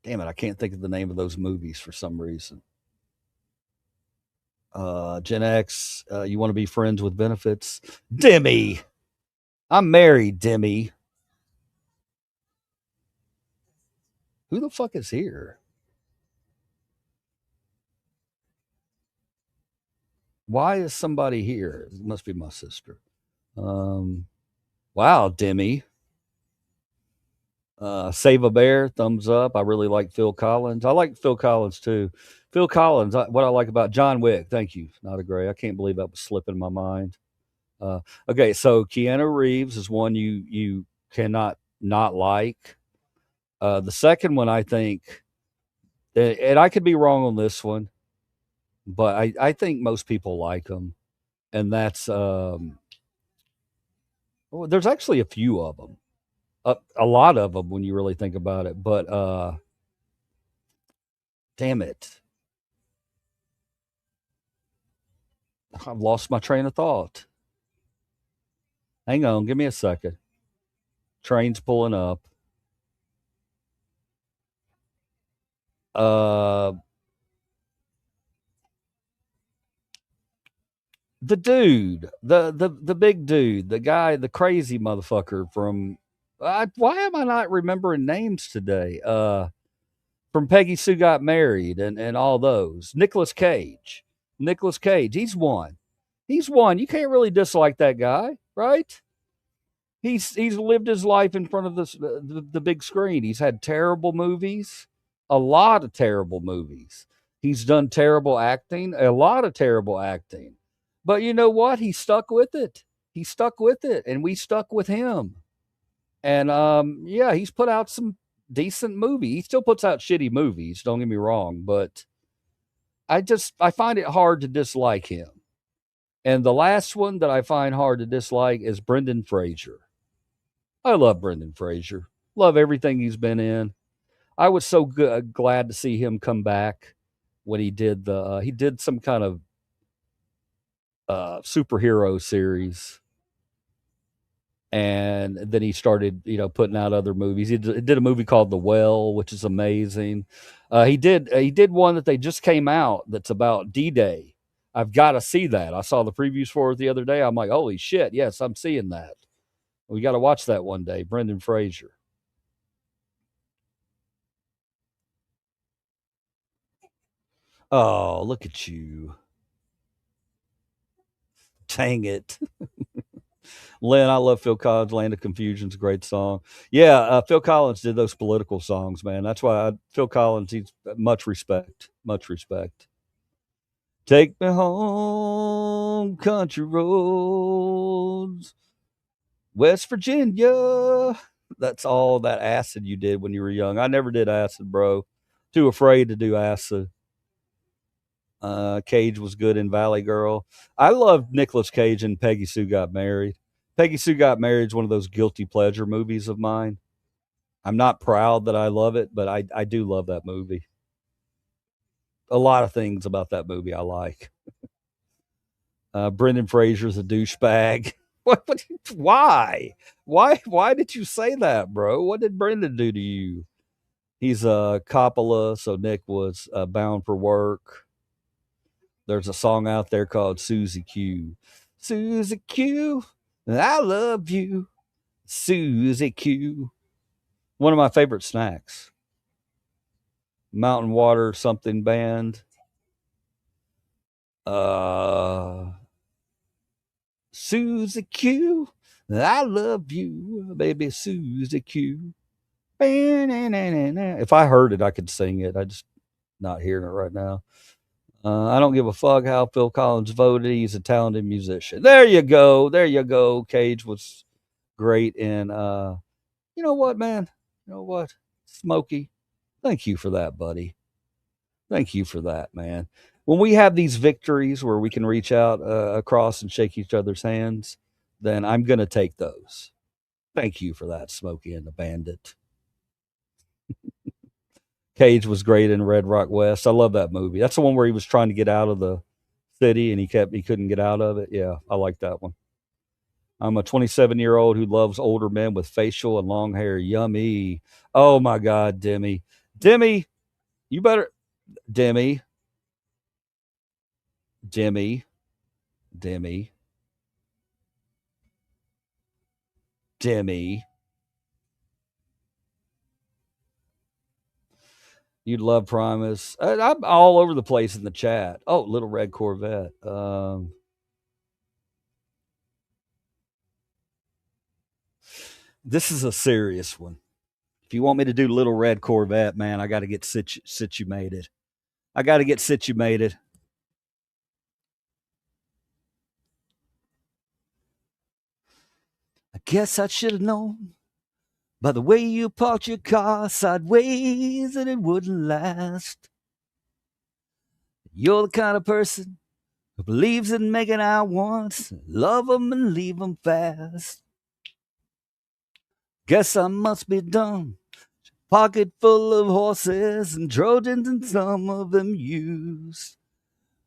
Damn it, I can't think of the name of those movies for some reason. Gen X, you want to be friends with benefits? Demi. I'm married, Demi. Who the fuck is here? Why is somebody here? It must be my sister. Wow, Demi. Save a Bear, thumbs up. I really like Phil Collins. I like Phil Collins too. Phil Collins, what I like about John Wick. Thank you. Not a gray. I can't believe that was slipping my mind. Okay, so Keanu Reeves is one you cannot not like. The second one, I think, and I could be wrong on this one, but I think most people like him, and that's there's actually a few of them, a lot of them when you really think about it. But damn it, I've lost my train of thought. Hang on, give me a second. Train's pulling up. The dude, the big dude, the guy, the crazy motherfucker from. Why am I not remembering names today? From Peggy Sue Got Married and all those. Nicolas Cage. Nicolas Cage. He's one. He's one. You can't really dislike that guy, right? He's lived his life in front of the big screen. He's had terrible movies, a lot of terrible movies. He's done terrible acting, a lot of terrible acting. But you know what? He stuck with it. He stuck with it, and we stuck with him. And yeah, he's put out some decent movies. He still puts out shitty movies, don't get me wrong, but I find it hard to dislike him. And the last one that I find hard to dislike is Brendan Fraser. I love Brendan Fraser. Love everything he's been in. I was so glad to see him come back when he did some kind of superhero series, and then he started putting out other movies. He did a movie called The Well, which is amazing. He did one that they just came out that's about D-Day. I've got to see that. I saw the previews for it the other day. I'm like, holy shit, yes, I'm seeing that. We got to watch that one day. Brendan Fraser. Oh, look at you. Dang it. Lynn, I love Phil Collins. Land of Confusion's a great song. Yeah, Phil Collins did those political songs, man. That's why Phil Collins, he's much respect. Much respect. Take me home, country roads, West Virginia. That's all that acid you did when you were young. I never did acid, bro. Too afraid to do acid. Cage was good in Valley Girl. I loved Nicolas Cage and Peggy Sue Got Married. Peggy Sue Got Married is one of those guilty pleasure movies of mine. I'm not proud that I love it, but I do love that movie. A lot of things about that movie I like. Brendan Fraser's a douchebag. What? Why? Why did you say that, bro? What did Brendan do to you? He's a Coppola, so Nick was bound for work. There's a song out there called Susie Q. Susie Q, I love you. Susie Q. One of my favorite snacks. Mountain Water something band. Susie Q, I love you, baby Susie Q. If I heard it, I could sing it. I just not hearing it right now. I don't give a fuck how Phil Collins voted. He's a talented musician. There you go. There you go. Cage was great. And you know what, man? You know what? Smokey, thank you for that, buddy. Thank you for that, man. When we have these victories where we can reach out across and shake each other's hands, then I'm going to take those. Thank you for that, Smokey and the Bandit. Cage was great in Red Rock West. I love that movie. That's the one where he was trying to get out of the city and he couldn't get out of it. Yeah, I like that one. I'm a 27-year-old who loves older men with facial and long hair. Yummy. Oh my God, Demi. Demi, you better Demi. Demi. Demi. Demi. You'd love Primus. I'm all over the place in the chat. Oh, Little Red Corvette. This is a serious one. If you want me to do Little Red Corvette, man, I got to get situated. I got to get situated. I guess I should have known by the way you parked your car sideways that it wouldn't last. You're the kind of person who believes in making out once, love them and leave them fast. Guess I must be dumb. Pocket full of horses and Trojans and some of them used.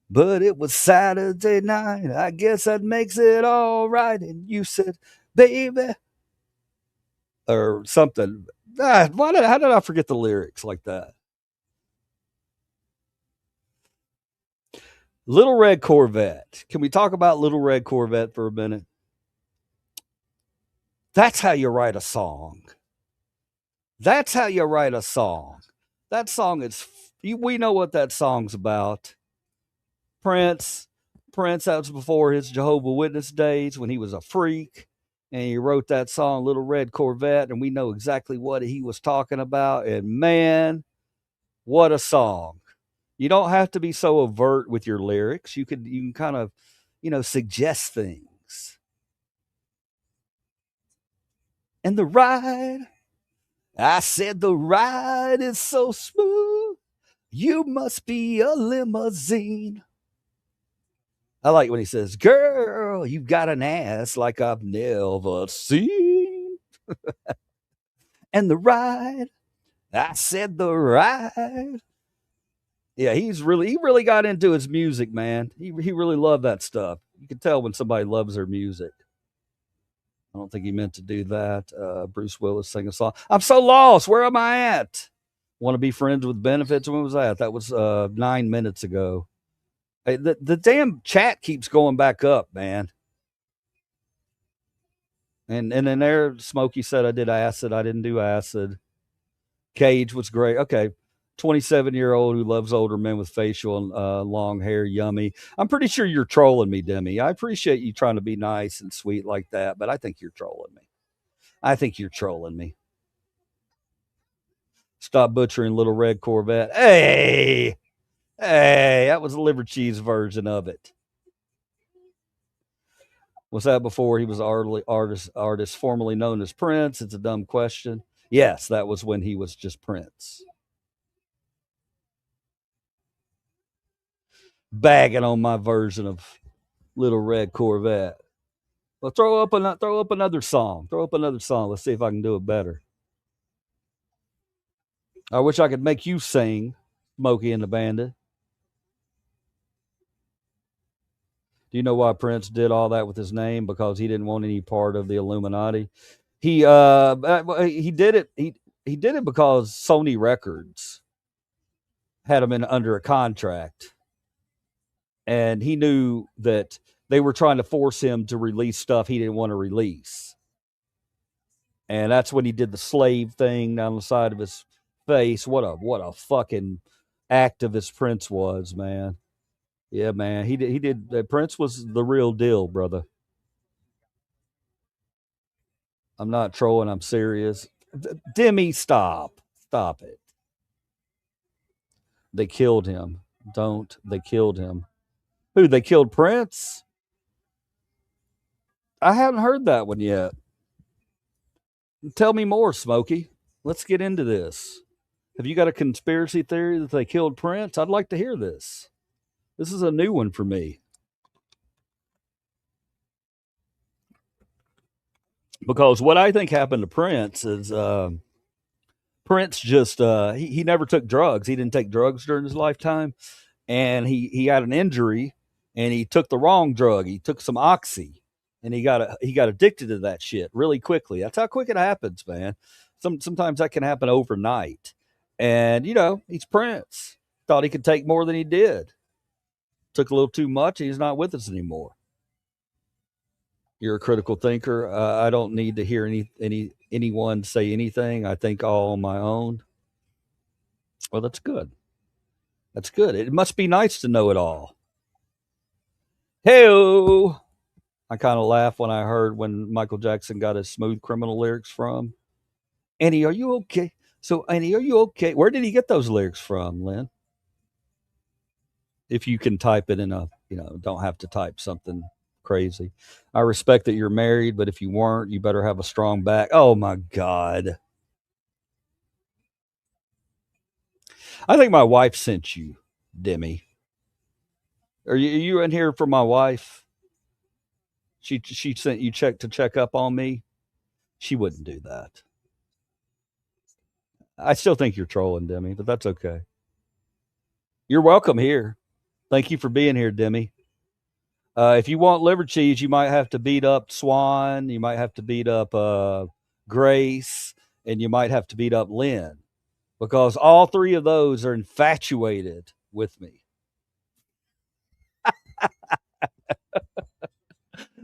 But it was Saturday night. I guess that makes it all right. And you said, baby, or something. How did I forget the lyrics like that? Little Red Corvette. Can we talk about Little Red Corvette for a minute? That's how you write a song. That's how you write a song. That song is, we know what that song's about. Prince, that was before his Jehovah's Witness days when he was a freak. And he wrote that song, Little Red Corvette, and we know exactly what he was talking about. And man, what a song. You don't have to be so overt with your lyrics. You can kind of, suggest things. And the ride, I said the ride is so smooth. You must be a limousine. I like when he says, girl, you've got an ass like I've never seen. And the ride, I said the ride. Yeah, he really got into his music, man. He really loved that stuff. You can tell when somebody loves their music. I don't think he meant to do that. Bruce Willis sing a song. I'm so lost. Where am I at? Want to be friends with benefits? When was that? That was 9 minutes ago. Hey, the damn chat keeps going back up, man. And then there, Smokey said I did acid. I didn't do acid. Cage was great. Okay. 27-year-old who loves older men with facial and long hair. Yummy. I'm pretty sure you're trolling me, Demi. I appreciate you trying to be nice and sweet like that, but I think you're trolling me. Stop butchering Little Red Corvette. Hey, that was a Livercheese version of it. Was that before he was artist formerly known as Prince? It's a dumb question. Yes, that was when he was just Prince. bagging on my version of Little Red Corvette. Well, throw up another song. Throw up another song. Let's see if I can do it better. I wish I could make you sing, Smokey and the Bandit. Do you know why Prince did all that with his name? Because he didn't want any part of the Illuminati. He did it. He did it because Sony Records had him in under a contract, and he knew that they were trying to force him to release stuff he didn't want to release. And that's when he did the slave thing down the side of his face. What a fucking activist Prince was, man. Yeah, man. He did. Prince was the real deal, brother. I'm not trolling. I'm serious. Demi, stop. Stop it. They killed him. Don't. They killed him. Who? They killed Prince? I haven't heard that one yet. Tell me more, Smokey. Let's get into this. Have you got a conspiracy theory that they killed Prince? I'd like to hear this. This is a new one for me. Because what I think happened to Prince is Prince just he never took drugs. He didn't take drugs during his lifetime, and he had an injury, and he took the wrong drug. He took some oxy, and he got addicted to that shit really quickly. That's how quick it happens, man. Sometimes that can happen overnight, and he's Prince. Thought he could take more than he did. Took a little too much. And he's not with us anymore. You're a critical thinker. I don't need to hear anyone say anything. I think all on my own. Well, that's good. That's good. It must be nice to know it all. Hey-o! I kind of laughed when I heard when Michael Jackson got his Smooth Criminal lyrics from. Annie, are you okay? So, Annie, are you okay? Where did he get those lyrics from, Lynn? If you can type it in don't have to type something crazy. I respect that you're married, but if you weren't, you better have a strong back. Oh my God. I think my wife sent you, Demi. Are you in here for my wife? She sent you to check up on me. She wouldn't do that. I still think you're trolling, Demi, but that's okay. You're welcome here. Thank you for being here, Demi. If you want Livercheese, you might have to beat up Swan. You might have to beat up Grace, and you might have to beat up Lynn, because all three of those are infatuated with me.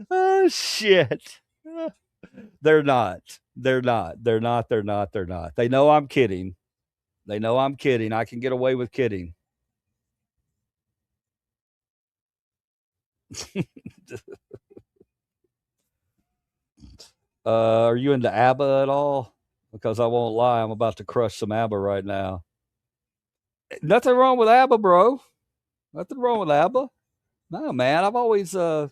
Oh shit! They're not. They're not. They're not. They're not. They're not. They know I'm kidding. They know I'm kidding. I can get away with kidding. Are you into ABBA at all? Because I won't lie, I'm about to crush some ABBA right now. Nothing wrong with ABBA, bro. Nothing wrong with ABBA. No, man. I've always I've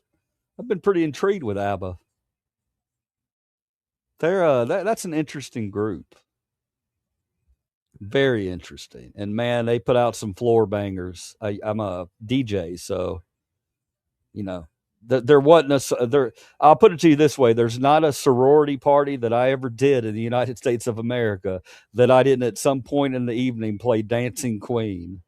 been pretty intrigued with ABBA. They're that's an interesting group. Very interesting. And man, they put out some floor bangers. I'm a DJ, so there wasn't there. I'll put it to you this way: there's not a sorority party that I ever did in the United States of America that I didn't at some point in the evening play Dancing Queen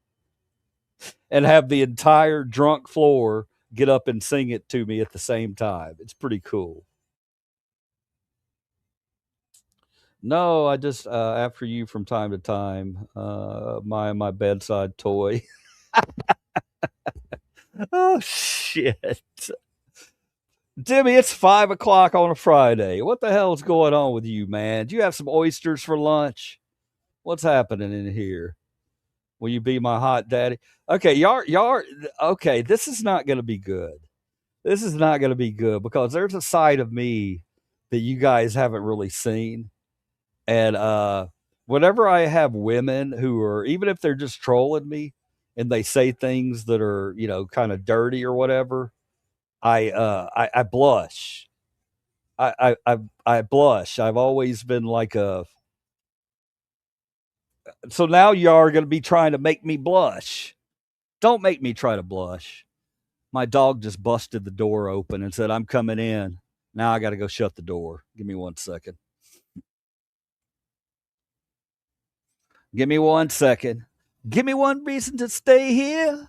and have the entire drunk floor get up and sing it to me at the same time. It's pretty cool. No, I just after you from time to time, my bedside toy. Oh shit. Timmy, it's 5 o'clock on a Friday. What the hell's going on with you, man? Do you have some oysters for lunch? What's happening in here? Will you be my hot daddy? Okay, y'all okay, this is not gonna be good. This is not gonna be good because there's a side of me that you guys haven't really seen. And whenever I have women who are, even if they're just trolling me and they say things that are, kind of dirty or whatever, I blush. I blush. I've always been like a. So now you are going to be trying to make me blush. Don't make me try to blush. My dog just busted the door open and said, I'm coming in. Now I got to go shut the door. Give me 1 second. Give me 1 second. Give me one reason to stay here.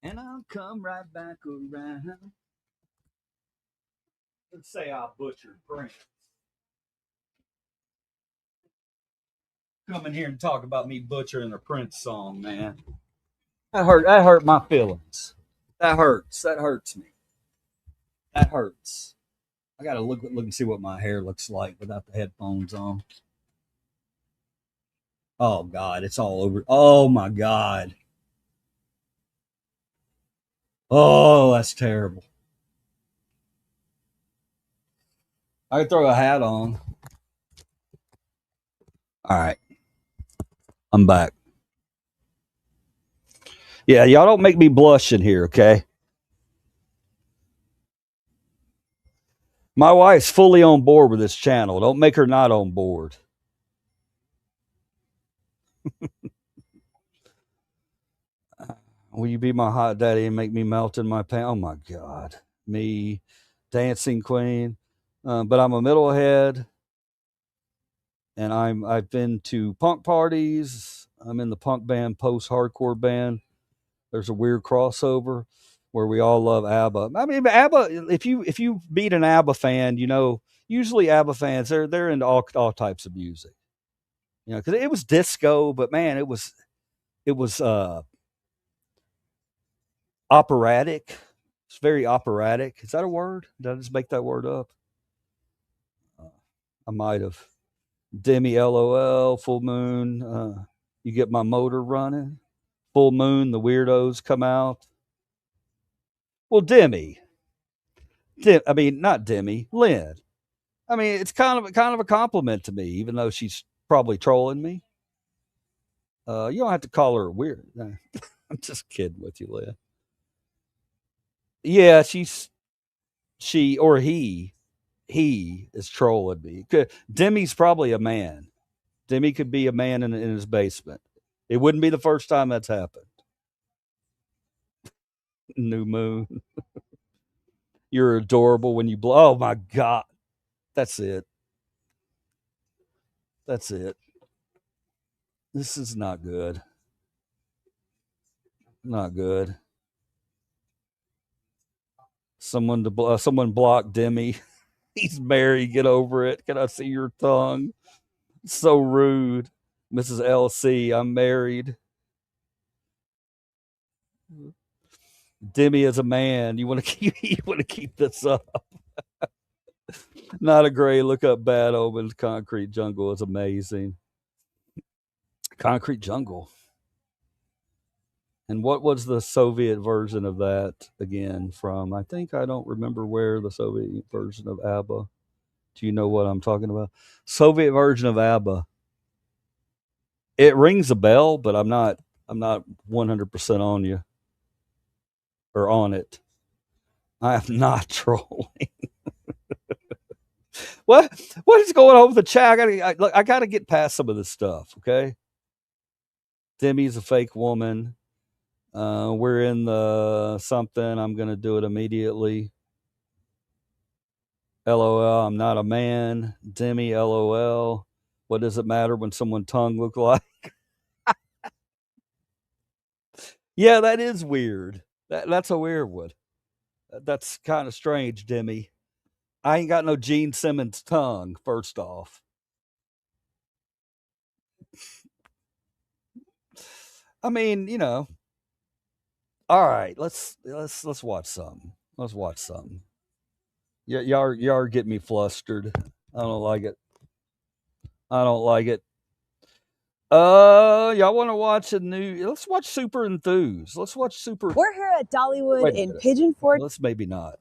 And I'll come right back around. Let's say I butchered Prince. Come in here and talk about me butchering a Prince song, man. That hurt my feelings. That hurts. That hurts me. That hurts. I gotta look and see what my hair looks like without the headphones on. Oh God, it's all over. Oh my God. Oh, that's terrible. I could throw a hat on. All right. I'm back. Yeah, y'all don't make me blush in here, okay? My wife's fully on board with this channel. Don't make her not on board. Will you be my hot daddy and make me melt in my pants? Oh my God. Me, dancing queen. But I'm a middlehead, and I've been to punk parties. I'm in the punk band, post-hardcore band. There's a weird crossover where we all love ABBA. I mean, ABBA. If you meet an ABBA fan, you know usually ABBA fans they're into all types of music. You know, because it was disco, but man, it was operatic. It's very operatic. Is that a word? Did I just make that word up? I might have. Demi, LOL, full moon. You get my motor running. Full moon, the weirdos come out. Well, Demi. I mean, not Demi, Lynn. I mean, it's kind of a compliment to me, even though she's probably trolling me. You don't have to call her weird. Nah, I'm just kidding with you, Lynn. Yeah, she or he is trolling me. Demi's probably a man. Demi could be a man in his basement. It wouldn't be the first time that's happened. New moon. You're adorable when you blow. Oh my God. That's it. That's it. This is not good. Not good. Someone blocked Demi. He's married. Get over it. Can I see your tongue? So rude. Mrs. LC, I'm married. Demi is a man. You want to keep this up. Not a gray. Look up Bad Omens. Concrete Jungle is amazing. Concrete Jungle. And what was the Soviet version of that again from? I don't remember where the Soviet version of ABBA. Do you know what I'm talking about? Soviet version of ABBA. It rings a bell, but I'm not 100% on you or on it. I am not trolling. What is going on with the chat? I gotta get past some of this stuff, okay? Demi's a fake woman. We're in the something. I'm gonna do it immediately. LOL. I'm not a man. Demi. LOL. What does it matter when someone tongue look like? Yeah, that is weird. That's a weird one. That's kind of strange, Demi. I ain't got no Gene Simmons tongue. First off. I mean, you know. All right, let's watch something. Let's watch something. Yeah, y'all are getting me flustered. I don't like it. I don't like it. Y'all want to watch a new? Let's watch Super Enthused. Let's watch Super. We're here at Dollywood in Pigeon Forge. Let's maybe not.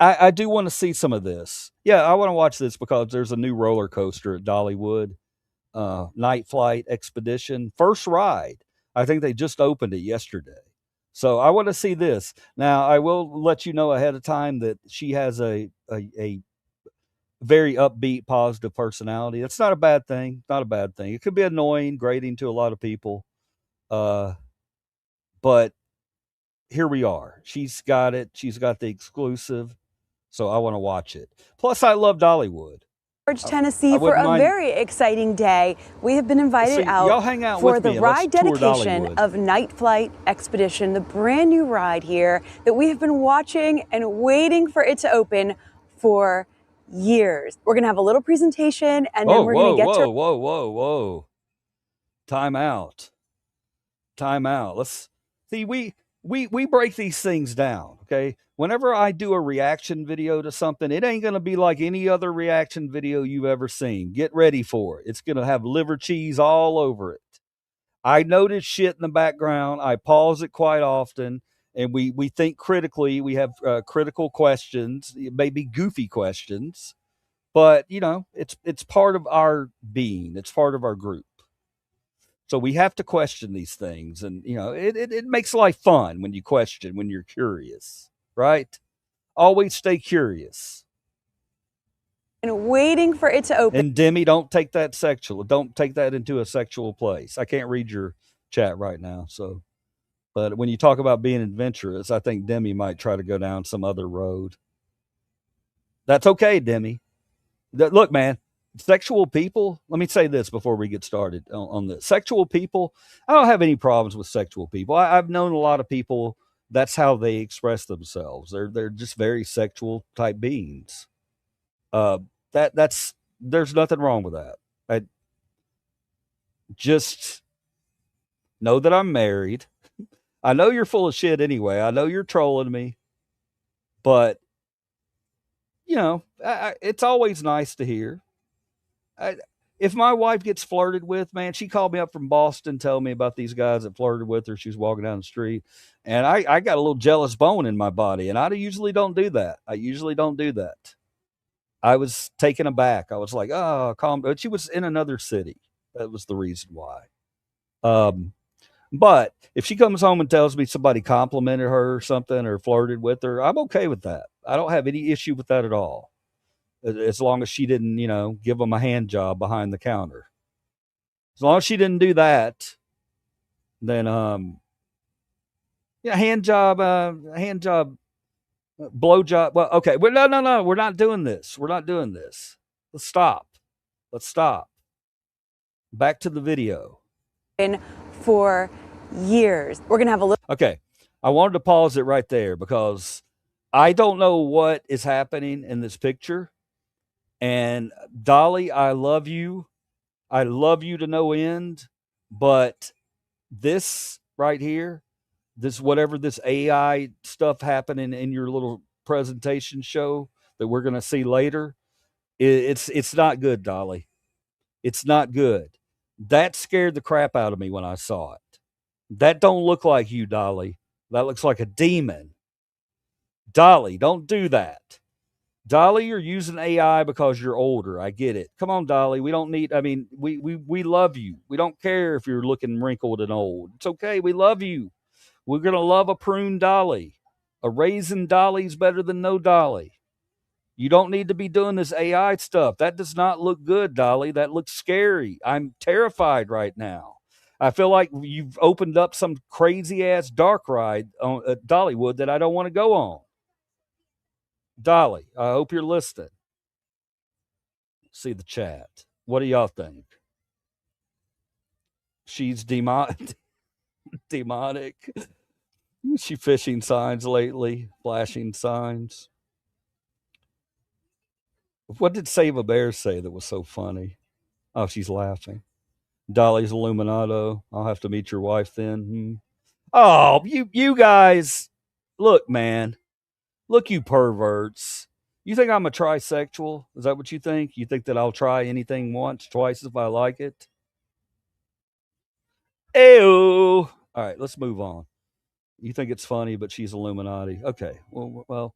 I do want to see some of this. Yeah, I want to watch this because there's a new roller coaster at Dollywood. Night Flight Expedition. First ride. I think they just opened it yesterday. So I want to see this. Now, I will let you know ahead of time that she has a very upbeat, positive personality. That's not a bad thing. Not a bad thing. It could be annoying, grating to a lot of people. But here we are. She's got it. She's got the exclusive. So I want to watch it. Plus, I love Dollywood. Tennessee for a very exciting day. We have been invited y'all hang out out for with the me and let's ride tour dedication Dollywood. of Night Flight Expedition, the brand new ride here that we have been watching and waiting for it to open for years. We're going to have a little presentation and then we're going to get to Whoa. Time out. Let's see, we break these things down, okay? Whenever I do a reaction video to something, it ain't gonna be like any other reaction video you've ever seen. Get ready for it. It's gonna have liver cheese all over it. I notice shit in the background. I pause it quite often, and we think critically. We have critical questions, maybe goofy questions, but it's part of our being. It's part of our group. So we have to question these things, and it makes life fun when you question, when you're curious, right? Always stay curious. and waiting for it to open. And Demi, don't take that sexual. Don't take that into a sexual place. I can't read your chat right now, so. But when you talk about being adventurous, I think Demi might try to go down some other road. That's okay, Demi. Look, man, sexual people, let me say this before we get started on this. Sexual people, I don't have any problems with sexual people. I've known a lot of people, that's how they express themselves. They're just very sexual type beings. That's there's nothing wrong with that. I just know that I'm married. I know you're full of shit anyway. I know you're trolling me. But it's always nice to hear. If my wife gets flirted with, man, she called me up from Boston, telling me about these guys that flirted with her. She was walking down the street, and I got a little jealous bone in my body, and I usually don't do that. I was taken aback. I was like, oh, calm. But she was in another city. That was the reason why. But if she comes home and tells me somebody complimented her or something or flirted with her, I'm okay with that. I don't have any issue with that at all. As long as she didn't, give them a hand job behind the counter. As long as she didn't do that, then hand job, blow job. Well, okay. Well, no. We're not doing this. Let's stop. Back to the video. For years. We're going to have a little. Okay. I wanted to pause it right there because I don't know what is happening in this picture. And Dolly, I love you. I love you to no end. But this right here, whatever this AI stuff happening in your little presentation show that we're going to see later, it's not good, Dolly. It's not good. That scared the crap out of me when I saw it. That don't look like you, Dolly. That looks like a demon. Dolly, don't do that. Dolly, you're using AI because you're older. I get it. Come on, Dolly. We don't need, we love you. We don't care if you're looking wrinkled and old. It's okay. We love you. We're going to love a prune Dolly. A raisin Dolly's better than no Dolly. You don't need to be doing this AI stuff. That does not look good, Dolly. That looks scary. I'm terrified right now. I feel like you've opened up some crazy ass dark ride at Dollywood that I don't want to go on. Dolly, I hope you're listening. See the chat. What do y'all think? She's demonic. She fishing signs lately, flashing signs. What did Save a Bear say that was so funny? Oh, she's laughing. Dolly's Illuminato. I'll have to meet your wife then. Oh, you guys. Look, man. Look, you perverts. You think I'm a trisexual? Is that what you think? You think that I'll try anything once, twice if I like it? Ew. All right, let's move on. You think it's funny, but she's Illuminati. Okay. Well,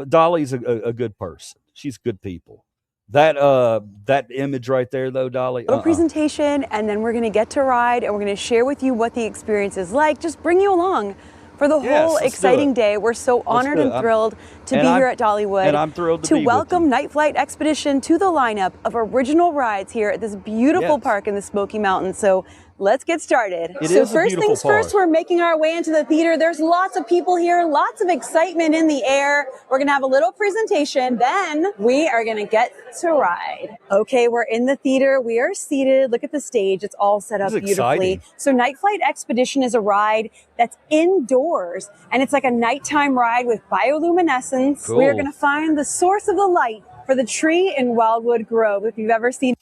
Dolly's a good person. She's good people. That image right there, though, Dolly. Little presentation, and then we're going to get to ride, and we're going to share with you what the experience is like. Just bring you along for the whole exciting day. We're so honored and thrilled to be here at Dollywood. And I'm thrilled to be welcome Night Flight Expedition to the lineup of original rides here at this beautiful park in the Smoky Mountains. So let's get started. It So is a first beautiful things first, park. we're making our way into the theater. There's lots of people here, lots of excitement in the air. We're gonna have a little presentation, then we are gonna get to ride. Okay, we're in the theater. We are seated. Look at the stage. It's all set up This is beautifully. exciting. So Night Flight Expedition is a ride that's indoors, and it's like a nighttime ride with bioluminescence. Cool. We are gonna find the source of the light for the tree in Wildwood Grove. If you've ever seen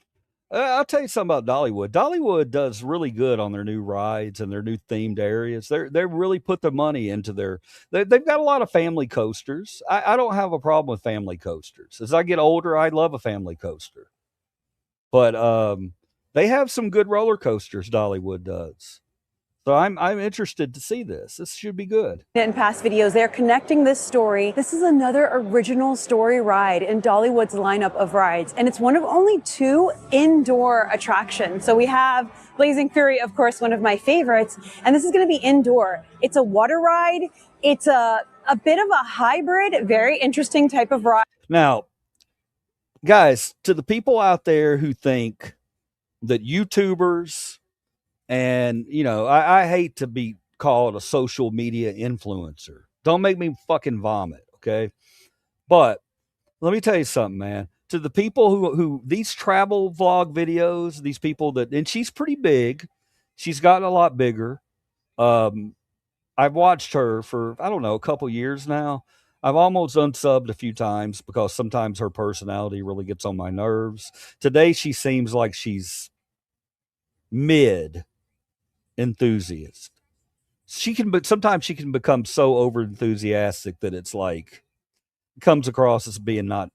I'll tell you something about Dollywood. Dollywood does really good on their new rides and their new themed areas. They really put the money into their. They've got a lot of family coasters. I don't have a problem with family coasters. As I get older, I love a family coaster. But they have some good roller coasters. Dollywood does. So I'm interested to see this. This should be good. in past videos, they're connecting this story. This is another original story ride in Dollywood's lineup of rides, and it's one of only 2 indoor attractions. So we have Blazing Fury, of course, one of my favorites, and this is going to be indoor. It's a water ride. It's a bit of a hybrid, very interesting type of ride. Now, guys, to the people out there who think that YouTubers and, I hate to be called a social media influencer. Don't make me fucking vomit, okay? But let me tell you something, man. To the people who these travel vlog videos, these people and she's pretty big. She's gotten a lot bigger. I've watched her for, I don't know, a couple years now. I've almost unsubbed a few times because sometimes her personality really gets on my nerves. Today, she seems like she's mid enthusiast. Sometimes she can become so over enthusiastic that it's like comes across as being not,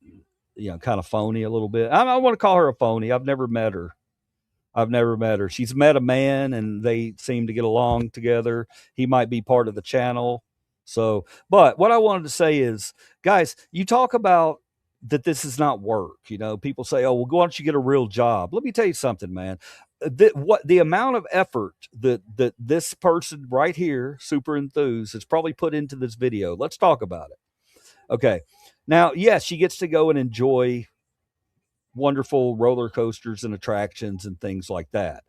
kind of phony a little bit. I want to call her a phony. I've never met her. She's met a man and they seem to get along together. He might be part of the channel. So, but what I wanted to say is, guys, you talk about that this is not work. People say, oh, well, why don't you get a real job? Let me tell you something, man. The amount of effort that this person right here, super enthused, has probably put into this video. Let's talk about it. Okay. Now, yes, she gets to go and enjoy wonderful roller coasters and attractions and things like that.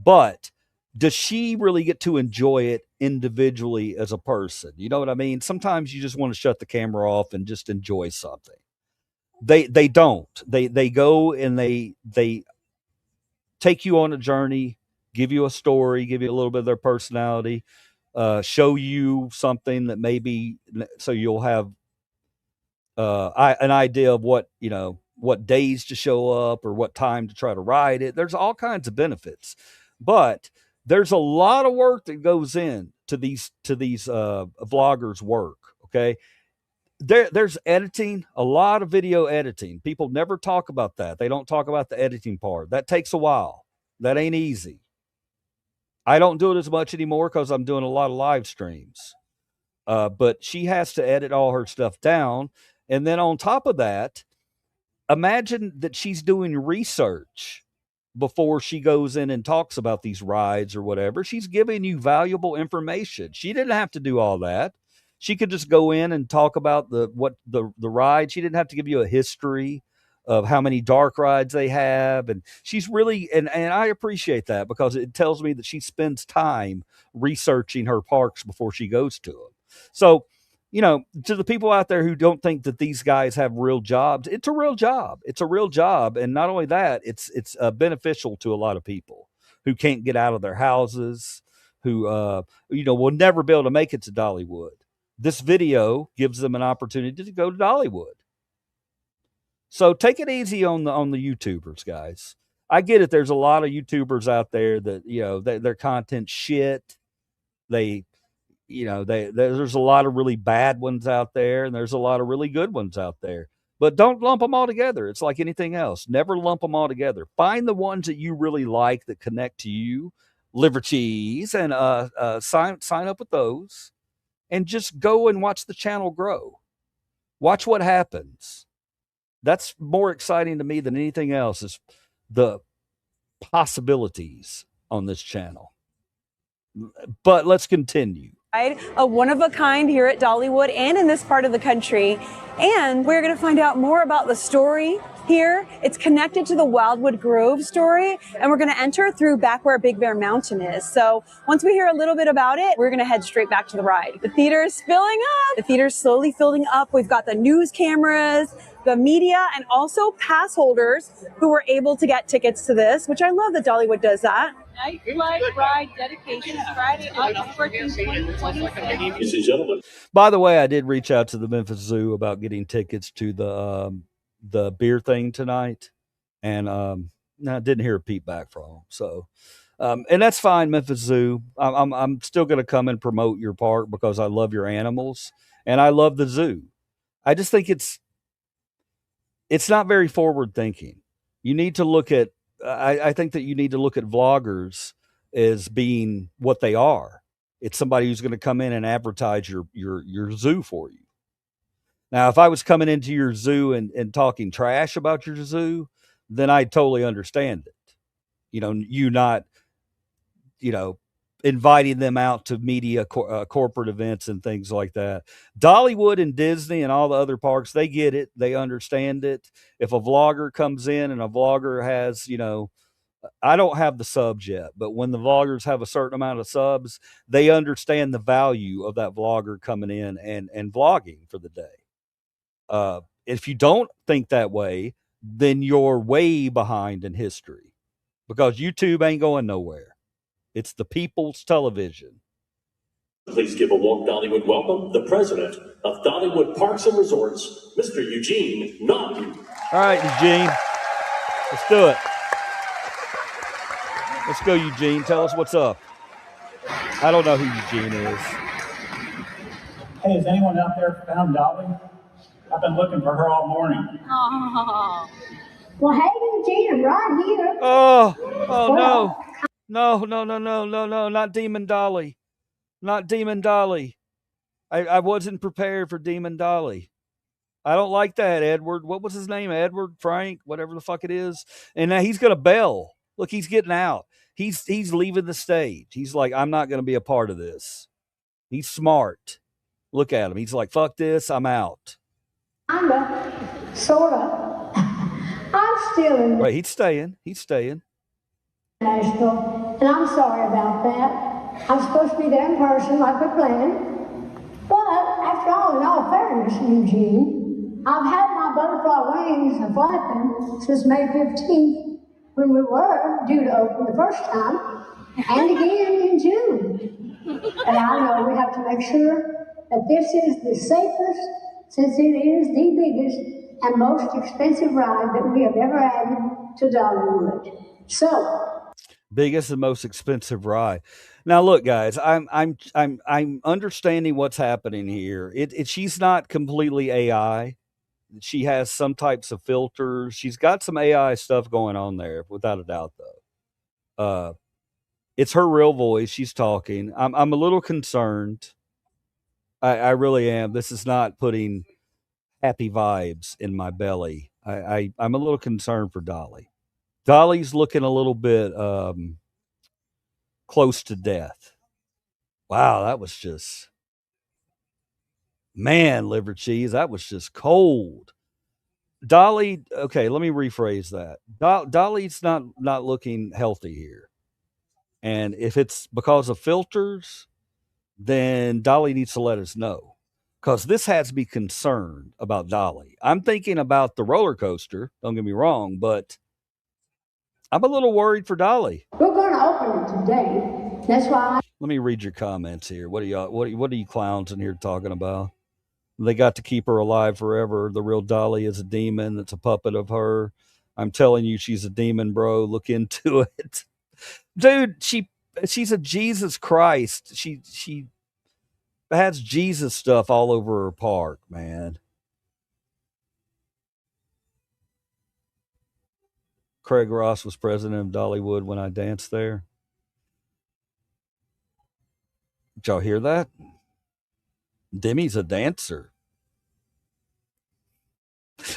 But does she really get to enjoy it individually as a person? You know what I mean? Sometimes you just want to shut the camera off and just enjoy something. They don't. They go and they take you on a journey, give you a story, give you a little bit of their personality, show you something that maybe so you'll have an idea of what days to show up or what time to try to ride it. There's all kinds of benefits, but there's a lot of work that goes in to these vloggers' work. Okay. There's editing, a lot of video editing. People never talk about that. They don't talk about the editing part. That takes a while. That ain't easy. I don't do it as much anymore because I'm doing a lot of live streams. But she has to edit all her stuff down. And then on top of that, imagine that she's doing research before she goes in and talks about these rides or whatever. She's giving you valuable information. She didn't have to do all that. She could just go in and talk about the ride. She didn't have to give you a history of how many dark rides they have. And she's really, and I appreciate that because it tells me that she spends time researching her parks before she goes to them. So, to the people out there who don't think that these guys have real jobs, it's a real job. It's a real job. And not only that, it's beneficial to a lot of people who can't get out of their houses, who, will never be able to make it to Dollywood. This video gives them an opportunity to go to Dollywood. So take it easy on the YouTubers, guys. I get it. There's a lot of YouTubers out there that, their content shit. There's a lot of really bad ones out there and there's a lot of really good ones out there, but don't lump them all together. It's like anything else. Never lump them all together. Find the ones that you really like that connect to you, Livercheese, and sign up with those and just go and watch the channel grow. Watch what happens. That's more exciting to me than anything else is the possibilities on this channel. But let's continue. A one-of-a-kind here at Dollywood and in this part of the country. And we're going to find out more about the story Here, it's connected to the Wildwood Grove story, and we're going to enter through back where Big Bear Mountain is. So once we hear a little bit about it, we're going to head straight back to the ride. The theater is filling up. The theater's slowly filling up. We've got the news cameras, the media, and also pass holders who were able to get tickets to this, which I love that Dollywood does that. Night Flight Ride dedication is Friday, August 14th, 2026. By the way, I did reach out to the Memphis Zoo about getting tickets to the beer thing tonight, and no, I didn't hear a peep back from them. So, and that's fine, Memphis Zoo. I'm still going to come and promote your park because I love your animals and I love the zoo. I just think it's not very forward thinking. You need to look at. I think that you need to look at vloggers as being what they are. It's somebody who's going to come in and advertise your zoo for you. Now, if I was coming into your zoo and talking trash about your zoo, then I'd totally understand it. You not, inviting them out to media corporate events and things like that. Dollywood and Disney and all the other parks, they get it. They understand it. If a vlogger comes in and a vlogger has, I don't have the subs yet, but when the vloggers have a certain amount of subs, they understand the value of that vlogger coming in and vlogging for the day. If you don't think that way, then you're way behind in history because YouTube ain't going nowhere. It's the people's television. Please give a warm Dollywood welcome, the president of Dollywood Parks and Resorts, Mr. Eugene Naughton. All right, Eugene, let's do it. Let's go, Eugene. Tell us what's up. I don't know who Eugene is. Hey, has anyone out there found Dolly? I've been looking for her all morning. Oh. Well, hey, Eugene, I'm right here. Oh, no, not Demon Dolly. Not Demon Dolly. I wasn't prepared for Demon Dolly. I don't like that, Edward. What was his name? Edward, Frank, whatever the fuck it is. And now he's going to bail. Look, he's getting out. He's leaving the stage. He's like, I'm not going to be a part of this. He's smart. Look at him. He's like, fuck this. I'm out. Kinda, sorta. I'm still in Wait, he's staying. He's staying. Nashville, and I'm sorry about that. I'm supposed to be there in person like we planned. But after all, in all fairness, Eugene, I've had my butterfly wings flapping since May 15th when we were due to open the first time, and again in June. And I know we have to make sure that this is the safest, since it is the biggest and most expensive ride that we have ever added to Dollywood. So, biggest and most expensive ride. Now, look, guys, I'm understanding what's happening here. She's not completely AI. She has some types of filters. She's got some AI stuff going on there, without a doubt, though. It's her real voice. She's talking. I'm a little concerned. I really am. This is not putting happy vibes in my belly. I'm a little concerned for Dolly. Dolly's looking a little bit close to death. Wow, that was just, man, Livercheese, that was just cold. Dolly, okay, let me rephrase that. Dolly's not looking healthy here. And if it's because of filters, then Dolly needs to let us know. Because this has me concerned about Dolly. I'm thinking about the roller coaster, don't get me wrong, but I'm a little worried for Dolly. we're going to open it today. That's why Let me read your comments here. What are you clowns in here talking about? They got to keep her alive forever. The real Dolly is a demon. It's a puppet of her. I'm telling you, she's a demon, bro. Look into it. Dude, she's a Jesus Christ. She has Jesus stuff all over her park, man. Craig Ross was president of Dollywood when I danced there. Did y'all hear that? Demi's a dancer.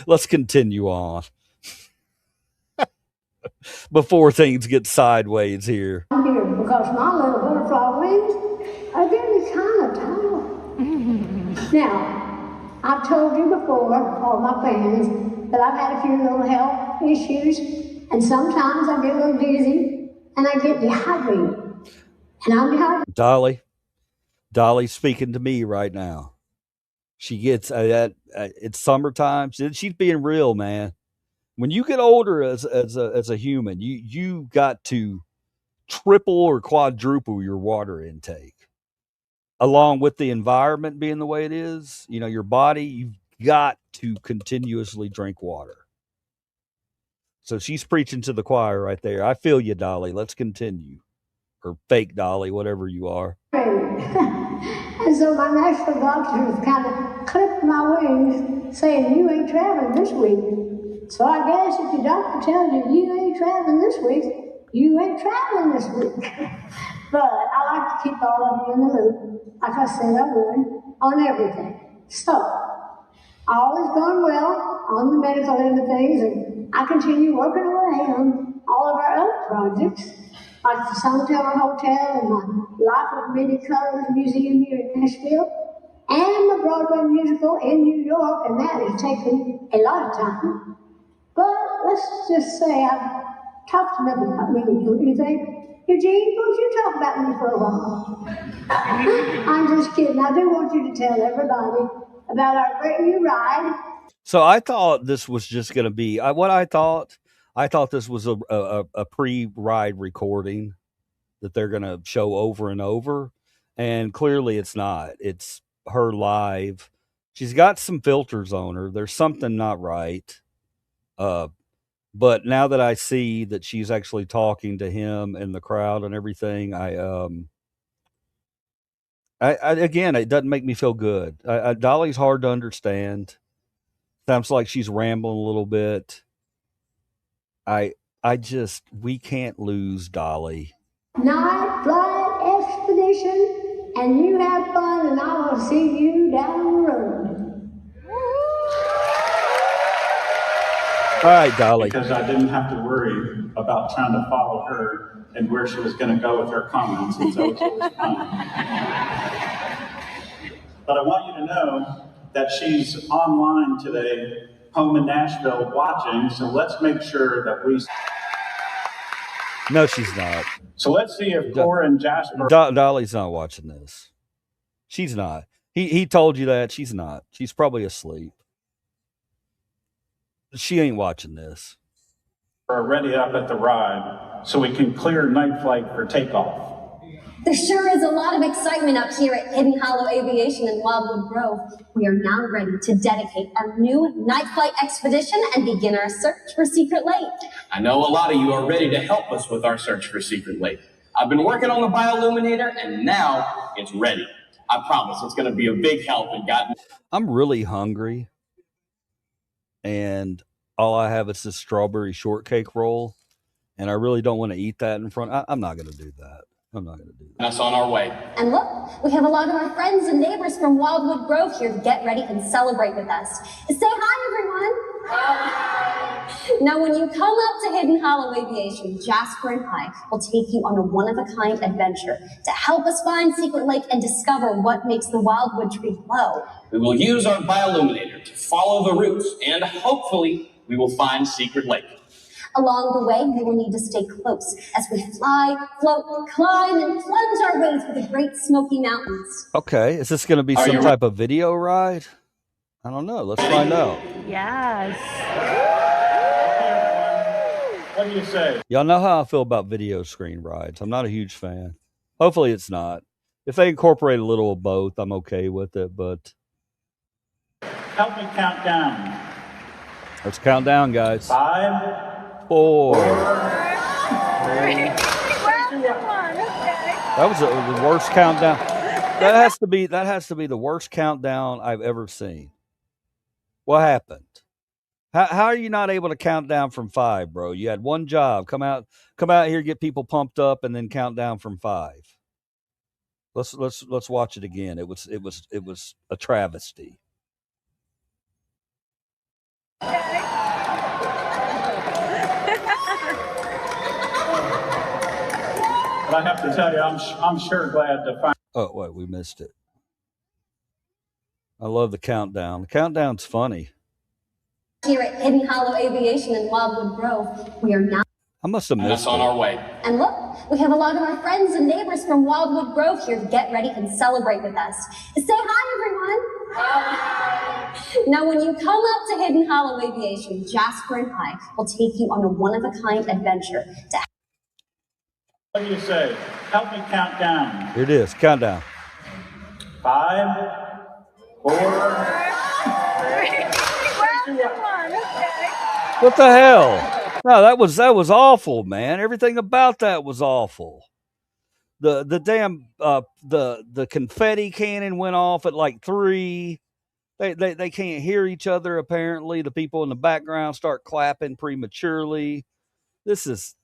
Let's continue on before things get sideways here. I'm here because my little butterfly wings are getting kind of tired. Now, I've told you before, all my fans, but I've had a few little health issues, and sometimes I get a little dizzy, and I get dehydrated. And I'm dehydrated. Dolly's speaking to me right now. She gets it's summertime. She's being real, man. When you get older as a human, you got to triple or quadruple your water intake, along with the environment being the way it is. You know, your body, you've got to continuously drink water. So she's preaching to the choir right there. I feel you, Dolly. Let's continue. Or fake Dolly, whatever you are. And so my national doctor kind of clipped my wings, saying, you ain't traveling this week. So I guess if your doctor tells you you ain't traveling this week, you ain't traveling this week. But I like to keep all of you in the loop, like I said I would, on everything. So, all is going well on the medical end of things, and I continue working away on all of our other projects, like the Summertown Hotel and my Life of Many Colors Museum here in Nashville, and the Broadway musical in New York, and that has taken a lot of time. But let's just say I've talked enough about me, don't you think? Eugene, won't you talk about me for a while? I'm just kidding. I do want you to tell everybody about our great new ride. So I thought this was just going to be what I thought. I thought this was a pre-ride recording that they're going to show over and over, and clearly it's not. It's her live. She's got some filters on her. There's something not right. But now that I see that she's actually talking to him and the crowd and everything, I again, it doesn't make me feel good. Dolly's hard to understand. Sounds like she's rambling a little bit. We can't lose Dolly. Night flight expedition, and you have fun, and I will see you down the road. All right, Dolly. Because I didn't have to worry about trying to follow her and where she was going to go with her comments, and so it was fun. But I want you to know that she's online today, home in Nashville, watching, so let's make sure that we... No, she's not. So let's see if Cora and Jasper... Dolly's not watching this. She's not. He told you that. She's not. She's probably asleep. She ain't watching this. ...are ready up at the ride, so we can clear night flight for takeoff. There sure is a lot of excitement up here at Hidden Hollow Aviation in Wildwood Grove. We are now ready to dedicate our new night flight expedition and begin our search for Secret Lake. I know a lot of you are ready to help us with our search for Secret Lake. I've been working on the bioluminator, and now it's ready. I promise it's going to be a big help in God. I'm really hungry, and all I have is this strawberry shortcake roll, and I really don't want to eat that in front. I'm not going to do that. I'm not going to do that. Us on our way. And look, we have a lot of our friends and neighbors from Wildwood Grove here to get ready and celebrate with us. Say hi, everyone. Hi. Now, when you come up to Hidden Hollow Aviation, Jasper and I will take you on a one-of-a-kind adventure to help us find Secret Lake and discover what makes the wildwood tree glow. We will use our bioluminator to follow the routes, and hopefully we will find Secret Lake. Along the way, we will need to stay close as we fly, float, climb, and plunge our way through the Great Smoky Mountains. Okay, is this going to be some type of video ride? I don't know. Let's find out. Yes. What do you say? Y'all know how I feel about video screen rides. I'm not a huge fan. Hopefully it's not. If they incorporate a little of both, I'm okay with it, but... Help me count down. Let's count down, guys. 5, 4. 3. That was the worst countdown. That has to be the worst countdown I've ever seen. What happened? How are you not able to count down from 5, bro? You had one job. Come out here, get people pumped up, and then count down from 5. Let's watch it again. It was a travesty. But I have to tell you, I'm sure glad to find... Oh, wait, we missed it. I love the countdown. The countdown's funny. Here at Hidden Hollow Aviation in Wildwood Grove, we are now. I must have And missed that's on it. our way. And look, we have a lot of our friends and neighbors from Wildwood Grove here to get ready and celebrate with us. Say hi, everyone. Now, when you come up to Hidden Hollow Aviation, Jasper and I will take you on a one-of-a-kind adventure. What do you say? Help me count down. Here it is. Countdown. 5, 4, 3, 2, 1. What the hell? No, that was awful, man. Everything about that was awful. The damn the confetti cannon went off at like 3. They can't hear each other apparently. The people in the background start clapping prematurely. This is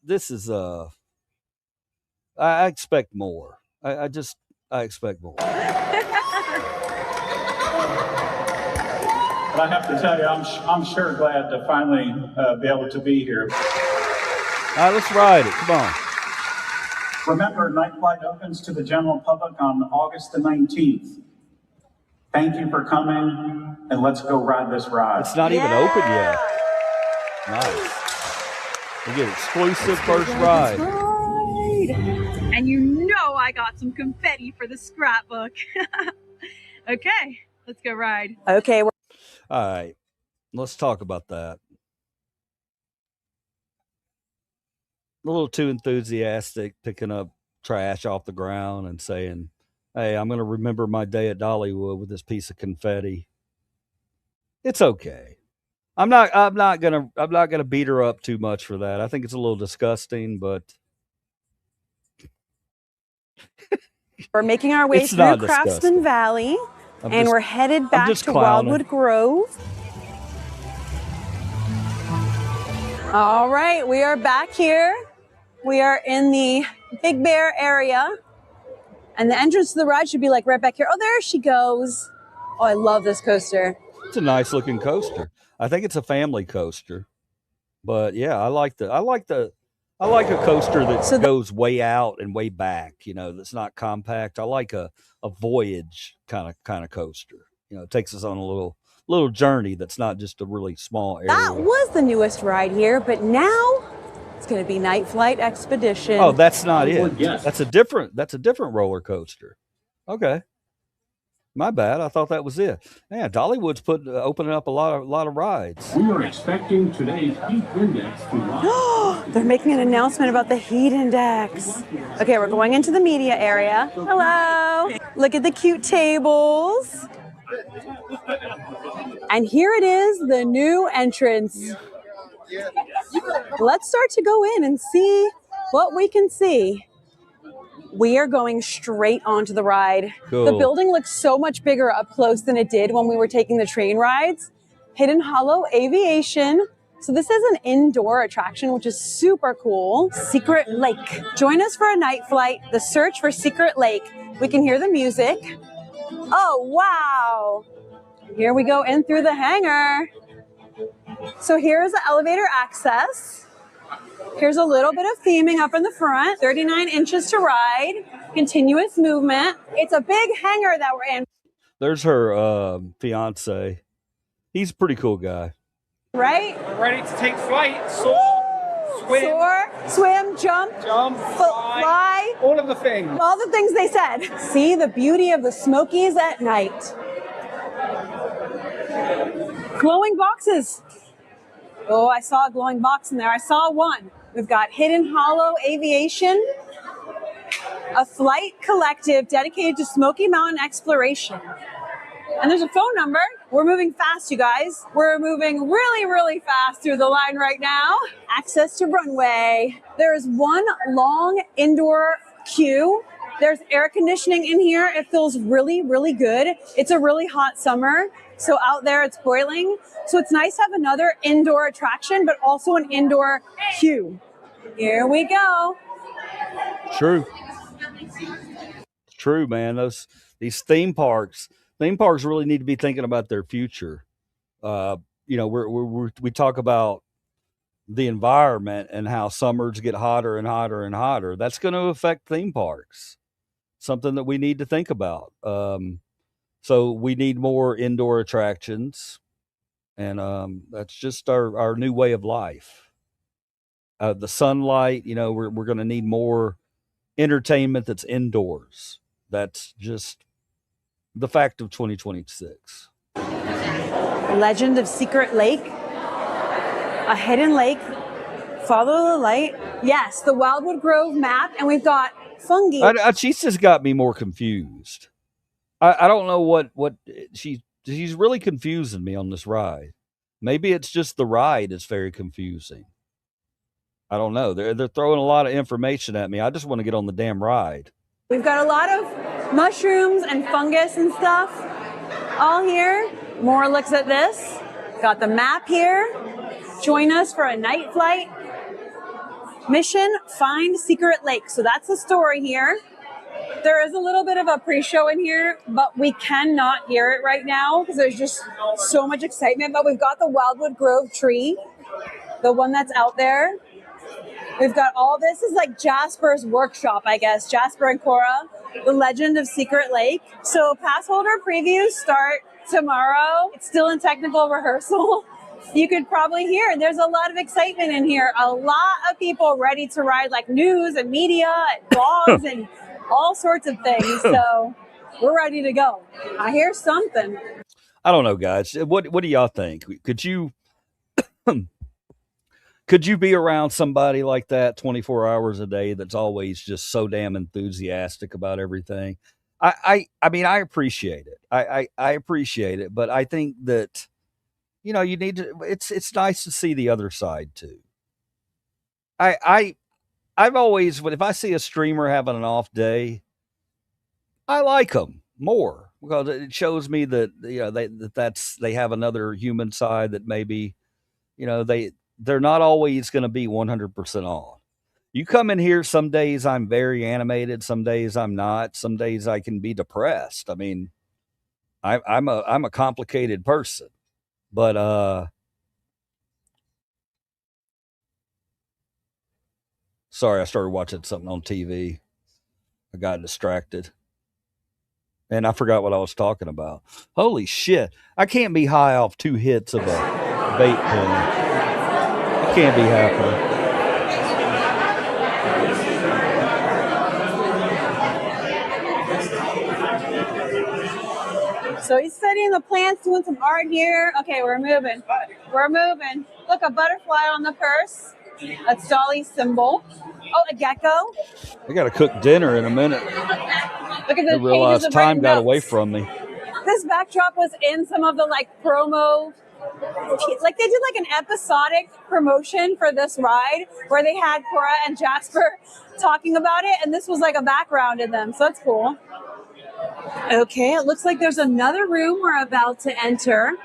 I expect more. I expect more. But I have to tell you, I'm sure glad to finally be able to be here. All right, let's ride it. Come on. Remember, night flight opens to the general public on August the 19th. Thank you for coming, and let's go ride this ride. It's not even open yet. Nice. We get exclusive first ride. And you know I got some confetti for the scrapbook. Okay, let's go ride. Okay. All right, let's talk about that. A little too enthusiastic, picking up trash off the ground and saying, "Hey, I'm going to remember my day at Dollywood with this piece of confetti." It's okay. I'm not gonna beat her up too much for that. I think it's a little disgusting, but We're making our way It's through not Craftsman disgusting. Valley, I'm and just- we're headed I'm back just to clowning. Wildwood Grove. All right, we are back here. We are in the Big Bear area, and the entrance to the ride should be like right back here. Oh, there she goes. Oh, I love this coaster. It's a nice looking coaster. I think it's a family coaster, but yeah, I like a coaster that goes way out and way back. You know, that's not compact. I like a voyage kind of coaster. You know, it takes us on a little journey that's not just a really small area. That was the newest ride here, but now it's going to be Night Flight Expedition. Oh, that's not it. Yes. That's a different roller coaster. Okay. My bad. I thought that was it. Man, Dollywood's opening up a lot of rides. We are expecting today's heat index to rise. They're making an announcement about the heat index. Okay, we're going into the media area. Hello. Look at the cute tables. And here it is, the new entrance. Let's start to go in and see what we can see. We are going straight onto the ride. Cool. The building looks so much bigger up close than it did when we were taking the train rides. Hidden Hollow Aviation. So this is an indoor attraction, which is super cool. Secret Lake. Join us for a night flight, the search for Secret Lake. We can hear the music. Oh, wow. Here we go in through the hangar. So here's the elevator access. Here's a little bit of theming up in the front. 39 inches to ride. Continuous movement. It's a big hangar that we're in. There's her fiance. He's a pretty cool guy. Right? We're ready to take flight. Soar, swim, jump, fly. All of the things. All the things they said. See the beauty of the Smokies at night. Glowing boxes. Oh, I saw a glowing box in there. I saw one. We've got Hidden Hollow Aviation, a flight collective dedicated to Smoky Mountain exploration. And there's a phone number. We're moving fast, you guys. We're moving really, really fast through the line right now. Access to runway. There is one long indoor queue. There's air conditioning in here. It feels really, really good. It's a really hot summer. So out there it's boiling. So it's nice to have another indoor attraction, but also an indoor queue. Here we go. True. It's true, man. These theme parks really need to be thinking about their future. You know, we talk about the environment and how summers get hotter and hotter and hotter. That's going to affect theme parks. Something that we need to think about. So we need more indoor attractions. and that's just our new way of life. The sunlight, we're going to need more entertainment that's indoors. That's just the fact of 2026. Legend of Secret Lake, a hidden lake. Follow the light. Yes, the Wildwood Grove map, and we've got fungi. She's just got me more confused. I don't know what she's really confusing me on this ride. Maybe it's just the ride is very confusing. I don't know. They're throwing a lot of information at me. I just want to get on the damn ride. We've got a lot of mushrooms and fungus and stuff all here. More looks at this. Got the map here. Join us for a night flight. Mission, find Secret Lake. So that's the story here. There is a little bit of a pre-show in here, but we cannot hear it right now because there's just so much excitement. But we've got the Wildwood Grove tree, the one that's out there. We've got all this is like Jasper's workshop, I guess. Jasper and Cora, the Legend of Secret Lake. So pass holder previews start tomorrow. It's still in technical rehearsal. You could probably hear there's a lot of excitement in here. A lot of people ready to ride, like news and media and blogs and all sorts of things. So we're ready to go. I hear something. I don't know, guys. What do y'all think? Could you be around somebody like that 24 hours a day that's always just so damn enthusiastic about everything? I mean, I appreciate it. I appreciate it, but I think that you need to. It's nice to see the other side too. I've always, if I see a streamer having an off day, I like them more because it shows me that they have another human side that maybe they're not always going to be 100% on. You come in here, some days I'm very animated, some days I'm not, some days I can be depressed. I mean, I'm a complicated person, but sorry, I started watching something on TV. I got distracted. And I forgot what I was talking about. Holy shit. I can't be high off 2 hits of a vape pen. It can't be happening. So he's studying the plants, doing some art here. Okay, we're moving. We're moving. Look, a butterfly on the purse. That's Dolly's symbol. Oh, a gecko. I got to cook dinner in a minute. Look at the I realized pages of time got notes. away from me. This backdrop was in some of the promo, like they did an episodic promotion for this ride where they had Cora and Jasper talking about it, and this was like a background in them, so that's cool. Okay, it looks like there's another room we're about to enter.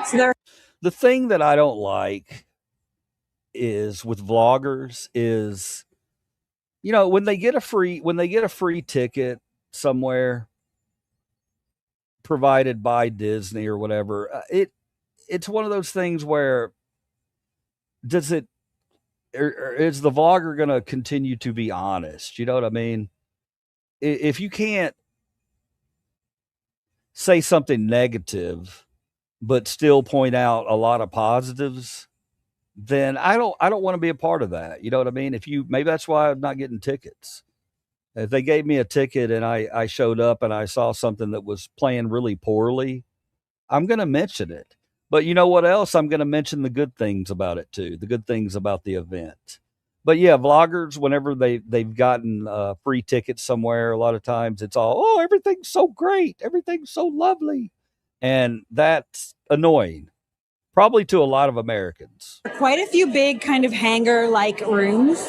So the thing that I don't like is with vloggers is, when they get a free ticket somewhere provided by Disney or whatever, it's one of those things where is the vlogger going to continue to be honest? You know what I mean? If you can't say something negative but still point out a lot of positives, then I don't want to be a part of that. You know what I mean? Maybe that's why I'm not getting tickets. If they gave me a ticket and I showed up and I saw something that was playing really poorly, I'm going to mention it. But you know what else? I'm going to mention the good things about it too, the good things about the event. But yeah, vloggers, whenever they've gotten free tickets somewhere, a lot of times it's all, oh, everything's so great, everything's so lovely. And that's annoying, probably to a lot of Americans. quite a few big kind of hangar-like rooms.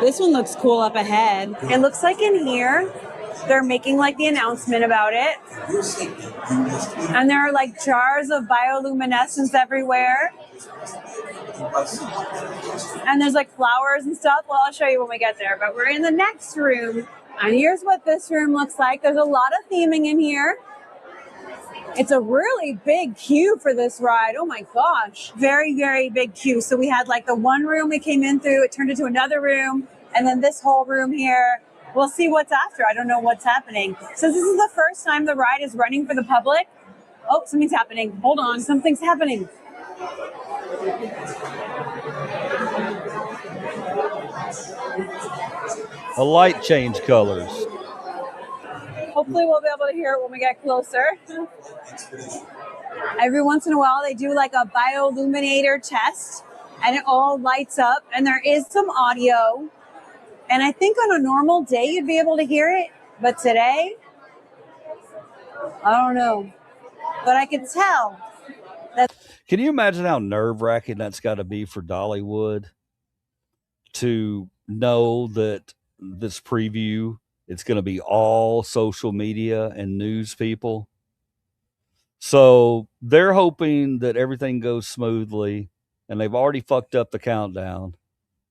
This one looks cool up ahead. It looks like in here, they're making the announcement about it. And there are jars of bioluminescence everywhere. And there's flowers and stuff. Well, I'll show you when we get there, but we're in the next room. And here's what this room looks like. There's a lot of theming in here. It's a really big queue for this ride. Oh my gosh. Very, very big queue. So we had the one room we came in through, it turned into another room, and then this whole room here. We'll see what's after. I don't know what's happening. So this is the first time the ride is running for the public. Oh, something's happening. Hold on, something's happening. A light changed colors. Hopefully we'll be able to hear it when we get closer. Every once in a while they do like a bioluminator test and it all lights up and there is some audio. And I think on a normal day you'd be able to hear it, but today, I don't know. But I can tell that. Can you imagine how nerve-wracking that's got to be for Dollywood to know that this preview, it's going to be all social media and news people? So they're hoping that everything goes smoothly, and they've already fucked up the countdown,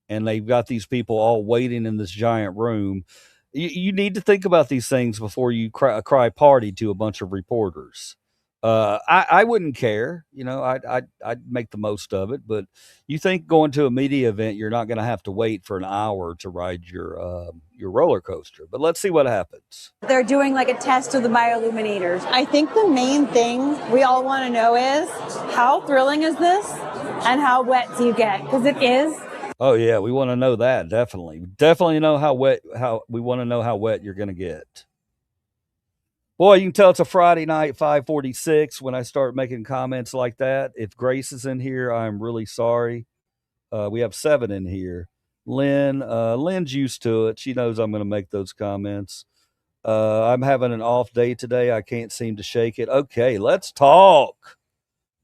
and they've got these people all waiting in this giant room. You need to think about these things before you cry party to a bunch of reporters. I wouldn't care, I'd make the most of it. But you think going to a media event, you're not going to have to wait for an hour to ride your roller coaster. But let's see what happens. They're doing like a test of the bioluminators. I think the main thing we all want to know is how thrilling is this, and how wet do you get? Because it is. Oh yeah, we want to know that. Definitely know how wet. We want to know how wet you're going to get. Boy, you can tell it's a Friday night, 5:46, when I start making comments like that. If Grace is in here, I'm really sorry. We have 7 in here. Lynn's used to it. She knows I'm going to make those comments. I'm having an off day today. I can't seem to shake it. Okay, let's talk.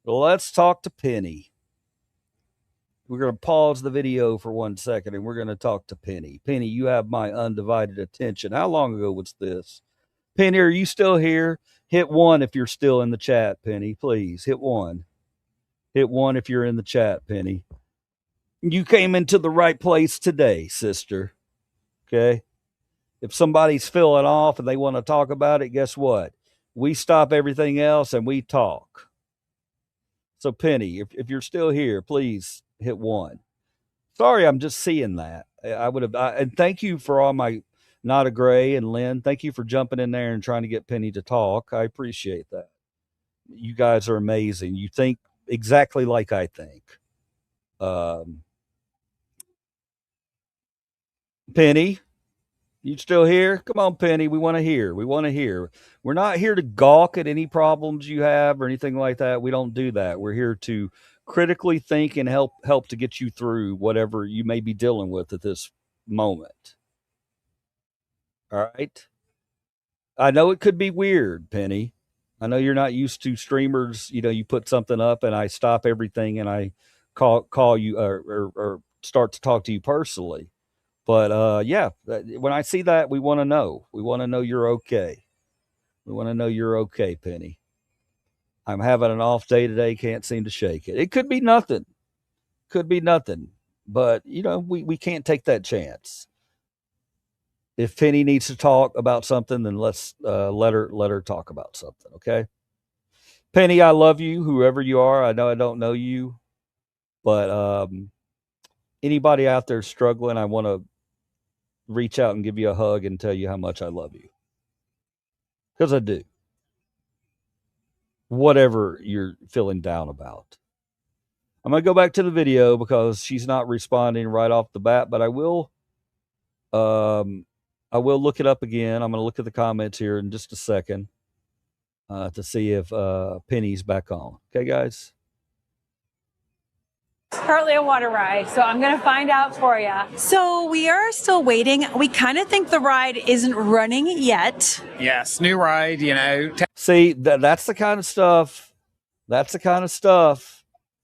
Let's talk to Penny. We're going to pause the video for 1 second, and we're going to talk to Penny. Penny, you have my undivided attention. How long ago was this? Penny, are you still here? Hit 1 if you're still in the chat, Penny. Please, hit 1. Hit 1 if you're in the chat, Penny. You came into the right place today, sister. Okay? If somebody's filling off and they want to talk about it, guess what? We stop everything else and we talk. So, Penny, if you're still here, please hit 1. Sorry, I'm just seeing that. I would have, and thank you for all my Not a Gray and Lynn. Thank you for jumping in there and trying to get Penny to talk. I appreciate that. You guys are amazing. You think exactly like I think. Penny, you still here? Come on, Penny. We want to hear. We're not here to gawk at any problems you have or anything like that. We don't do that. We're here to critically think and help to get you through whatever you may be dealing with at this moment. All right. I know it could be weird, Penny. I know you're not used to streamers. You put something up and I stop everything and I call you or start to talk to you personally. But yeah, when I see that, we want to know. We want to know you're okay. We want to know you're okay, Penny. I'm having an off day today. Can't seem to shake it. It could be nothing. But we can't take that chance. If Penny needs to talk about something, then let's let her talk about something. Okay, Penny, I love you, whoever you are. I know I don't know you, but anybody out there struggling, I want to reach out and give you a hug and tell you how much I love you, because I do. Whatever you're feeling down about. I'm going to go back to the video because she's not responding right off the bat, but I will look it up again. I'm going to look at the comments here in just a second to see if Penny's back on. Okay, guys? It's partly a water ride, so I'm going to find out for you. So we are still waiting. We kind of think the ride isn't running yet. Yes, new ride, See, that's the kind of stuff.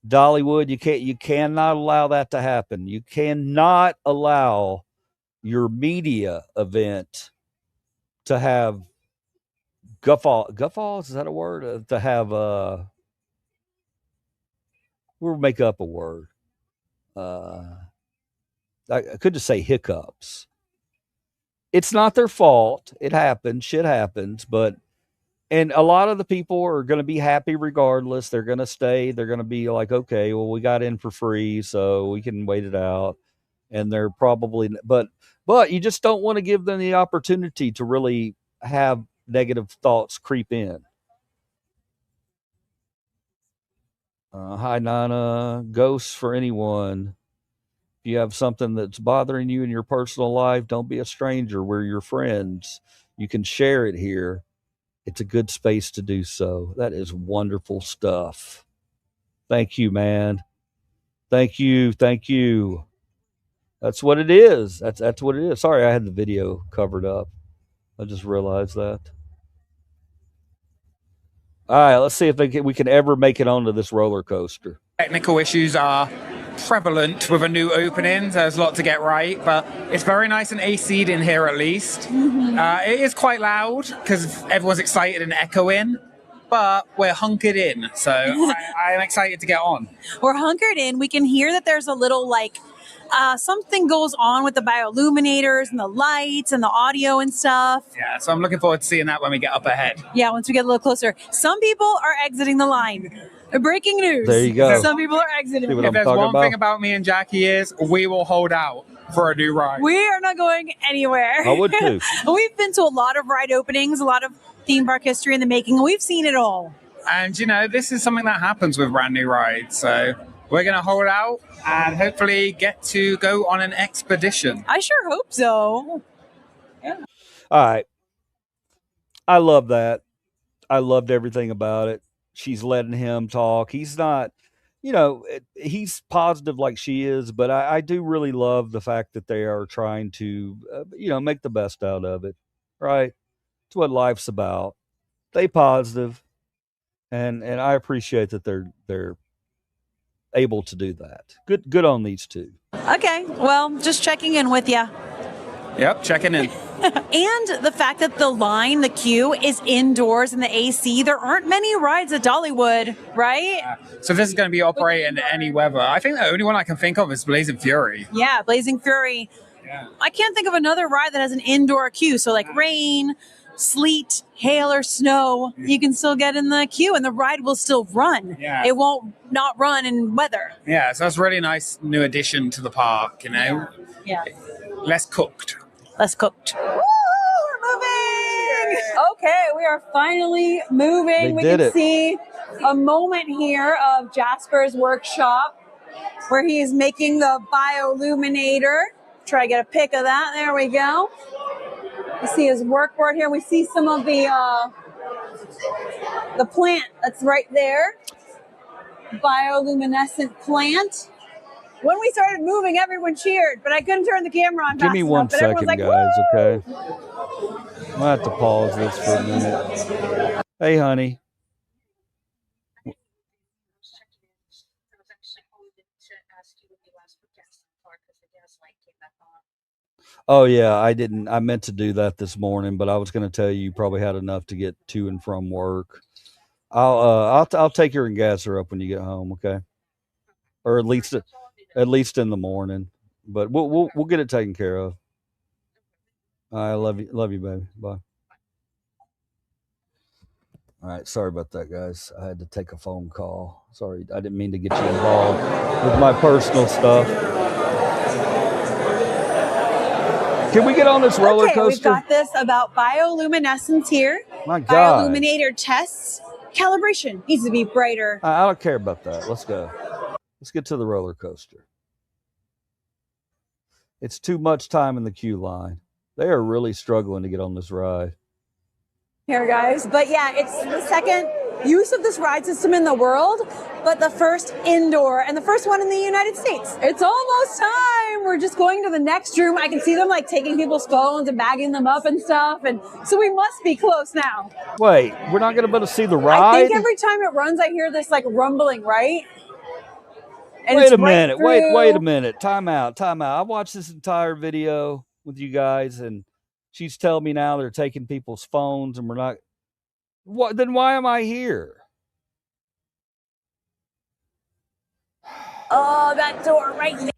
Dollywood, you cannot allow that to happen. You cannot allow your media event to have guffaws. Is that a word? To have we'll make up a word. I could just say hiccups. It's not their fault. It happens. Shit happens. And a lot of the people are going to be happy regardless. They're going to stay. They're going to be like, okay, well, we got in for free, so we can wait it out. And they're probably, but you just don't want to give them the opportunity to really have negative thoughts creep in. Hi, Nana. Ghosts for anyone. If you have something that's bothering you in your personal life, don't be a stranger. We're your friends. You can share it here. It's a good space to do so. That is wonderful stuff. Thank you, man. Thank you. Thank you. That's what it is. That's what it is. Sorry, I had the video covered up. I just realized that. All right, let's see if we can ever make it onto this roller coaster. Technical issues are prevalent with a new opening. There's a lot to get right, but it's very nice and AC'd in here at least. It is quite loud because everyone's excited and echoing, but we're hunkered in, so I'm excited to get on. We're hunkered in. We can hear that there's a little something goes on with the bioluminators and the lights and the audio and stuff. Yeah, so I'm looking forward to seeing that when we get up ahead. Yeah, once we get a little closer. Some people are exiting the line. Breaking news. There you go. Some people are exiting. If there's one thing about me and Jackie is we will hold out for a new ride. We are not going anywhere. I would too. We've been to a lot of ride openings, a lot of theme park history in the making, and we've seen it all. And, this is something that happens with brand new rides. So we're going to hold out and hopefully get to go on an expedition. I sure hope so. All right. I love that. I loved everything about it. She's letting him talk. He's not, he's positive like she is, but I do really love the fact that they are trying to, make the best out of it. Right. It's what life's about. Stay positive. And I appreciate that they're able to do that. Good on these two. Okay, well, just checking in with you. Yep, checking in. And the fact that the queue is indoors in the AC, there aren't many rides at Dollywood, right? So this is going to be operating in any weather. I think the only one I can think of is Blazing Fury. Yeah, Blazing Fury. Yeah. I can't think of another ride that has an indoor queue. So like rain, sleet, hail, or snow, you can still get in the queue and the ride will still run. Yeah. It won't not run in weather. Yeah, so that's a really nice new addition to the park, Yeah. Less cooked. Less cooked. Woo, we're moving! Okay, we are finally moving. We can see a moment here of Jasper's workshop where he's making the bioluminator. Try to get a pic of that. There we go. We see his work board here. We see some of the plant that's right there. Bioluminescent plant. When we started moving, everyone cheered, but I couldn't turn the camera on. Give me 1 second, like, guys, woo! okay? I'm gonna have to pause this for a minute. Hey, honey. Oh yeah, I meant to do that this morning, but I was going to tell you probably had enough to get to and from work. I'll take her and gas her up when you get home, okay? Or at least in the morning. But we'll get it taken care of. I love you, baby. Bye. All right, sorry about that, guys. I had to take a phone call. Sorry, I didn't mean to get you involved with my personal stuff. Can we get on this roller coaster? We've got this about bioluminescence here. My God. Bioluminator tests. Calibration needs to be brighter. I don't care about that. Let's go. Let's get to the roller coaster. It's too much time in the queue line. They are really struggling to get on this ride. Here, guys. But yeah, it's the second use of this ride system in the world, but the first indoor and the first one in the United States. It's almost time. We're just going to the next room. I can see them like taking people's phones and bagging them up and stuff. And so we must be close now. Wait, we're not going to be able to see the ride? I think every time it runs, I hear this like rumbling, right? And wait a minute. Wait a minute. Time out. I watched this entire video with you guys, and she's telling me now they're taking people's phones, and we're not. What? Then why am I here? Oh, that door right there.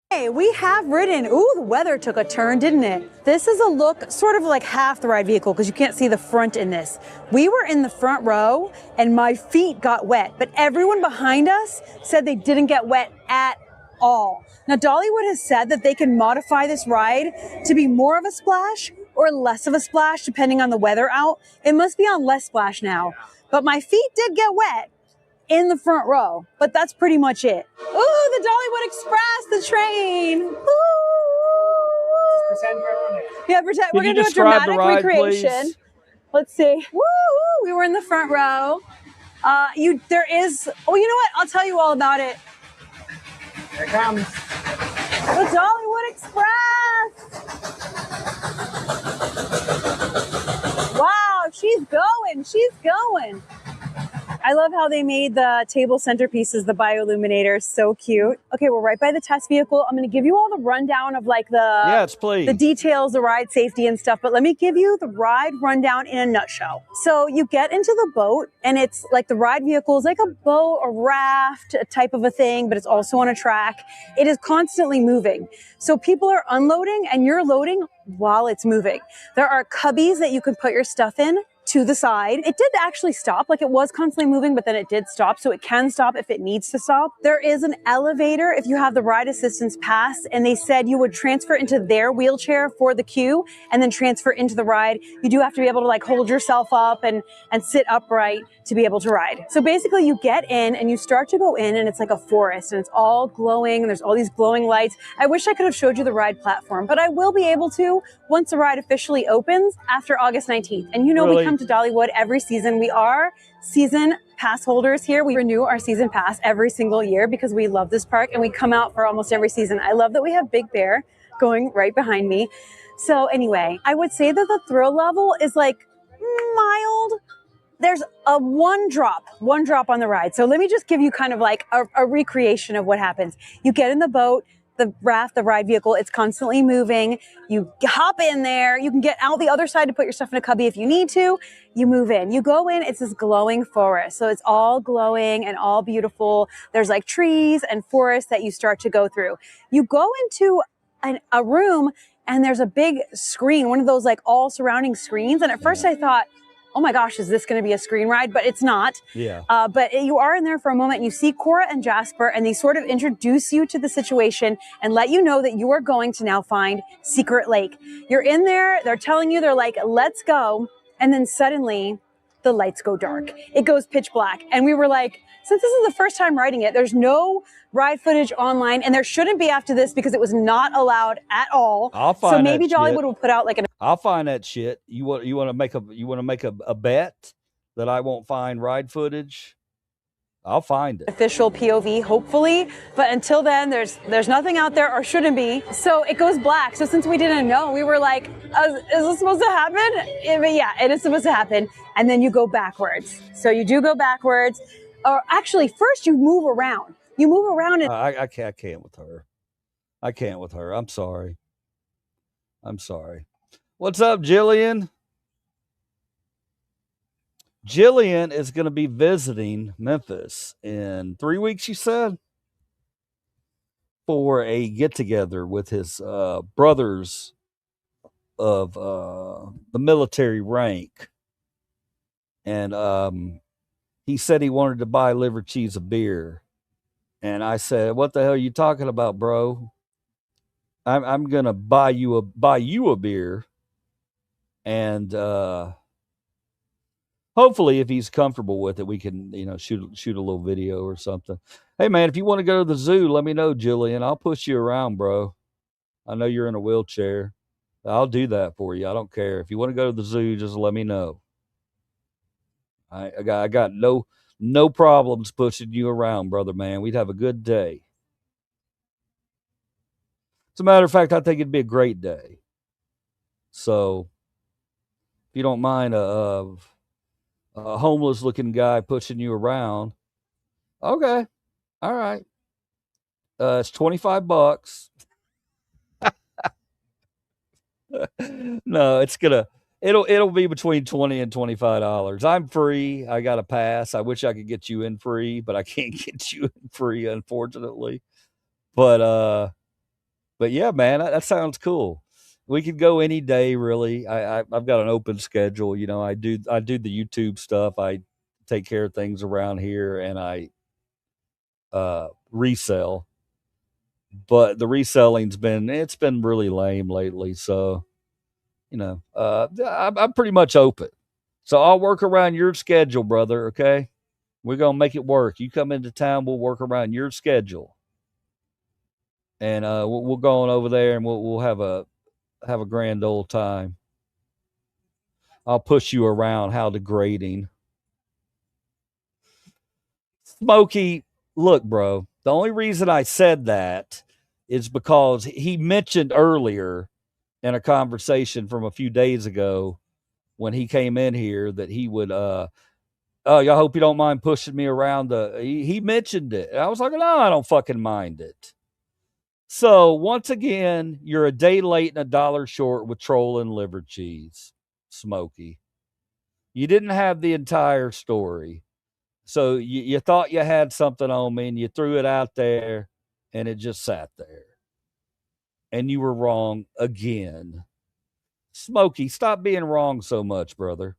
Hey, we have ridden. Ooh, the weather took a turn, didn't it? This is a look sort of like half the ride vehicle because you can't see the front in this. We were in the front row and my feet got wet, but everyone behind us said they didn't get wet at all. Now, Dollywood has said that they can modify this ride to be more of a splash or less of a splash depending on the weather out. It must be on less splash now. But my feet did get wet in the front row, but that's pretty much it. Ooh, the Dollywood Express, the train. Ooh. Pretend we're on it. Yeah, pretend. We're Can you gonna do a describe the dramatic ride, recreation. please? Let's see. Woo! We were in the front row. There is. Oh, you know what? I'll tell you all about it. Here it comes. The Dollywood Express. Wow, she's going. She's going. I love how they made the table centerpieces, the bioluminators, so cute. Okay, we're right by the test vehicle. I'm going to give you all the rundown of like the details, the ride safety and stuff, but let me give you the ride rundown in a nutshell. So you get into the boat and it's like the ride vehicle is like a boat, a raft, a type of a thing, but it's also on a track. It is constantly moving. So people are unloading and you're loading while it's moving. There are cubbies that you can put your stuff in to the side. It did actually stop, like it was constantly moving, but then it did stop, so it can stop if it needs to stop. There is an elevator if you have the ride assistance pass, and they said you would transfer into their wheelchair for the queue and then transfer into the ride. You do have to be able to like hold yourself up and sit upright to be able to ride. So basically you get in and you start to go in and it's like a forest and it's all glowing and there's all these glowing lights. I wish I could have showed you the ride platform, but I will be able to once the ride officially opens after August 19th. And you know, we come to Dollywood every season. We are season pass holders here. We renew our season pass every single year because we love this park and we come out for almost every season. I love that we have Big Bear going right behind me. So anyway, I would say that the thrill level is like mild. There's a one drop on the ride. So let me just give you kind of like a recreation of what happens. You get in the boat, the raft, the ride vehicle, it's constantly moving. You hop in there. You can get out the other side to put your stuff in a cubby if you need to. You move in. You go in. It's this glowing forest. So it's all glowing and all beautiful. There's like trees and forests that you start to go through. You go into a room and there's a big screen, one of those like all surrounding screens. And at first I thought, oh my gosh, is this going to be a screen ride? But it's not. Yeah. But you are in there for a moment. You see Cora and Jasper, and they sort of introduce you to the situation and let you know that you are going to now find Secret Lake. You're in there. They're telling you, they're like, let's go. And then suddenly the lights go dark. It goes pitch black. And we were like, since this is the first time riding it, there's no ride footage online, and there shouldn't be after this because it was not allowed at all. I'll find so maybe that Dollywood shit. will put out like an. I'll find that shit. You want to make a bet that I won't find ride footage? I'll find it. Official POV, hopefully. But until then, there's nothing out there, or shouldn't be. So it goes black. So since we didn't know, we were like, is this supposed to happen? Yeah, it is supposed to happen. And then you go backwards. So you do go backwards. Or actually, first you move around. You move around and I can't with her. I can't with her. I'm sorry. What's up, Jillian? Jillian is going to be visiting Memphis in 3 weeks, you said, for a get-together with his brothers of the military rank. And he said he wanted to buy Livercheese a beer. And I said, what the hell are you talking about, bro? I'm going to buy you a beer. And hopefully, if he's comfortable with it, we can, shoot a little video or something. Hey, man, if you want to go to the zoo, let me know, Jillian. I'll push you around, bro. I know you're in a wheelchair. I'll do that for you. I don't care. If you want to go to the zoo, just let me know. I got no problems pushing you around, brother, man. We'd have a good day. As a matter of fact, I think it'd be a great day. So, if you don't mind a homeless looking guy pushing you around. Okay. All right. It's $25. No, it'll be between $20 and $25. I'm free. I got a pass. I wish I could get you in free, but I can't get you in free, unfortunately. But yeah, man, that sounds cool. We could go any day, really. I've got an open schedule. I do the YouTube stuff. I take care of things around here, and I resell. But the reselling's been really lame lately. So I'm pretty much open. So I'll work around your schedule, brother. Okay, we're gonna make it work. You come into town, we'll work around your schedule, and we'll go on over there and we'll have a grand old time. I'll push you around how degrading. Smokey, look, bro. The only reason I said that is because he mentioned earlier in a conversation from a few days ago when he came in here that he would oh, y'all hope you don't mind pushing me around he mentioned it. I was like, no, I don't fucking mind it. So once again, you're a day late and $1 short with troll and liver cheese, Smokey. You didn't have the entire story. So you thought you had something on me and you threw it out there and it just sat there. And you were wrong again. Smokey, stop being wrong so much, brother.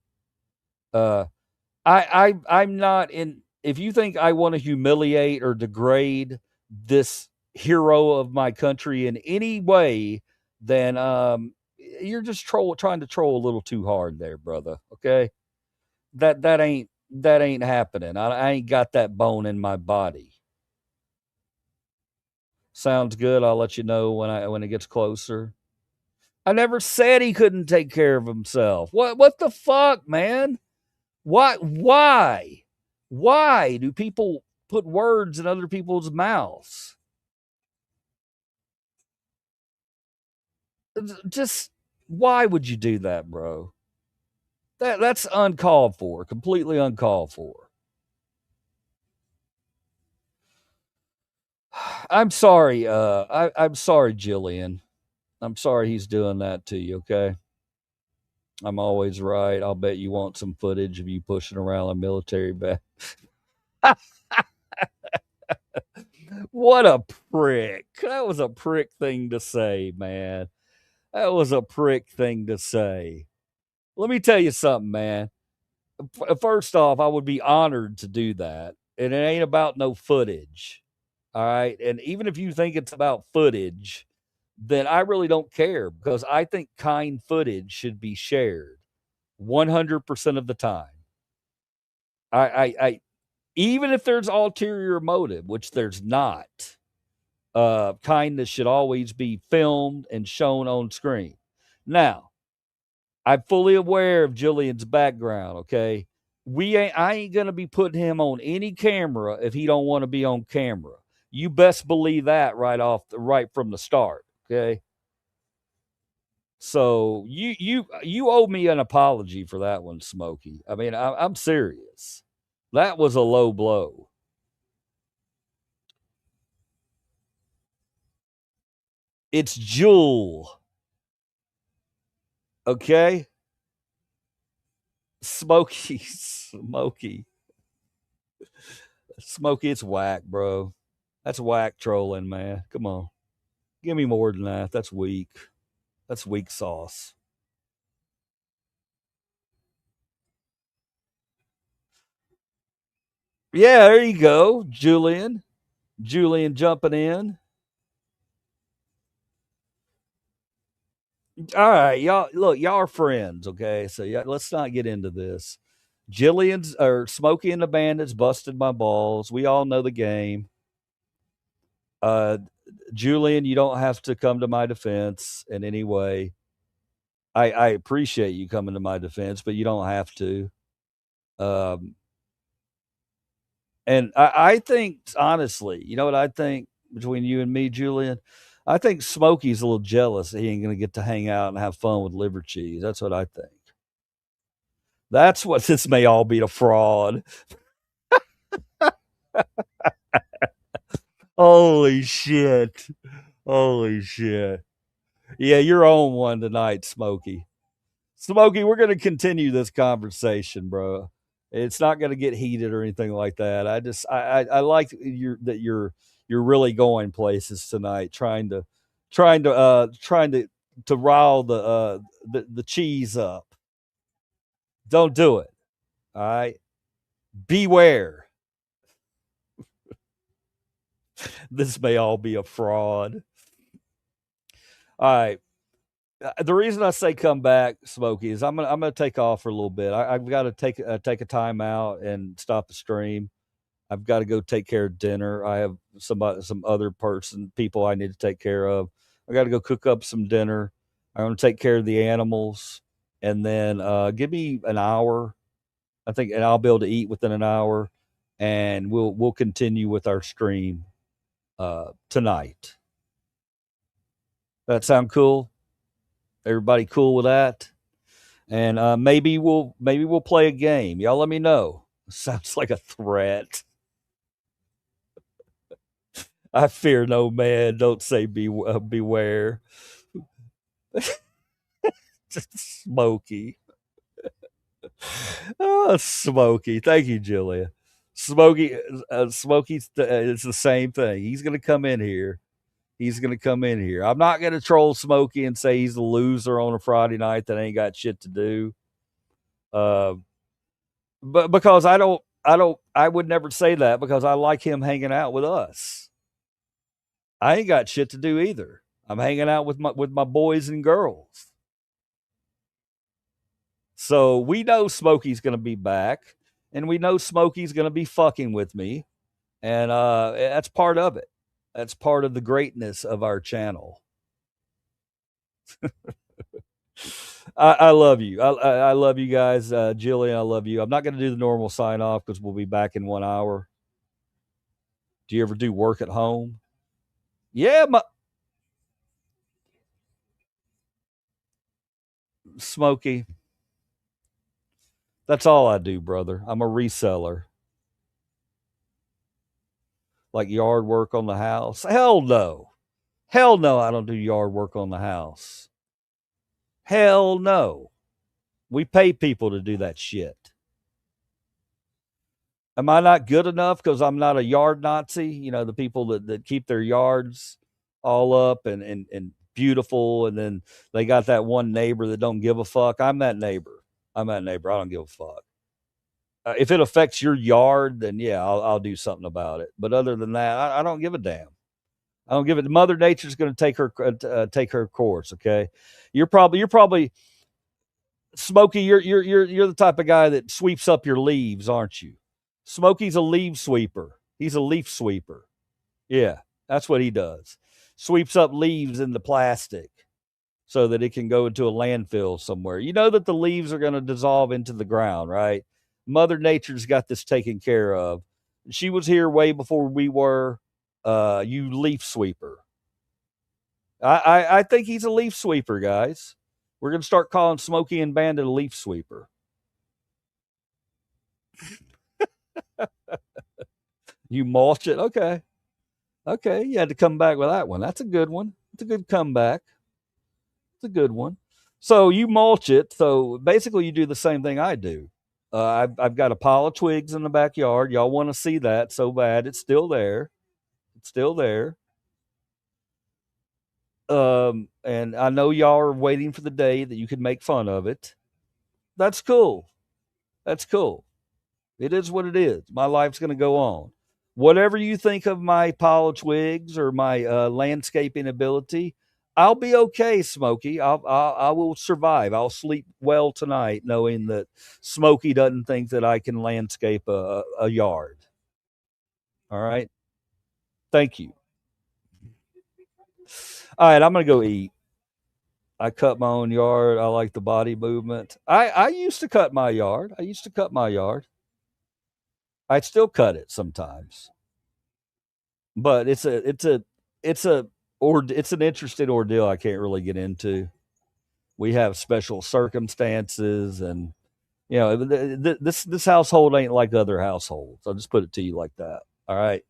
I'm not in. If you think I want to humiliate or degrade this hero of my country in any way, then you're just trying to troll a little too hard there, brother. Okay, that ain't happening. I ain't got that bone in my body. Sounds good. I'll let you know when it gets closer. I never said he couldn't take care of himself. What the fuck, man? Why? Why do people put words in other people's mouths? Just why would you do that, bro? That's uncalled for, completely uncalled for. I'm sorry, I'm sorry, Jillian. I'm sorry he's doing that to you, okay? I'm always right. I'll bet you want some footage of you pushing around a military bag. What a prick. That was a prick thing to say, man. That was a prick thing to say. Let me tell you something, man. First off, I would be honored to do that. And it ain't about no footage. All right. And even if you think it's about footage, then I really don't care because I think kind footage should be shared 100% of the time. I even if there's ulterior motive, which there's not, kindness should always be filmed and shown on screen. Now, I'm fully aware of Julian's background, okay? I ain't gonna be putting him on any camera if he don't want to be on camera. You best believe that right from the start, okay? So you owe me an apology for that one, Smokey. I mean, I'm serious. That was a low blow. It's Jewel. Okay? Smokey. Smokey, it's whack, bro. That's whack trolling, man. Come on. Give me more than that. That's weak. That's weak sauce. Yeah, there you go. Julian. Julian jumping in. All right, y'all. Look, y'all are friends, okay? So yeah, let's not get into this. Jillian's or Smokey and the Bandits busted my balls. We all know the game. Uh, Julian, you don't have to come to my defense in any way. I appreciate you coming to my defense, but you don't have to. Um, and I think honestly, you know what I think between you and me, Julian? I think Smokey's a little jealous that he ain't gonna get to hang out and have fun with Livercheese. That's what I think. That's what this may all be a fraud. Holy shit. Holy shit. Yeah, you're on one tonight, Smokey. Smokey, we're going to continue this conversation, bro. It's not going to get heated or anything like that. I like you're really going places tonight, trying to rile the cheese up. Don't do it. All right. Beware. This may all be a fraud. All right. The reason I say come back, Smokey, is I'm gonna take off for a little bit. I've got to take a time out and stop the stream. I've got to go take care of dinner. I have some other people I need to take care of. I got to go cook up some dinner. I'm going to take care of the animals, and then give me an hour. I think, and I'll be able to eat within an hour, and we'll continue with our stream tonight. That sound cool? Everybody cool with that? And maybe we'll play a game. Y'all let me know. Sounds like a threat. I fear no man. Don't say beware. Smokey. Oh, Smokey. Thank you, Julia. Smokey's it's the same thing. He's going to come in here. He's going to come in here. I'm not going to troll Smokey and say he's a loser on a Friday night that ain't got shit to do. But because I would never say that because I like him hanging out with us. I ain't got shit to do either. I'm hanging out with my boys and girls. So we know Smokey's going to be back, and we know Smokey's going to be fucking with me, and that's part of it. That's part of the greatness of our channel. I love you. I love you guys. Jillian, I love you. I'm not going to do the normal sign off because we'll be back in 1 hour. Do you ever do work at home? Yeah, Smokey. That's all I do, brother. I'm a reseller. Like yard work on the house? Hell no. Hell no, I don't do yard work on the house. Hell no. We pay people to do that shit. Am I not good enough because I'm not a yard Nazi? You know, the people that keep their yards all up and beautiful, and then they got that one neighbor that don't give a fuck. I'm that neighbor. I don't give a fuck. If it affects your yard, then yeah, I'll do something about it. But other than that, I don't give a damn. I don't give it. Mother Nature's going to take her course. Okay, you're probably Smokey. You're the type of guy that sweeps up your leaves, aren't you? Smokey's a leaf sweeper. He's a leaf sweeper. Yeah, that's what he does. Sweeps up leaves into plastic so that it can go into a landfill somewhere. You know that the leaves are going to dissolve into the ground, right? Mother Nature's got this taken care of. She was here way before we were. You leaf sweeper. I think he's a leaf sweeper, guys. We're going to start calling Smokey and Bandit a leaf sweeper. You mulch it? Okay. Okay, you had to come back with that one. That's a good one. It's a good comeback. It's a good one. So you mulch it. So basically, you do the same thing I do. I've got a pile of twigs in the backyard. Y'all want to see that so bad. It's still there. It's still there. And I know y'all are waiting for the day that you can make fun of it. That's cool. That's cool. It is what it is. My life's going to go on. Whatever you think of my pile of twigs or my landscaping ability, I'll be okay, Smokey. I will survive. I'll sleep well tonight knowing that Smokey doesn't think that I can landscape a yard. All right. Thank you. All right, I'm going to go eat. I cut my own yard. I like the body movement. I used to cut my yard. I still cut it sometimes. But it's an interesting ordeal I can't really get into. We have special circumstances, and you know, this household ain't like other households. I'll just put it to you like that. All right.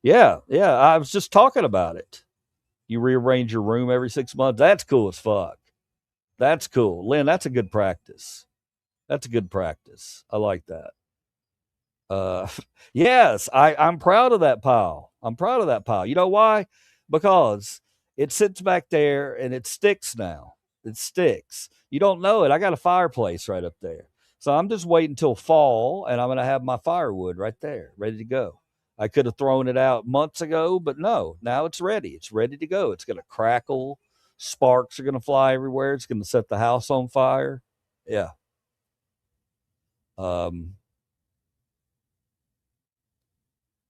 Yeah, yeah. I was just talking about it. You rearrange your room every 6 months. That's cool as fuck. That's cool, Lynn. That's a good practice. That's a good practice. I like that. Uh, yes, I'm proud of that pile. I'm proud of that pile. You know why? Because it sits back there and it sticks now. It sticks. You don't know it. I got a fireplace right up there. So I'm just waiting until fall and I'm going to have my firewood right there, ready to go. I could have thrown it out months ago, but no, now it's ready. It's ready to go. It's going to crackle. Sparks are going to fly everywhere. It's going to set the house on fire. Yeah.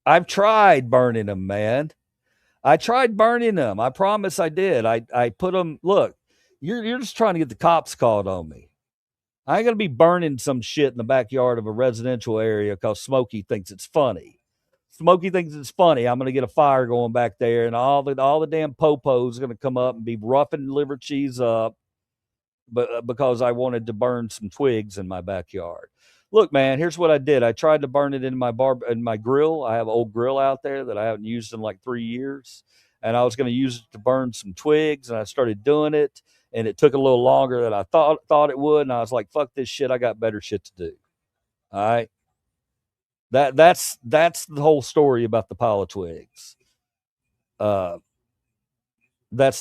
I've tried burning them, man. I tried burning them. I promise I did. I put them. Look, you're just trying to get the cops called on me. I ain't gonna be burning some shit in the backyard of a residential area because Smokey thinks it's funny. Smokey thinks it's funny. I'm gonna get a fire going back there, and all the damn popos are gonna come up and be roughing Livercheese up, but because I wanted to burn some twigs in my backyard. Look, man, here's what I did. I tried to burn it in my grill. I have an old grill out there that I haven't used in like 3 years, and I was going to use it to burn some twigs, and I started doing it, and it took a little longer than I thought it would, and I was like, fuck this shit. I got better shit to do. All right. That's the whole story about the pile of twigs. That's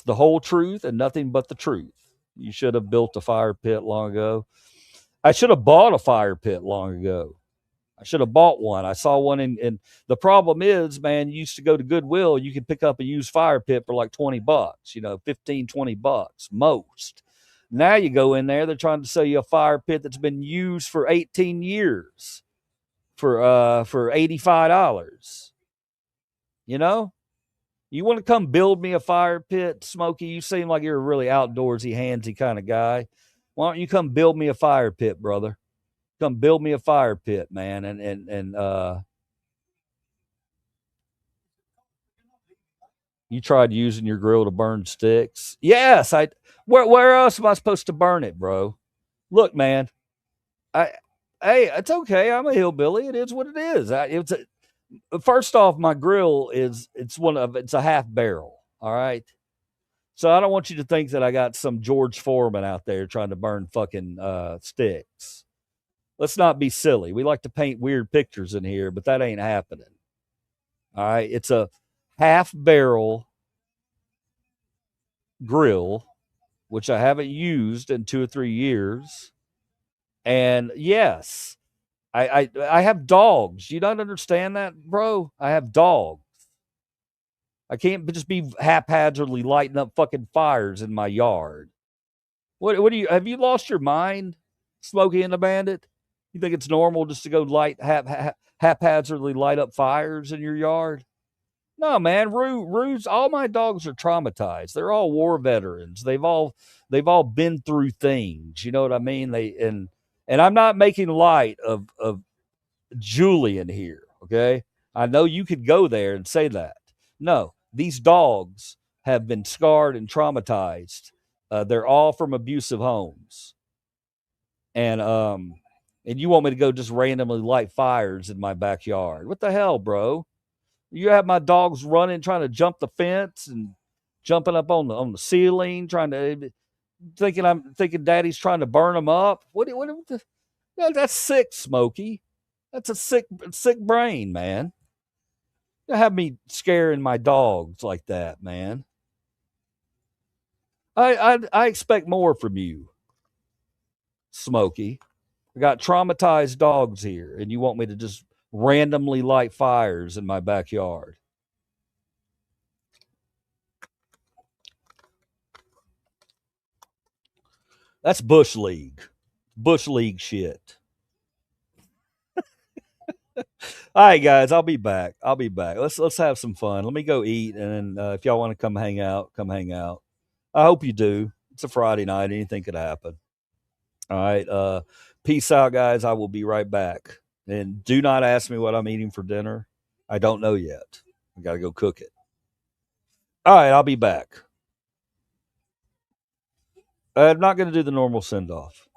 the whole truth and nothing but the truth. You should have built a fire pit long ago. I should have bought a fire pit long ago. I should have bought one. I saw one and the problem is, man, you used to go to Goodwill, you could pick up a used fire pit for like $20, 15, $20 most. Now you go in there, they're trying to sell you a fire pit that's been used for 18 years for $85. You know? You want to come build me a fire pit, Smokey? You seem like you're a really outdoorsy, handsy kind of guy. Why don't you come build me a fire pit, brother? Come build me a fire pit, man. And you tried using your grill to burn sticks. Yes, where else am I supposed to burn it, bro? Look, man. Hey, it's okay. I'm a hillbilly. It is what it is. First off, my grill it's a half barrel. All right. So I don't want you to think that I got some George Foreman out there trying to burn fucking sticks. Let's not be silly. We like to paint weird pictures in here, but that ain't happening. All right. It's a half barrel grill, which I haven't used in 2 or 3 years. And yes, I have dogs. You don't understand that, bro? I have dogs. I can't just be haphazardly lighting up fucking fires in my yard. What do you have you lost your mind, Smokey and the Bandit? You think it's normal just to go haphazardly light up fires in your yard? No, man. Rue's all my dogs are traumatized. They're all war veterans. They've all been through things. You know what I mean? And I'm not making light of Julian here. Okay. I know you could go there and say that. No, these dogs have been scarred and traumatized. They're all from abusive homes. And you want me to go just randomly light fires in my backyard? What the hell, bro? You have my dogs running, trying to jump the fence and jumping up on the ceiling, thinking Daddy's trying to burn them up. That's sick, Smokey. That's a sick brain, man. You have me scaring my dogs like that, man. I expect more from you, Smokey. I got traumatized dogs here, and you want me to just randomly light fires in my backyard? That's Bush League. Bush League shit. All right, guys, I'll be back. Let's have some fun. Let me go eat, and then if y'all want to come hang out, come hang out. I hope you do. It's a Friday night. Anything could happen. All right. Peace out, guys. I will be right back. And do not ask me what I'm eating for dinner. I don't know yet. I got to go cook it. All right, I'll be back. I'm not going to do the normal send off.